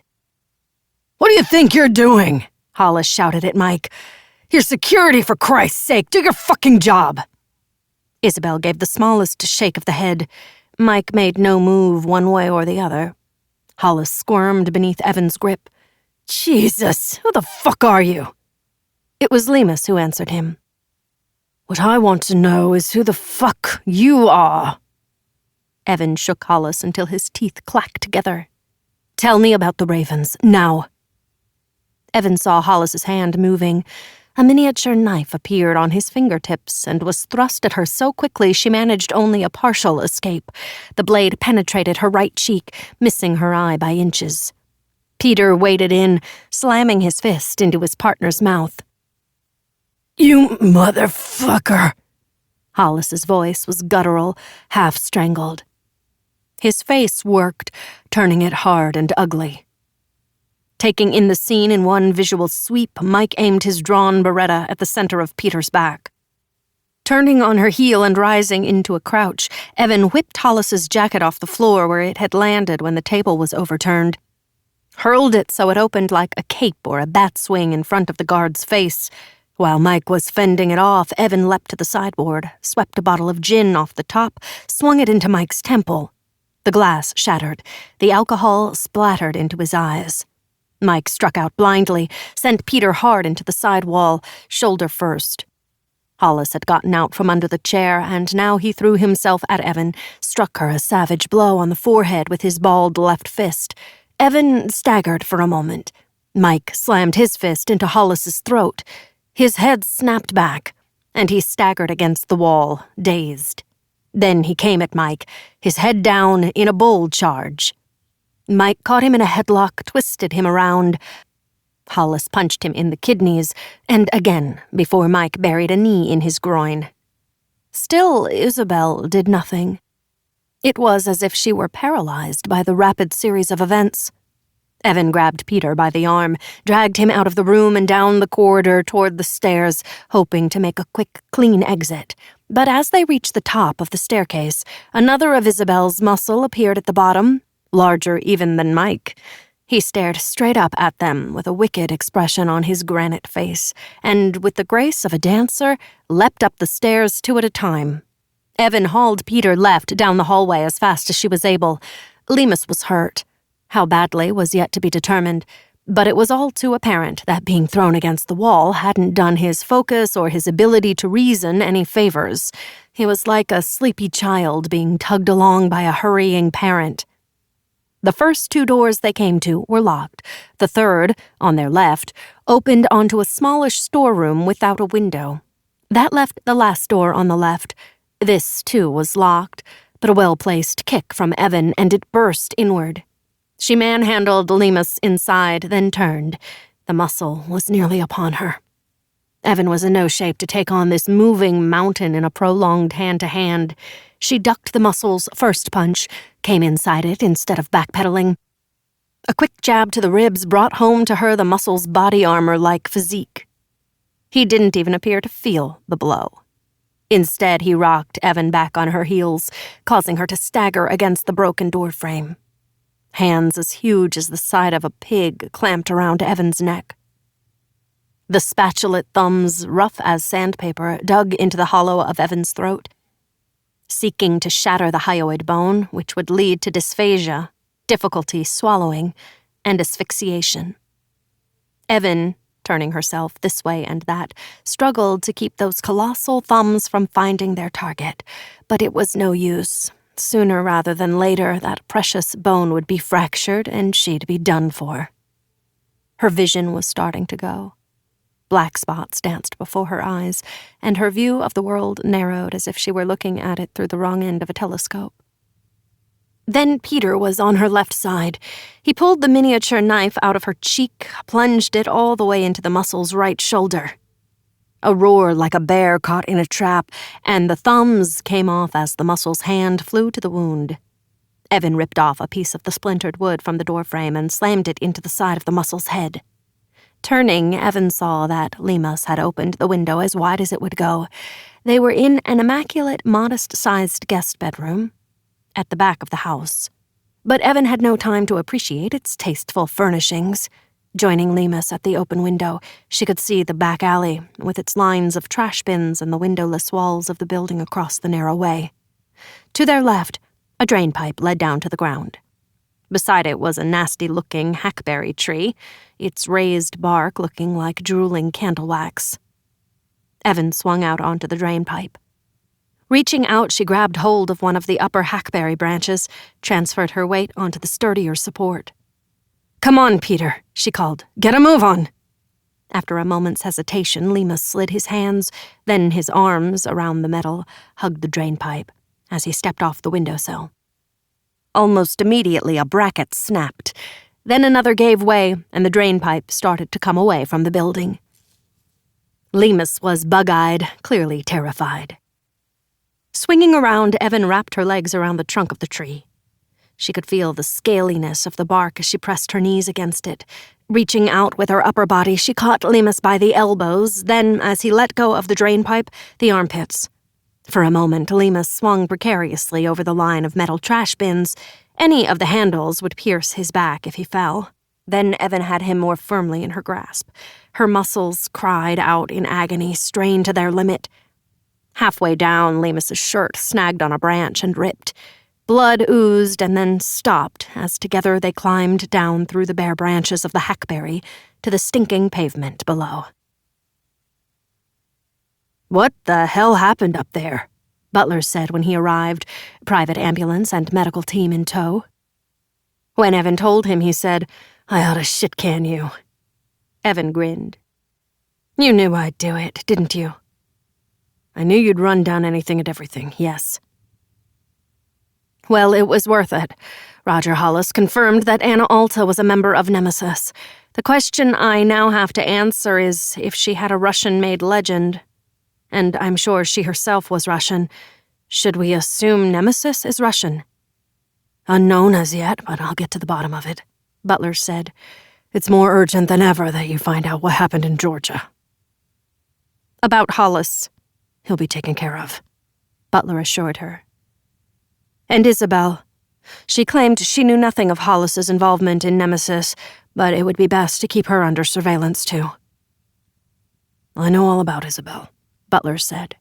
"What do you think you're doing?" Hollis shouted at Mike. "Your security, for Christ's sake! Do your fucking job!" Isabel gave the smallest shake of the head. Mike made no move one way or the other. Hollis squirmed beneath Evan's grip. "Jesus, who the fuck are you?" It was Lemus who answered him. "What I want to know is who the fuck you are." Evan shook Hollis until his teeth clacked together. "Tell me about the ravens, now." Evan saw Hollis's hand moving. A miniature knife appeared on his fingertips and was thrust at her so quickly she managed only a partial escape. The blade penetrated her right cheek, missing her eye by inches. Peter waded in, slamming his fist into his partner's mouth. "You motherfucker!" Hollis's voice was guttural, half-strangled. His face worked, turning it hard and ugly. Taking in the scene in one visual sweep, Mike aimed his drawn Beretta at the center of Peter's back. Turning on her heel and rising into a crouch, Evan whipped Hollis's jacket off the floor where it had landed when the table was overturned, hurled it so it opened like a cape or a bat swing in front of the guard's face. While Mike was fending it off, Evan leapt to the sideboard, swept a bottle of gin off the top, swung it into Mike's temple. The glass shattered. The alcohol splattered into his eyes. Mike struck out blindly, sent Peter hard into the side wall, shoulder first. Hollis had gotten out from under the chair, and now he threw himself at Evan, struck her a savage blow on the forehead with his balled left fist. Evan staggered for a moment. Mike slammed his fist into Hollis's throat. His head snapped back, and he staggered against the wall, dazed. Then he came at Mike, his head down in a bold charge. Mike caught him in a headlock, twisted him around. Hollis punched him in the kidneys, and again before Mike buried a knee in his groin. Still, Isabel did nothing. It was as if she were paralyzed by the rapid series of events. Evan grabbed Peter by the arm, dragged him out of the room and down the corridor toward the stairs, hoping to make a quick, clean exit. But as they reached the top of the staircase, another of Isabel's muscle appeared at the bottom, larger even than Mike. He stared straight up at them with a wicked expression on his granite face, and with the grace of a dancer, leapt up the stairs 2 at a time. Evan hauled Peter left down the hallway as fast as she was able. Lemus was hurt. How badly was yet to be determined, but it was all too apparent that being thrown against the wall hadn't done his focus or his ability to reason any favors. He was like a sleepy child being tugged along by a hurrying parent. The first 2 doors they came to were locked. The third, on their left, opened onto a smallish storeroom without a window. That left the last door on the left. This, too, was locked, but a well-placed kick from Evan and it burst inward. She manhandled Lemus inside, then turned. The muscle was nearly upon her. Evan was in no shape to take on this moving mountain in a prolonged hand-to-hand. She ducked the muscle's first punch, came inside it instead of backpedaling. A quick jab to the ribs brought home to her the muscle's body armor-like physique. He didn't even appear to feel the blow. Instead, he rocked Evan back on her heels, causing her to stagger against the broken doorframe. Hands as huge as the side of a pig clamped around Evan's neck. The spatulate thumbs, rough as sandpaper, dug into the hollow of Evan's throat, seeking to shatter the hyoid bone, which would lead to dysphagia, difficulty swallowing, and asphyxiation. Evan, turning herself this way and that, struggled to keep those colossal thumbs from finding their target, but it was no use. Sooner rather than later, that precious bone would be fractured and she'd be done for. Her vision was starting to go. Black spots danced before her eyes, and her view of the world narrowed as if she were looking at it through the wrong end of a telescope. Then Peter was on her left side. He pulled the miniature knife out of her cheek, plunged it all the way into the muscle's right shoulder. A roar like a bear caught in a trap, and the thumbs came off as the muscle's hand flew to the wound. Evan ripped off a piece of the splintered wood from the doorframe and slammed it into the side of the muscle's head. Turning, Evan saw that Lemus had opened the window as wide as it would go. They were in an immaculate, modest-sized guest bedroom at the back of the house. But Evan had no time to appreciate its tasteful furnishings. Joining Lemus at the open window, she could see the back alley, with its lines of trash bins and the windowless walls of the building across the narrow way. To their left, a drain pipe led down to the ground. Beside it was a nasty-looking hackberry tree, its raised bark looking like drooling candle wax. Evan swung out onto the drain pipe. Reaching out, she grabbed hold of one of the upper hackberry branches, transferred her weight onto the sturdier support. "Come on, Peter," she called. "Get a move on." After a moment's hesitation, Lemus slid his hands, then his arms around the metal, hugged the drain pipe as he stepped off the windowsill. Almost immediately, a bracket snapped. Then another gave way, and the drain pipe started to come away from the building. Lemus was bug-eyed, clearly terrified. Swinging around, Evan wrapped her legs around the trunk of the tree. She could feel the scaliness of the bark as she pressed her knees against it. Reaching out with her upper body, she caught Lemus by the elbows, then, as he let go of the drain pipe, the armpits. For a moment, Lemus swung precariously over the line of metal trash bins. Any of the handles would pierce his back if he fell. Then Evan had him more firmly in her grasp. Her muscles cried out in agony, strained to their limit. Halfway down, Lemus's shirt snagged on a branch and ripped. Blood oozed and then stopped as together they climbed down through the bare branches of the hackberry to the stinking pavement below. "What the hell happened up there?" Butler said when he arrived, private ambulance and medical team in tow. When Evan told him, he said, "I ought to shit-can you." Evan grinned. "You knew I'd do it, didn't you?" "I knew you'd run down anything and everything, yes." Well, it was worth it. Roger Hollis confirmed that Anna Alta was a member of Nemesis. The question I now have to answer is if she had a Russian-made legend. And I'm sure she herself was Russian. Should we assume Nemesis is Russian? Unknown as yet, but I'll get to the bottom of it. Butler said. It's more urgent than ever that you find out what happened in Georgia. About Hollis, He'll be taken care of, Butler assured her. And Isabel. She claimed she knew nothing of Hollis's involvement in Nemesis, but it would be best to keep her under surveillance, too. I know all about Isabel, Butler said.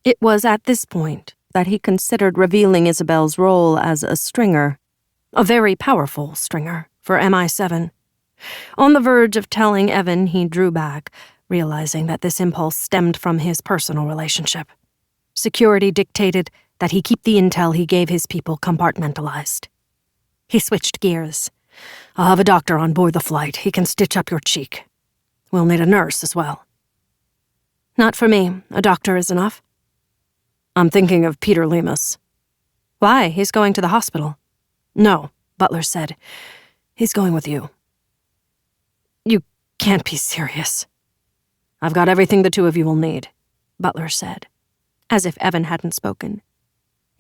It was at this point that he considered revealing Isabel's role as a stringer, a very powerful stringer for MI7. On the verge of telling Evan, he drew back, realizing that this impulse stemmed from his personal relationship. Security dictated that he keep the intel he gave his people compartmentalized. He switched gears. I'll have a doctor on board the flight. He can stitch up your cheek. We'll need a nurse as well. Not for me. A doctor is enough. I'm thinking of Peter Lemus. Why? He's going to the hospital. No, Butler said. He's going with you. You can't be serious. I've got everything the two of you will need, Butler said, as if Evan hadn't spoken.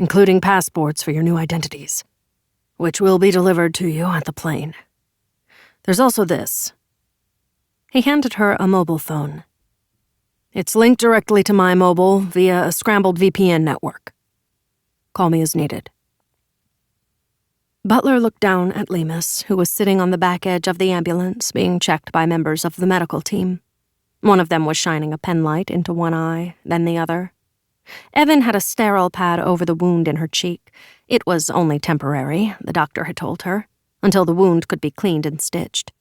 Including passports for your new identities, which will be delivered to you at the plane. There's also this. He handed her a mobile phone. It's linked directly to my mobile via a scrambled VPN network. Call me as needed. Butler looked down at Lemus, who was sitting on the back edge of the ambulance being checked by members of the medical team. One of them was shining a penlight into one eye, then the other. Evan had a sterile pad over the wound in her cheek. It was only temporary, the doctor had told her, until the wound could be cleaned and stitched.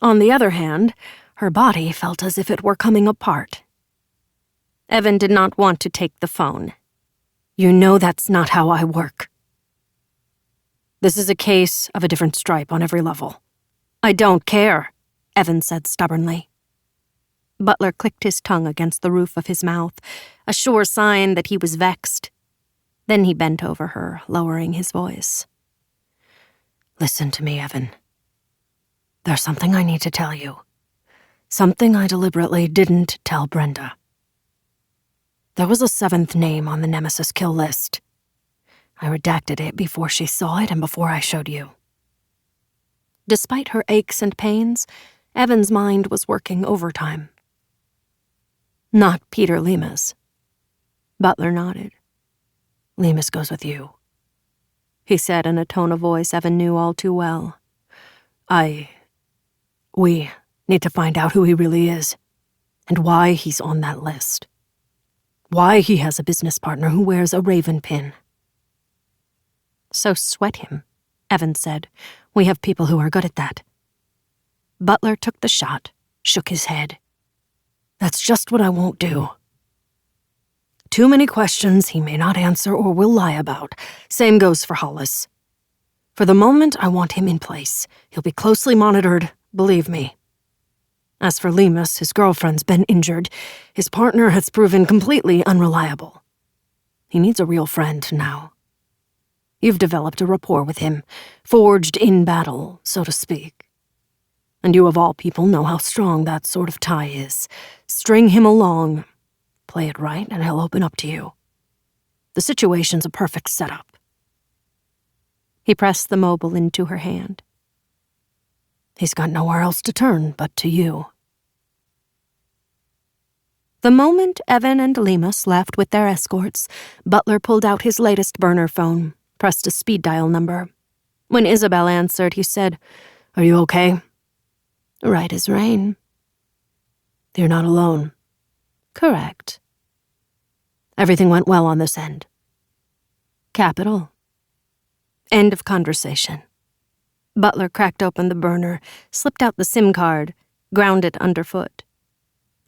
On the other hand, her body felt as if it were coming apart. Evan did not want to take the phone. You know that's not how I work. This is a case of a different stripe on every level. I don't care, Evan said stubbornly. Butler clicked his tongue against the roof of his mouth, a sure sign that he was vexed. Then he bent over her, lowering his voice. Listen to me, Evan. There's something I need to tell you. Something I deliberately didn't tell Brenda. There was a 7th name on the Nemesis kill list. I redacted it before she saw it and before I showed you. Despite her aches and pains, Evan's mind was working overtime. Not Peter Lemus. Butler nodded. Lemus goes with you, he said in a tone of voice Evan knew all too well. We need to find out who he really is, and why he's on that list. Why he has a business partner who wears a raven pin. So sweat him, Evan said. We have people who are good at that. Butler took the shot, shook his head. That's just what I won't do. Too many questions he may not answer or will lie about. Same goes for Hollis. For the moment, I want him in place. He'll be closely monitored, believe me. As for Lemus, his girlfriend's been injured. His partner has proven completely unreliable. He needs a real friend now. You've developed a rapport with him, forged in battle, so to speak. And you of all people know how strong that sort of tie is. String him along, play it right, and he'll open up to you. The situation's a perfect setup. He pressed the mobile into her hand. He's got nowhere else to turn but to you. The moment Evan and Lemus left with their escorts, Butler pulled out his latest burner phone, pressed a speed dial number. When Isabel answered, he said, Are you okay? Right as rain. You're not alone. Correct. Everything went well on this end. Capital. End of conversation. Butler cracked open the burner, slipped out the SIM card, ground it underfoot.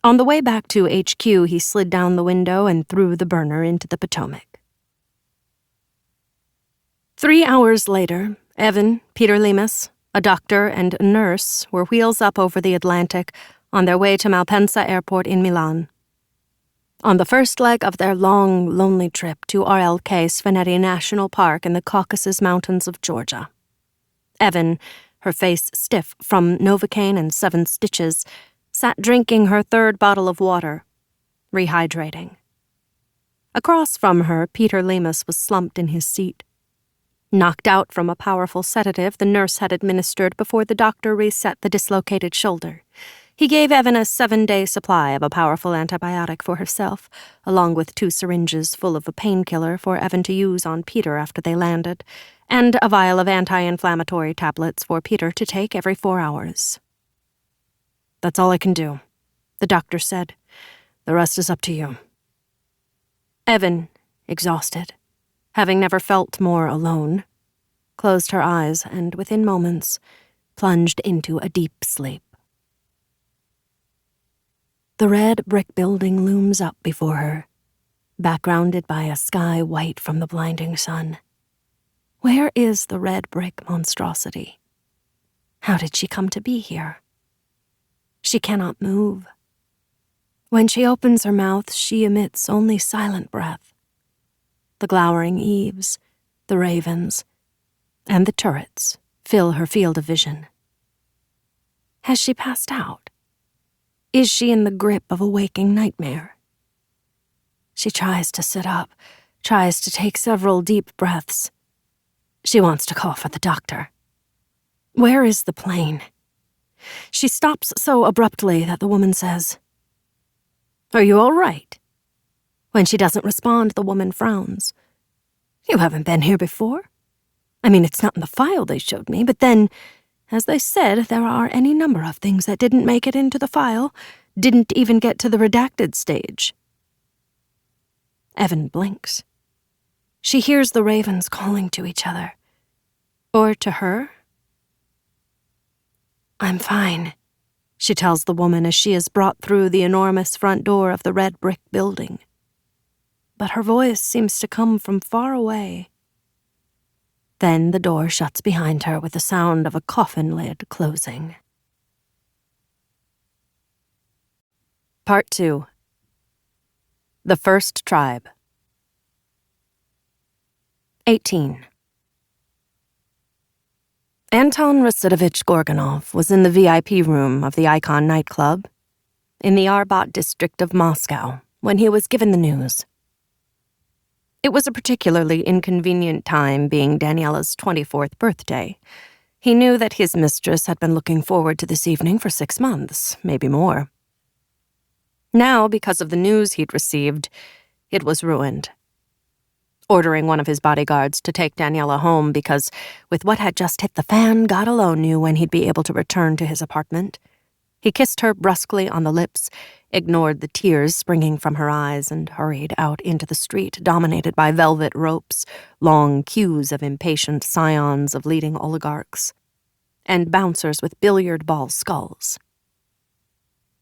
On the way back to HQ, he slid down the window and threw the burner into the Potomac. 3 hours later, Evan, Peter Lemus, a doctor, and a nurse were wheels up over the Atlantic on their way to Malpensa Airport in Milan. On the first leg of their long, lonely trip to RLK Svaneti National Park in the Caucasus Mountains of Georgia. Evan, her face stiff from Novocaine and 7 stitches, sat drinking her 3rd bottle of water, rehydrating. Across from her, Peter Lemus was slumped in his seat. knocked out from a powerful sedative the nurse had administered before the doctor reset the dislocated shoulder. He gave Evan a 7-day supply of a powerful antibiotic for herself, along with 2 syringes full of a painkiller for Evan to use on Peter after they landed, and a vial of anti-inflammatory tablets for Peter to take every 4 hours. "That's all I can do," the doctor said. "The rest is up to you." Evan, exhausted, having never felt more alone, closed her eyes and, within moments, plunged into a deep sleep. The red brick building looms up before her, backgrounded by a sky white from the blinding sun. Where is the red brick monstrosity? How did she come to be here? She cannot move. When she opens her mouth, she emits only silent breath. The glowering eaves, the ravens, and the turrets fill her field of vision. Has she passed out? Is she in the grip of a waking nightmare? She tries to sit up, tries to take several deep breaths. She wants to call for the doctor. Where is the plane? She stops so abruptly that the woman says, "Are you all right?" When she doesn't respond, the woman frowns. "You haven't been here before? I mean, it's not in the file they showed me, but then, as they said, there are any number of things that didn't make it into the file, didn't even get to the redacted stage." Evan blinks. She hears the ravens calling to each other. Or to her. "I'm fine," she tells the woman as she is brought through the enormous front door of the red brick building. But her voice seems to come from far away. Then the door shuts behind her with the sound of a coffin lid closing. Part 2. The First Tribe. 18. Anton Rasidovich Gorgonov was in the VIP room of the Icon nightclub in the Arbat district of Moscow when he was given the news. It was a particularly inconvenient time, being Daniela's 24th birthday. He knew that his mistress had been looking forward to this evening for 6 months, maybe more. Now, because of the news he'd received, it was ruined. Ordering one of his bodyguards to take Daniela home because, with what had just hit the fan, God alone knew when he'd be able to return to his apartment. He kissed her brusquely on the lips, ignored the tears springing from her eyes, and hurried out into the street dominated by velvet ropes, long queues of impatient scions of leading oligarchs, and bouncers with billiard ball skulls.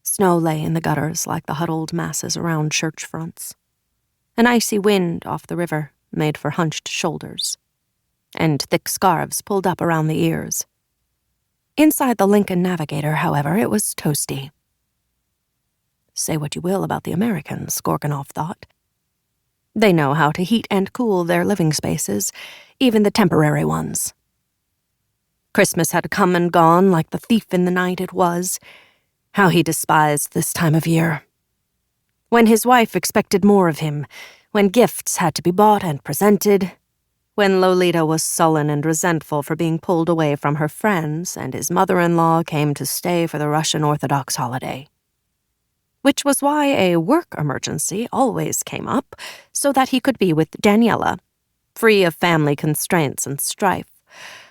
Snow lay in the gutters like the huddled masses around church fronts. An icy wind off the river made for hunched shoulders, and thick scarves pulled up around the ears. Inside the Lincoln Navigator, however, it was toasty. Say what you will about the Americans, Gorgonov thought. They know how to heat and cool their living spaces, even the temporary ones. Christmas had come and gone like the thief in the night it was. How he despised this time of year. When his wife expected more of him, when gifts had to be bought and presented, when Lolita was sullen and resentful for being pulled away from her friends, and his mother-in-law came to stay for the Russian Orthodox holiday. Which was why a work emergency always came up, so that he could be with Daniela, free of family constraints and strife.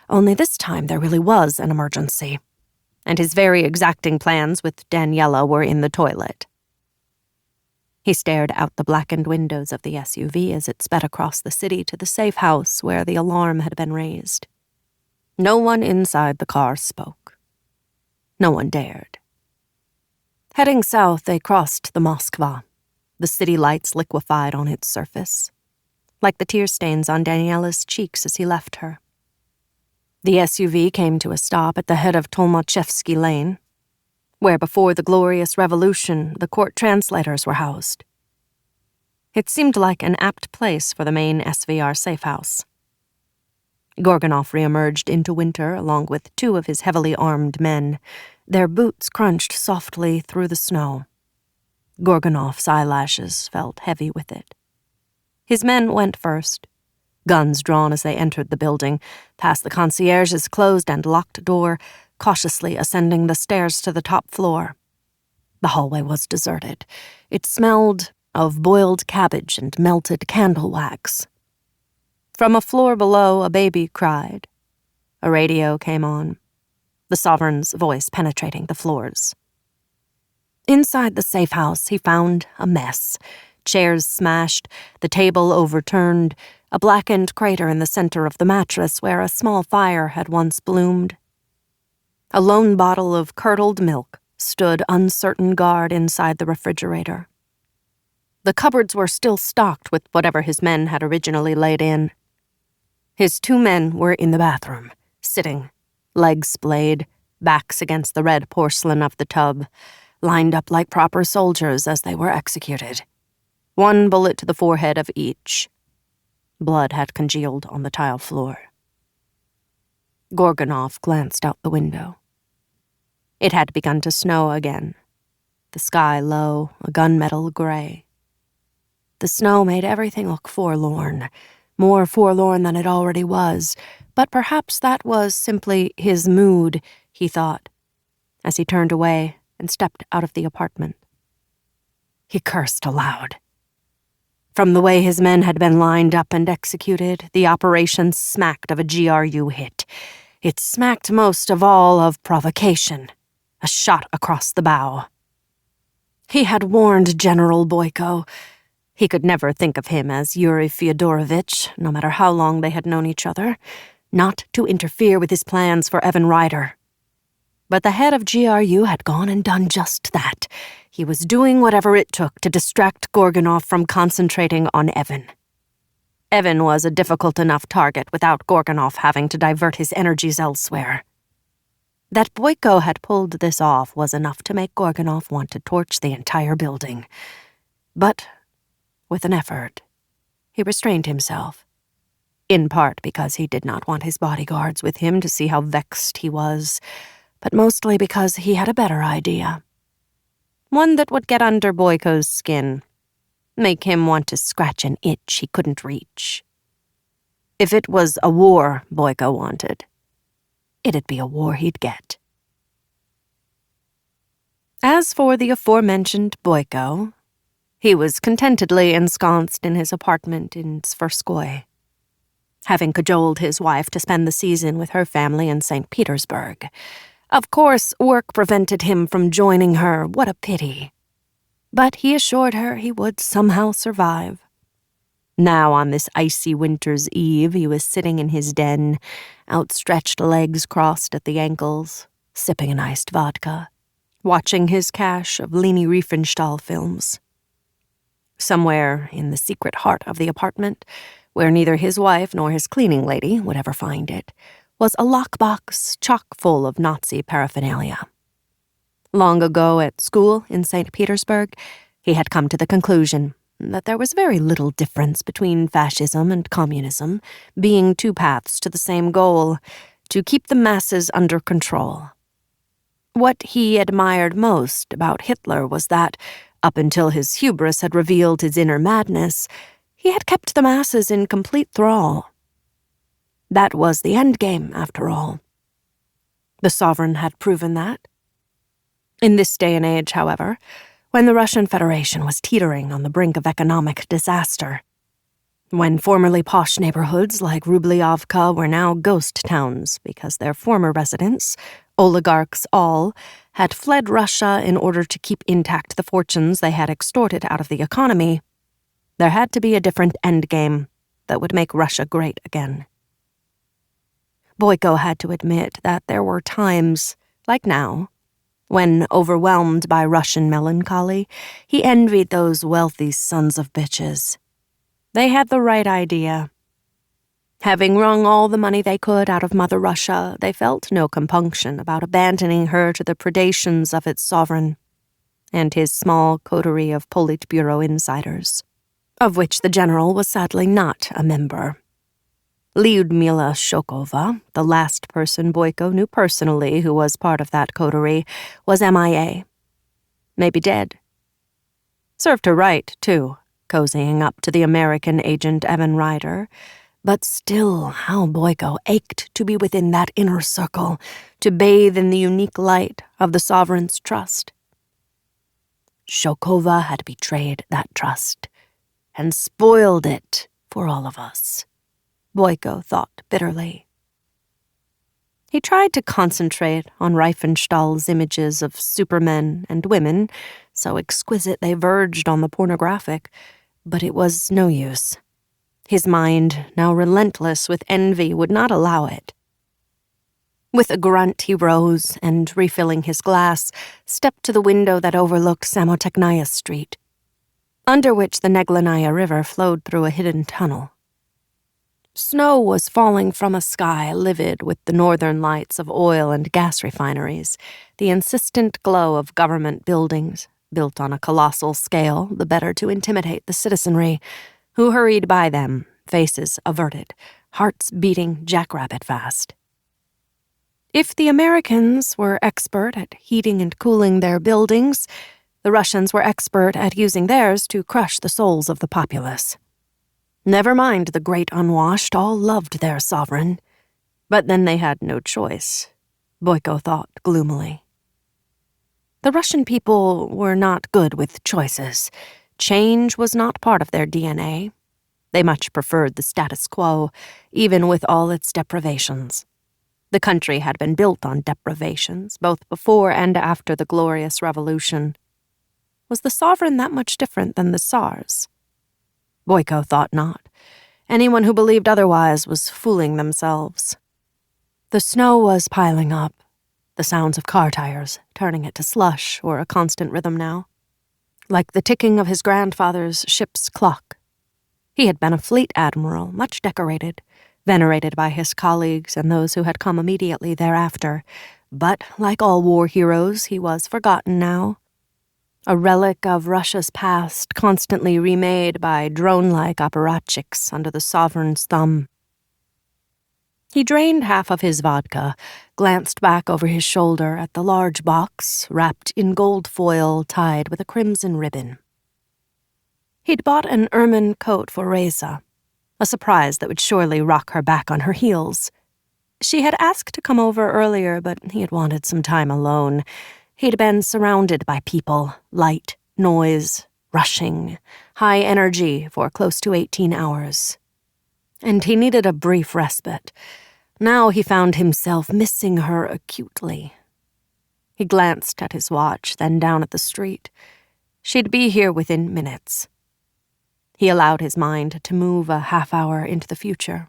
Only this time there really was an emergency, and his very exacting plans with Daniela were in the toilet. He stared out the blackened windows of the SUV as it sped across the city to the safe house where the alarm had been raised. No one inside the car spoke. No one dared. Heading south, they crossed the Moskva, the city lights liquefied on its surface, like the tear stains on Daniela's cheeks as he left her. The SUV came to a stop at the head of Tolmachevsky Lane, where before the glorious revolution the court translators were housed. It seemed like an apt place for the main SVR safe house. Gorgonov reemerged into winter along with 2 of his heavily armed men. Their boots crunched softly through the snow. Gorgonov's eyelashes felt heavy with it. His men went first, guns drawn as they entered the building, past the concierge's closed and locked door, cautiously ascending the stairs to the top floor. The hallway was deserted. It smelled of boiled cabbage and melted candle wax. From a floor below, a baby cried. A radio came on, the Sovereign's voice penetrating the floors. Inside the safe house, he found a mess. Chairs smashed, the table overturned, a blackened crater in the center of the mattress where a small fire had once bloomed. A lone bottle of curdled milk stood uncertain guard inside the refrigerator. The cupboards were still stocked with whatever his men had originally laid in. His 2 men were in the bathroom, sitting, legs splayed, backs against the red porcelain of the tub, lined up like proper soldiers as they were executed. 1 bullet to the forehead of each. Blood had congealed on the tile floor. Gorgonov glanced out the window. It had begun to snow again, the sky low, a gunmetal gray. The snow made everything look forlorn, more forlorn than it already was, but perhaps that was simply his mood, he thought, as he turned away and stepped out of the apartment. He cursed aloud. From the way his men had been lined up and executed, the operation smacked of a GRU hit. It smacked most of all of provocation, a shot across the bow. He had warned General Boyko. He could never think of him as Yuri Fyodorovich, no matter how long they had known each other, not to interfere with his plans for Evan Ryder. But the head of GRU had gone and done just that. He was doing whatever it took to distract Gorgonov from concentrating on Evan. Evan was a difficult enough target without Gorgonov having to divert his energies elsewhere. That Boyko had pulled this off was enough to make Gorgonov want to torch the entire building. But, with an effort, he restrained himself. In part because he did not want his bodyguards with him to see how vexed he was, but mostly because he had a better idea. One that would get under Boyko's skin, make him want to scratch an itch he couldn't reach. If it was a war Boyko wanted, it'd be a war he'd get. As for the aforementioned Boyko, he was contentedly ensconced in his apartment in Tverskoy, having cajoled his wife to spend the season with her family in St. Petersburg. Of course, work prevented him from joining her. What a pity. But he assured her he would somehow survive. Now, on this icy winter's eve, he was sitting in his den, outstretched legs crossed at the ankles, sipping an iced vodka, watching his cache of Leni Riefenstahl films. Somewhere in the secret heart of the apartment, where neither his wife nor his cleaning lady would ever find it, was a lockbox chock full of Nazi paraphernalia. Long ago at school in St. Petersburg, he had come to the conclusion that there was very little difference between fascism and communism, being 2 paths to the same goal, to keep the masses under control. What he admired most about Hitler was that, up until his hubris had revealed his inner madness, he had kept the masses in complete thrall. That was the endgame, after all. The Sovereign had proven that. In this day and age, however, when the Russian Federation was teetering on the brink of economic disaster, when formerly posh neighborhoods like Rubliovka were now ghost towns because their former residents, oligarchs all, had fled Russia in order to keep intact the fortunes they had extorted out of the economy, there had to be a different endgame that would make Russia great again. Boyko had to admit that there were times, like now, when, overwhelmed by Russian melancholy, he envied those wealthy sons of bitches. They had the right idea. Having wrung all the money they could out of Mother Russia, they felt no compunction about abandoning her to the predations of its sovereign and his small coterie of Politburo insiders, of which the general was sadly not a member. Lyudmila Shokova, the last person Boyko knew personally who was part of that coterie, was MIA. Maybe dead. Served her right, too, cozying up to the American agent Evan Ryder, But still, how Boyko ached to be within that inner circle, to bathe in the unique light of the sovereign's trust. Shokova had betrayed that trust, and spoiled it for all of us, Boyko thought bitterly. He tried to concentrate on Reifenstahl's images of supermen and women, so exquisite they verged on the pornographic, but it was no use. His mind, now relentless with envy, would not allow it. With a grunt, he rose and, refilling his glass, stepped to the window that overlooked Samotechniah Street, under which the Neglanaya River flowed through a hidden tunnel. Snow was falling from a sky livid with the northern lights of oil and gas refineries, the insistent glow of government buildings, built on a colossal scale, the better to intimidate the citizenry, who hurried by them, faces averted, hearts beating jackrabbit fast. If the Americans were expert at heating and cooling their buildings, the Russians were expert at using theirs to crush the souls of the populace. Never mind the great unwashed, all loved their sovereign. But then they had no choice, Boyko thought gloomily. The Russian people were not good with choices. Change was not part of their DNA. They much preferred the status quo, even with all its deprivations. The country had been built on deprivations, both before and after the Glorious Revolution. Was the sovereign that much different than the Tsars? Boyko thought not. Anyone who believed otherwise was fooling themselves. The snow was piling up, the sounds of car tires turning it to slush or a constant rhythm now, like the ticking of his grandfather's ship's clock. He had been a fleet admiral, much decorated, venerated by his colleagues and those who had come immediately thereafter, but, like all war heroes, he was forgotten now. A relic of Russia's past, constantly remade by drone-like apparatchiks under the sovereign's thumb. He drained half of his vodka, glanced back over his shoulder at the large box, wrapped in gold foil tied with a crimson ribbon. He'd bought an ermine coat for Reza, a surprise that would surely rock her back on her heels. She had asked to come over earlier, but he had wanted some time alone. He'd been surrounded by people, light, noise, rushing, high energy for close to 18 hours. And he needed a brief respite. Now he found himself missing her acutely. He glanced at his watch, then down at the street. She'd be here within minutes. He allowed his mind to move a half-hour into the future.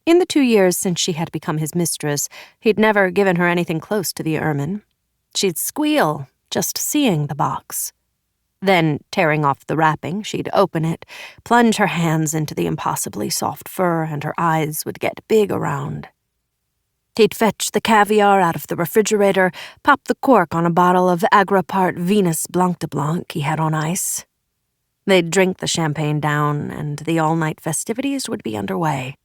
In the 2 years since she had become his mistress, he'd never given her anything close to the ermine. She'd squeal, just seeing the box. Then, tearing off the wrapping, she'd open it, plunge her hands into the impossibly soft fur, and her eyes would get big around. He'd fetch the caviar out of the refrigerator, pop the cork on a bottle of Agrapart Venus Blanc de Blanc he had on ice. They'd drink the champagne down, and the all-night festivities would be underway.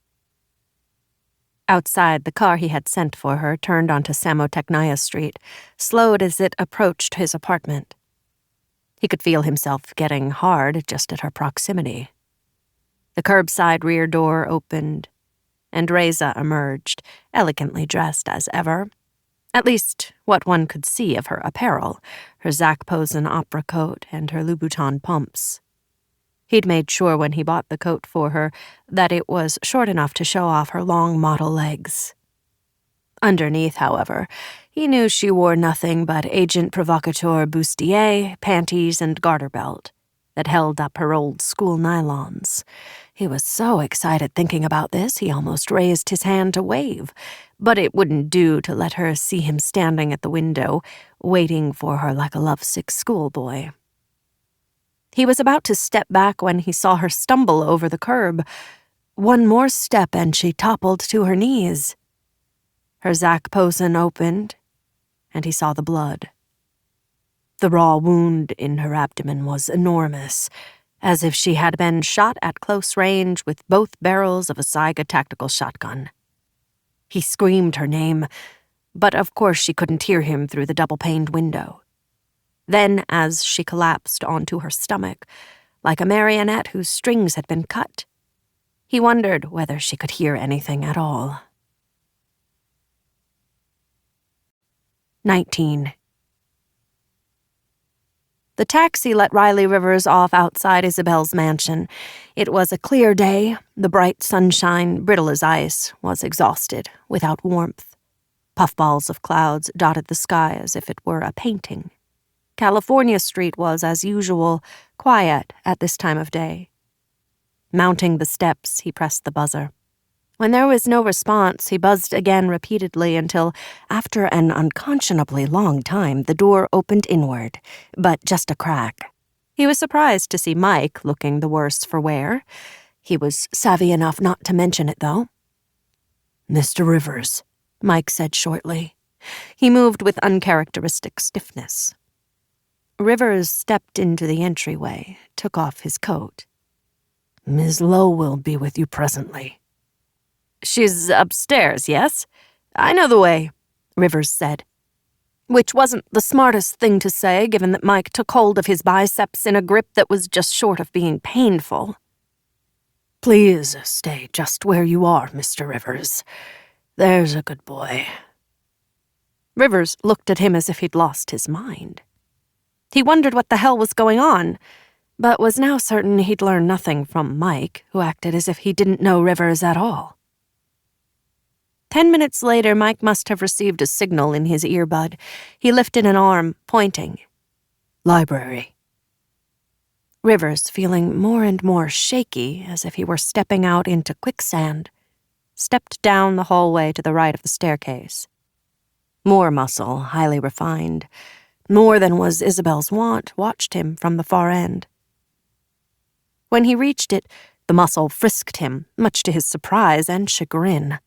Outside, the car he had sent for her turned onto Samotechniah Street, slowed as it approached his apartment. He could feel himself getting hard just at her proximity. The curbside rear door opened, and Reza emerged, elegantly dressed as ever. At least, what one could see of her apparel, her Zac Posen opera coat and her Louboutin pumps. He'd made sure when he bought the coat for her that it was short enough to show off her long model legs. Underneath, however, he knew she wore nothing but agent provocateur bustier, panties, and garter belt that held up her old school nylons. He was so excited thinking about this, he almost raised his hand to wave, but it wouldn't do to let her see him standing at the window, waiting for her like a lovesick schoolboy. He was about to step back when he saw her stumble over the curb. One more step and she toppled to her knees. Her Zac Posen opened, and he saw the blood. The raw wound in her abdomen was enormous, as if she had been shot at close range with both barrels of a Saiga tactical shotgun. He screamed her name, but of course she couldn't hear him through the double-paned window. Then, as she collapsed onto her stomach, like a marionette whose strings had been cut, He wondered whether she could hear anything at all. 19. The taxi let Riley Rivers off outside Isabel's mansion. It was a clear day. The bright sunshine, brittle as ice, was exhausted, without warmth. Puffballs of clouds dotted the sky as if it were a painting. California Street was, as usual, quiet at this time of day. Mounting the steps, he pressed the buzzer. When there was no response, he buzzed again repeatedly until, after an unconscionably long time, the door opened inward, but just a crack. He was surprised to see Mike looking the worse for wear. He was savvy enough not to mention it, though. "Mr. Rivers," Mike said shortly. He moved with uncharacteristic stiffness. Rivers stepped into the entryway, took off his coat. "Ms. Lowe will be with you presently." "She's upstairs, yes? I know the way," Rivers said. Which wasn't the smartest thing to say, given that Mike took hold of his biceps in a grip that was just short of being painful. "Please stay just where you are, Mr. Rivers. There's a good boy." Rivers looked at him as if he'd lost his mind. He wondered what the hell was going on, but was now certain he'd learn nothing from Mike, who acted as if he didn't know Rivers at all. 10 minutes later, Mike must have received a signal in his earbud. He lifted an arm, pointing. "Library." Rivers, feeling more and more shaky, as if he were stepping out into quicksand, stepped down the hallway to the right of the staircase. More muscle, highly refined, more than was Isabel's wont, watched him from the far end. When he reached it, the muscle frisked him, much to his surprise and chagrin.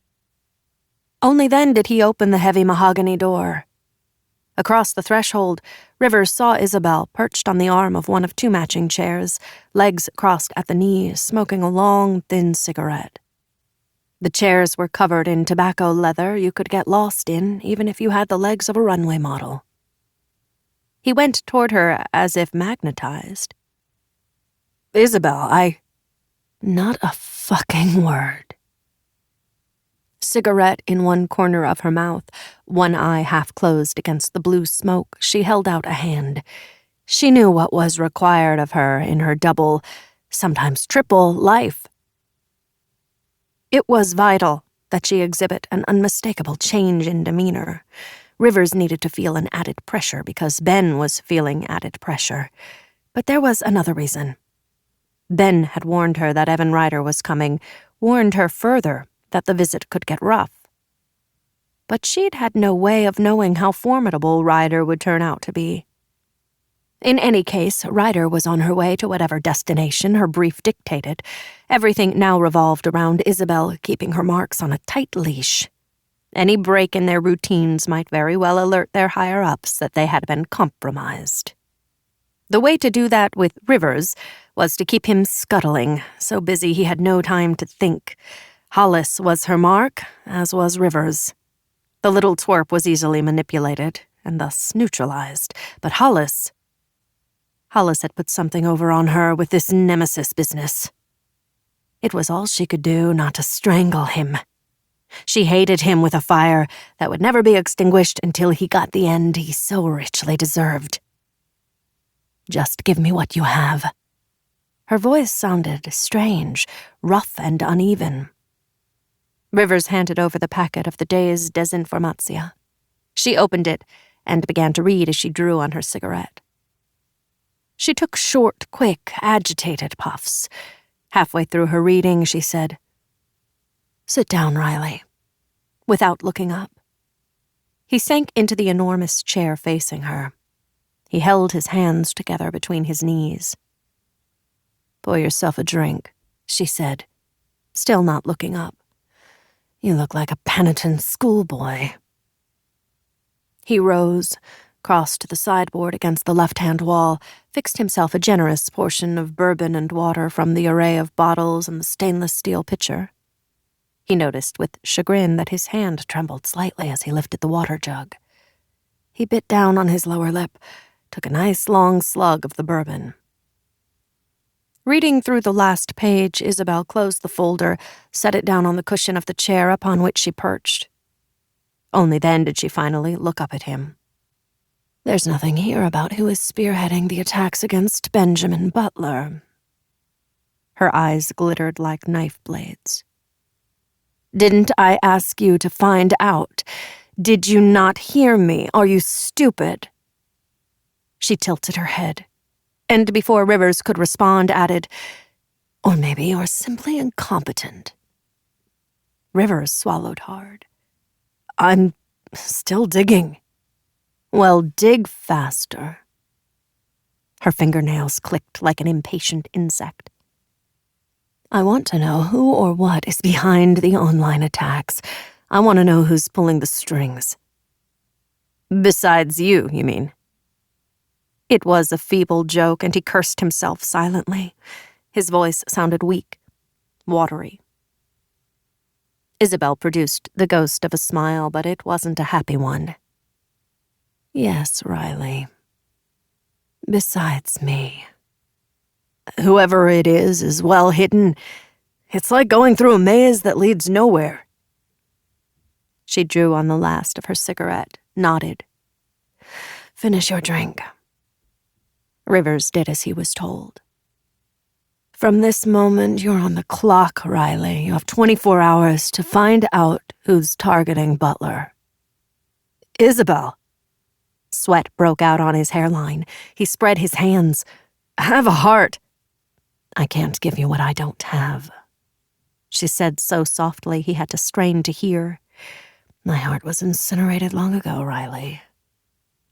Only then did he open the heavy mahogany door. Across the threshold, Rivers saw Isabel perched on the arm of one of two matching chairs, legs crossed at the knees, smoking a long, thin cigarette. The chairs were covered in tobacco leather you could get lost in, even if you had the legs of a runway model. He went toward her as if magnetized. "Isabel, Not a fucking word." Cigarette in one corner of her mouth, one eye half closed against the blue smoke, she held out a hand. She knew what was required of her in her double, sometimes triple, life. It was vital that she exhibit an unmistakable change in demeanor. Rivers needed to feel an added pressure because Ben was feeling added pressure. But there was another reason. Ben had warned her that Evan Ryder was coming, warned her further that the visit could get rough. But she'd had no way of knowing how formidable Ryder would turn out to be. In any case, Ryder was on her way to whatever destination her brief dictated. Everything now revolved around Isabel keeping her marks on a tight leash. Any break in their routines might very well alert their higher-ups that they had been compromised. The way to do that with Rivers was to keep him scuttling, so busy he had no time to think. Hollis was her mark, as was Rivers. The little twerp was easily manipulated, and thus neutralized, but Hollis had put something over on her with this Nemesis business. It was all she could do not to strangle him. She hated him with a fire that would never be extinguished until he got the end he so richly deserved. "Just give me what you have." Her voice sounded strange, rough and uneven. Rivers handed over the packet of the day's desinformatia. She opened it and began to read as she drew on her cigarette. She took short, quick, agitated puffs. Halfway through her reading, she said, "Sit down, Riley," without looking up. He sank into the enormous chair facing her. He held his hands together between his knees. "Pour yourself a drink," she said, still not looking up. "You look like a penitent schoolboy." He rose, crossed the sideboard against the left-hand wall, fixed himself a generous portion of bourbon and water from the array of bottles and the stainless steel pitcher. He noticed with chagrin that his hand trembled slightly as he lifted the water jug. He bit down on his lower lip, took a nice long slug of the bourbon. Reading through the last page, Isabel closed the folder, set it down on the cushion of the chair upon which she perched. Only then did she finally look up at him. There's nothing here about who is spearheading the attacks against Benjamin Butler. Her eyes glittered like knife blades. Didn't I ask you to find out? Did you not hear me? Are you stupid? She tilted her head, and before Rivers could respond, added, Or maybe you're simply incompetent. Rivers swallowed hard. I'm still digging. Well, dig faster. Her fingernails clicked like an impatient insect. I want to know who or what is behind the online attacks. I want to know who's pulling the strings. Besides you mean? It was a feeble joke, and he cursed himself silently. His voice sounded weak, watery. Isabel produced the ghost of a smile, but it wasn't a happy one. Yes, Riley. Besides me. Whoever it is well hidden. It's like going through a maze that leads nowhere. She drew on the last of her cigarette, nodded. Finish your drink. Rivers did as he was told. From this moment, you're on the clock, Riley. You have 24 hours to find out who's targeting Butler. Isabel. Sweat broke out on his hairline. He spread his hands. Have a heart. I can't give you what I don't have, she said so softly he had to strain to hear. My heart was incinerated long ago, Riley.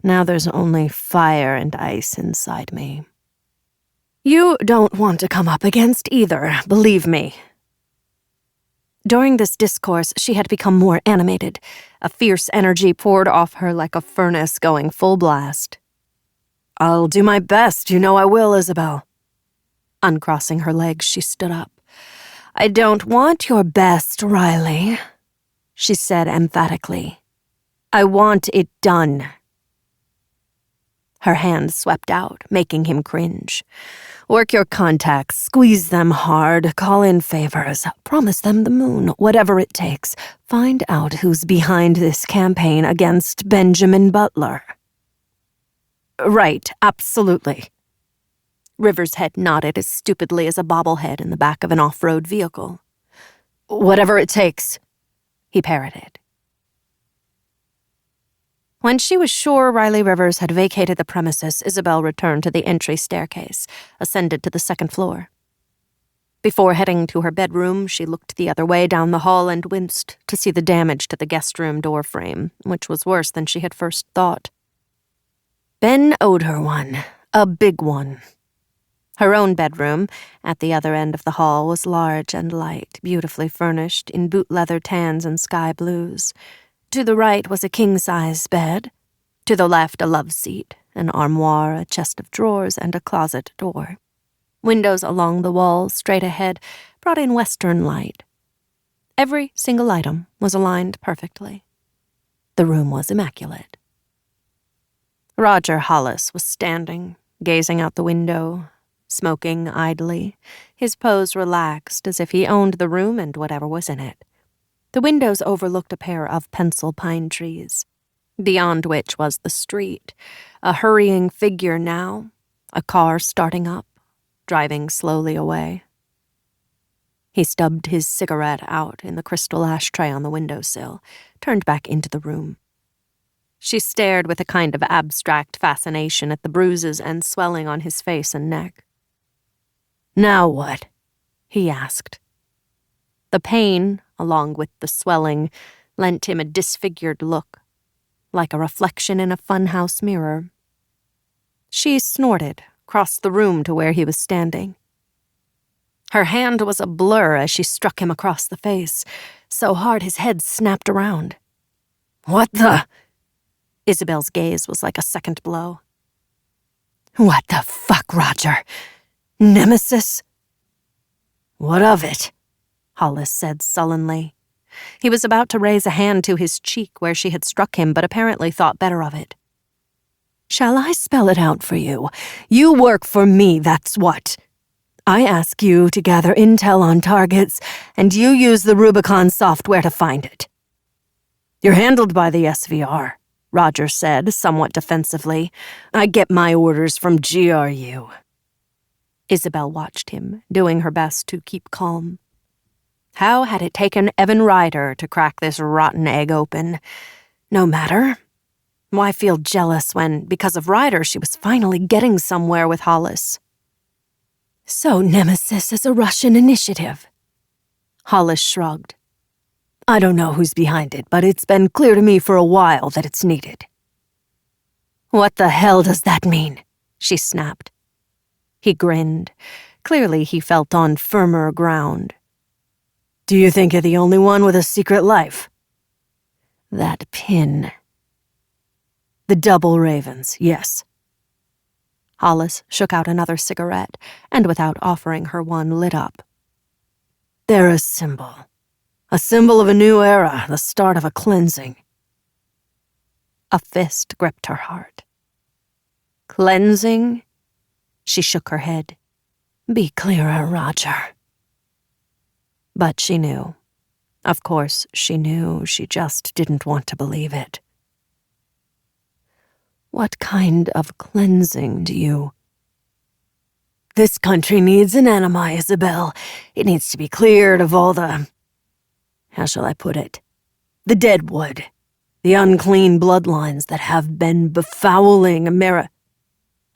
Now there's only fire and ice inside me. You don't want to come up against either, believe me. During this discourse, she had become more animated. A fierce energy poured off her like a furnace going full blast. I'll do my best, you know I will, Isabel. Uncrossing her legs, she stood up. I don't want your best, Riley, she said emphatically. I want it done. Her hand swept out, making him cringe. Work your contacts, squeeze them hard, call in favors, promise them the moon, whatever it takes. Find out who's behind this campaign against Benjamin Butler. Right, absolutely. Rivers' head nodded as stupidly as a bobblehead in the back of an off-road vehicle. Whatever it takes, he parroted. When she was sure Riley Rivers had vacated the premises, Isabel returned to the entry staircase, ascended to the second floor. Before heading to her bedroom, she looked the other way down the hall and winced to see the damage to the guest room door frame, which was worse than she had first thought. Ben owed her one, a big one. Her own bedroom, at the other end of the hall, was large and light, beautifully furnished in boot-leather tans and sky blues. To the right was a king-size bed. To the left, a love seat, an armoire, a chest of drawers, and a closet door. Windows along the walls, straight ahead, brought in western light. Every single item was aligned perfectly. The room was immaculate. Roger Hollis was standing, gazing out the window, smoking idly, his pose relaxed as if he owned the room and whatever was in it. The windows overlooked a pair of pencil pine trees, beyond which was the street, a hurrying figure now, a car starting up, driving slowly away. He stubbed his cigarette out in the crystal ashtray on the windowsill, turned back into the room. She stared with a kind of abstract fascination at the bruises and swelling on his face and neck. Now what? He asked. The pain, along with the swelling, lent him a disfigured look, like a reflection in a funhouse mirror. She snorted, crossed the room to where he was standing. Her hand was a blur as she struck him across the face, so hard his head snapped around. What the? Isabel's gaze was like a second blow. What the fuck, Roger? Nemesis? What of it? Hollis said sullenly. He was about to raise a hand to his cheek where she had struck him, but apparently thought better of it. Shall I spell it out for you? You work for me, that's what. I ask you to gather intel on targets, and you use the Rubicon software to find it. You're handled by the SVR, Roger said, somewhat defensively. I get my orders from GRU. Isabel watched him, doing her best to keep calm. How had it taken Evan Ryder to crack this rotten egg open? No matter. Why feel jealous when, because of Ryder, she was finally getting somewhere with Hollis? So Nemesis is a Russian initiative. Hollis shrugged. I don't know who's behind it, but it's been clear to me for a while that it's needed. What the hell does that mean? She snapped. He grinned. Clearly he felt on firmer ground. Do you think you're the only one with a secret life? That pin. The double ravens, yes. Hollis shook out another cigarette, and without offering her one, lit up. They're a symbol. A symbol of a new era, the start of a cleansing. A fist gripped her heart. Cleansing? She shook her head. Be clearer, Roger. But she knew. Of course, she knew. She just didn't want to believe it. What kind of cleansing do you... This country needs an enema, Isabel. It needs to be cleared of all the... How shall I put it? The deadwood. The unclean bloodlines that have been befouling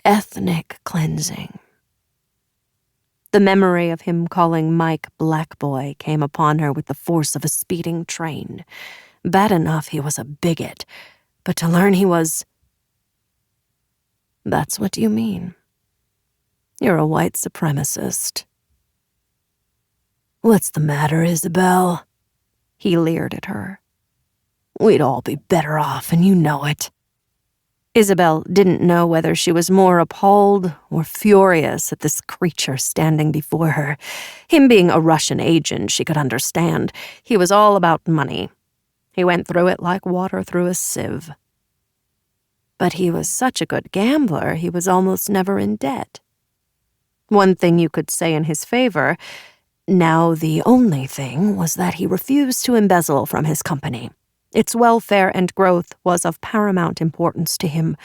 ethnic cleansing. The memory of him calling Mike Black Boy came upon her with the force of a speeding train. Bad enough he was a bigot, but to learn he was... That's what you mean. You're a white supremacist. What's the matter, Isabel? He leered at her. We'd all be better off, and you know it. Isabel didn't know whether she was more appalled or furious at this creature standing before her. Him being a Russian agent, she could understand. He was all about money. He went through it like water through a sieve. But he was such a good gambler, he was almost never in debt. One thing you could say in his favor, now the only thing, was that he refused to embezzle from his company. Its welfare and growth was of paramount importance to him,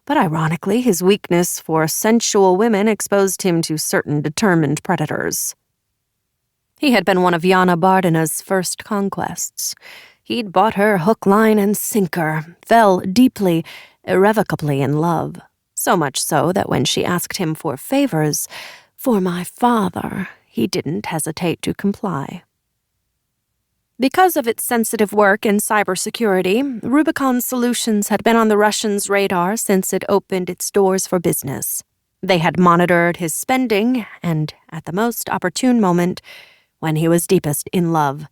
but ironically, his weakness for sensual women exposed him to certain determined predators. He had been one of Yana Bardina's first conquests. He'd bought her hook, line, and sinker, fell deeply, irrevocably in love, so much so that when she asked him for favors, for my father, he didn't hesitate to comply. Because of its sensitive work in cybersecurity, Rubicon Solutions had been on the Russians' radar since it opened its doors for business. They had monitored his spending, and at the most opportune moment, when he was deepest in love,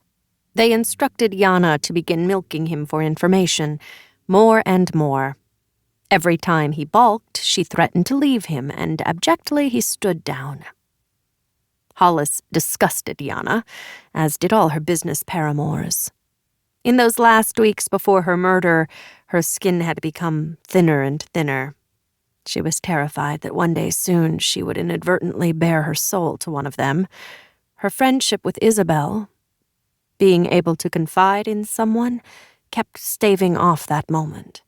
they instructed Yana to begin milking him for information, more and more. Every time he balked, she threatened to leave him, and abjectly he stood down. Hollis disgusted Yana, as did all her business paramours. In those last weeks before her murder, her skin had become thinner and thinner. She was terrified that one day soon she would inadvertently bare her soul to one of them. Her friendship with Isabel, being able to confide in someone, kept staving off that moment.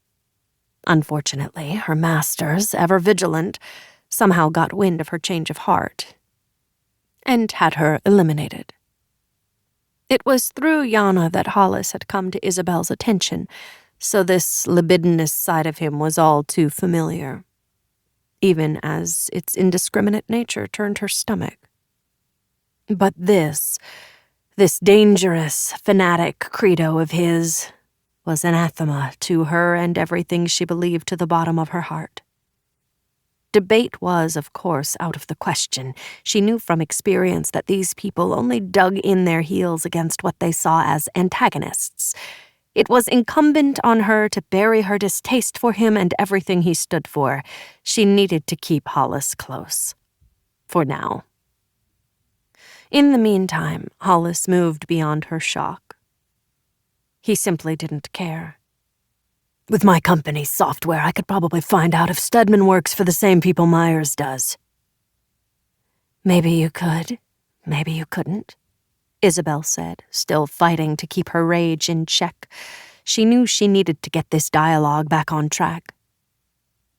Unfortunately, her masters, ever vigilant, somehow got wind of her change of heart and had her eliminated. It was through Yana that Hollis had come to Isabel's attention, so this libidinous side of him was all too familiar, even as its indiscriminate nature turned her stomach. But this dangerous, fanatic credo of his was anathema to her and everything she believed to the bottom of her heart. Debate was, of course, out of the question. She knew from experience that these people only dug in their heels against what they saw as antagonists. It was incumbent on her to bury her distaste for him and everything he stood for. She needed to keep Hollis close. For now. In the meantime, Hollis moved beyond her shock. He simply didn't care. With my company's software, I could probably find out if Stedman works for the same people Myers does. Maybe you could, maybe you couldn't, Isabel said, still fighting to keep her rage in check. She knew she needed to get this dialogue back on track.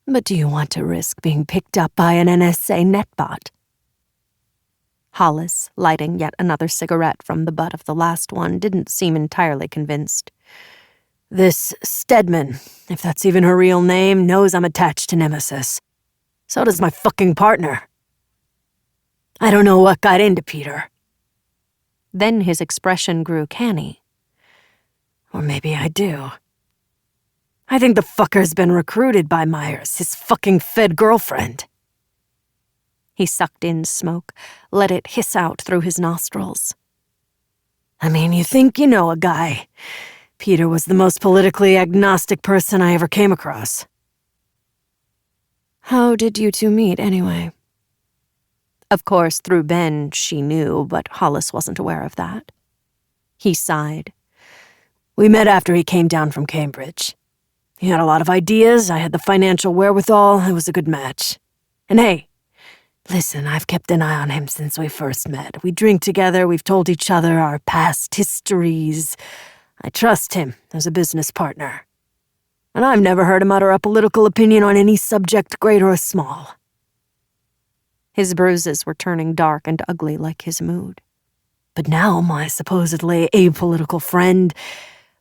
But do you want to risk being picked up by an NSA netbot? Hollis, lighting yet another cigarette from the butt of the last one, didn't seem entirely convinced. This Stedman, if that's even her real name, knows I'm attached to Nemesis. So does my fucking partner. I don't know what got into Peter. Then his expression grew canny. Or maybe I do. I think the fucker's been recruited by Myers, his fucking Fed girlfriend. He sucked in smoke, let it hiss out through his nostrils. I mean, you think you know a guy. Peter was the most politically agnostic person I ever came across. How did you two meet, anyway? Of course, through Ben, she knew, but Hollis wasn't aware of that. He sighed. We met after he came down from Cambridge. He had a lot of ideas, I had the financial wherewithal, it was a good match. And hey, listen, I've kept an eye on him since we first met. We drink together, we've told each other our past histories. I trust him as a business partner. And I've never heard him utter a political opinion on any subject, great or small. His bruises were turning dark and ugly like his mood. But now my supposedly apolitical friend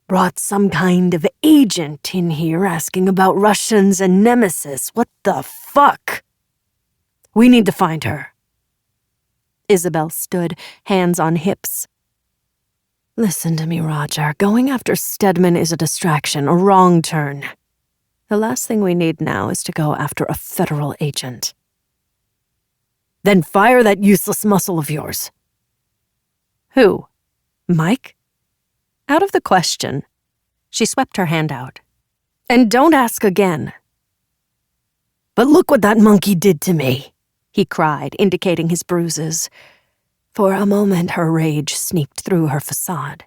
brought some kind of agent in here asking about Russians and Nemesis. What the fuck? We need to find her. Isabel stood, hands on hips. Listen to me, Roger. Going after Stedman is a distraction, a wrong turn. The last thing we need now is to go after a federal agent. Then fire that useless muscle of yours. Who? Mike? Out of the question. She swept her hand out. And don't ask again. But look what that monkey did to me, he cried, indicating his bruises. For a moment, her rage sneaked through her facade.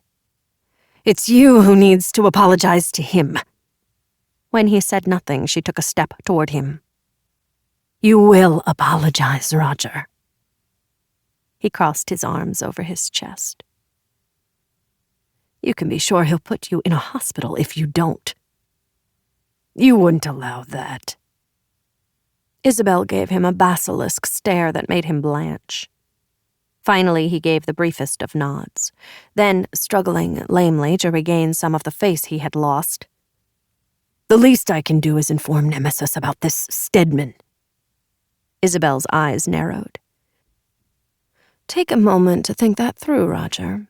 It's you who needs to apologize to him. When he said nothing, she took a step toward him. You will apologize, Roger. He crossed his arms over his chest. You can be sure he'll put you in a hospital if you don't. You wouldn't allow that. Isabel gave him a basilisk stare that made him blanch. Finally, he gave the briefest of nods. Then, struggling lamely to regain some of the face he had lost. The least I can do is inform Nemesis about this Stedman. Isabel's eyes narrowed. Take a moment to think that through, Roger.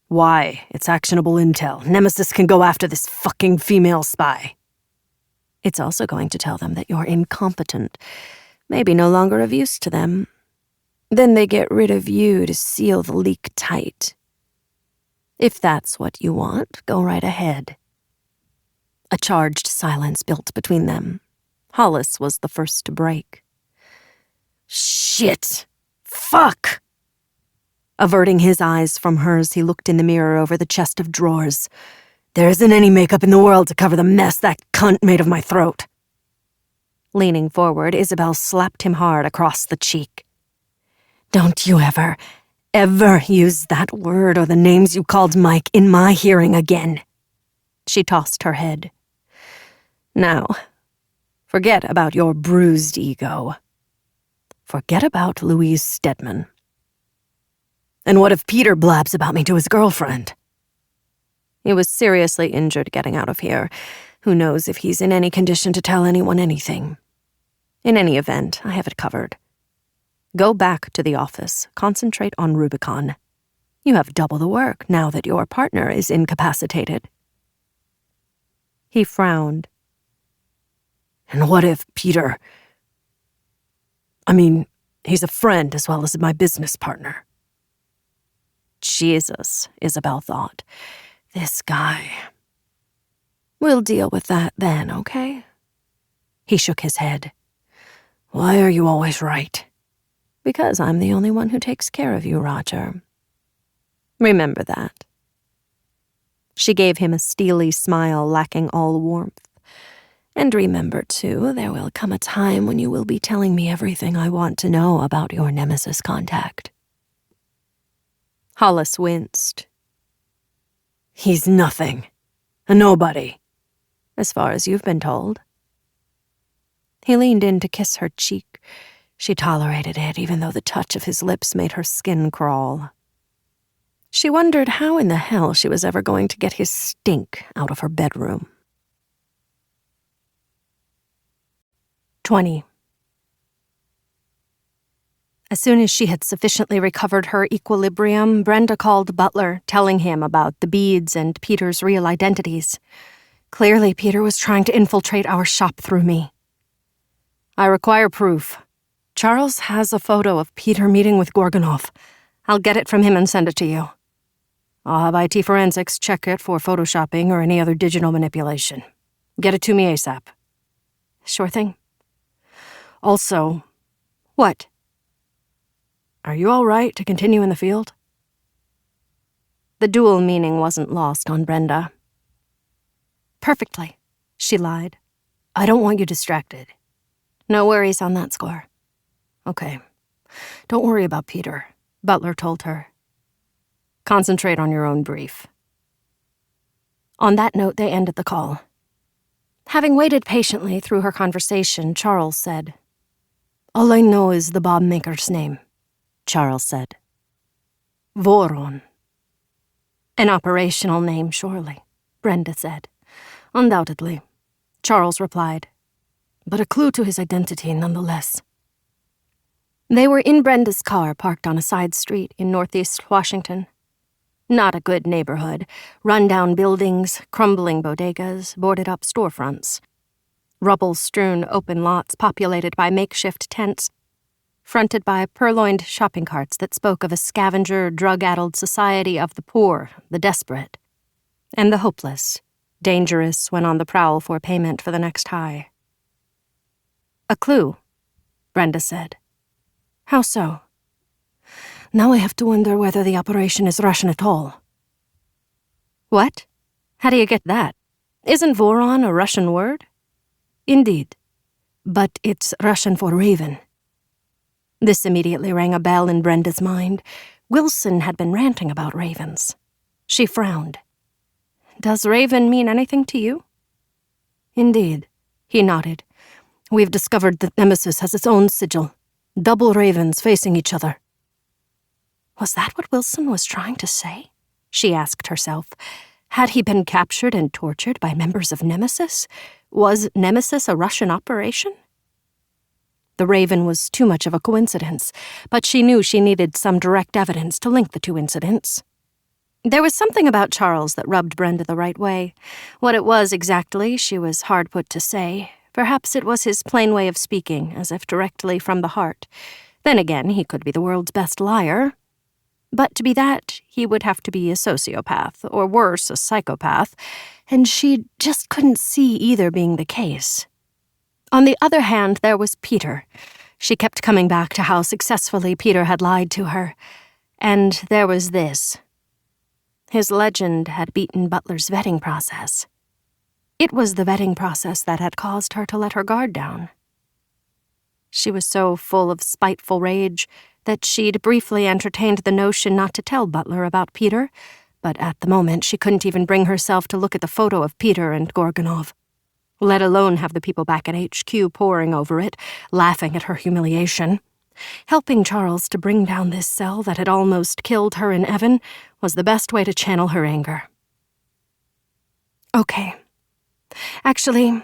Why? It's actionable intel. Nemesis can go after this fucking female spy. It's also going to tell them that you're incompetent, maybe no longer of use to them. Then they get rid of you to seal the leak tight. If that's what you want, go right ahead. A charged silence built between them. Hollis was the first to break. Shit! Fuck! Averting his eyes from hers, he looked in the mirror over the chest of drawers. There isn't any makeup in the world to cover the mess that cunt made of my throat. Leaning forward, Isabel slapped him hard across the cheek. Don't you ever use that word or the names you called Mike in my hearing again. She tossed her head. Now, forget about your bruised ego. Forget about Louise Stedman. And what if Peter blabs about me to his girlfriend? He was seriously injured getting out of here. Who knows if he's in any condition to tell anyone anything. In any event, I have it covered. Go back to the office. Concentrate on Rubicon. You have double the work now that your partner is incapacitated. He frowned. And what if Peter... he's a friend as well as my business partner. Jesus, Isabel thought. This guy. We'll deal with that then, okay? He shook his head. Why are you always right? Because I'm the only one who takes care of you, Roger. Remember that. She gave him a steely smile lacking all warmth. And remember, too, there will come a time when you will be telling me everything I want to know about your Nemesis contact. Hollis winced. He's nothing. A nobody. As far as you've been told. He leaned in to kiss her cheek. She tolerated it, even though the touch of his lips made her skin crawl. She wondered how in the hell she was ever going to get his stink out of her bedroom. 20. As soon as she had sufficiently recovered her equilibrium, Brenda called Butler, telling him about the beads and Peter's real identities. Clearly, Peter was trying to infiltrate our shop through me. I require proof. Charles has a photo of Peter meeting with Gorgonov. I'll get it from him and send it to you. I'll have IT Forensics check it for photoshopping or any other digital manipulation. Get it to me ASAP. Sure thing. Also, what? Are you all right to continue in the field? The dual meaning wasn't lost on Brenda. Perfectly, she lied. I don't want you distracted. No worries on that score. Okay. Don't worry about Peter, Butler told her. Concentrate on your own brief. On that note, they ended the call. Having waited patiently through her conversation, Charles said, All I know is the bomb maker's name. Charles said. Voron. An operational name, surely, Brenda said. Undoubtedly, Charles replied. But a clue to his identity nonetheless. They were in Brenda's car parked on a side street in Northeast Washington. Not a good neighborhood. Run-down buildings, crumbling bodegas, boarded-up storefronts. Rubble-strewn open lots populated by makeshift tents, fronted by purloined shopping carts that spoke of a scavenger, drug-addled society of the poor, the desperate, and the hopeless, dangerous when on the prowl for payment for the next high. A clue, Brenda said. How so? Now I have to wonder whether the operation is Russian at all. What? How do you get that? Isn't Voron a Russian word? Indeed, but it's Russian for raven. This immediately rang a bell in Brenda's mind. Wilson had been ranting about ravens. She frowned. Does raven mean anything to you? Indeed, he nodded. We've discovered that Nemesis has its own sigil. Double ravens facing each other. Was that what Wilson was trying to say? She asked herself. Had he been captured and tortured by members of Nemesis? Was Nemesis a Russian operation? The raven was too much of a coincidence, but she knew she needed some direct evidence to link the two incidents. There was something about Charles that rubbed Brenda the right way. What it was exactly, she was hard put to say. Perhaps it was his plain way of speaking, as if directly from the heart. Then again, he could be the world's best liar. But to be that, he would have to be a sociopath, or worse, a psychopath, and she just couldn't see either being the case. On the other hand, there was Peter. She kept coming back to how successfully Peter had lied to her. And there was this. His legend had beaten Butler's vetting process. It was the vetting process that had caused her to let her guard down. She was so full of spiteful rage that she'd briefly entertained the notion not to tell Butler about Peter, but at the moment she couldn't even bring herself to look at the photo of Peter and Gorgonov, let alone have the people back at HQ poring over it, laughing at her humiliation. Helping Charles to bring down this cell that had almost killed her and Evan was the best way to channel her anger. Okay. Actually,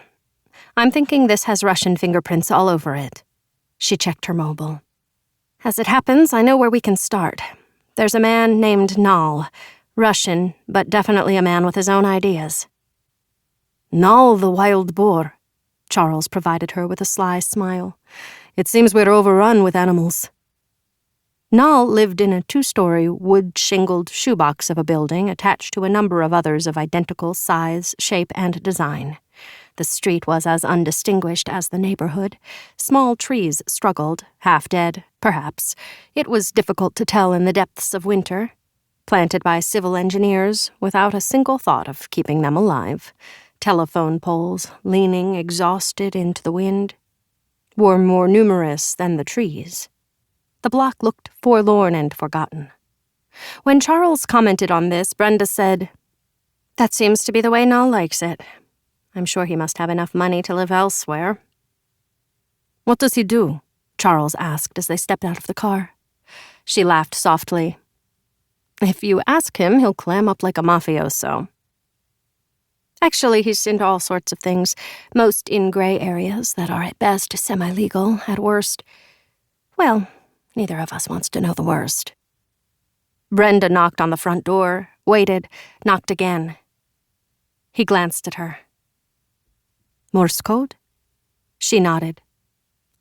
I'm thinking this has Russian fingerprints all over it. She checked her mobile. As it happens, I know where we can start. There's a man named Nal. Russian, but definitely a man with his own ideas. Nal the wild boar, Charles provided her with a sly smile. It seems we're overrun with animals. Nal lived in a 2-story, wood-shingled shoebox of a building attached to a number of others of identical size, shape, and design. The street was as undistinguished as the neighborhood. Small trees struggled, half dead, perhaps. It was difficult to tell in the depths of winter. Planted by civil engineers, without a single thought of keeping them alive. Telephone poles, leaning exhausted into the wind, were more numerous than the trees. The block looked forlorn and forgotten. When Charles commented on this, Brenda said, "That seems to be the way Noel likes it. I'm sure he must have enough money to live elsewhere." "What does he do?" Charles asked as they stepped out of the car. She laughed softly. "If you ask him, he'll clam up like a mafioso." Actually, he's into all sorts of things, most in gray areas that are at best semi-legal, at worst. Well, neither of us wants to know the worst. Brenda knocked on the front door, waited, knocked again. He glanced at her. "Morse code?" She nodded.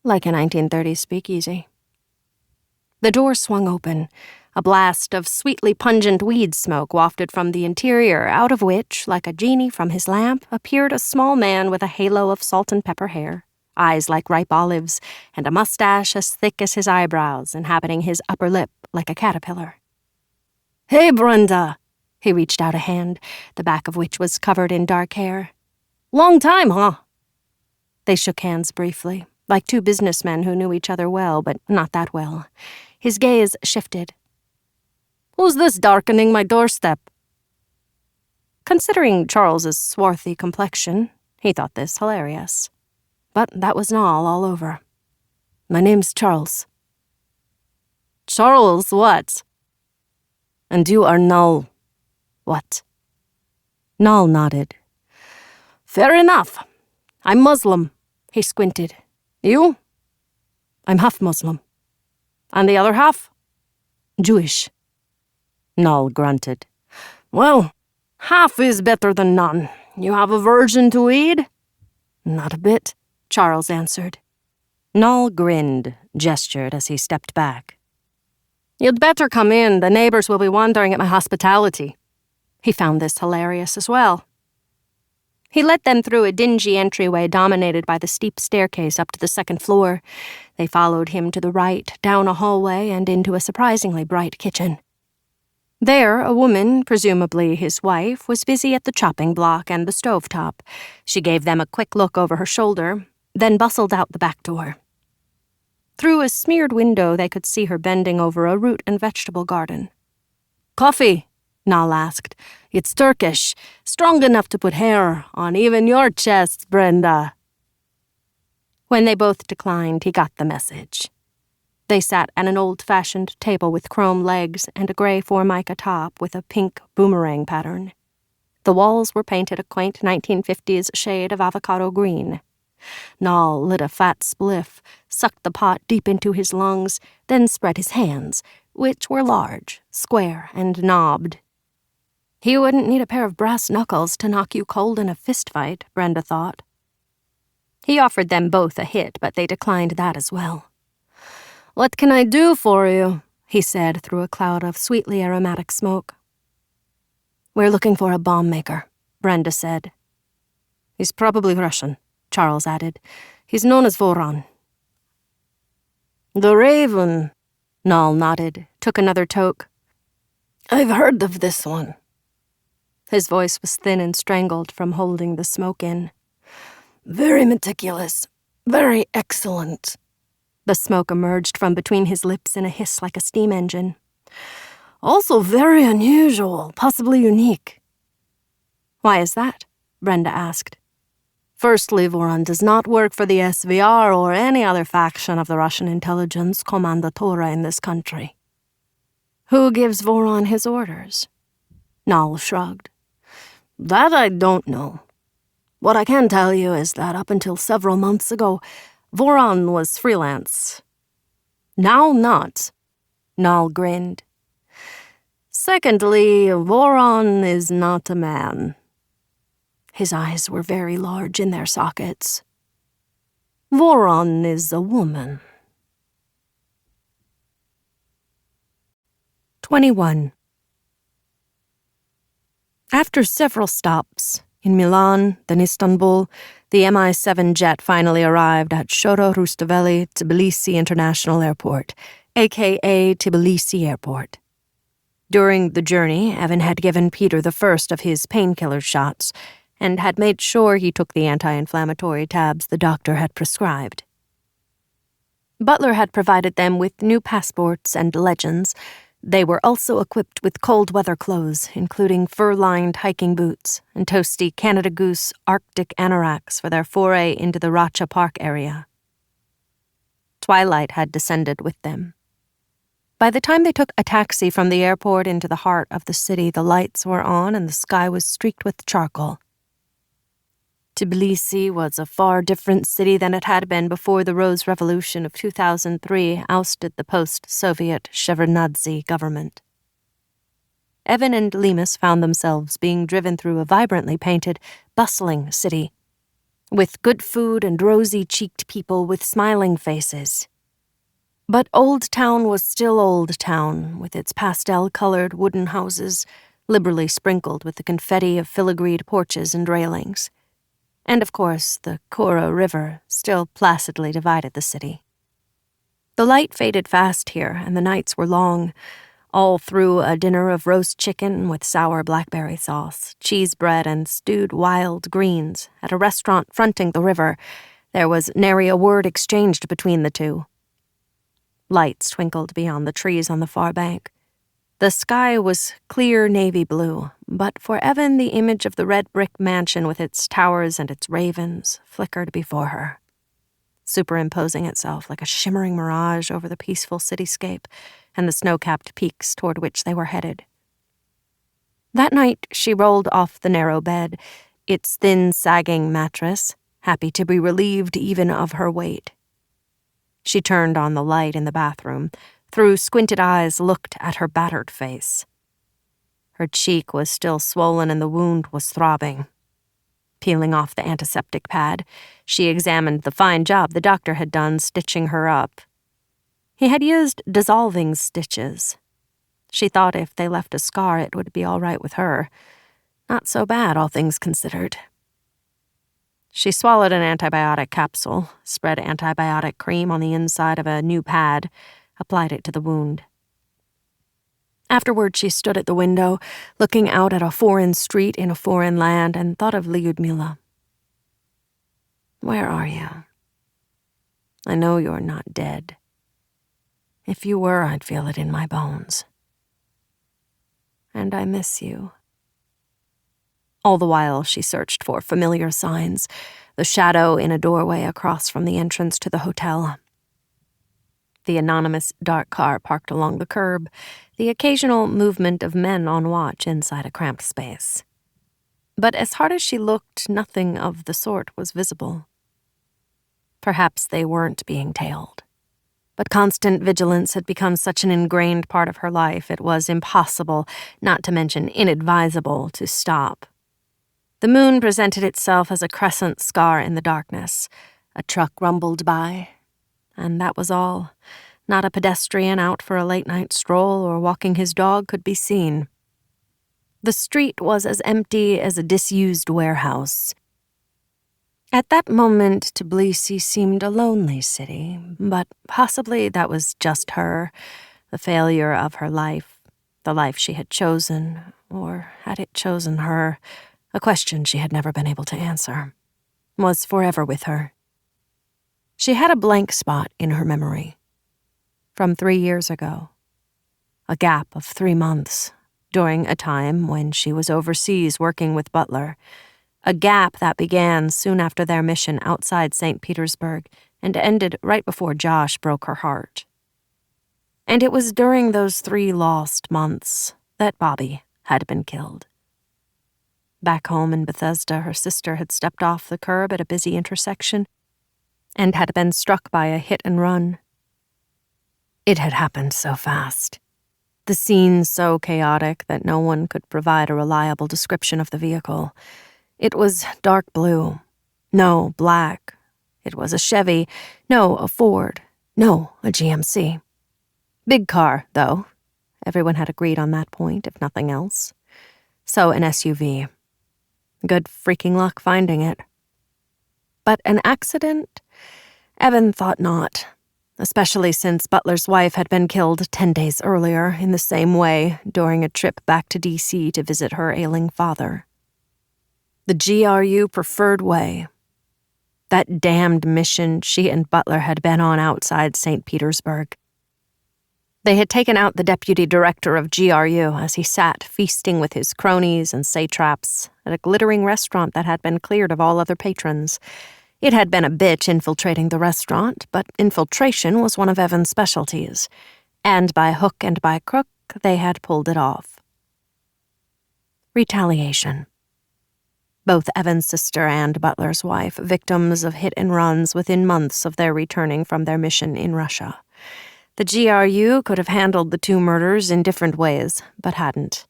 Like a 1930s speakeasy. The door swung open. A blast of sweetly pungent weed smoke wafted from the interior, out of which, like a genie from his lamp, appeared a small man with a halo of salt and pepper hair, eyes like ripe olives, and a mustache as thick as his eyebrows, inhabiting his upper lip like a caterpillar. "Hey, Brenda!" He reached out a hand, the back of which was covered in dark hair. "Long time, huh?" They shook hands briefly, like two businessmen who knew each other well, but not that well. His gaze shifted. "Who's this darkening my doorstep?" Considering Charles's swarthy complexion, he thought this hilarious. But that was Noel all over. "My name's Charles." "Charles what?" "And you are Noel." "What?" Noel nodded. "Fair enough. I'm Muslim." He squinted. "You?" "I'm half Muslim." "And the other half?" "Jewish." Noel grunted. "Well, half is better than none. You have a version to eat?" "Not a bit," Charles answered. Noel grinned, gestured as he stepped back. "You'd better come in. The neighbors will be wondering at my hospitality." He found this hilarious as well. He led them through a dingy entryway dominated by the steep staircase up to the second floor. They followed him to the right, down a hallway, and into a surprisingly bright kitchen. There, a woman, presumably his wife, was busy at the chopping block and the stovetop. She gave them a quick look over her shoulder, then bustled out the back door. Through a smeared window, they could see her bending over a root and vegetable garden. "Coffee?" Noel asked. "It's Turkish, strong enough to put hair on even your chest, Brenda." When they both declined, he got the message. They sat at an old-fashioned table with chrome legs and a gray formica top with a pink boomerang pattern. The walls were painted a quaint 1950s shade of avocado green. Noel lit a fat spliff, sucked the pot deep into his lungs, then spread his hands, which were large, square, and knobbed. He wouldn't need a pair of brass knuckles to knock you cold in a fistfight, Brenda thought. He offered them both a hit, but they declined that as well. "What can I do for you?" he said through a cloud of sweetly aromatic smoke. "We're looking for a bomb maker," Brenda said. "He's probably Russian," Charles added. "He's known as Voron." "The Raven," Noel nodded, took another toke. "I've heard of this one." His voice was thin and strangled from holding the smoke in. "Very meticulous, very excellent." The smoke emerged from between his lips in a hiss like a steam engine. "Also very unusual, possibly unique." "Why is that?" Brenda asked. "Firstly, Voron does not work for the SVR or any other faction of the Russian intelligence commandatura in this country." "Who gives Voron his orders?" Noel shrugged. "That I don't know. What I can tell you is that up until several months ago, Voron was freelance. Now not." Noel grinned. "Secondly, Voron is not a man." His eyes were very large in their sockets. "Voron is a woman." 21. After several stops, in Milan, then Istanbul, the Mi-7 jet finally arrived at Shoro Rustaveli Tbilisi International Airport, a.k.a. Tbilisi Airport. During the journey, Evan had given Peter the first of his painkiller shots, and had made sure he took the anti-inflammatory tabs the doctor had prescribed. Butler had provided them with new passports and legends. They were also equipped with cold-weather clothes, including fur-lined hiking boots and toasty Canada Goose Arctic anoraks for their foray into the Racha Park area. Twilight had descended with them. By the time they took a taxi from the airport into the heart of the city, the lights were on and the sky was streaked with charcoal. Tbilisi was a far different city than it had been before the Rose Revolution of 2003 ousted the post-Soviet Shevardnadze government. Evan and Lemus found themselves being driven through a vibrantly painted, bustling city, with good food and rosy-cheeked people with smiling faces. But Old Town was still Old Town, with its pastel-colored wooden houses, liberally sprinkled with the confetti of filigreed porches and railings. And, of course, the Kura River still placidly divided the city. The light faded fast here, and the nights were long, all through a dinner of roast chicken with sour blackberry sauce, cheese bread, and stewed wild greens at a restaurant fronting the river. There was nary a word exchanged between the two. Lights twinkled beyond the trees on the far bank. The sky was clear navy blue, but for Evan the image of the red brick mansion with its towers and its ravens flickered before her, superimposing itself like a shimmering mirage over the peaceful cityscape and the snow-capped peaks toward which they were headed. That night she rolled off the narrow bed, its thin, sagging mattress, happy to be relieved even of her weight. She turned on the light in the bathroom, through squinted eyes looked at her battered face. Her cheek was still swollen and the wound was throbbing. Peeling off the antiseptic pad, she examined the fine job the doctor had done stitching her up. He had used dissolving stitches. She thought if they left a scar, it would be all right with her. Not so bad, all things considered. She swallowed an antibiotic capsule, spread antibiotic cream on the inside of a new pad, applied it to the wound. Afterward, she stood at the window, looking out at a foreign street in a foreign land, and thought of Lyudmila. Where are you? I know you're not dead. If you were, I'd feel it in my bones. And I miss you. All the while, she searched for familiar signs, the shadow in a doorway across from the entrance to the hotel, the anonymous dark car parked along the curb, the occasional movement of men on watch inside a cramped space. But as hard as she looked, nothing of the sort was visible. Perhaps they weren't being tailed. But constant vigilance had become such an ingrained part of her life it was impossible, not to mention inadvisable, to stop. The moon presented itself as a crescent scar in the darkness. A truck rumbled by, and that was all. Not a pedestrian out for a late-night stroll or walking his dog could be seen. The street was as empty as a disused warehouse. At that moment, Tbilisi seemed a lonely city, but possibly that was just her, the failure of her life, the life she had chosen, or had it chosen her, a question she had never been able to answer, was forever with her. She had a blank spot in her memory. From 3 years ago. A gap of 3 months, during a time when she was overseas working with Butler. A gap that began soon after their mission outside St. Petersburg and ended right before Josh broke her heart. And it was during those 3 lost months that Bobby had been killed. Back home in Bethesda, her sister had stepped off the curb at a busy intersection and had been struck by a hit-and-run. It had happened so fast. The scene so chaotic that no one could provide a reliable description of the vehicle. It was dark blue. No, black. It was a Chevy. No, a Ford. No, a GMC. Big car, though. Everyone had agreed on that point, if nothing else. So an SUV. Good freaking luck finding it. But an accident? Evan thought not, especially since Butler's wife had been killed 10 days earlier in the same way during a trip back to D.C. to visit her ailing father. The GRU preferred way. That damned mission she and Butler had been on outside St. Petersburg. They had taken out the deputy director of GRU as he sat feasting with his cronies and satraps at a glittering restaurant that had been cleared of all other patrons. It had been a bitch infiltrating the restaurant, but infiltration was one of Evan's specialties, and by hook and by crook, they had pulled it off. Retaliation. Both Evan's sister and Butler's wife, victims of hit-and-runs within months of their returning from their mission in Russia. The GRU could have handled the two murders in different ways, but hadn't.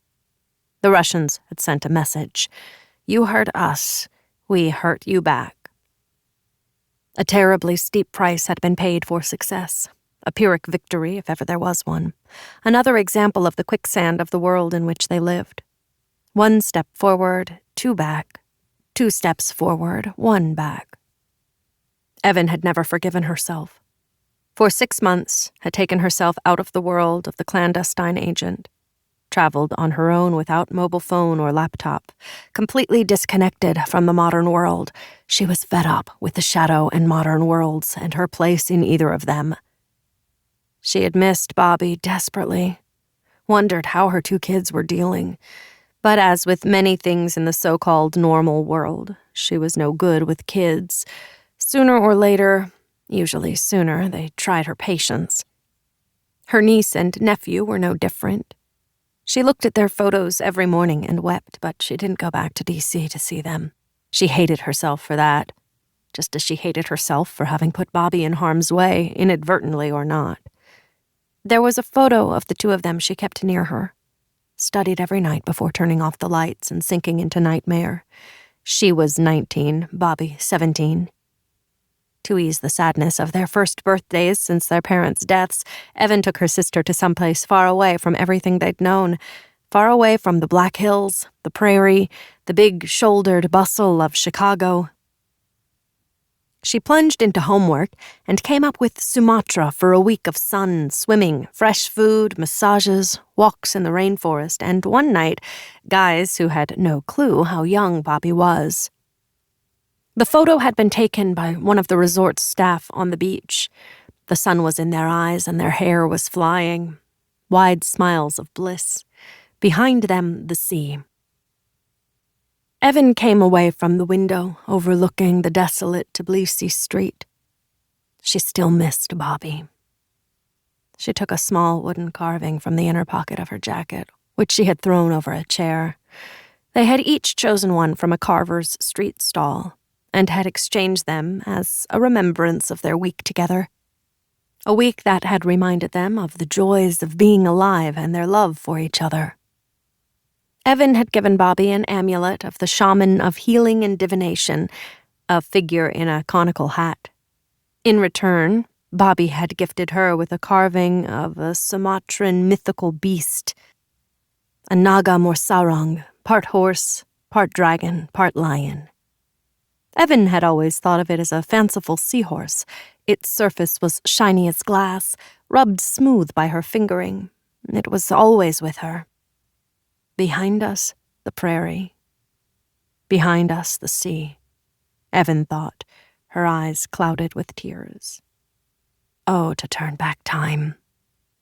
The Russians had sent a message. You hurt us, we hurt you back. A terribly steep price had been paid for success. A Pyrrhic victory, if ever there was one. Another example of the quicksand of the world in which they lived. 1 step forward, 2 back. 2 steps forward, 1 back. Evan had never forgiven herself. For 6 months, had taken herself out of the world of the clandestine agent. Traveled on her own without mobile phone or laptop, completely disconnected from the modern world. She was fed up with the shadow and modern worlds and her place in either of them. She had missed Bobby desperately, wondered how her 2 kids were dealing. But as with many things in the so-called normal world, she was no good with kids. Sooner or later, usually sooner, they tried her patience. Her niece and nephew were no different. She looked at their photos every morning and wept, but she didn't go back to D.C. to see them. She hated herself for that, just as she hated herself for having put Bobby in harm's way, inadvertently or not. There was a photo of the 2 of them she kept near her, studied every night before turning off the lights and sinking into nightmare. She was 19, Bobby 17. To ease the sadness of their first birthdays since their parents' deaths, Evan took her sister to someplace far away from everything they'd known, far away from the Black Hills, the prairie, the big-shouldered bustle of Chicago. She plunged into homework and came up with Sumatra for a week of sun, swimming, fresh food, massages, walks in the rainforest, and one night, guys who had no clue how young Bobby was. The photo had been taken by one of the resort's staff on the beach. The sun was in their eyes and their hair was flying. Wide smiles of bliss. Behind them, the sea. Evan came away from the window, overlooking the desolate Tbilisi street. She still missed Bobby. She took a small wooden carving from the inner pocket of her jacket, which she had thrown over a chair. They had each chosen one from a carver's street stall, and had exchanged them as a remembrance of their week together. A week that had reminded them of the joys of being alive and their love for each other. Evan had given Bobby an amulet of the shaman of healing and divination, a figure in a conical hat. In return, Bobby had gifted her with a carving of a Sumatran mythical beast, a Naga Morsarang, part horse, part dragon, part lion. Evan had always thought of it as a fanciful seahorse. Its surface was shiny as glass, rubbed smooth by her fingering. It was always with her. Behind us, the prairie. Behind us, the sea, Evan thought, her eyes clouded with tears. Oh, to turn back time.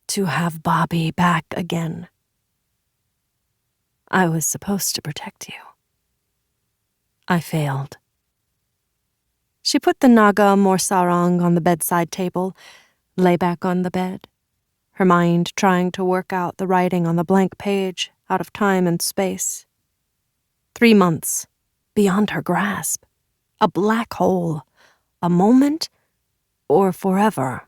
To have Bobby back again. I was supposed to protect you. I failed. She put the Naga Morsarang on the bedside table, lay back on the bed, her mind trying to work out the writing on the blank page out of time and space. 3 months, beyond her grasp, a black hole, a moment, or forever.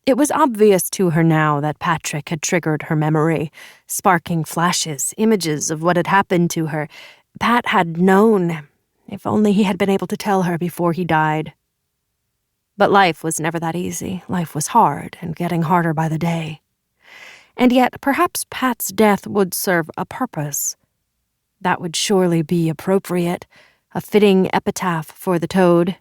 It was obvious to her now that Patrick had triggered her memory, sparking flashes, images of what had happened to her. Pat had known. If only he had been able to tell her before he died. But life was never that easy. Life was hard and getting harder by the day. And yet, perhaps Pat's death would serve a purpose. That would surely be appropriate, a fitting epitaph for the toad.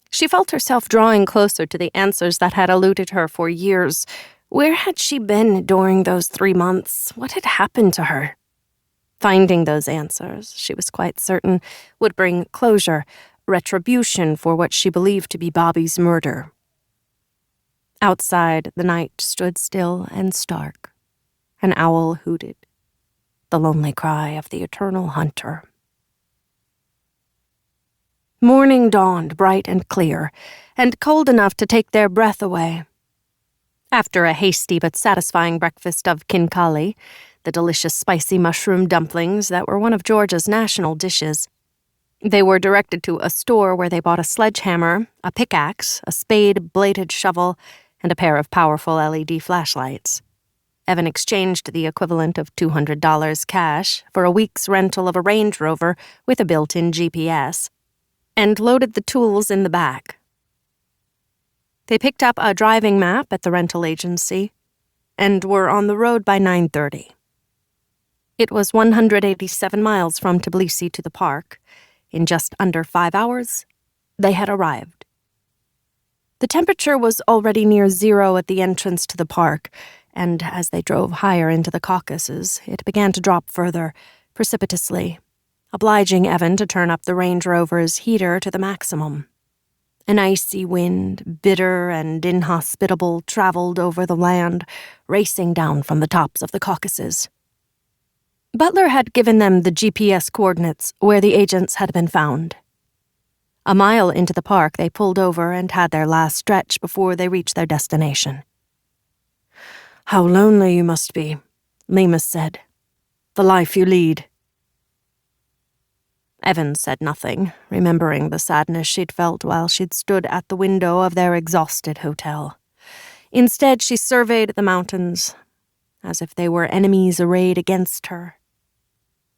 She felt herself drawing closer to the answers that had eluded her for years. Where had she been during those 3 months? What had happened to her? Finding those answers, she was quite certain, would bring closure, retribution for what she believed to be Bobby's murder. Outside, the night stood still and stark. An owl hooted, the lonely cry of the eternal hunter. Morning dawned bright and clear, and cold enough to take their breath away. After a hasty but satisfying breakfast of khinkali, the delicious spicy mushroom dumplings that were one of Georgia's national dishes, they were directed to a store where they bought a sledgehammer, a pickaxe, a spade-bladed shovel, and a pair of powerful LED flashlights. Evan exchanged the equivalent of $200 cash for a week's rental of a Range Rover with a built-in GPS, and loaded the tools in the back. They picked up a driving map at the rental agency and were on the road by 9:30. It was 187 miles from Tbilisi to the park. In just under 5 hours, they had arrived. The temperature was already near zero at the entrance to the park, and as they drove higher into the Caucasus, it began to drop further, precipitously, obliging Evan to turn up the Range Rover's heater to the maximum. An icy wind, bitter and inhospitable, traveled over the land, racing down from the tops of the Caucasus. Butler had given them the GPS coordinates where the agents had been found. A mile into the park, they pulled over and had their last stretch before they reached their destination. "How lonely you must be," Lemus said. "The life you lead." Evan said nothing, remembering the sadness she'd felt while she'd stood at the window of their exhausted hotel. Instead, she surveyed the mountains, as if they were enemies arrayed against her.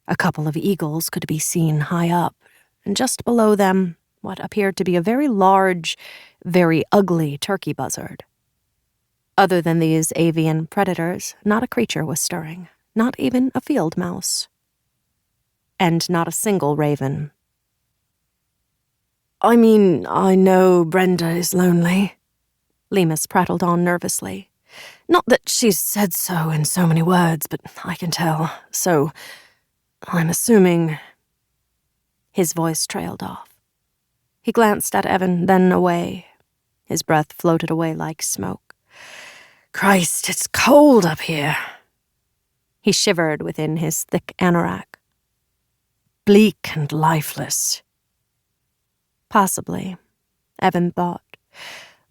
A couple of eagles could be seen high up, and just below them, what appeared to be a very large, very ugly turkey buzzard. Other than these avian predators, not a creature was stirring, not even a field mouse. And not a single raven. "I mean, I know Brenda is lonely," Lemus prattled on nervously. "Not that she's said so in so many words, but I can tell, so I'm assuming—" His voice trailed off. He glanced at Evan, then away. His breath floated away like smoke. "Christ, it's cold up here." He shivered within his thick anorak. "Bleak and lifeless." Possibly, Evan thought.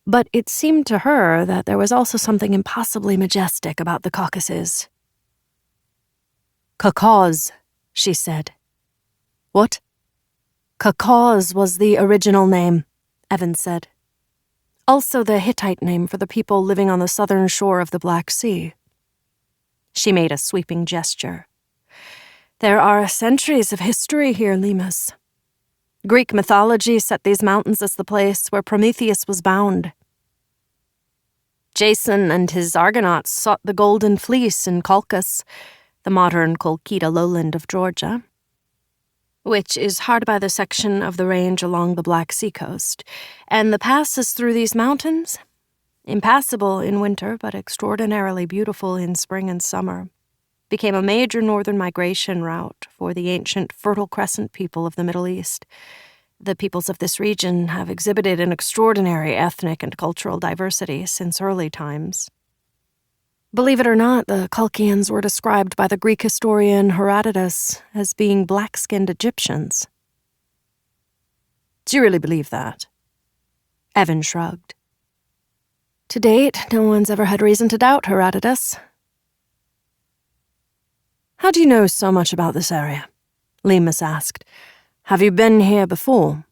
But it seemed to her that there was also something impossibly majestic about the Caucasus. "Caucase," she said. "What?" "Caucase was the original name," Evan said. "Also the Hittite name for the people living on the southern shore of the Black Sea." She made a sweeping gesture. "There are centuries of history here, Lemus. Greek mythology set these mountains as the place where Prometheus was bound. Jason and his Argonauts sought the Golden Fleece in Colchis, the modern Kolkita lowland of Georgia, which is hard by the section of the range along the Black Sea coast, and the passes through these mountains, impassable in winter but extraordinarily beautiful in spring and summer, became a major northern migration route for the ancient Fertile Crescent people of the Middle East. The peoples of this region have exhibited an extraordinary ethnic and cultural diversity since early times. Believe it or not, the Colchians were described by the Greek historian Herodotus as being black-skinned Egyptians." "Do you really believe that?" Evan shrugged. "To date, no one's ever had reason to doubt Herodotus." "How do you know so much about this area?" Lemus asked. "Have you been here before?"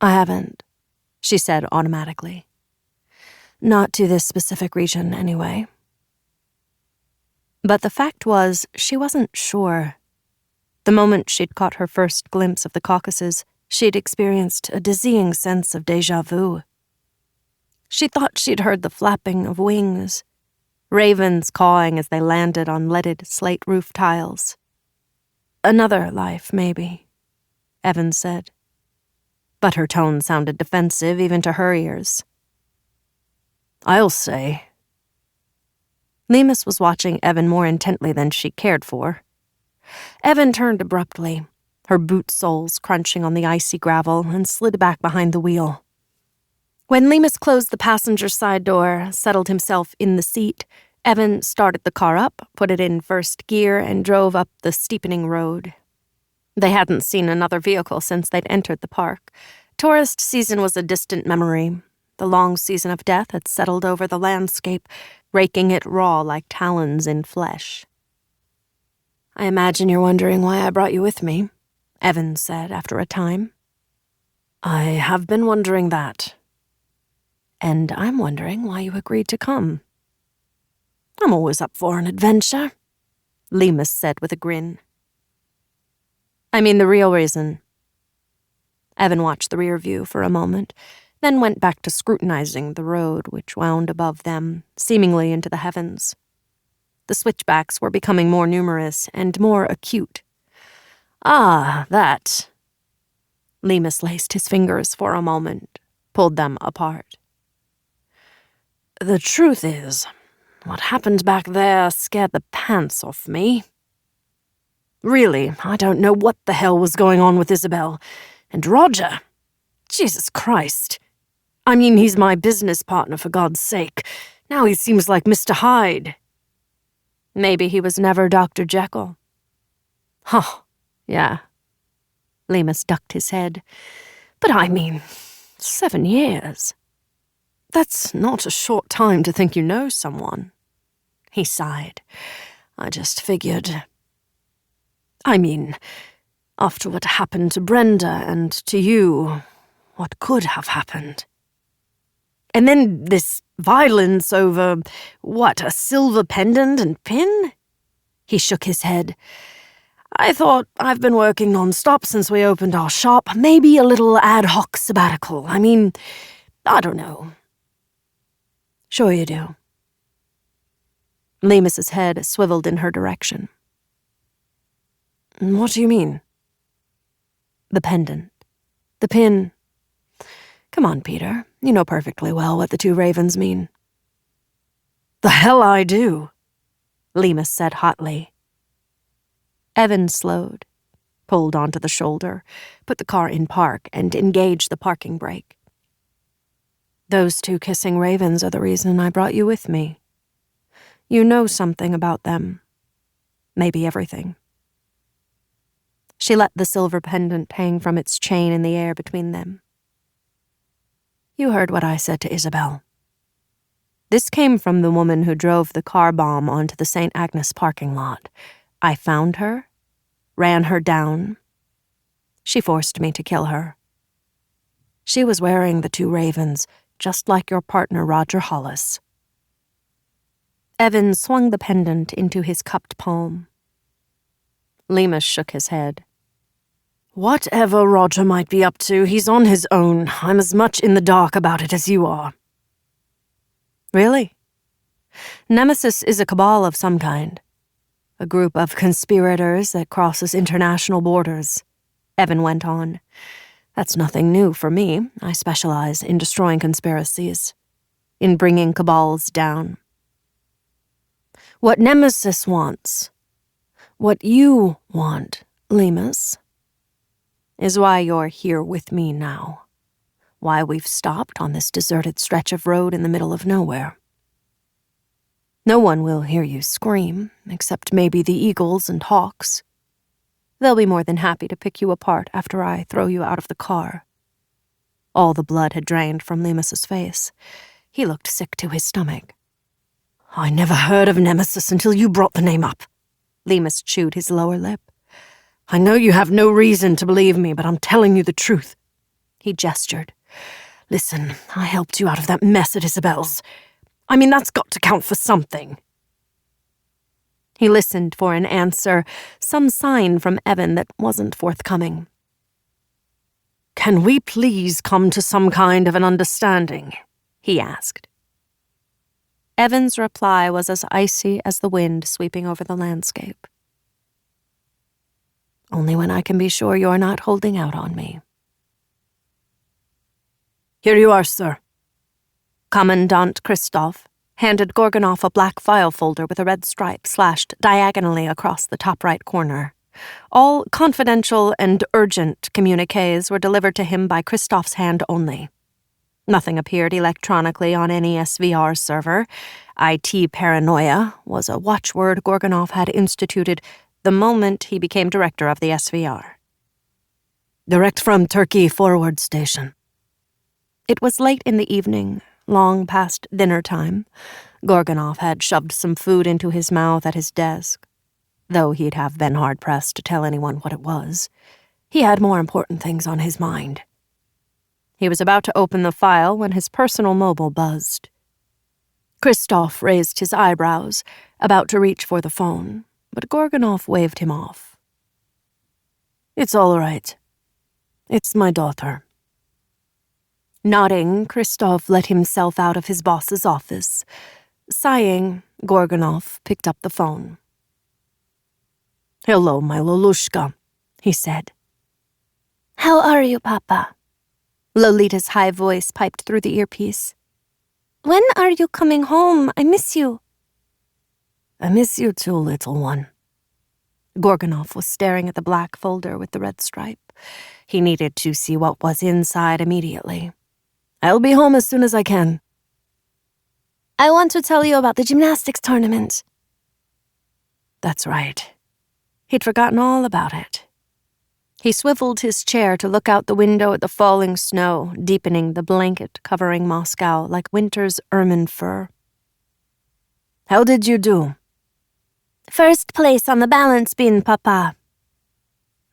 "I haven't," she said automatically. "Not to this specific region, anyway." But the fact was, she wasn't sure. The moment she'd caught her first glimpse of the Caucasus, she'd experienced a dizzying sense of déjà vu. She thought she'd heard the flapping of wings, ravens cawing as they landed on leaded slate roof tiles. "Another life, maybe," Evan said. But her tone sounded defensive even to her ears. "I'll say." Lemus was watching Evan more intently than she cared for. Evan turned abruptly, her boot soles crunching on the icy gravel, and slid back behind the wheel. When Lemus closed the passenger side door, settled himself in the seat, Evan started the car up, put it in first gear, and drove up the steepening road. They hadn't seen another vehicle since they'd entered the park. Tourist season was a distant memory. The long season of death had settled over the landscape, raking it raw like talons in flesh. I imagine you're wondering why I brought you with me, Evan said after a time. I have been wondering that. And I'm wondering why you agreed to come. I'm always up for an adventure, Lemus said with a grin. I mean the real reason. Evan watched the rear view for a moment, then went back to scrutinizing the road which wound above them, seemingly into the heavens. The switchbacks were becoming more numerous and more acute. Ah, that. Lemus laced his fingers for a moment, pulled them apart. The truth is, what happened back there scared the pants off me. Really, I don't know what the hell was going on with Isabel. And Roger. Jesus Christ. I mean, he's my business partner, for God's sake. Now he seems like Mr. Hyde. Maybe he was never Dr. Jekyll. Huh, yeah. Lemus ducked his head. But I mean, 7 years. That's not a short time to think you know someone. He sighed. I just figured. I mean, after what happened to Brenda and to you, what could have happened? And then this violence over, what, a silver pendant and pin? He shook his head. I thought I've been working non-stop since we opened our shop. Maybe a little ad hoc sabbatical. I mean, I don't know. Sure you do. Lemus's head swiveled in her direction. What do you mean? The pendant. The pin. Come on, Peter. You know perfectly well what the two ravens mean. The hell I do, Lemus said hotly. Evan slowed, pulled onto the shoulder, put the car in park, and engaged the parking brake. Those two kissing ravens are the reason I brought you with me. You know something about them. Maybe everything. She let the silver pendant hang from its chain in the air between them. You heard what I said to Isabel. This came from the woman who drove the car bomb onto the St. Agnes parking lot. I found her, ran her down. She forced me to kill her. She was wearing the two ravens, just like your partner Roger Hollis. Evan swung the pendant into his cupped palm. Lemus shook his head. Whatever Roger might be up to, he's on his own. I'm as much in the dark about it as you are. Really? Nemesis is a cabal of some kind. A group of conspirators that crosses international borders, Evan went on. That's nothing new for me. I specialize in destroying conspiracies, in bringing cabals down. What Nemesis wants, what you want, Lemus, is why you're here with me now. Why we've stopped on this deserted stretch of road in the middle of nowhere. No one will hear you scream, except maybe the eagles and hawks. They'll be more than happy to pick you apart after I throw you out of the car. All the blood had drained from Lemus's face. He looked sick to his stomach. I never heard of Nemesis until you brought the name up. Lemus chewed his lower lip. I know you have no reason to believe me, but I'm telling you the truth. He gestured. Listen, I helped you out of that mess at Isabel's. I mean, that's got to count for something. He listened for an answer, some sign from Evan that wasn't forthcoming. Can we please come to some kind of an understanding? He asked. Evan's reply was as icy as the wind sweeping over the landscape. Only when I can be sure you're not holding out on me. Here you are, sir. Commandant Christoph handed Gorgonoff a black file folder with a red stripe slashed diagonally across the top right corner. All confidential and urgent communiques were delivered to him by Christoph's hand only. Nothing appeared electronically on any SVR server. IT paranoia was a watchword Gorgonov had instituted the moment he became director of the SVR. Direct from Turkey forward station. It was late in the evening, long past dinner time. Gorgonov had shoved some food into his mouth at his desk, though he'd have been hard-pressed to tell anyone what it was. He had more important things on his mind. He was about to open the file when his personal mobile buzzed. Christoph raised his eyebrows, about to reach for the phone, but Gorgonov waved him off. It's all right. It's my daughter. Nodding, Christoph let himself out of his boss's office. Sighing, Gorgonov picked up the phone. Hello, my Lolushka, he said. How are you, Papa? Lolita's high voice piped through the earpiece. When are you coming home? I miss you. I miss you too, little one. Gorgonov was staring at the black folder with the red stripe. He needed to see what was inside immediately. I'll be home as soon as I can. I want to tell you about the gymnastics tournament. That's right. He'd forgotten all about it. He swiveled his chair to look out the window at the falling snow, deepening the blanket covering Moscow like winter's ermine fur. How did you do? First place on the balance beam, Papa.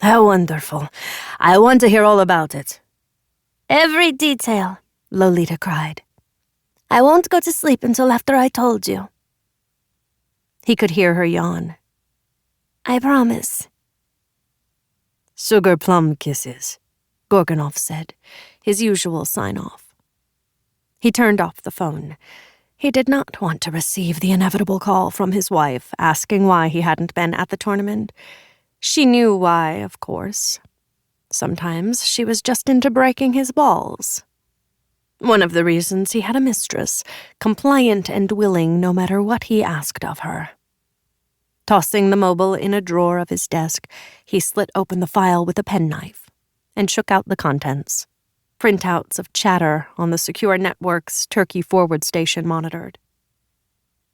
How wonderful. I want to hear all about it. Every detail, Lolita cried. I won't go to sleep until after I told you. He could hear her yawn. I promise. Sugar plum kisses, Gorgonov said, his usual sign-off. He turned off the phone. He did not want to receive the inevitable call from his wife asking why he hadn't been at the tournament. She knew why, of course. Sometimes she was just into breaking his balls. One of the reasons he had a mistress, compliant and willing no matter what he asked of her. Tossing the mobile in a drawer of his desk, he slit open the file with a penknife and shook out the contents. Printouts of chatter on the secure network's Turkey forward station monitored.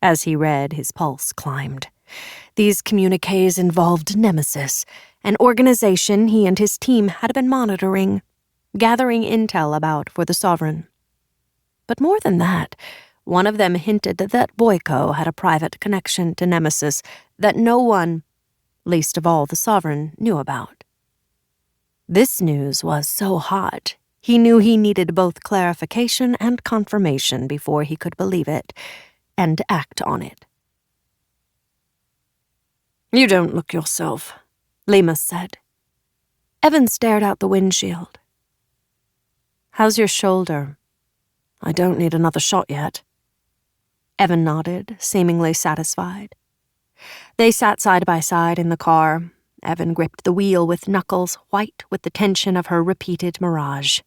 As he read, his pulse climbed. These communiques involved Nemesis, an organization he and his team had been monitoring, gathering intel about for the Sovereign. But more than that, one of them hinted that Boyko had a private connection to Nemesis that no one, least of all the Sovereign, knew about. This news was so hot, he knew he needed both clarification and confirmation before he could believe it and act on it. You don't look yourself, Lemus said. Evan stared out the windshield. How's your shoulder? I don't need another shot yet. Evan nodded, seemingly satisfied. They sat side by side in the car. Evan gripped the wheel with knuckles white with the tension of her repeated mirage.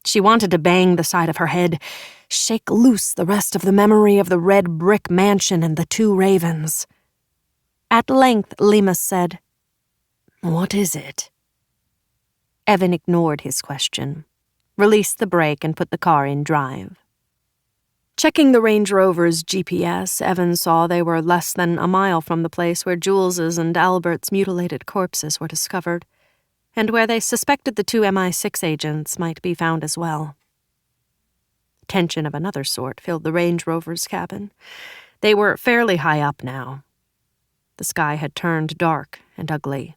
She wanted to bang the side of her head, shake loose the rest of the memory of the red brick mansion and the two ravens. At length, Lemus said, What is it? Evan ignored his question, released the brake and put the car in drive. Checking the Range Rover's GPS, Evan saw they were less than a mile from the place where Jules's and Albert's mutilated corpses were discovered, and where they suspected the two MI6 agents might be found as well. Tension of another sort filled the Range Rover's cabin. They were fairly high up now. The sky had turned dark and ugly.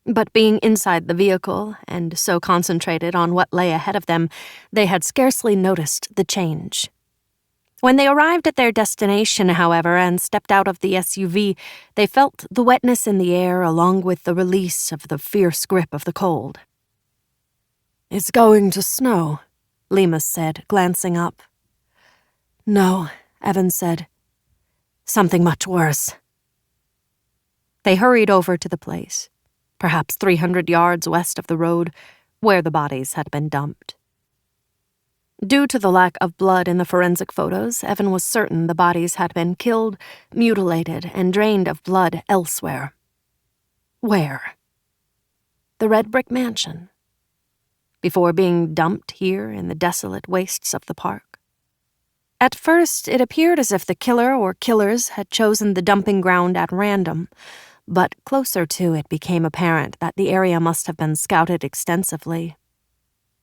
But being inside the vehicle, and so concentrated on what lay ahead of them, they had scarcely noticed the change. When they arrived at their destination, however, and stepped out of the SUV, they felt the wetness in the air along with the release of the fierce grip of the cold. It's going to snow, Lemus said, glancing up. No, Evan said. Something much worse. They hurried over to the place, perhaps 300 yards west of the road, where the bodies had been dumped. Due to the lack of blood in the forensic photos, Evan was certain the bodies had been killed, mutilated, and drained of blood elsewhere. Where? The red brick mansion. Before being dumped here in the desolate wastes of the park. At first, it appeared as if the killer or killers had chosen the dumping ground at random, but closer to it became apparent that the area must have been scouted extensively.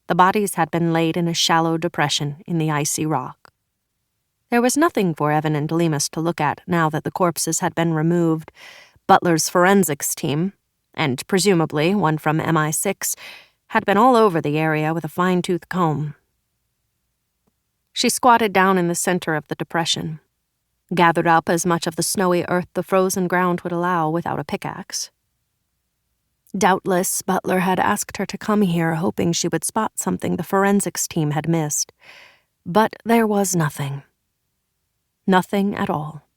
The bodies had been laid in a shallow depression in the icy rock. There was nothing for Evan and Lemus to look at now that the corpses had been removed. Butler's forensics team, and presumably one from MI6, had been all over the area with a fine-tooth comb. She squatted down in the center of the depression, gathered up as much of the snowy earth the frozen ground would allow without a pickaxe. Doubtless, Butler had asked her to come here hoping she would spot something the forensics team had missed. But there was nothing. Nothing at all.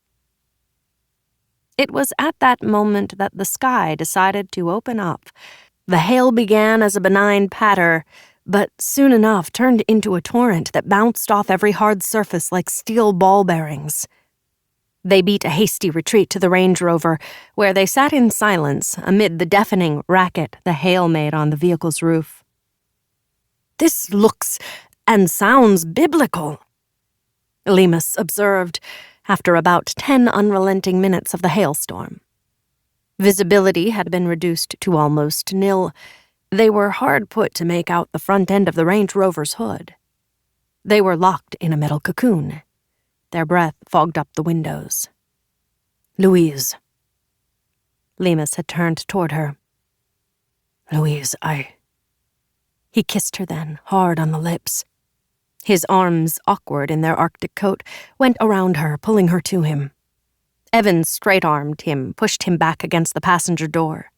It was at that moment that the sky decided to open up. The hail began as a benign patter, but soon enough turned into a torrent that bounced off every hard surface like steel ball bearings. They beat a hasty retreat to the Range Rover, where they sat in silence amid the deafening racket the hail made on the vehicle's roof. "This looks and sounds biblical," Lemus observed, after about 10 unrelenting minutes of the hailstorm. Visibility had been reduced to almost nil. They were hard put to make out the front end of the Range Rover's hood. They were locked in a metal cocoon. Their breath fogged up the windows. "Louise." Lemus had turned toward her. "Louise, He kissed her then, hard on the lips. His arms, awkward in their Arctic coat, went around her, pulling her to him. Evan straight-armed him, pushed him back against the passenger door.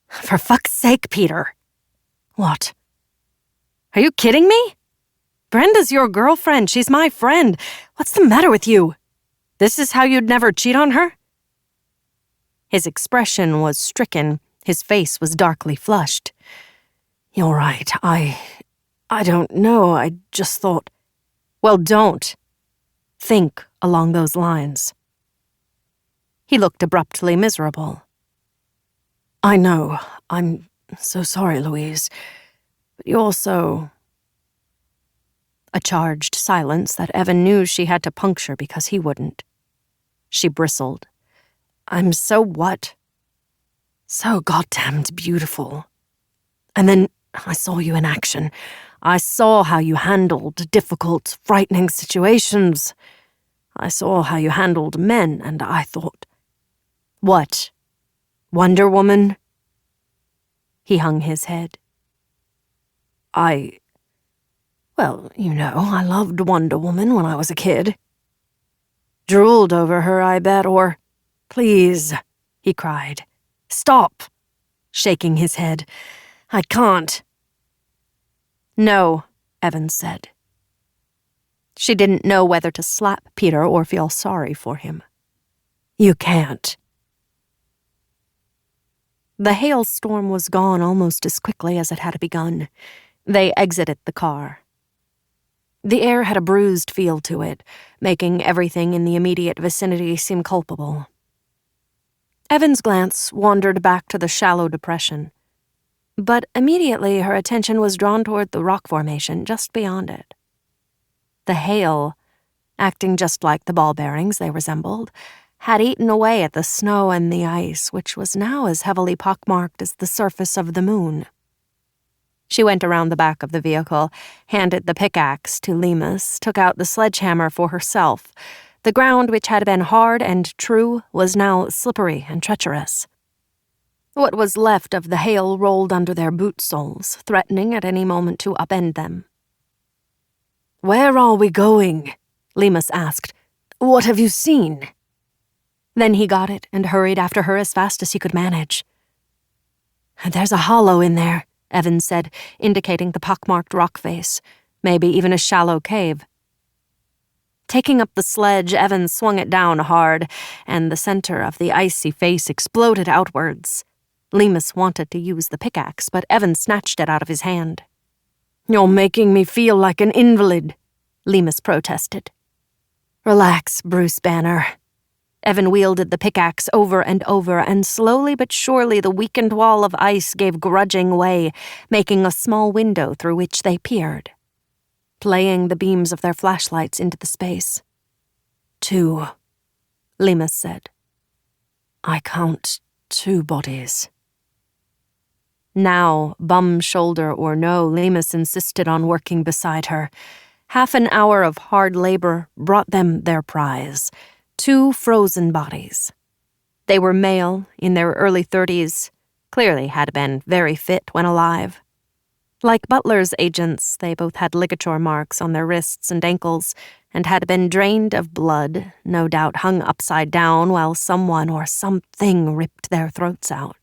"For fuck's sake, Peter." "What? Are you kidding me? Brenda's your girlfriend. She's my friend. What's the matter with you? This is how you'd never cheat on her?" His expression was stricken. His face was darkly flushed. "You're right. I don't know. I just thought..." "Well, don't. Think along those lines." He looked abruptly miserable. "I know. I'm so sorry, Louise. But you're so..." A charged silence that Evan knew she had to puncture because he wouldn't. She bristled. "I'm so what?" "So goddamned beautiful. And then I saw you in action. I saw how you handled difficult, frightening situations. I saw how you handled men, and I thought..." "What? Wonder Woman?" He hung his head. Well, you know, I loved Wonder Woman when I was a kid. Drooled over her, I bet, or..." "Please," he cried. "Stop," shaking his head. "I can't." "No," Evan said. She didn't know whether to slap Peter or feel sorry for him. "You can't." The hailstorm was gone almost as quickly as it had begun. They exited the car. The air had a bruised feel to it, making everything in the immediate vicinity seem culpable. Evan's glance wandered back to the shallow depression, but immediately her attention was drawn toward the rock formation just beyond it. The hail, acting just like the ball bearings they resembled, had eaten away at the snow and the ice, which was now as heavily pockmarked as the surface of the moon. She went around the back of the vehicle, handed the pickaxe to Lemus, took out the sledgehammer for herself. The ground, which had been hard and true, was now slippery and treacherous. What was left of the hail rolled under their boot soles, threatening at any moment to upend them. "Where are we going?" Lemus asked. "What have you seen?" Then he got it and hurried after her as fast as he could manage. "There's a hollow in there," Evan said, indicating the pockmarked rock face, maybe even a shallow cave. Taking up the sledge, Evan swung it down hard, and the center of the icy face exploded outwards. Lemus wanted to use the pickaxe, but Evan snatched it out of his hand. "You're making me feel like an invalid," Lemus protested. "Relax, Bruce Banner." Evan wielded the pickaxe over and over, and slowly but surely the weakened wall of ice gave grudging way, making a small window through which they peered, playing the beams of their flashlights into the space. 2, Lemus said. I count 2 bodies. Now, bum shoulder or no, Lemus insisted on working beside her. Half an hour of hard labor brought them their prize, 2 frozen bodies. They were male, in their early 30s, clearly had been very fit when alive. Like Butler's agents, they both had ligature marks on their wrists and ankles and had been drained of blood, no doubt hung upside down while someone or something ripped their throats out.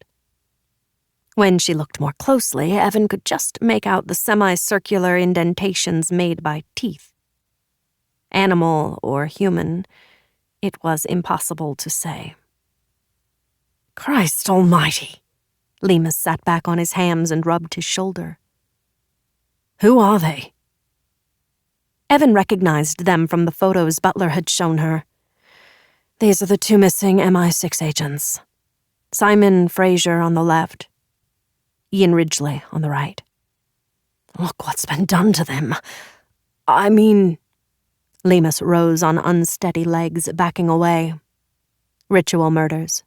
When she looked more closely, Evan could just make out the semicircular indentations made by teeth. Animal or human, it was impossible to say. Christ almighty! Lemus sat back on his hams and rubbed his shoulder. Who are they? Evan recognized them from the photos Butler had shown her. These are the 2 missing MI6 agents. Simon Fraser on the left, Ian Ridgely on the right. Look what's been done to them. I mean... Lemus rose on unsteady legs, backing away. Ritual murders.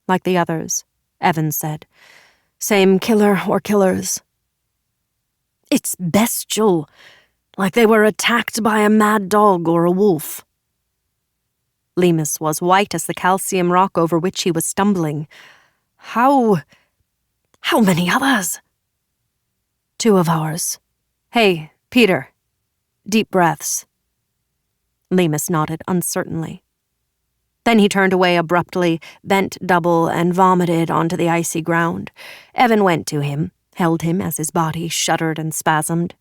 Like the others, Evan said. Same killer or killers. It's bestial, like they were attacked by a mad dog or a wolf. Lemus was white as the calcium rock over which he was stumbling. How many others? 2 of ours. Hey, Peter. Deep breaths. Lemus nodded uncertainly. Then he turned away abruptly, bent double, and vomited onto the icy ground. Evan went to him, held him as his body shuddered and spasmed.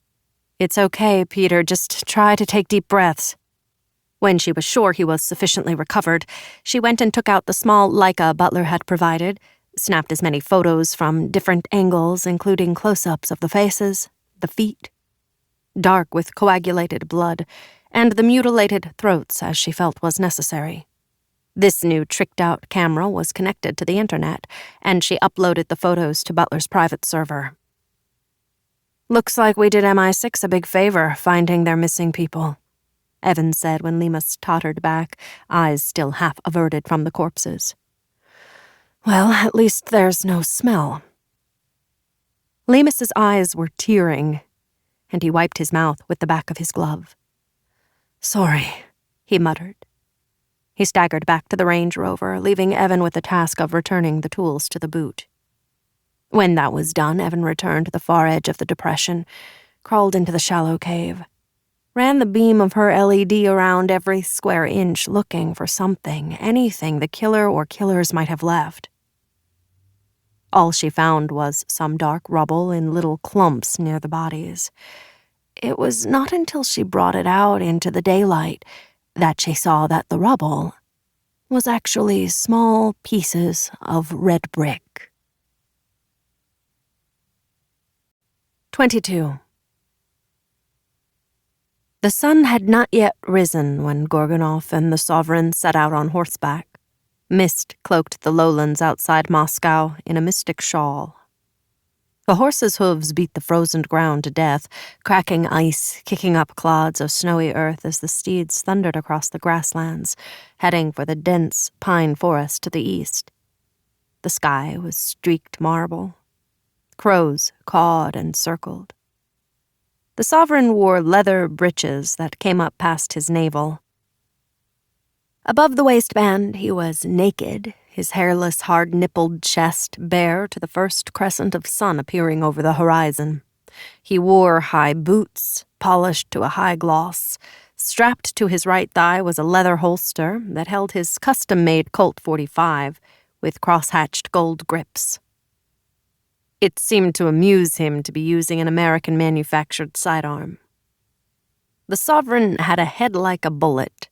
It's okay, Peter, just try to take deep breaths. When she was sure he was sufficiently recovered, she went and took out the small Leica Butler had provided, snapped as many photos from different angles, including close-ups of the faces, the feet, dark with coagulated blood, and the mutilated throats as she felt was necessary. This new tricked-out camera was connected to the internet, and she uploaded the photos to Butler's private server. Looks like we did MI6 a big favor finding their missing people, Evan said when Lemus tottered back, eyes still half averted from the corpses. Well, at least there's no smell. Lemus's eyes were tearing, and he wiped his mouth with the back of his glove. Sorry, he muttered. He staggered back to the Range Rover, leaving Evan with the task of returning the tools to the boot. When that was done, Evan returned to the far edge of the depression, crawled into the shallow cave, ran the beam of her LED around every square inch, looking for something, anything the killer or killers might have left. All she found was some dark rubble in little clumps near the bodies. It was not until she brought it out into the daylight that she saw that the rubble was actually small pieces of red brick. 22. The sun had not yet risen when Gorgonov and the Sovereign set out on horseback. Mist cloaked the lowlands outside Moscow in a mystic shawl. The horses' hooves beat the frozen ground to death, cracking ice, kicking up clods of snowy earth as the steeds thundered across the grasslands, heading for the dense pine forest to the east. The sky was streaked marble. Crows cawed and circled. The Sovereign wore leather breeches that came up past his navel. Above the waistband, he was naked, his hairless, hard-nippled chest bare to the first crescent of sun appearing over the horizon. He wore high boots, polished to a high gloss. Strapped to his right thigh was a leather holster that held his custom-made Colt .45 with cross-hatched gold grips. It seemed to amuse him to be using an American-manufactured sidearm. The Sovereign had a head like a bullet,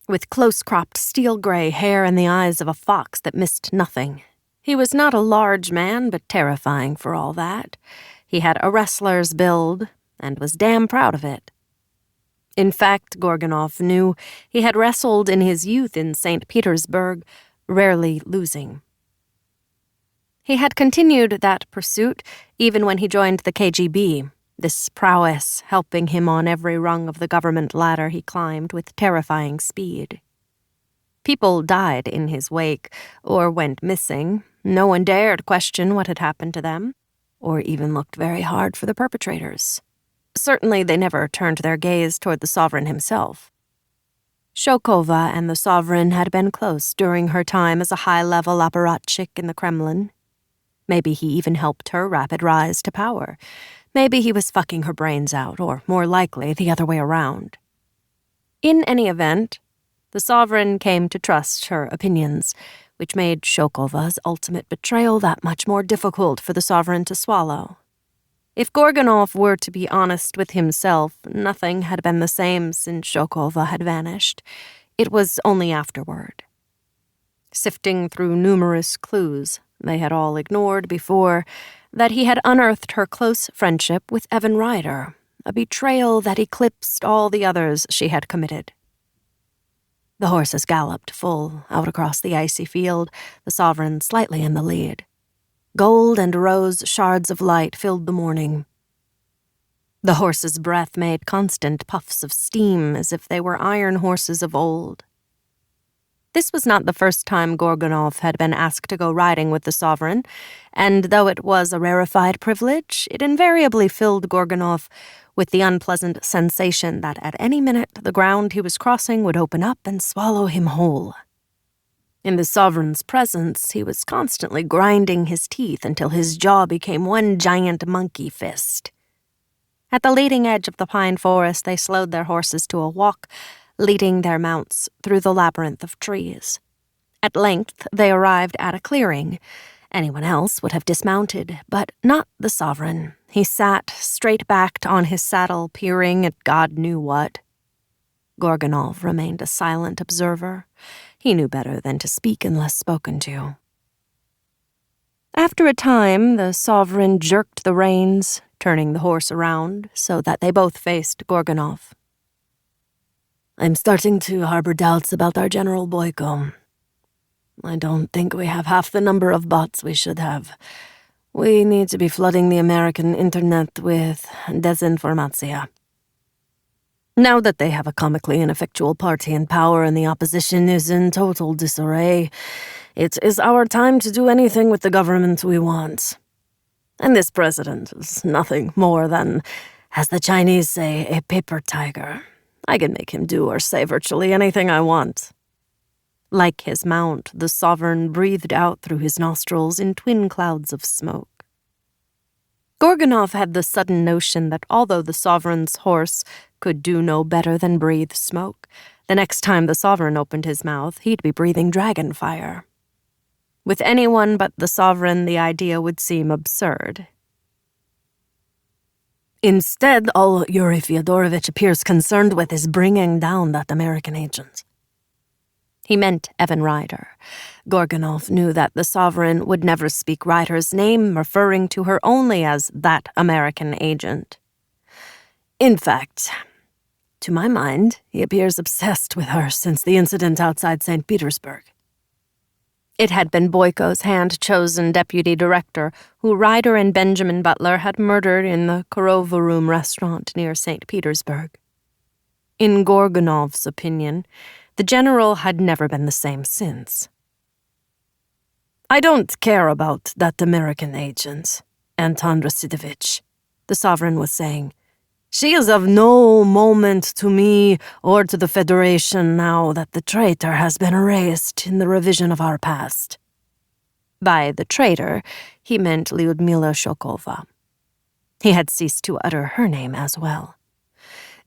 with close-cropped steel-gray hair and the eyes of a fox that missed nothing. He was not a large man, but terrifying for all that. He had a wrestler's build, and was damn proud of it. In fact, Gorgonov knew he had wrestled in his youth in St. Petersburg, rarely losing. He had continued that pursuit even when he joined the KGB, this prowess helping him on every rung of the government ladder he climbed with terrifying speed. People died in his wake, or went missing. No one dared question what had happened to them, or even looked very hard for the perpetrators. Certainly they never turned their gaze toward the sovereign himself. Shokova and the sovereign had been close during her time as a high-level apparatchik in the Kremlin. Maybe he even helped her rapid rise to power. Maybe he was fucking her brains out, or more likely, the other way around. In any event, the sovereign came to trust her opinions, which made Shokova's ultimate betrayal that much more difficult for the sovereign to swallow. If Gorgonov were to be honest with himself, nothing had been the same since Shokova had vanished. It was only afterward. Sifting through numerous clues they had all ignored before, that he had unearthed her close friendship with Evan Ryder, a betrayal that eclipsed all the others she had committed. The horses galloped full out across the icy field, the sovereign slightly in the lead. Gold and rose shards of light filled the morning. The horses' breath made constant puffs of steam as if they were iron horses of old. This was not the first time Gorgonov had been asked to go riding with the sovereign, and though it was a rarefied privilege, it invariably filled Gorgonov with the unpleasant sensation that at any minute the ground he was crossing would open up and swallow him whole. In the sovereign's presence, he was constantly grinding his teeth until his jaw became one giant monkey fist. At the leading edge of the pine forest, they slowed their horses to a walk, leading their mounts through the labyrinth of trees. At length, they arrived at a clearing. Anyone else would have dismounted, but not the sovereign. He sat straight-backed on his saddle, peering at God knew what. Gorgonov remained a silent observer. He knew better than to speak unless spoken to. After a time, the sovereign jerked the reins, turning the horse around so that they both faced Gorgonov. I'm starting to harbor doubts about our General Boyko. I don't think we have half the number of bots we should have. We need to be flooding the American internet with desinformatia. Now that they have a comically ineffectual party in power and the opposition is in total disarray, it is our time to do anything with the government we want. And this president is nothing more than, as the Chinese say, a paper tiger. I can make him do or say virtually anything I want. Like his mount, the sovereign breathed out through his nostrils in twin clouds of smoke. Gorgonov had the sudden notion that although the sovereign's horse could do no better than breathe smoke, the next time the sovereign opened his mouth, he'd be breathing dragon fire. With anyone but the sovereign, the idea would seem absurd. Instead, all Yuri Fyodorovich appears concerned with is bringing down that American agent. He meant Evan Ryder. Gorgonov knew that the sovereign would never speak Ryder's name, referring to her only as that American agent. In fact, to my mind, he appears obsessed with her since the incident outside St. Petersburg. It had been Boyko's hand-chosen deputy director who Ryder and Benjamin Butler had murdered in the Korova Room restaurant near St. Petersburg. In Gorgonov's opinion, the general had never been the same since. I don't care about that American agent, Anton Rasidovich, the sovereign was saying. She is of no moment to me or to the Federation now that the traitor has been erased in the revision of our past. By the traitor, he meant Lyudmila Shokova. He had ceased to utter her name as well.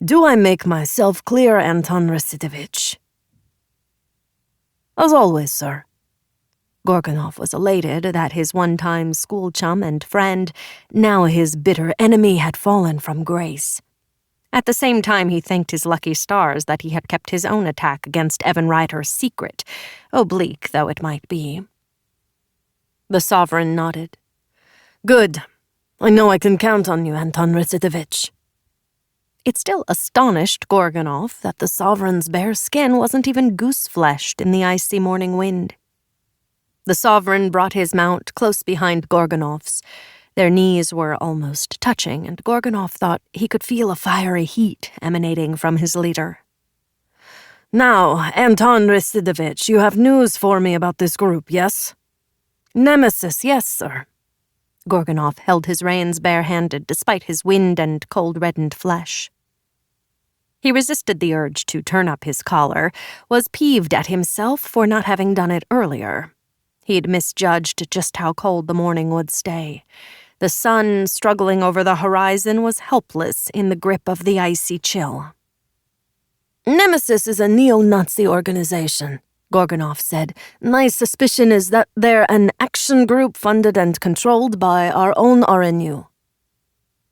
Do I make myself clear, Anton Rasidovich? As always, sir. Gorgonov was elated that his one-time school chum and friend, now his bitter enemy, had fallen from grace. At the same time, he thanked his lucky stars that he had kept his own attack against Evan Ryder secret, oblique though it might be. The sovereign nodded. Good. I know I can count on you, Anton Rasidovich. It still astonished Gorgonov that the sovereign's bare skin wasn't even goose-fleshed in the icy morning wind. The sovereign brought his mount close behind Gorgonov's. Their knees were almost touching, and Gorgonov thought he could feel a fiery heat emanating from his leader. Now, Anton Residovich, you have news for me about this group, yes? Nemesis, yes, sir. Gorgonov held his reins barehanded despite his wind and cold-reddened flesh. He resisted the urge to turn up his collar, was peeved at himself for not having done it earlier. He'd misjudged just how cold the morning would stay. The sun, struggling over the horizon, was helpless in the grip of the icy chill. Nemesis is a neo-Nazi organization, Gorgonov said. My suspicion is that they're an action group funded and controlled by our own RNU.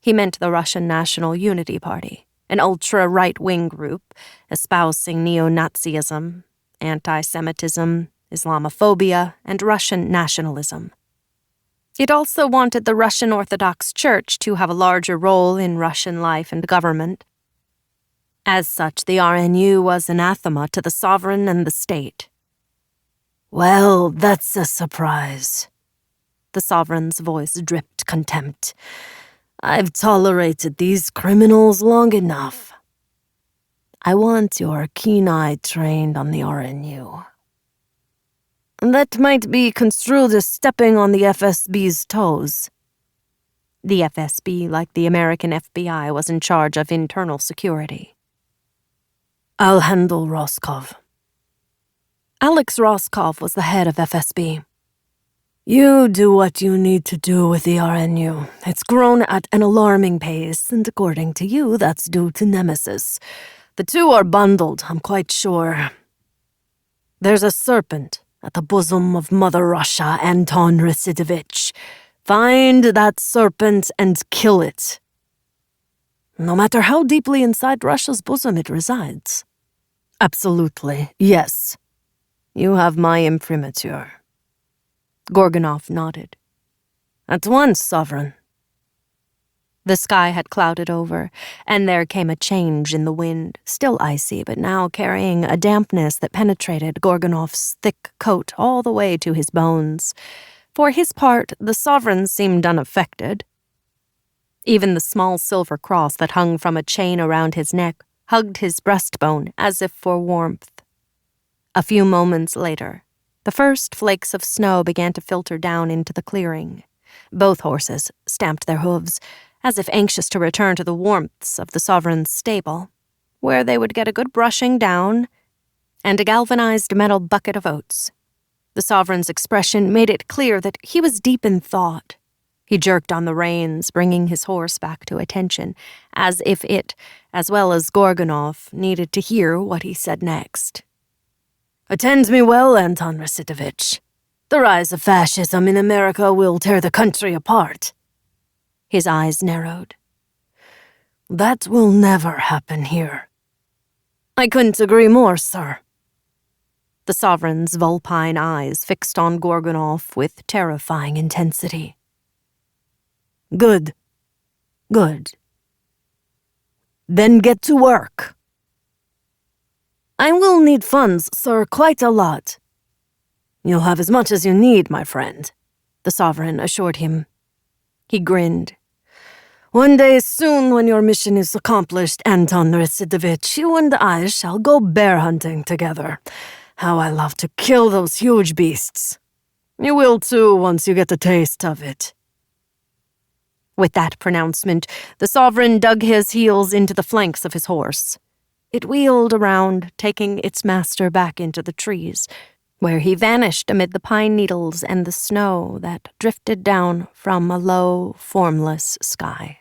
He meant the Russian National Unity Party, an ultra-right-wing group espousing neo-Nazism, anti-Semitism, Islamophobia, and Russian nationalism. It also wanted the Russian Orthodox Church to have a larger role in Russian life and government. As such, the RNU was anathema to the sovereign and the state. Well, that's a surprise. The sovereign's voice dripped contempt. I've tolerated these criminals long enough. I want your keen eye trained on the RNU. That might be construed as stepping on the FSB's toes. The FSB, like the American FBI, was in charge of internal security. I'll handle Roskov. Alex Roskov was the head of FSB. You do what you need to do with the RNU. It's grown at an alarming pace, and according to you, that's due to Nemesis. The two are bundled, I'm quite sure. There's a serpent at the bosom of Mother Russia, Anton Residovich. Find that serpent and kill it. No matter how deeply inside Russia's bosom it resides. Absolutely, yes. You have my imprimatur. Gorgonov nodded. At once, Sovereign. The sky had clouded over, and there came a change in the wind, still icy, but now carrying a dampness that penetrated Gorgonov's thick coat all the way to his bones. For his part, the sovereign seemed unaffected. Even the small silver cross that hung from a chain around his neck hugged his breastbone as if for warmth. A few moments later, the first flakes of snow began to filter down into the clearing. Both horses stamped their hooves, as if anxious to return to the warmths of the sovereign's stable, where they would get a good brushing down and a galvanized metal bucket of oats. The sovereign's expression made it clear that he was deep in thought. He jerked on the reins, bringing his horse back to attention, as if it, as well as Gorgonov, needed to hear what he said next. Attend me well, Anton Residovich. The rise of fascism in America will tear the country apart. His eyes narrowed. That will never happen here. I couldn't agree more, sir. The sovereign's vulpine eyes fixed on Gorgonov with terrifying intensity. Good. Good. Then get to work. I will need funds, sir, quite a lot. You'll have as much as you need, my friend, the sovereign assured him. He grinned. One day soon, when your mission is accomplished, Anton Residovich, you and I shall go bear hunting together. How I love to kill those huge beasts. You will too, once you get a taste of it. With that pronouncement, the sovereign dug his heels into the flanks of his horse. It wheeled around, taking its master back into the trees, where he vanished amid the pine needles and the snow that drifted down from a low, formless sky.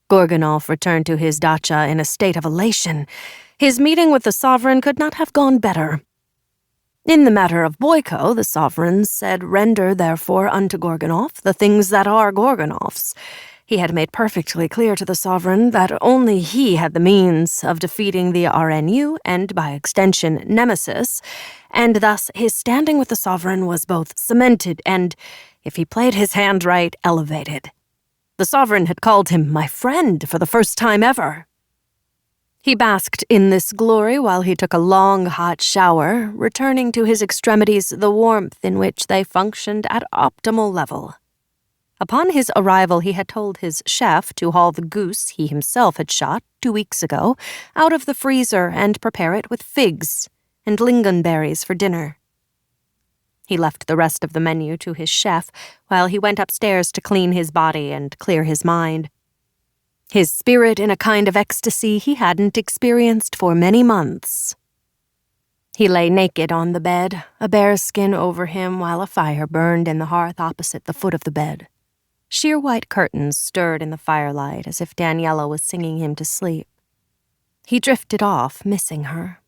Gorgonov returned to his dacha in a state of elation. His meeting with the sovereign could not have gone better. In the matter of Boyko, the sovereign said, "Render, therefore, unto Gorgonov the things that are Gorgonov's." He had made perfectly clear to the sovereign that only he had the means of defeating the RNU and, by extension, Nemesis, and thus his standing with the sovereign was both cemented and, if he played his hand right, elevated. The sovereign had called him my friend for the first time ever. He basked in this glory while he took a long, hot shower, returning to his extremities the warmth in which they functioned at optimal level. Upon his arrival, he had told his chef to haul the goose he himself had shot 2 weeks ago out of the freezer and prepare it with figs and lingonberries for dinner. He left the rest of the menu to his chef while he went upstairs to clean his body and clear his mind. His spirit in a kind of ecstasy he hadn't experienced for many months. He lay naked on the bed, a bearskin over him while a fire burned in the hearth opposite the foot of the bed. Sheer white curtains stirred in the firelight as if Daniela was singing him to sleep. He drifted off, missing her.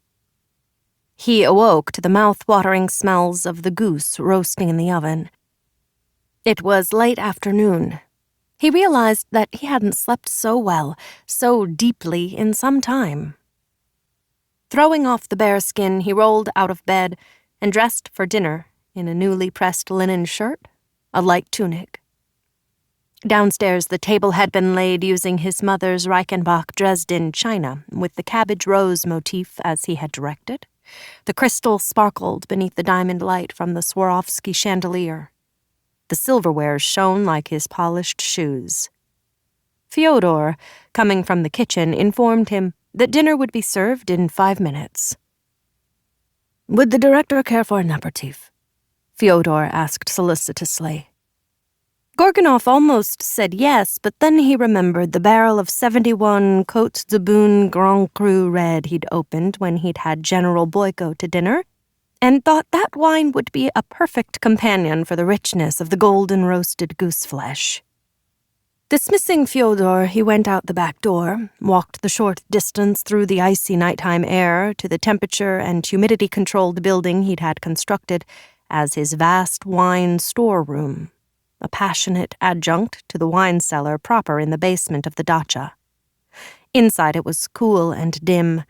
He awoke to the mouth-watering smells of the goose roasting in the oven. It was late afternoon. He realized that he hadn't slept so well, so deeply in some time. Throwing off the bearskin, he rolled out of bed and dressed for dinner in a newly pressed linen shirt, a light tunic. Downstairs, the table had been laid using his mother's Reichenbach Dresden china with the cabbage rose motif as he had directed. The crystal sparkled beneath the diamond light from the Swarovski chandelier. The silverware shone like his polished shoes. Fyodor, coming from the kitchen, informed him that dinner would be served in 5 minutes. Would the director care for an aperitif? Fyodor asked solicitously. Gorgonov almost said yes, but then he remembered the barrel of 71 Côte de Beaune Grand Cru Red he'd opened when he'd had General Boyko to dinner, and thought that wine would be a perfect companion for the richness of the golden roasted goose flesh. Dismissing Fyodor, he went out the back door, walked the short distance through the icy nighttime air to the temperature and humidity-controlled building he'd had constructed as his vast wine storeroom, a passionate adjunct to the wine cellar proper in the basement of the dacha. Inside it was cool and dim.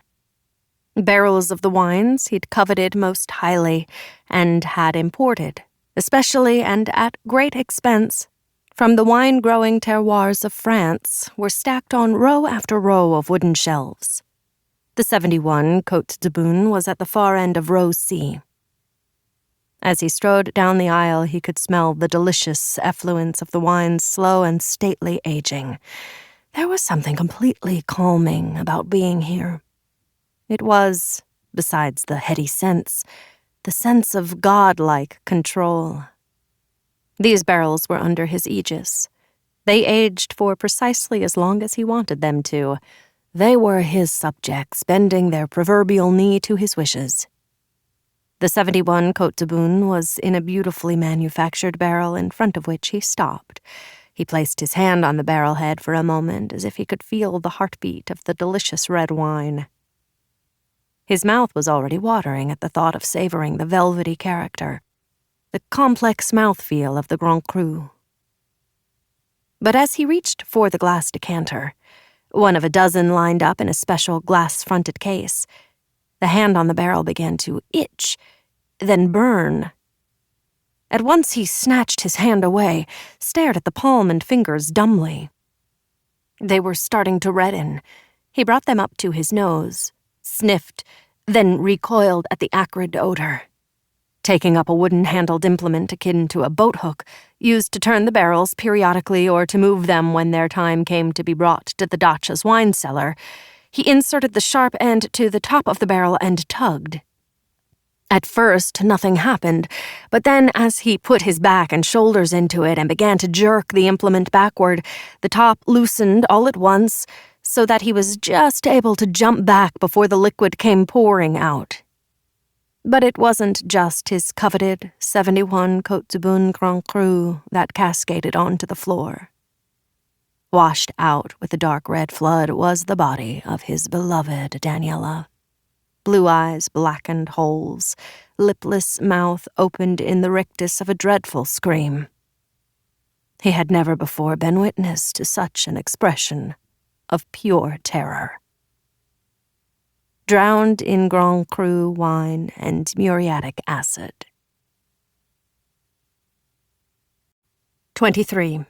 Barrels of the wines he'd coveted most highly and had imported, especially and at great expense, from the wine-growing terroirs of France, were stacked on row after row of wooden shelves. The 71 Côte de Beaune was at the far end of row C. As he strode down the aisle, he could smell the delicious effluence of the wine's slow and stately aging. There was something completely calming about being here. It was, besides the heady sense, the sense of godlike control. These barrels were under his aegis. They aged for precisely as long as he wanted them to. They were his subjects, bending their proverbial knee to his wishes. The 71 Côte de Beaune was in a beautifully manufactured barrel in front of which he stopped. He placed his hand on the barrel head for a moment as if he could feel the heartbeat of the delicious red wine. His mouth was already watering at the thought of savoring the velvety character, the complex mouthfeel of the Grand Cru. But as he reached for the glass decanter, one of a dozen lined up in a special glass-fronted case, the hand on the barrel began to itch, then burn. At once he snatched his hand away, stared at the palm and fingers dumbly. They were starting to redden. He brought them up to his nose, sniffed, then recoiled at the acrid odor. Taking up a wooden-handled implement akin to a boat-hook, used to turn the barrels periodically or to move them when their time came to be brought to the dacha's wine cellar, he inserted the sharp end to the top of the barrel and tugged. At first, nothing happened, but then as he put his back and shoulders into it and began to jerk the implement backward, the top loosened all at once so that he was just able to jump back before the liquid came pouring out. But it wasn't just his coveted 71 Côte de Beaune Grand Cru that cascaded onto the floor. Washed out with the dark red flood was the body of his beloved Daniela. Blue eyes blackened holes, lipless mouth opened in the rictus of a dreadful scream. He had never before been witness to such an expression of pure terror. Drowned in Grand Cru wine and muriatic acid. 23.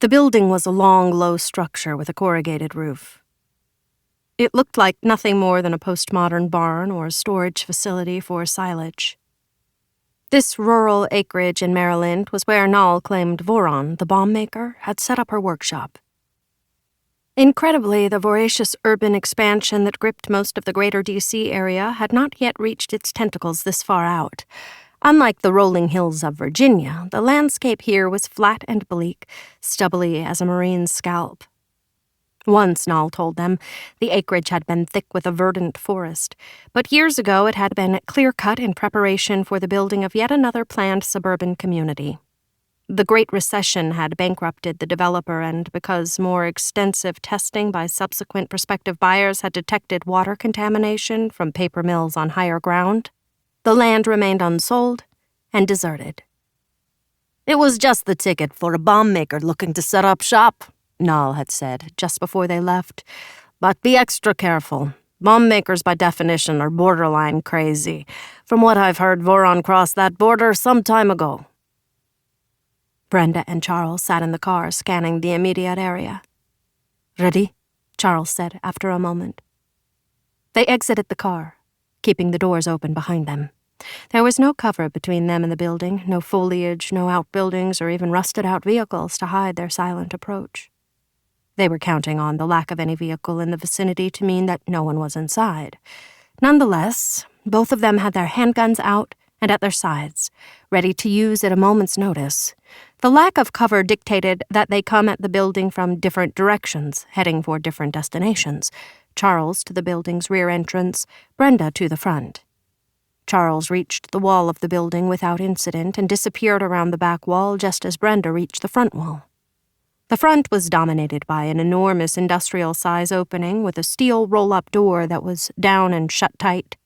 The building was a long, low structure with a corrugated roof. It looked like nothing more than a postmodern barn or a storage facility for silage. This rural acreage in Maryland was where Nall claimed Voron, the bomb maker, had set up her workshop. Incredibly, the voracious urban expansion that gripped most of the greater D.C. area had not yet reached its tentacles this far out. Unlike the rolling hills of Virginia, the landscape here was flat and bleak, stubbly as a marine's scalp. Once, Nall told them, the acreage had been thick with a verdant forest, but years ago it had been clear-cut in preparation for the building of yet another planned suburban community. The Great Recession had bankrupted the developer, and because more extensive testing by subsequent prospective buyers had detected water contamination from paper mills on higher ground, the land remained unsold and deserted. "It was just the ticket for a bomb maker looking to set up shop," Nall had said just before they left. "But be extra careful. Bomb makers, by definition, are borderline crazy. From what I've heard, Voron crossed that border some time ago." Brenda and Charles sat in the car, scanning the immediate area. "Ready?" Charles said after a moment. They exited the car, keeping the doors open behind them. There was no cover between them and the building, no foliage, no outbuildings, or even rusted-out vehicles to hide their silent approach. They were counting on the lack of any vehicle in the vicinity to mean that no one was inside. Nonetheless, both of them had their handguns out and at their sides, ready to use at a moment's notice. The lack of cover dictated that they come at the building from different directions, heading for different destinations. Charles to the building's rear entrance, Brenda to the front. Charles reached the wall of the building without incident and disappeared around the back wall just as Brenda reached the front wall. The front was dominated by an enormous industrial-size opening with a steel roll-up door that was down and shut tight.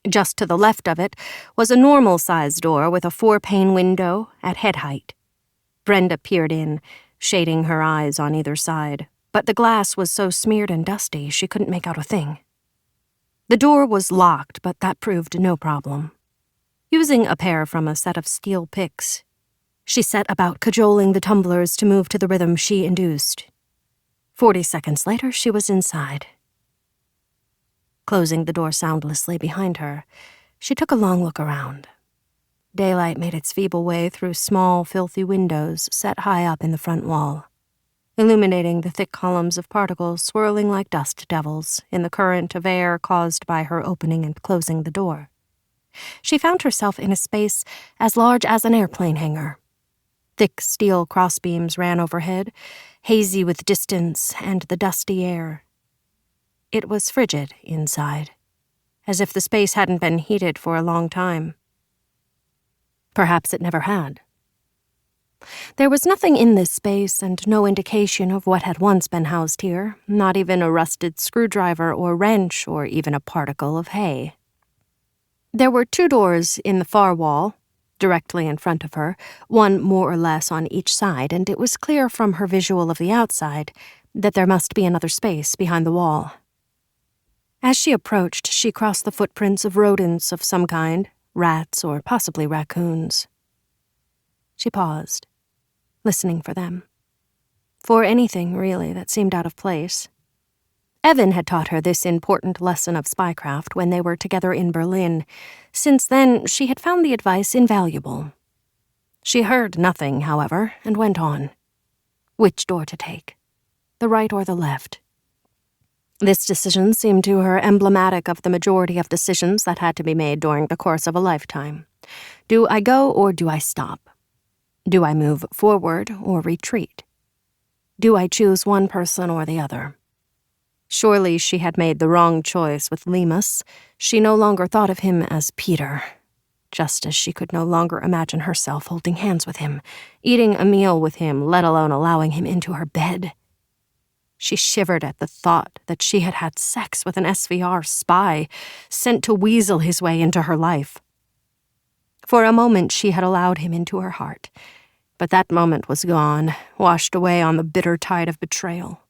Just to the left of it was a normal-sized door with a 4-pane window at head height. Brenda peered in, shading her eyes on either side, but the glass was so smeared and dusty she couldn't make out a thing. The door was locked, but that proved no problem. Using a pair from a set of steel picks, she set about cajoling the tumblers to move to the rhythm she induced. 40 seconds later, she was inside. Closing the door soundlessly behind her, she took a long look around. Daylight made its feeble way through small, filthy windows set high up in the front wall, illuminating the thick columns of particles swirling like dust devils in the current of air caused by her opening and closing the door. She found herself in a space as large as an airplane hangar. Thick steel crossbeams ran overhead, hazy with distance and the dusty air. It was frigid inside, as if the space hadn't been heated for a long time. Perhaps it never had. There was nothing in this space and no indication of what had once been housed here, not even a rusted screwdriver or wrench or even a particle of hay. There were 2 doors in the far wall, directly in front of her, one more or less on each side, and it was clear from her visual of the outside that there must be another space behind the wall. As she approached, she crossed the footprints of rodents of some kind, rats or possibly raccoons. She paused, listening for them. For anything, really, that seemed out of place. Evan had taught her this important lesson of spycraft when they were together in Berlin. Since then, she had found the advice invaluable. She heard nothing, however, and went on. Which door to take? The right or the left? This decision seemed to her emblematic of the majority of decisions that had to be made during the course of a lifetime. Do I go or do I stop? Do I move forward or retreat? Do I choose one person or the other? Surely she had made the wrong choice with Lemus. She no longer thought of him as Peter, just as she could no longer imagine herself holding hands with him, eating a meal with him, let alone allowing him into her bed. She shivered at the thought that she had had sex with an SVR spy, sent to weasel his way into her life. For a moment she had allowed him into her heart, but that moment was gone, washed away on the bitter tide of betrayal.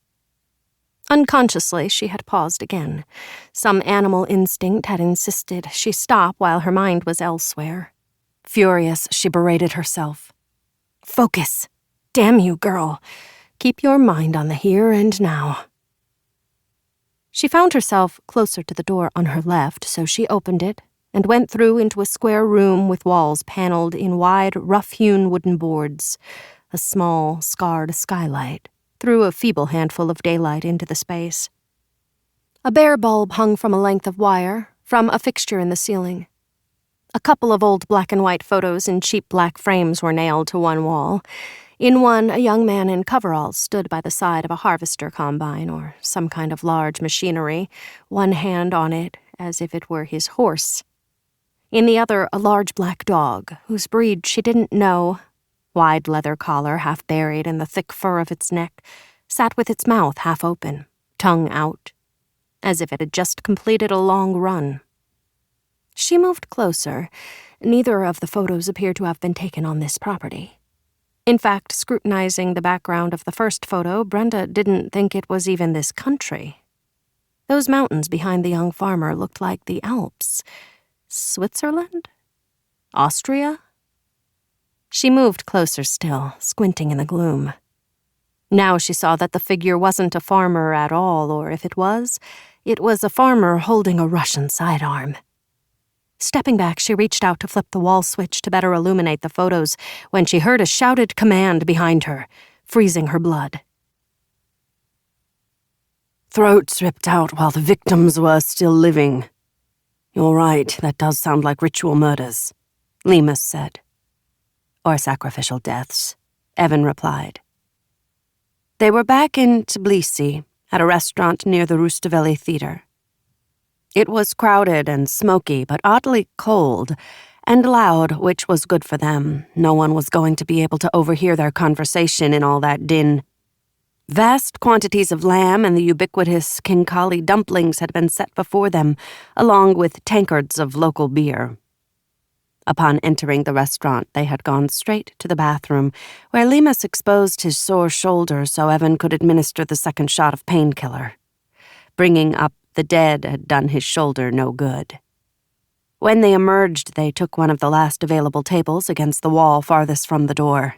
Unconsciously, she had paused again. Some animal instinct had insisted she stop while her mind was elsewhere. Furious, she berated herself. Focus. Damn you, girl. Keep your mind on the here and now. She found herself closer to the door on her left, so she opened it and went through into a square room with walls paneled in wide, rough-hewn wooden boards. A small, scarred skylight threw a feeble handful of daylight into the space. A bare bulb hung from a length of wire from a fixture in the ceiling. A couple of old black-and-white photos in cheap black frames were nailed to one wall. In one, a young man in coveralls stood by the side of a harvester combine or some kind of large machinery, one hand on it as if it were his horse. In the other, a large black dog, whose breed she didn't know, wide leather collar half buried in the thick fur of its neck, sat with its mouth half open, tongue out, as if it had just completed a long run. She moved closer. Neither of the photos appeared to have been taken on this property. In fact, scrutinizing the background of the first photo, Brenda didn't think it was even this country. Those mountains behind the young farmer looked like the Alps. Switzerland? Austria? She moved closer still, squinting in the gloom. Now she saw that the figure wasn't a farmer at all, or if it was a farmer holding a Russian sidearm. Stepping back, she reached out to flip the wall switch to better illuminate the photos when she heard a shouted command behind her, freezing her blood. Throats ripped out while the victims were still living. You're right, that does sound like ritual murders, Lemus said. Or sacrificial deaths, Evan replied. They were back in Tbilisi, at a restaurant near the Rustaveli Theater. It was crowded and smoky, but oddly cold, and loud, which was good for them. No one was going to be able to overhear their conversation in all that din. Vast quantities of lamb and the ubiquitous Kinkali dumplings had been set before them, along with tankards of local beer. Upon entering the restaurant, they had gone straight to the bathroom, where Lemus exposed his sore shoulder so Evan could administer the second shot of painkiller. Bringing up the dead had done his shoulder no good. When they emerged, they took one of the last available tables against the wall farthest from the door.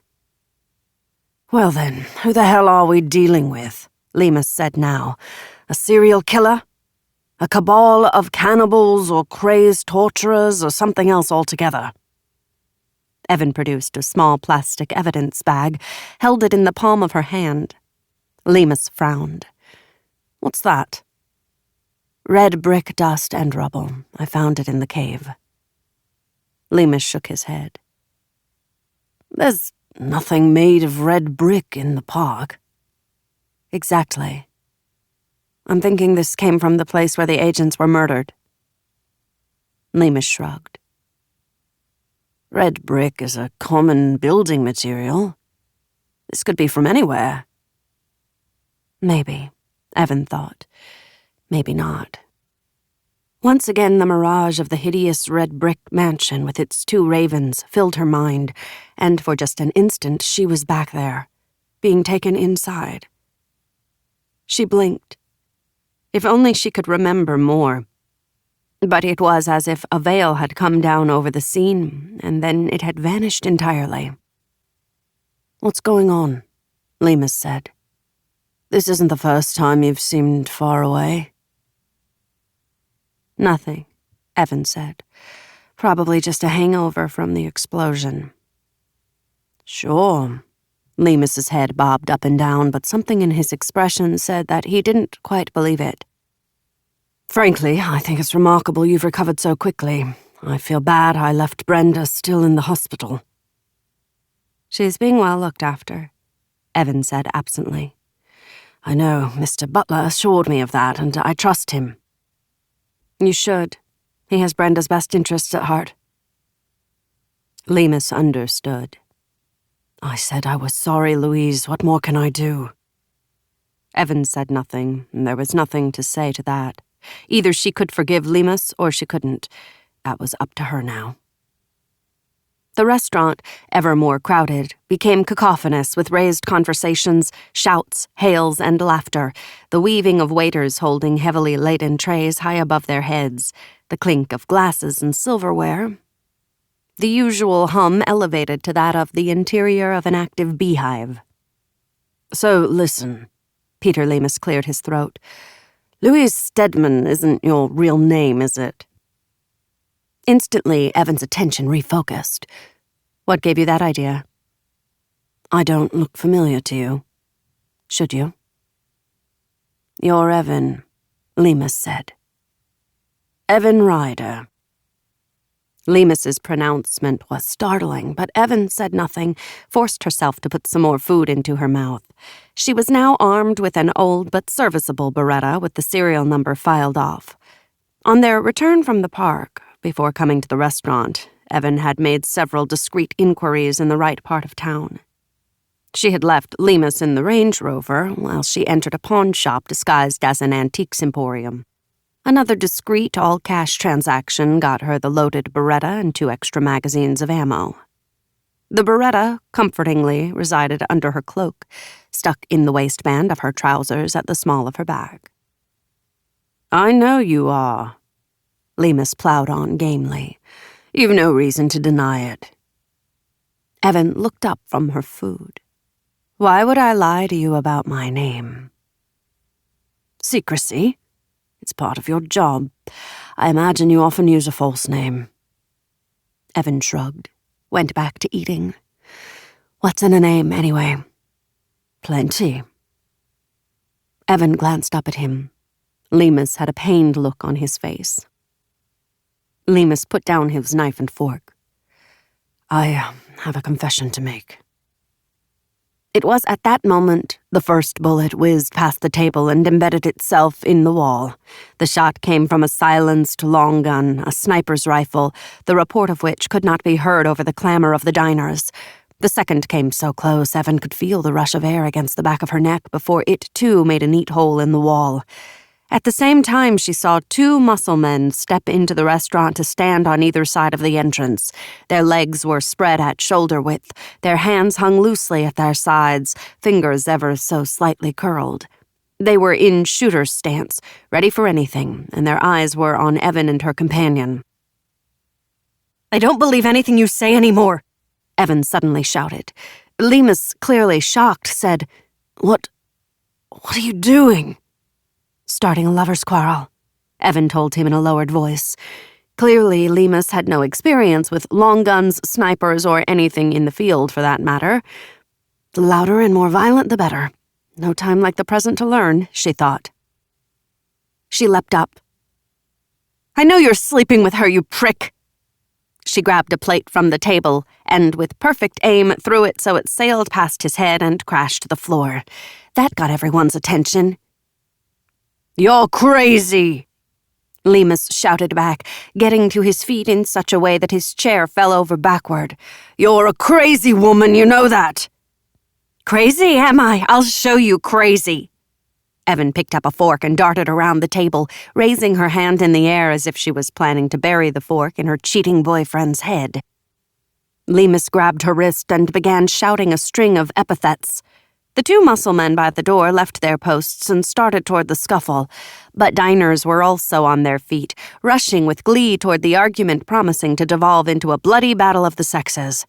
Well then, who the hell are we dealing with? Lemus said now. A serial killer? A cabal of cannibals or crazed torturers or something else altogether? Evan produced a small plastic evidence bag, held it in the palm of her hand. Lemus frowned. What's that? Red brick dust and rubble. I found it in the cave. Lemus shook his head. There's nothing made of red brick in the park. Exactly. I'm thinking this came from the place where the agents were murdered. Lemus shrugged. Red brick is a common building material. This could be from anywhere. Maybe, Evan thought. Maybe not. Once again, the mirage of the hideous red brick mansion with its 2 ravens filled her mind, and for just an instant she was back there, being taken inside. She blinked. If only she could remember more. But it was as if a veil had come down over the scene, and then it had vanished entirely. What's going on? Lemus said. This isn't the first time you've seemed far away. Nothing, Evan said. Probably just a hangover from the explosion. Sure. Lemus's head bobbed up and down, but something in his expression said that he didn't quite believe it. Frankly, I think it's remarkable you've recovered so quickly. I feel bad I left Brenda still in the hospital. She's being well looked after, Evan said absently. I know, Mr. Butler assured me of that, and I trust him. You should. He has Brenda's best interests at heart. Lemus understood. I said I was sorry, Louise. What more can I do? Evan said nothing, and there was nothing to say to that. Either she could forgive Lemus or she couldn't. That was up to her now. The restaurant, ever more crowded, became cacophonous with raised conversations, shouts, hails, and laughter, the weaving of waiters holding heavily laden trays high above their heads, the clink of glasses and silverware. The usual hum elevated to that of the interior of an active beehive. So, listen. Peter Lemus cleared his throat. Louise Stedman isn't your real name, is it? Instantly, Evan's attention refocused. What gave you that idea? I don't look familiar to you. Should you? You're Evan, Lemus said. Evan Ryder. Lemus's pronouncement was startling, but Evan said nothing, forced herself to put some more food into her mouth. She was now armed with an old but serviceable Beretta with the serial number filed off. On their return from the park, before coming to the restaurant, Evan had made several discreet inquiries in the right part of town. She had left Lemus in the Range Rover while she entered a pawn shop disguised as an antiques emporium. Another discreet all-cash transaction got her the loaded Beretta and 2 extra magazines of ammo. The Beretta, comfortingly, resided under her cloak, stuck in the waistband of her trousers at the small of her back. I know you are. Lemus plowed on gamely. You've no reason to deny it. Evan looked up from her food. Why would I lie to you about my name? Secrecy. It's part of your job. I imagine you often use a false name. Evan shrugged, went back to eating. What's in a name, anyway? Plenty. Evan glanced up at him. Lemus had a pained look on his face. Lemus put down his knife and fork. I have a confession to make. It was at that moment the first bullet whizzed past the table and embedded itself in the wall. The shot came from a silenced long gun, a sniper's rifle, the report of which could not be heard over the clamor of the diners. The second came so close, Evan could feel the rush of air against the back of her neck before it, too, made a neat hole in the wall. At the same time, she saw 2 muscle men step into the restaurant to stand on either side of the entrance. Their legs were spread at shoulder width, their hands hung loosely at their sides, fingers ever so slightly curled. They were in shooter's stance, ready for anything, and their eyes were on Evan and her companion. I don't believe anything you say anymore, Evan suddenly shouted. Lemus, clearly shocked, said, What are you doing? Starting a lover's quarrel, Evan told him in a lowered voice. Clearly, Lemus had no experience with long guns, snipers, or anything in the field for that matter. The louder and more violent, the better. No time like the present to learn, she thought. She leapt up. I know you're sleeping with her, you prick! She grabbed a plate from the table and, with perfect aim, threw it so it sailed past his head and crashed to the floor. That got everyone's attention. You're crazy! Lemus shouted back, getting to his feet in such a way that his chair fell over backward. You're a crazy woman, you know that! Crazy, am I? I'll show you crazy! Evan picked up a fork and darted around the table, raising her hand in the air as if she was planning to bury the fork in her cheating boyfriend's head. Lemus grabbed her wrist and began shouting a string of epithets. The 2 muscle men by the door left their posts and started toward the scuffle, but diners were also on their feet, rushing with glee toward the argument promising to devolve into a bloody battle of the sexes.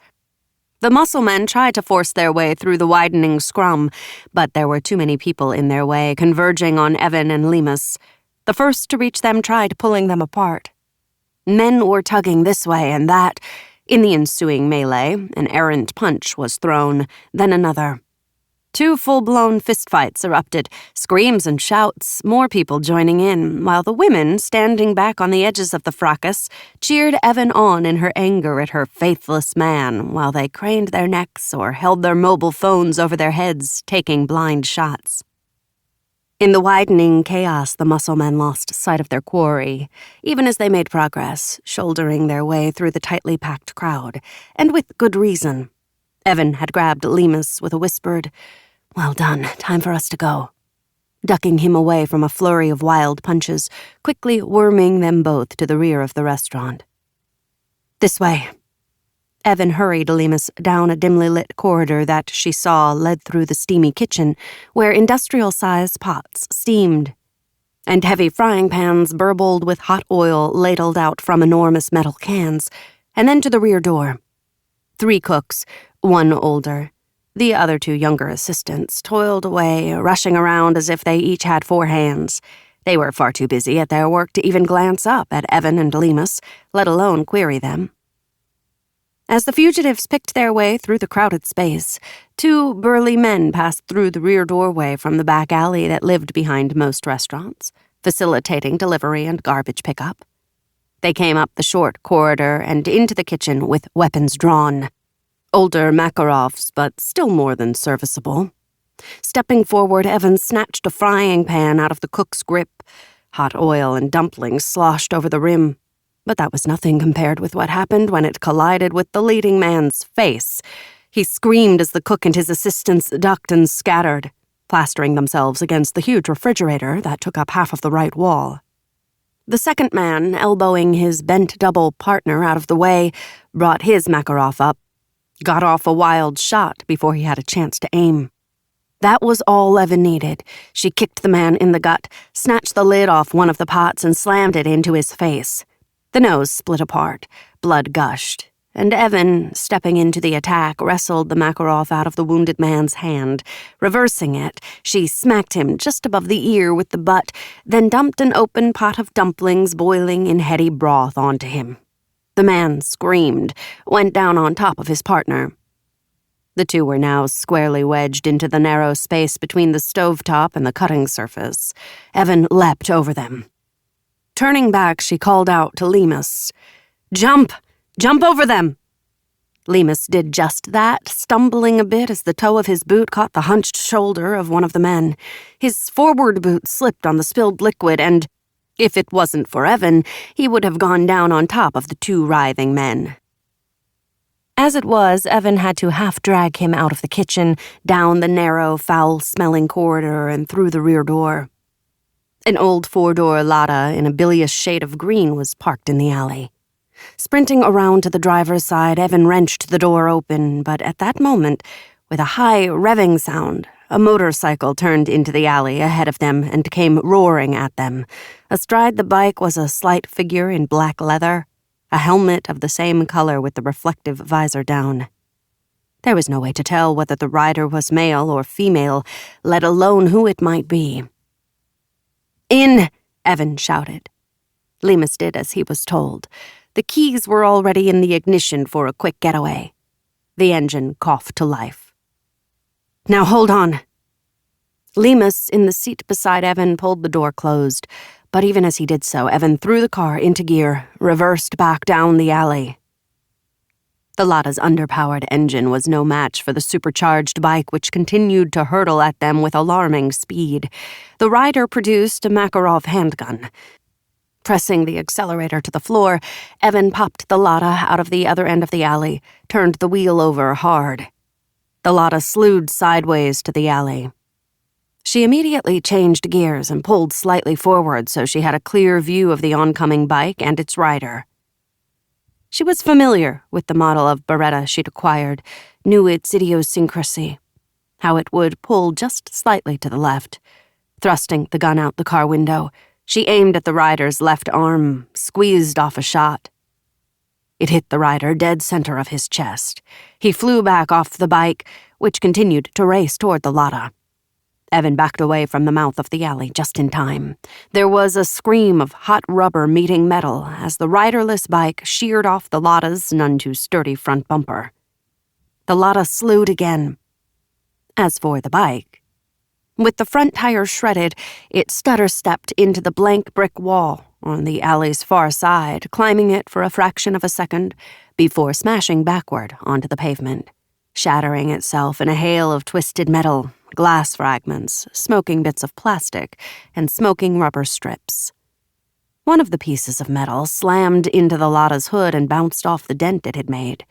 The muscle men tried to force their way through the widening scrum, but there were too many people in their way, converging on Evan and Lemus. The first to reach them tried pulling them apart. Men were tugging this way and that. In the ensuing melee, an errant punch was thrown, then another. 2 full-blown fistfights erupted, screams and shouts, more people joining in, while the women, standing back on the edges of the fracas, cheered Evan on in her anger at her faithless man, while they craned their necks or held their mobile phones over their heads, taking blind shots. In the widening chaos, the muscle men lost sight of their quarry, even as they made progress, shouldering their way through the tightly packed crowd, and with good reason. Evan had grabbed Lemus with a whispered, Well done, time for us to go, ducking him away from a flurry of wild punches, quickly worming them both to the rear of the restaurant. This way. Evan hurried Lemus down a dimly lit corridor that she saw led through the steamy kitchen, where industrial-sized pots steamed, and heavy frying pans burbled with hot oil ladled out from enormous metal cans, and then to the rear door. 3 cooks, 1 older, The other 2 younger assistants toiled away, rushing around as if they each had 4 hands. They were far too busy at their work to even glance up at Evan and Lemus, let alone query them. As the fugitives picked their way through the crowded space, 2 burly men passed through the rear doorway from the back alley that lived behind most restaurants, facilitating delivery and garbage pickup. They came up the short corridor and into the kitchen with weapons drawn. Older Makarovs, but still more than serviceable. Stepping forward, Evan snatched a frying pan out of the cook's grip. Hot oil and dumplings sloshed over the rim. But that was nothing compared with what happened when it collided with the leading man's face. He screamed as the cook and his assistants ducked and scattered, plastering themselves against the huge refrigerator that took up half of the right wall. The second man, elbowing his bent-double partner out of the way, brought his Makarov up, got off a wild shot before he had a chance to aim. That was all Evan needed. She kicked the man in the gut, snatched the lid off one of the pots, and slammed it into his face. The nose split apart, blood gushed, and Evan, stepping into the attack, wrestled the Makarov out of the wounded man's hand. Reversing it, she smacked him just above the ear with the butt, then dumped an open pot of dumplings boiling in heady broth onto him. The man screamed, went down on top of his partner. The 2 were now squarely wedged into the narrow space between the stovetop and the cutting surface. Evan leapt over them. Turning back, she called out to Lemus, "Jump! Jump over them!" Lemus did just that, stumbling a bit as the toe of his boot caught the hunched shoulder of one of the men. His forward boot slipped on the spilled liquid, and if it wasn't for Evan, he would have gone down on top of the 2 writhing men. As it was, Evan had to half-drag him out of the kitchen, down the narrow, foul-smelling corridor, and through the rear door. An old 4-door Lada in a bilious shade of green was parked in the alley. Sprinting around to the driver's side, Evan wrenched the door open, but at that moment, with a high, revving sound, a motorcycle turned into the alley ahead of them and came roaring at them. Astride the bike was a slight figure in black leather, a helmet of the same color with the reflective visor down. There was no way to tell whether the rider was male or female, let alone who it might be. "In!" Evan shouted. Lemus did as he was told. The keys were already in the ignition for a quick getaway. The engine coughed to life. "Now hold on." Lemus, in the seat beside Evan, pulled the door closed, but even as he did so, Evan threw the car into gear, reversed back down the alley. The Lada's underpowered engine was no match for the supercharged bike, which continued to hurtle at them with alarming speed. The rider produced a Makarov handgun. Pressing the accelerator to the floor, Evan popped the Lada out of the other end of the alley, turned the wheel over hard. The Lada slewed sideways to the alley. She immediately changed gears and pulled slightly forward so she had a clear view of the oncoming bike and its rider. She was familiar with the model of Beretta she'd acquired, knew its idiosyncrasy, how it would pull just slightly to the left. Thrusting the gun out the car window, she aimed at the rider's left arm, squeezed off a shot. It hit the rider dead center of his chest. He flew back off the bike, which continued to race toward the Lada. Evan backed away from the mouth of the alley just in time. There was a scream of hot rubber meeting metal as the riderless bike sheared off the Lada's none-too-sturdy front bumper. The Lada slewed again. As for the bike, with the front tire shredded, it stutter-stepped into the blank brick wall on the alley's far side, climbing it for a fraction of a second before smashing backward onto the pavement, shattering itself in a hail of twisted metal, glass fragments, smoking bits of plastic, and smoking rubber strips. One of the pieces of metal slammed into the Lada's hood and bounced off the dent it had made.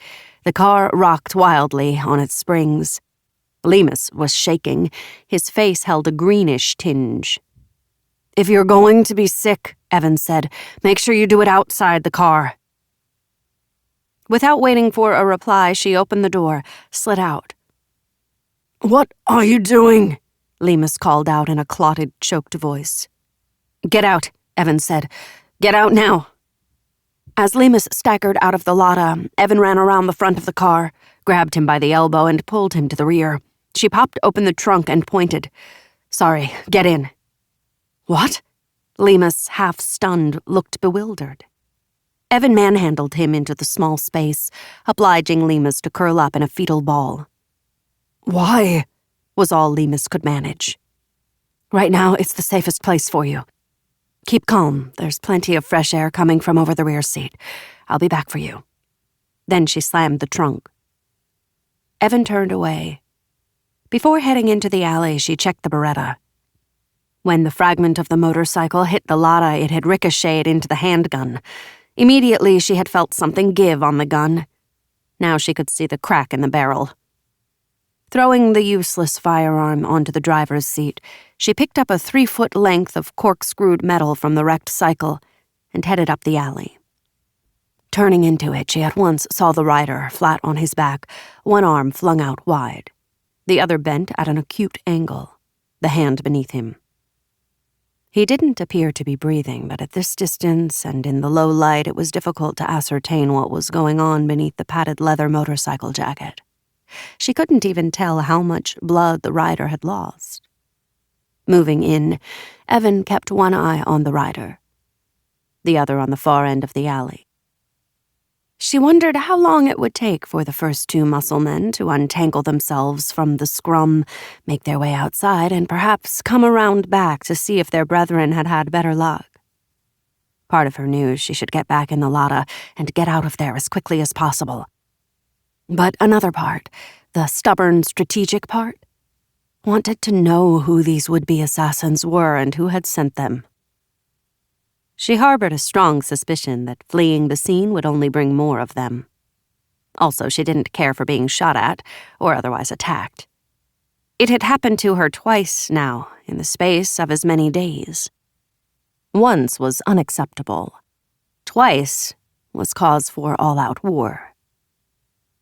The car rocked wildly on its springs. Lemus was shaking. His face held a greenish tinge. "If you're going to be sick," Evan said, "make sure you do it outside the car." Without waiting for a reply, she opened the door, slid out. "What are you doing?" Lemus called out in a clotted, choked voice. "Get out," Evan said. "Get out now." As Lemus staggered out of the Lada, Evan ran around the front of the car, grabbed him by the elbow, and pulled him to the rear. She popped open the trunk and pointed. "Sorry, get in." "What?" Lemus, half-stunned, looked bewildered. Evan manhandled him into the small space, obliging Lemus to curl up in a fetal ball. "Why?" was all Lemus could manage. "Right now, it's the safest place for you. Keep calm. There's plenty of fresh air coming from over the rear seat. I'll be back for you." Then she slammed the trunk. Evan turned away. Before heading into the alley, she checked the Beretta. When the fragment of the motorcycle hit the Lada, it had ricocheted into the handgun. Immediately, she had felt something give on the gun. Now she could see the crack in the barrel. Throwing the useless firearm onto the driver's seat, she picked up a 3-foot length of corkscrewed metal from the wrecked cycle and headed up the alley. Turning into it, she at once saw the rider, flat on his back, one arm flung out wide, the other bent at an acute angle, the hand beneath him. He didn't appear to be breathing, but at this distance and in the low light, it was difficult to ascertain what was going on beneath the padded leather motorcycle jacket. She couldn't even tell how much blood the rider had lost. Moving in, Evan kept one eye on the rider, the other on the far end of the alley. She wondered how long it would take for the first 2 muscle men to untangle themselves from the scrum, make their way outside, and perhaps come around back to see if their brethren had had better luck. Part of her knew she should get back in the Lada and get out of there as quickly as possible. But another part, the stubborn, strategic part, wanted to know who these would-be assassins were and who had sent them. She harbored a strong suspicion that fleeing the scene would only bring more of them. Also, she didn't care for being shot at or otherwise attacked. It had happened to her twice now, in the space of as many days. Once was unacceptable. Twice was cause for all-out war.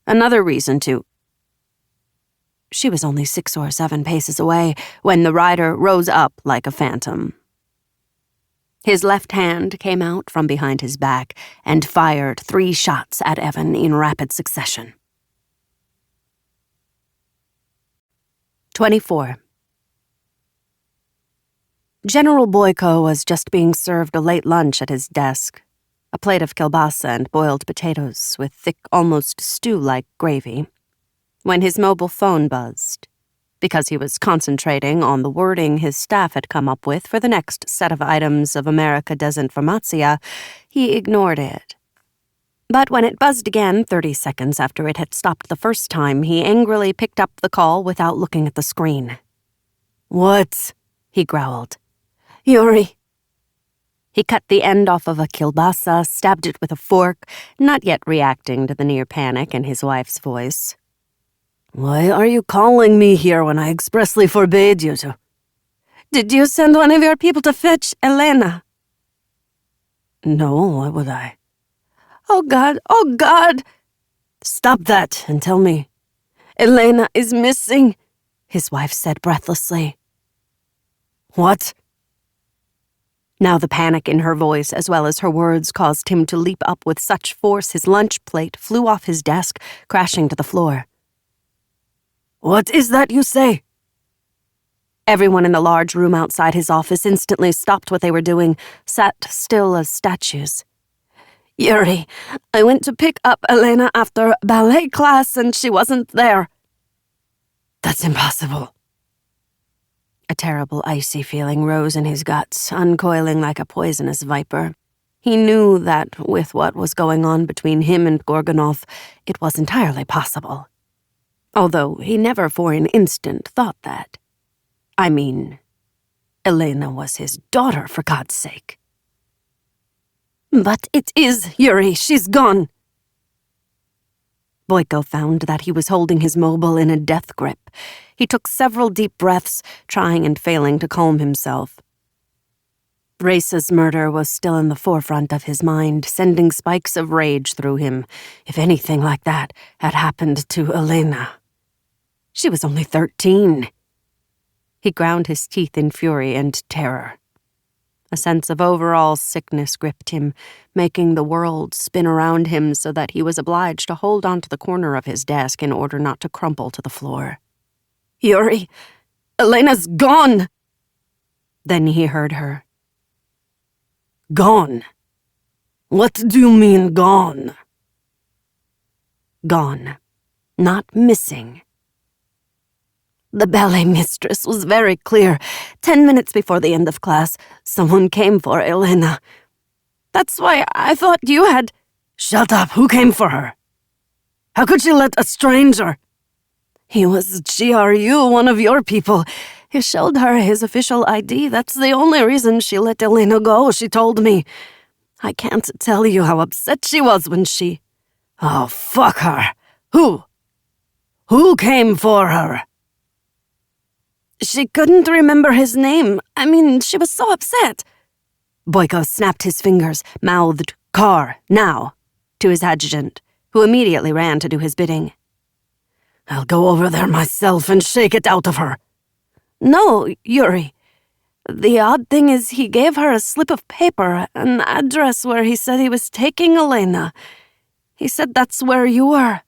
Another reason to... She was only 6 or 7 paces away when the rider rose up like a phantom. His left hand came out from behind his back and fired 3 shots at Evan in rapid succession. 24. General Boyko was just being served a late lunch at his desk, a plate of kielbasa and boiled potatoes with thick, almost stew-like gravy, when his mobile phone buzzed. Because he was concentrating on the wording his staff had come up with for the next set of items of America Desinformatia, he ignored it. But when it buzzed again 30 seconds after it had stopped the first time, he angrily picked up the call without looking at the screen. "What?" he growled. "Yuri." He cut the end off of a kielbasa, stabbed it with a fork, not yet reacting to the near panic in his wife's voice. "Why are you calling me here when I expressly forbade you to? Did you send one of your people to fetch Elena?" "No, why would I?" Oh God! "Stop that and tell me." "Elena is missing," his wife said breathlessly. "What?" Now the panic in her voice as well as her words caused him to leap up with such force his lunch plate flew off his desk, crashing to the floor. "What is that you say?" Everyone in the large room outside his office instantly stopped what they were doing, sat still as statues. "Yuri, I went to pick up Elena after ballet class and she wasn't there." "That's impossible." A terrible icy feeling rose in his guts, uncoiling like a poisonous viper. He knew that with what was going on between him and Gorgonov, it was entirely possible. Although he never for an instant thought that. I mean, Elena was his daughter, for God's sake. "But it is, Yuri, she's gone." Boyko found that he was holding his mobile in a death grip. He took several deep breaths, trying and failing to calm himself. Race's murder was still in the forefront of his mind, sending spikes of rage through him. If anything like that had happened to Elena. She was only 13. He ground his teeth in fury and terror. A sense of overall sickness gripped him, making the world spin around him so that he was obliged to hold onto the corner of his desk in order not to crumple to the floor. Yuri, Elena's gone! Then he heard her. Gone? What do you mean, gone? Gone. Not missing. The ballet mistress was very clear. 10 minutes before the end of class, someone came for Elena. That's why I thought you had... Shut up, who came for her? How could she let a stranger? He was GRU, one of your people. He showed her his official ID. That's the only reason she let Elena go, she told me. I can't tell you how upset she was when she... Oh, fuck her. Who? Who came for her? She couldn't remember his name. I mean, she was so upset. Boyko snapped his fingers, mouthed, "Car, now," to his adjutant, who immediately ran to do his bidding. I'll go over there myself and shake it out of her. No, Yuri. The odd thing is he gave her a slip of paper, an address where he said he was taking Elena. He said that's where you were.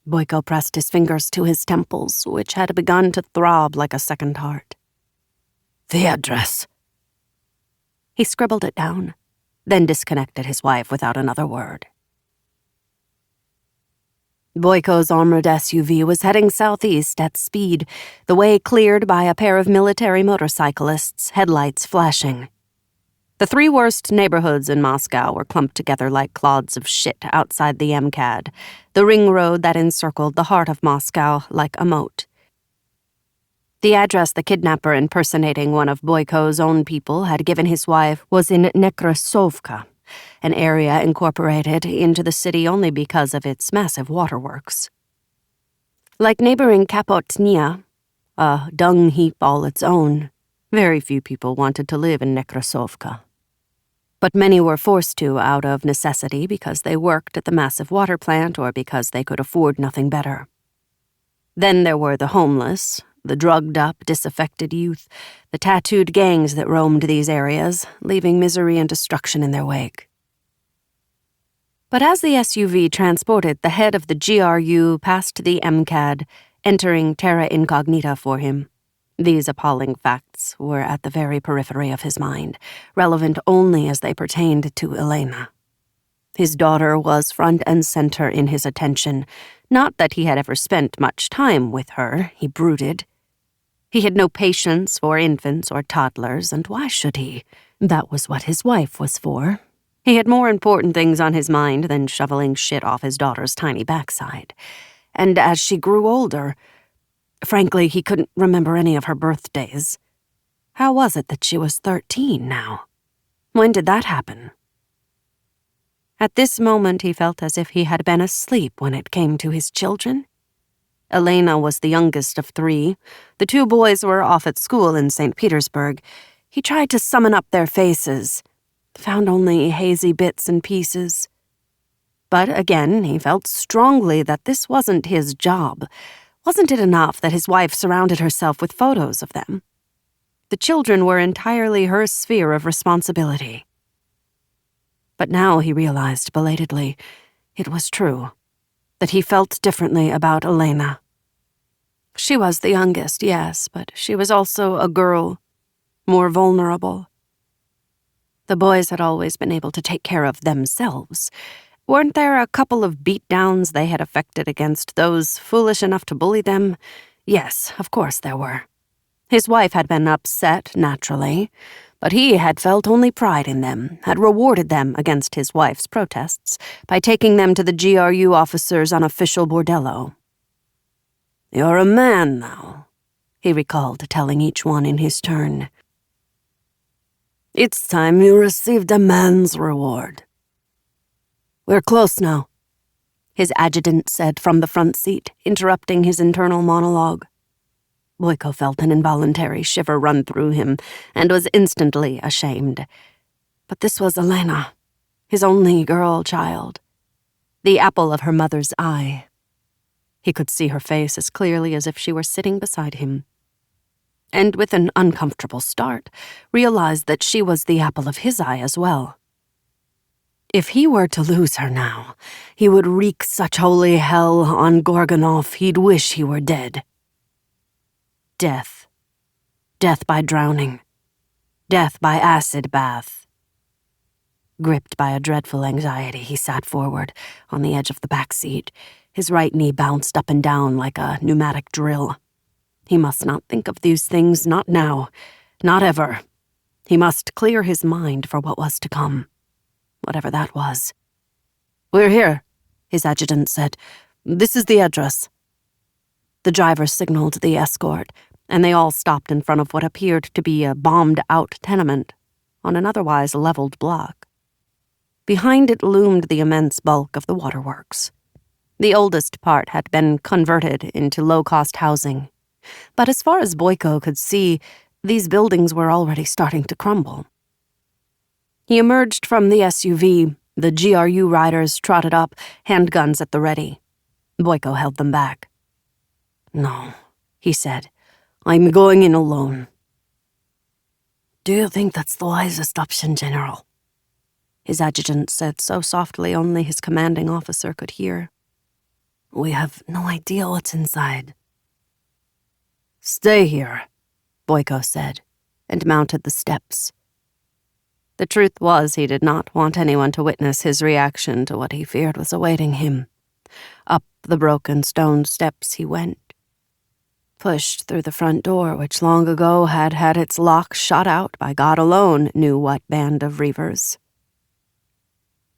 Boyko pressed his fingers to his temples, which had begun to throb like a second heart. The address. He scribbled it down, then disconnected his wife without another word. Boyko's armored SUV was heading southeast at speed, the way cleared by a pair of military motorcyclists, headlights flashing. The three worst neighborhoods in Moscow were clumped together like clods of shit outside the MCAD, the ring road that encircled the heart of Moscow like a moat. The address the kidnapper impersonating one of Boyko's own people had given his wife was in Nekrasovka, an area incorporated into the city only because of its massive waterworks. Like neighboring Kapotnia, a dung heap all its own, very few people wanted to live in Nekrasovka. But many were forced to out of necessity because they worked at the massive water plant or because they could afford nothing better. Then there were the homeless, the drugged-up, disaffected youth, the tattooed gangs that roamed these areas, leaving misery and destruction in their wake. But as the SUV transported the head of the GRU past the MCAD, entering terra incognita for him, these appalling facts were at the very periphery of his mind, relevant only as they pertained to Elena. His daughter was front and center in his attention, not that he had ever spent much time with her, he brooded. He had no patience for infants or toddlers, and why should he? That was what his wife was for. He had more important things on his mind than shoveling shit off his daughter's tiny backside. And as she grew older, frankly, he couldn't remember any of her birthdays. How was it that she was 13 now? When did that happen? At this moment, he felt as if he had been asleep when it came to his children. Elena was the youngest of three. The two boys were off at school in St. Petersburg. He tried to summon up their faces, found only hazy bits and pieces. But again, he felt strongly that this wasn't his job. Wasn't it enough that his wife surrounded herself with photos of them? The children were entirely her sphere of responsibility. But now he realized belatedly, it was true, that he felt differently about Elena. She was the youngest, yes, but she was also a girl, more vulnerable. The boys had always been able to take care of themselves. Weren't there a couple of beatdowns they had effected against those foolish enough to bully them? Yes, of course there were. His wife had been upset, naturally, but he had felt only pride in them, had rewarded them against his wife's protests by taking them to the GRU officer's unofficial bordello. "You're a man now," he recalled, telling each one in his turn. "It's time you received a man's reward." "We're close now," his adjutant said from the front seat, interrupting his internal monologue. Boyko felt an involuntary shiver run through him and was instantly ashamed. But this was Elena, his only girl child, the apple of her mother's eye. He could see her face as clearly as if she were sitting beside him. and with an uncomfortable start, realized that she was the apple of his eye as well. If he were to lose her now, he would wreak such holy hell on Gorgonov he'd wish he were dead. Death. Death by drowning. Death by acid bath. Gripped by a dreadful anxiety, he sat forward, on the edge of the back seat. His right knee bounced up and down like a pneumatic drill. He must not think of these things, not now, not ever. He must clear his mind for what was to come, whatever that was. "We're here," his adjutant said. "This is the address." The driver signaled the escort, and they all stopped in front of what appeared to be a bombed-out tenement on an otherwise leveled block. Behind it loomed the immense bulk of the waterworks. The oldest part had been converted into low-cost housing, but as far as Boyko could see, these buildings were already starting to crumble. He emerged from the SUV. The GRU riders trotted up, handguns at the ready. Boyko held them back. "No," he said. "I'm going in alone." "Do you think that's the wisest option, General?" his adjutant said so softly only his commanding officer could hear. "We have no idea what's inside." "Stay here," Boyko said, and mounted the steps. The truth was he did not want anyone to witness his reaction to what he feared was awaiting him. Up the broken stone steps he went. Pushed through the front door, which long ago had had its lock shot out by God alone knew what band of reavers.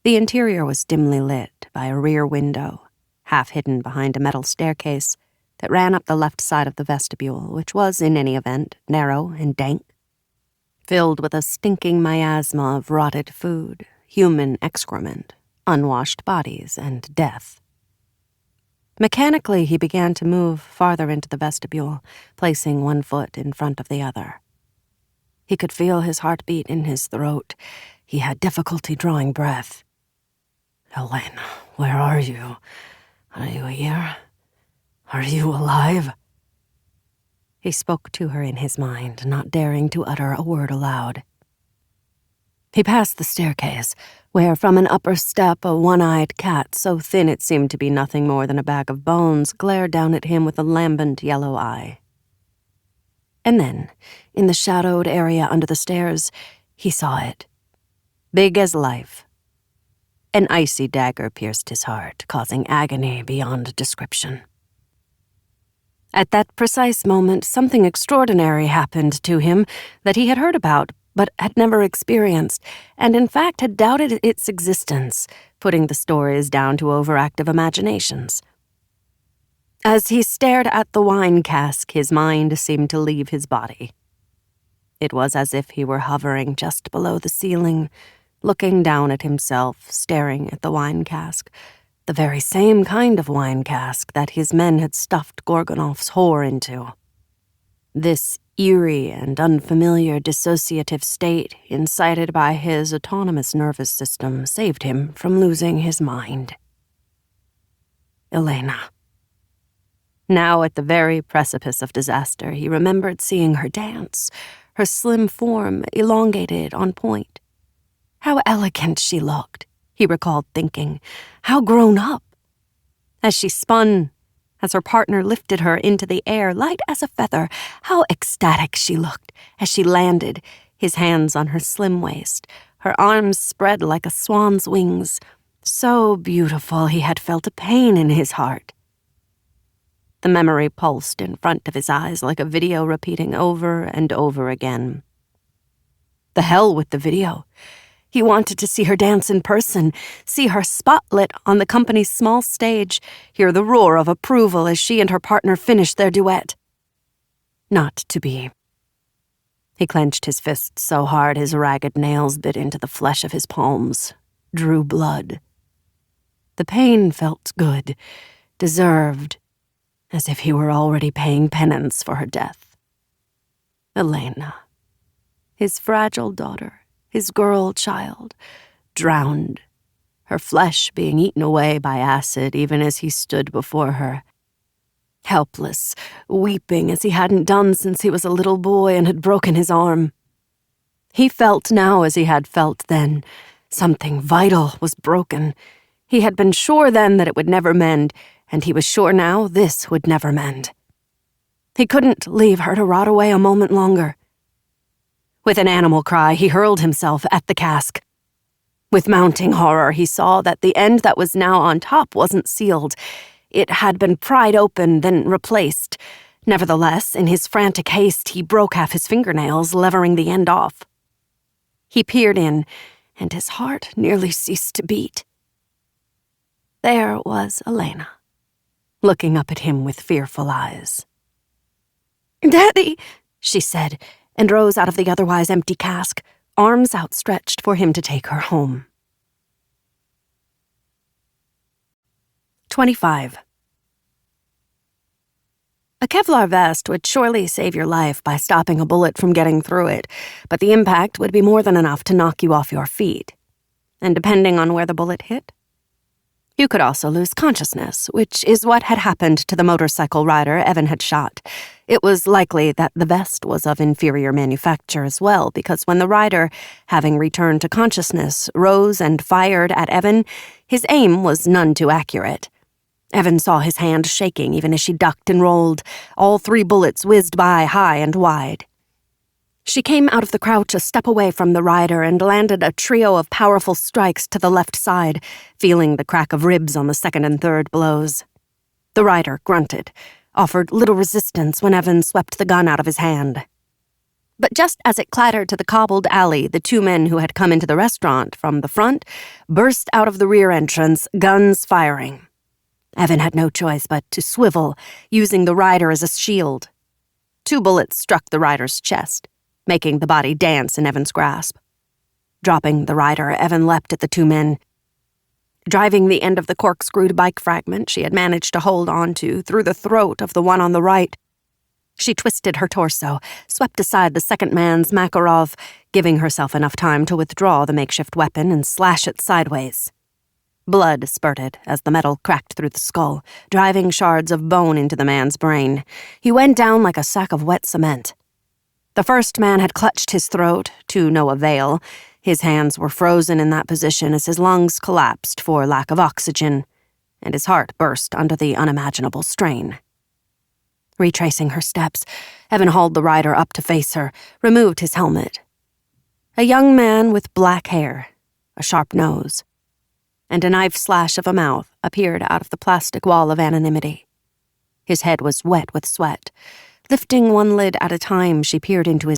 The interior was dimly lit by a rear window, half hidden behind a metal staircase that ran up the left side of the vestibule, which was, in any event, narrow and dank, filled with a stinking miasma of rotted food, human excrement, unwashed bodies, and death. Mechanically, he began to move farther into the vestibule, placing one foot in front of the other. He could feel his heartbeat in his throat. He had difficulty drawing breath. "Elena, where are you? Are you here? Are you alive?" He spoke to her in his mind, not daring to utter a word aloud. He passed the staircase, where from an upper step a one-eyed cat, so thin it seemed to be nothing more than a bag of bones, glared down at him with a lambent yellow eye. And then, in the shadowed area under the stairs, he saw it. Big as life. An icy dagger pierced his heart, causing agony beyond description. At that precise moment, something extraordinary happened to him that he had heard about, but had never experienced, and in fact had doubted its existence, putting the stories down to overactive imaginations. As he stared at the wine cask, his mind seemed to leave his body. It was as if he were hovering just below the ceiling, looking down at himself, staring at the wine cask, the very same kind of wine cask that his men had stuffed Gorgonov's whore into. This eerie and unfamiliar dissociative state, incited by his autonomous nervous system, saved him from losing his mind. Elena. Now, at the very precipice of disaster, he remembered seeing her dance, her slim form elongated on point. How elegant she looked, he recalled thinking. How grown up. As she spun, as her partner lifted her into the air, light as a feather, how ecstatic she looked as she landed, his hands on her slim waist, her arms spread like a swan's wings. So beautiful he had felt a pain in his heart. The memory pulsed in front of his eyes like a video repeating over and over again. The hell with the video. He wanted to see her dance in person, see her spotlit on the company's small stage, hear the roar of approval as she and her partner finished their duet. Not to be. He clenched his fists so hard his ragged nails bit into the flesh of his palms, drew blood. The pain felt good, deserved, as if he were already paying penance for her death. Elena, his fragile daughter, his girl child, drowned, her flesh being eaten away by acid even as he stood before her. helpless, weeping as he hadn't done since he was a little boy and had broken his arm. He felt now as he had felt then. Something vital was broken. He had been sure then that it would never mend, and he was sure now this would never mend. He couldn't leave her to rot away a moment longer. With an animal cry, he hurled himself at the cask. With mounting horror, he saw that the end that was now on top wasn't sealed. It had been pried open, then replaced. Nevertheless, in his frantic haste, he broke half his fingernails, levering the end off. He peered in, and his heart nearly ceased to beat. There was Elena, looking up at him with fearful eyes. Daddy, she said, and rose out of the otherwise empty cask, arms outstretched for him to take her home. 25. A Kevlar vest would surely save your life by stopping a bullet from getting through it, but the impact would be more than enough to knock you off your feet. And depending on where the bullet hit, you could also lose consciousness, which is what had happened to the motorcycle rider Evan had shot. It was likely that the vest was of inferior manufacture as well, because when the rider, having returned to consciousness, rose and fired at Evan, his aim was none too accurate. Evan saw his hand shaking even as she ducked and rolled. All 3 bullets whizzed by high and wide. She came out of the crouch a step away from the rider and landed a trio of powerful strikes to the left side, feeling the crack of ribs on the second and third blows. The rider grunted, offered little resistance when Evan swept the gun out of his hand. But just as it clattered to the cobbled alley, the 2 men who had come into the restaurant from the front burst out of the rear entrance, guns firing. Evan had no choice but to swivel, using the rider as a shield. 2 bullets struck the rider's chest, making the body dance in Evan's grasp. Dropping the rider, Evan leapt at the 2 men. Driving the end of the corkscrewed bike fragment she had managed to hold onto through the throat of the one on the right, she twisted her torso, swept aside the second man's Makarov, giving herself enough time to withdraw the makeshift weapon and slash it sideways. Blood spurted as the metal cracked through the skull, driving shards of bone into the man's brain. He went down like a sack of wet cement. The first man had clutched his throat, to no avail. His hands were frozen in that position as his lungs collapsed for lack of oxygen, and his heart burst under the unimaginable strain. Retracing her steps, Evan hauled the rider up to face her, removed his helmet. A young man with black hair, a sharp nose, and a knife slash of a mouth appeared out of the plastic wall of anonymity. His head was wet with sweat. Lifting one lid at a time, she peered into his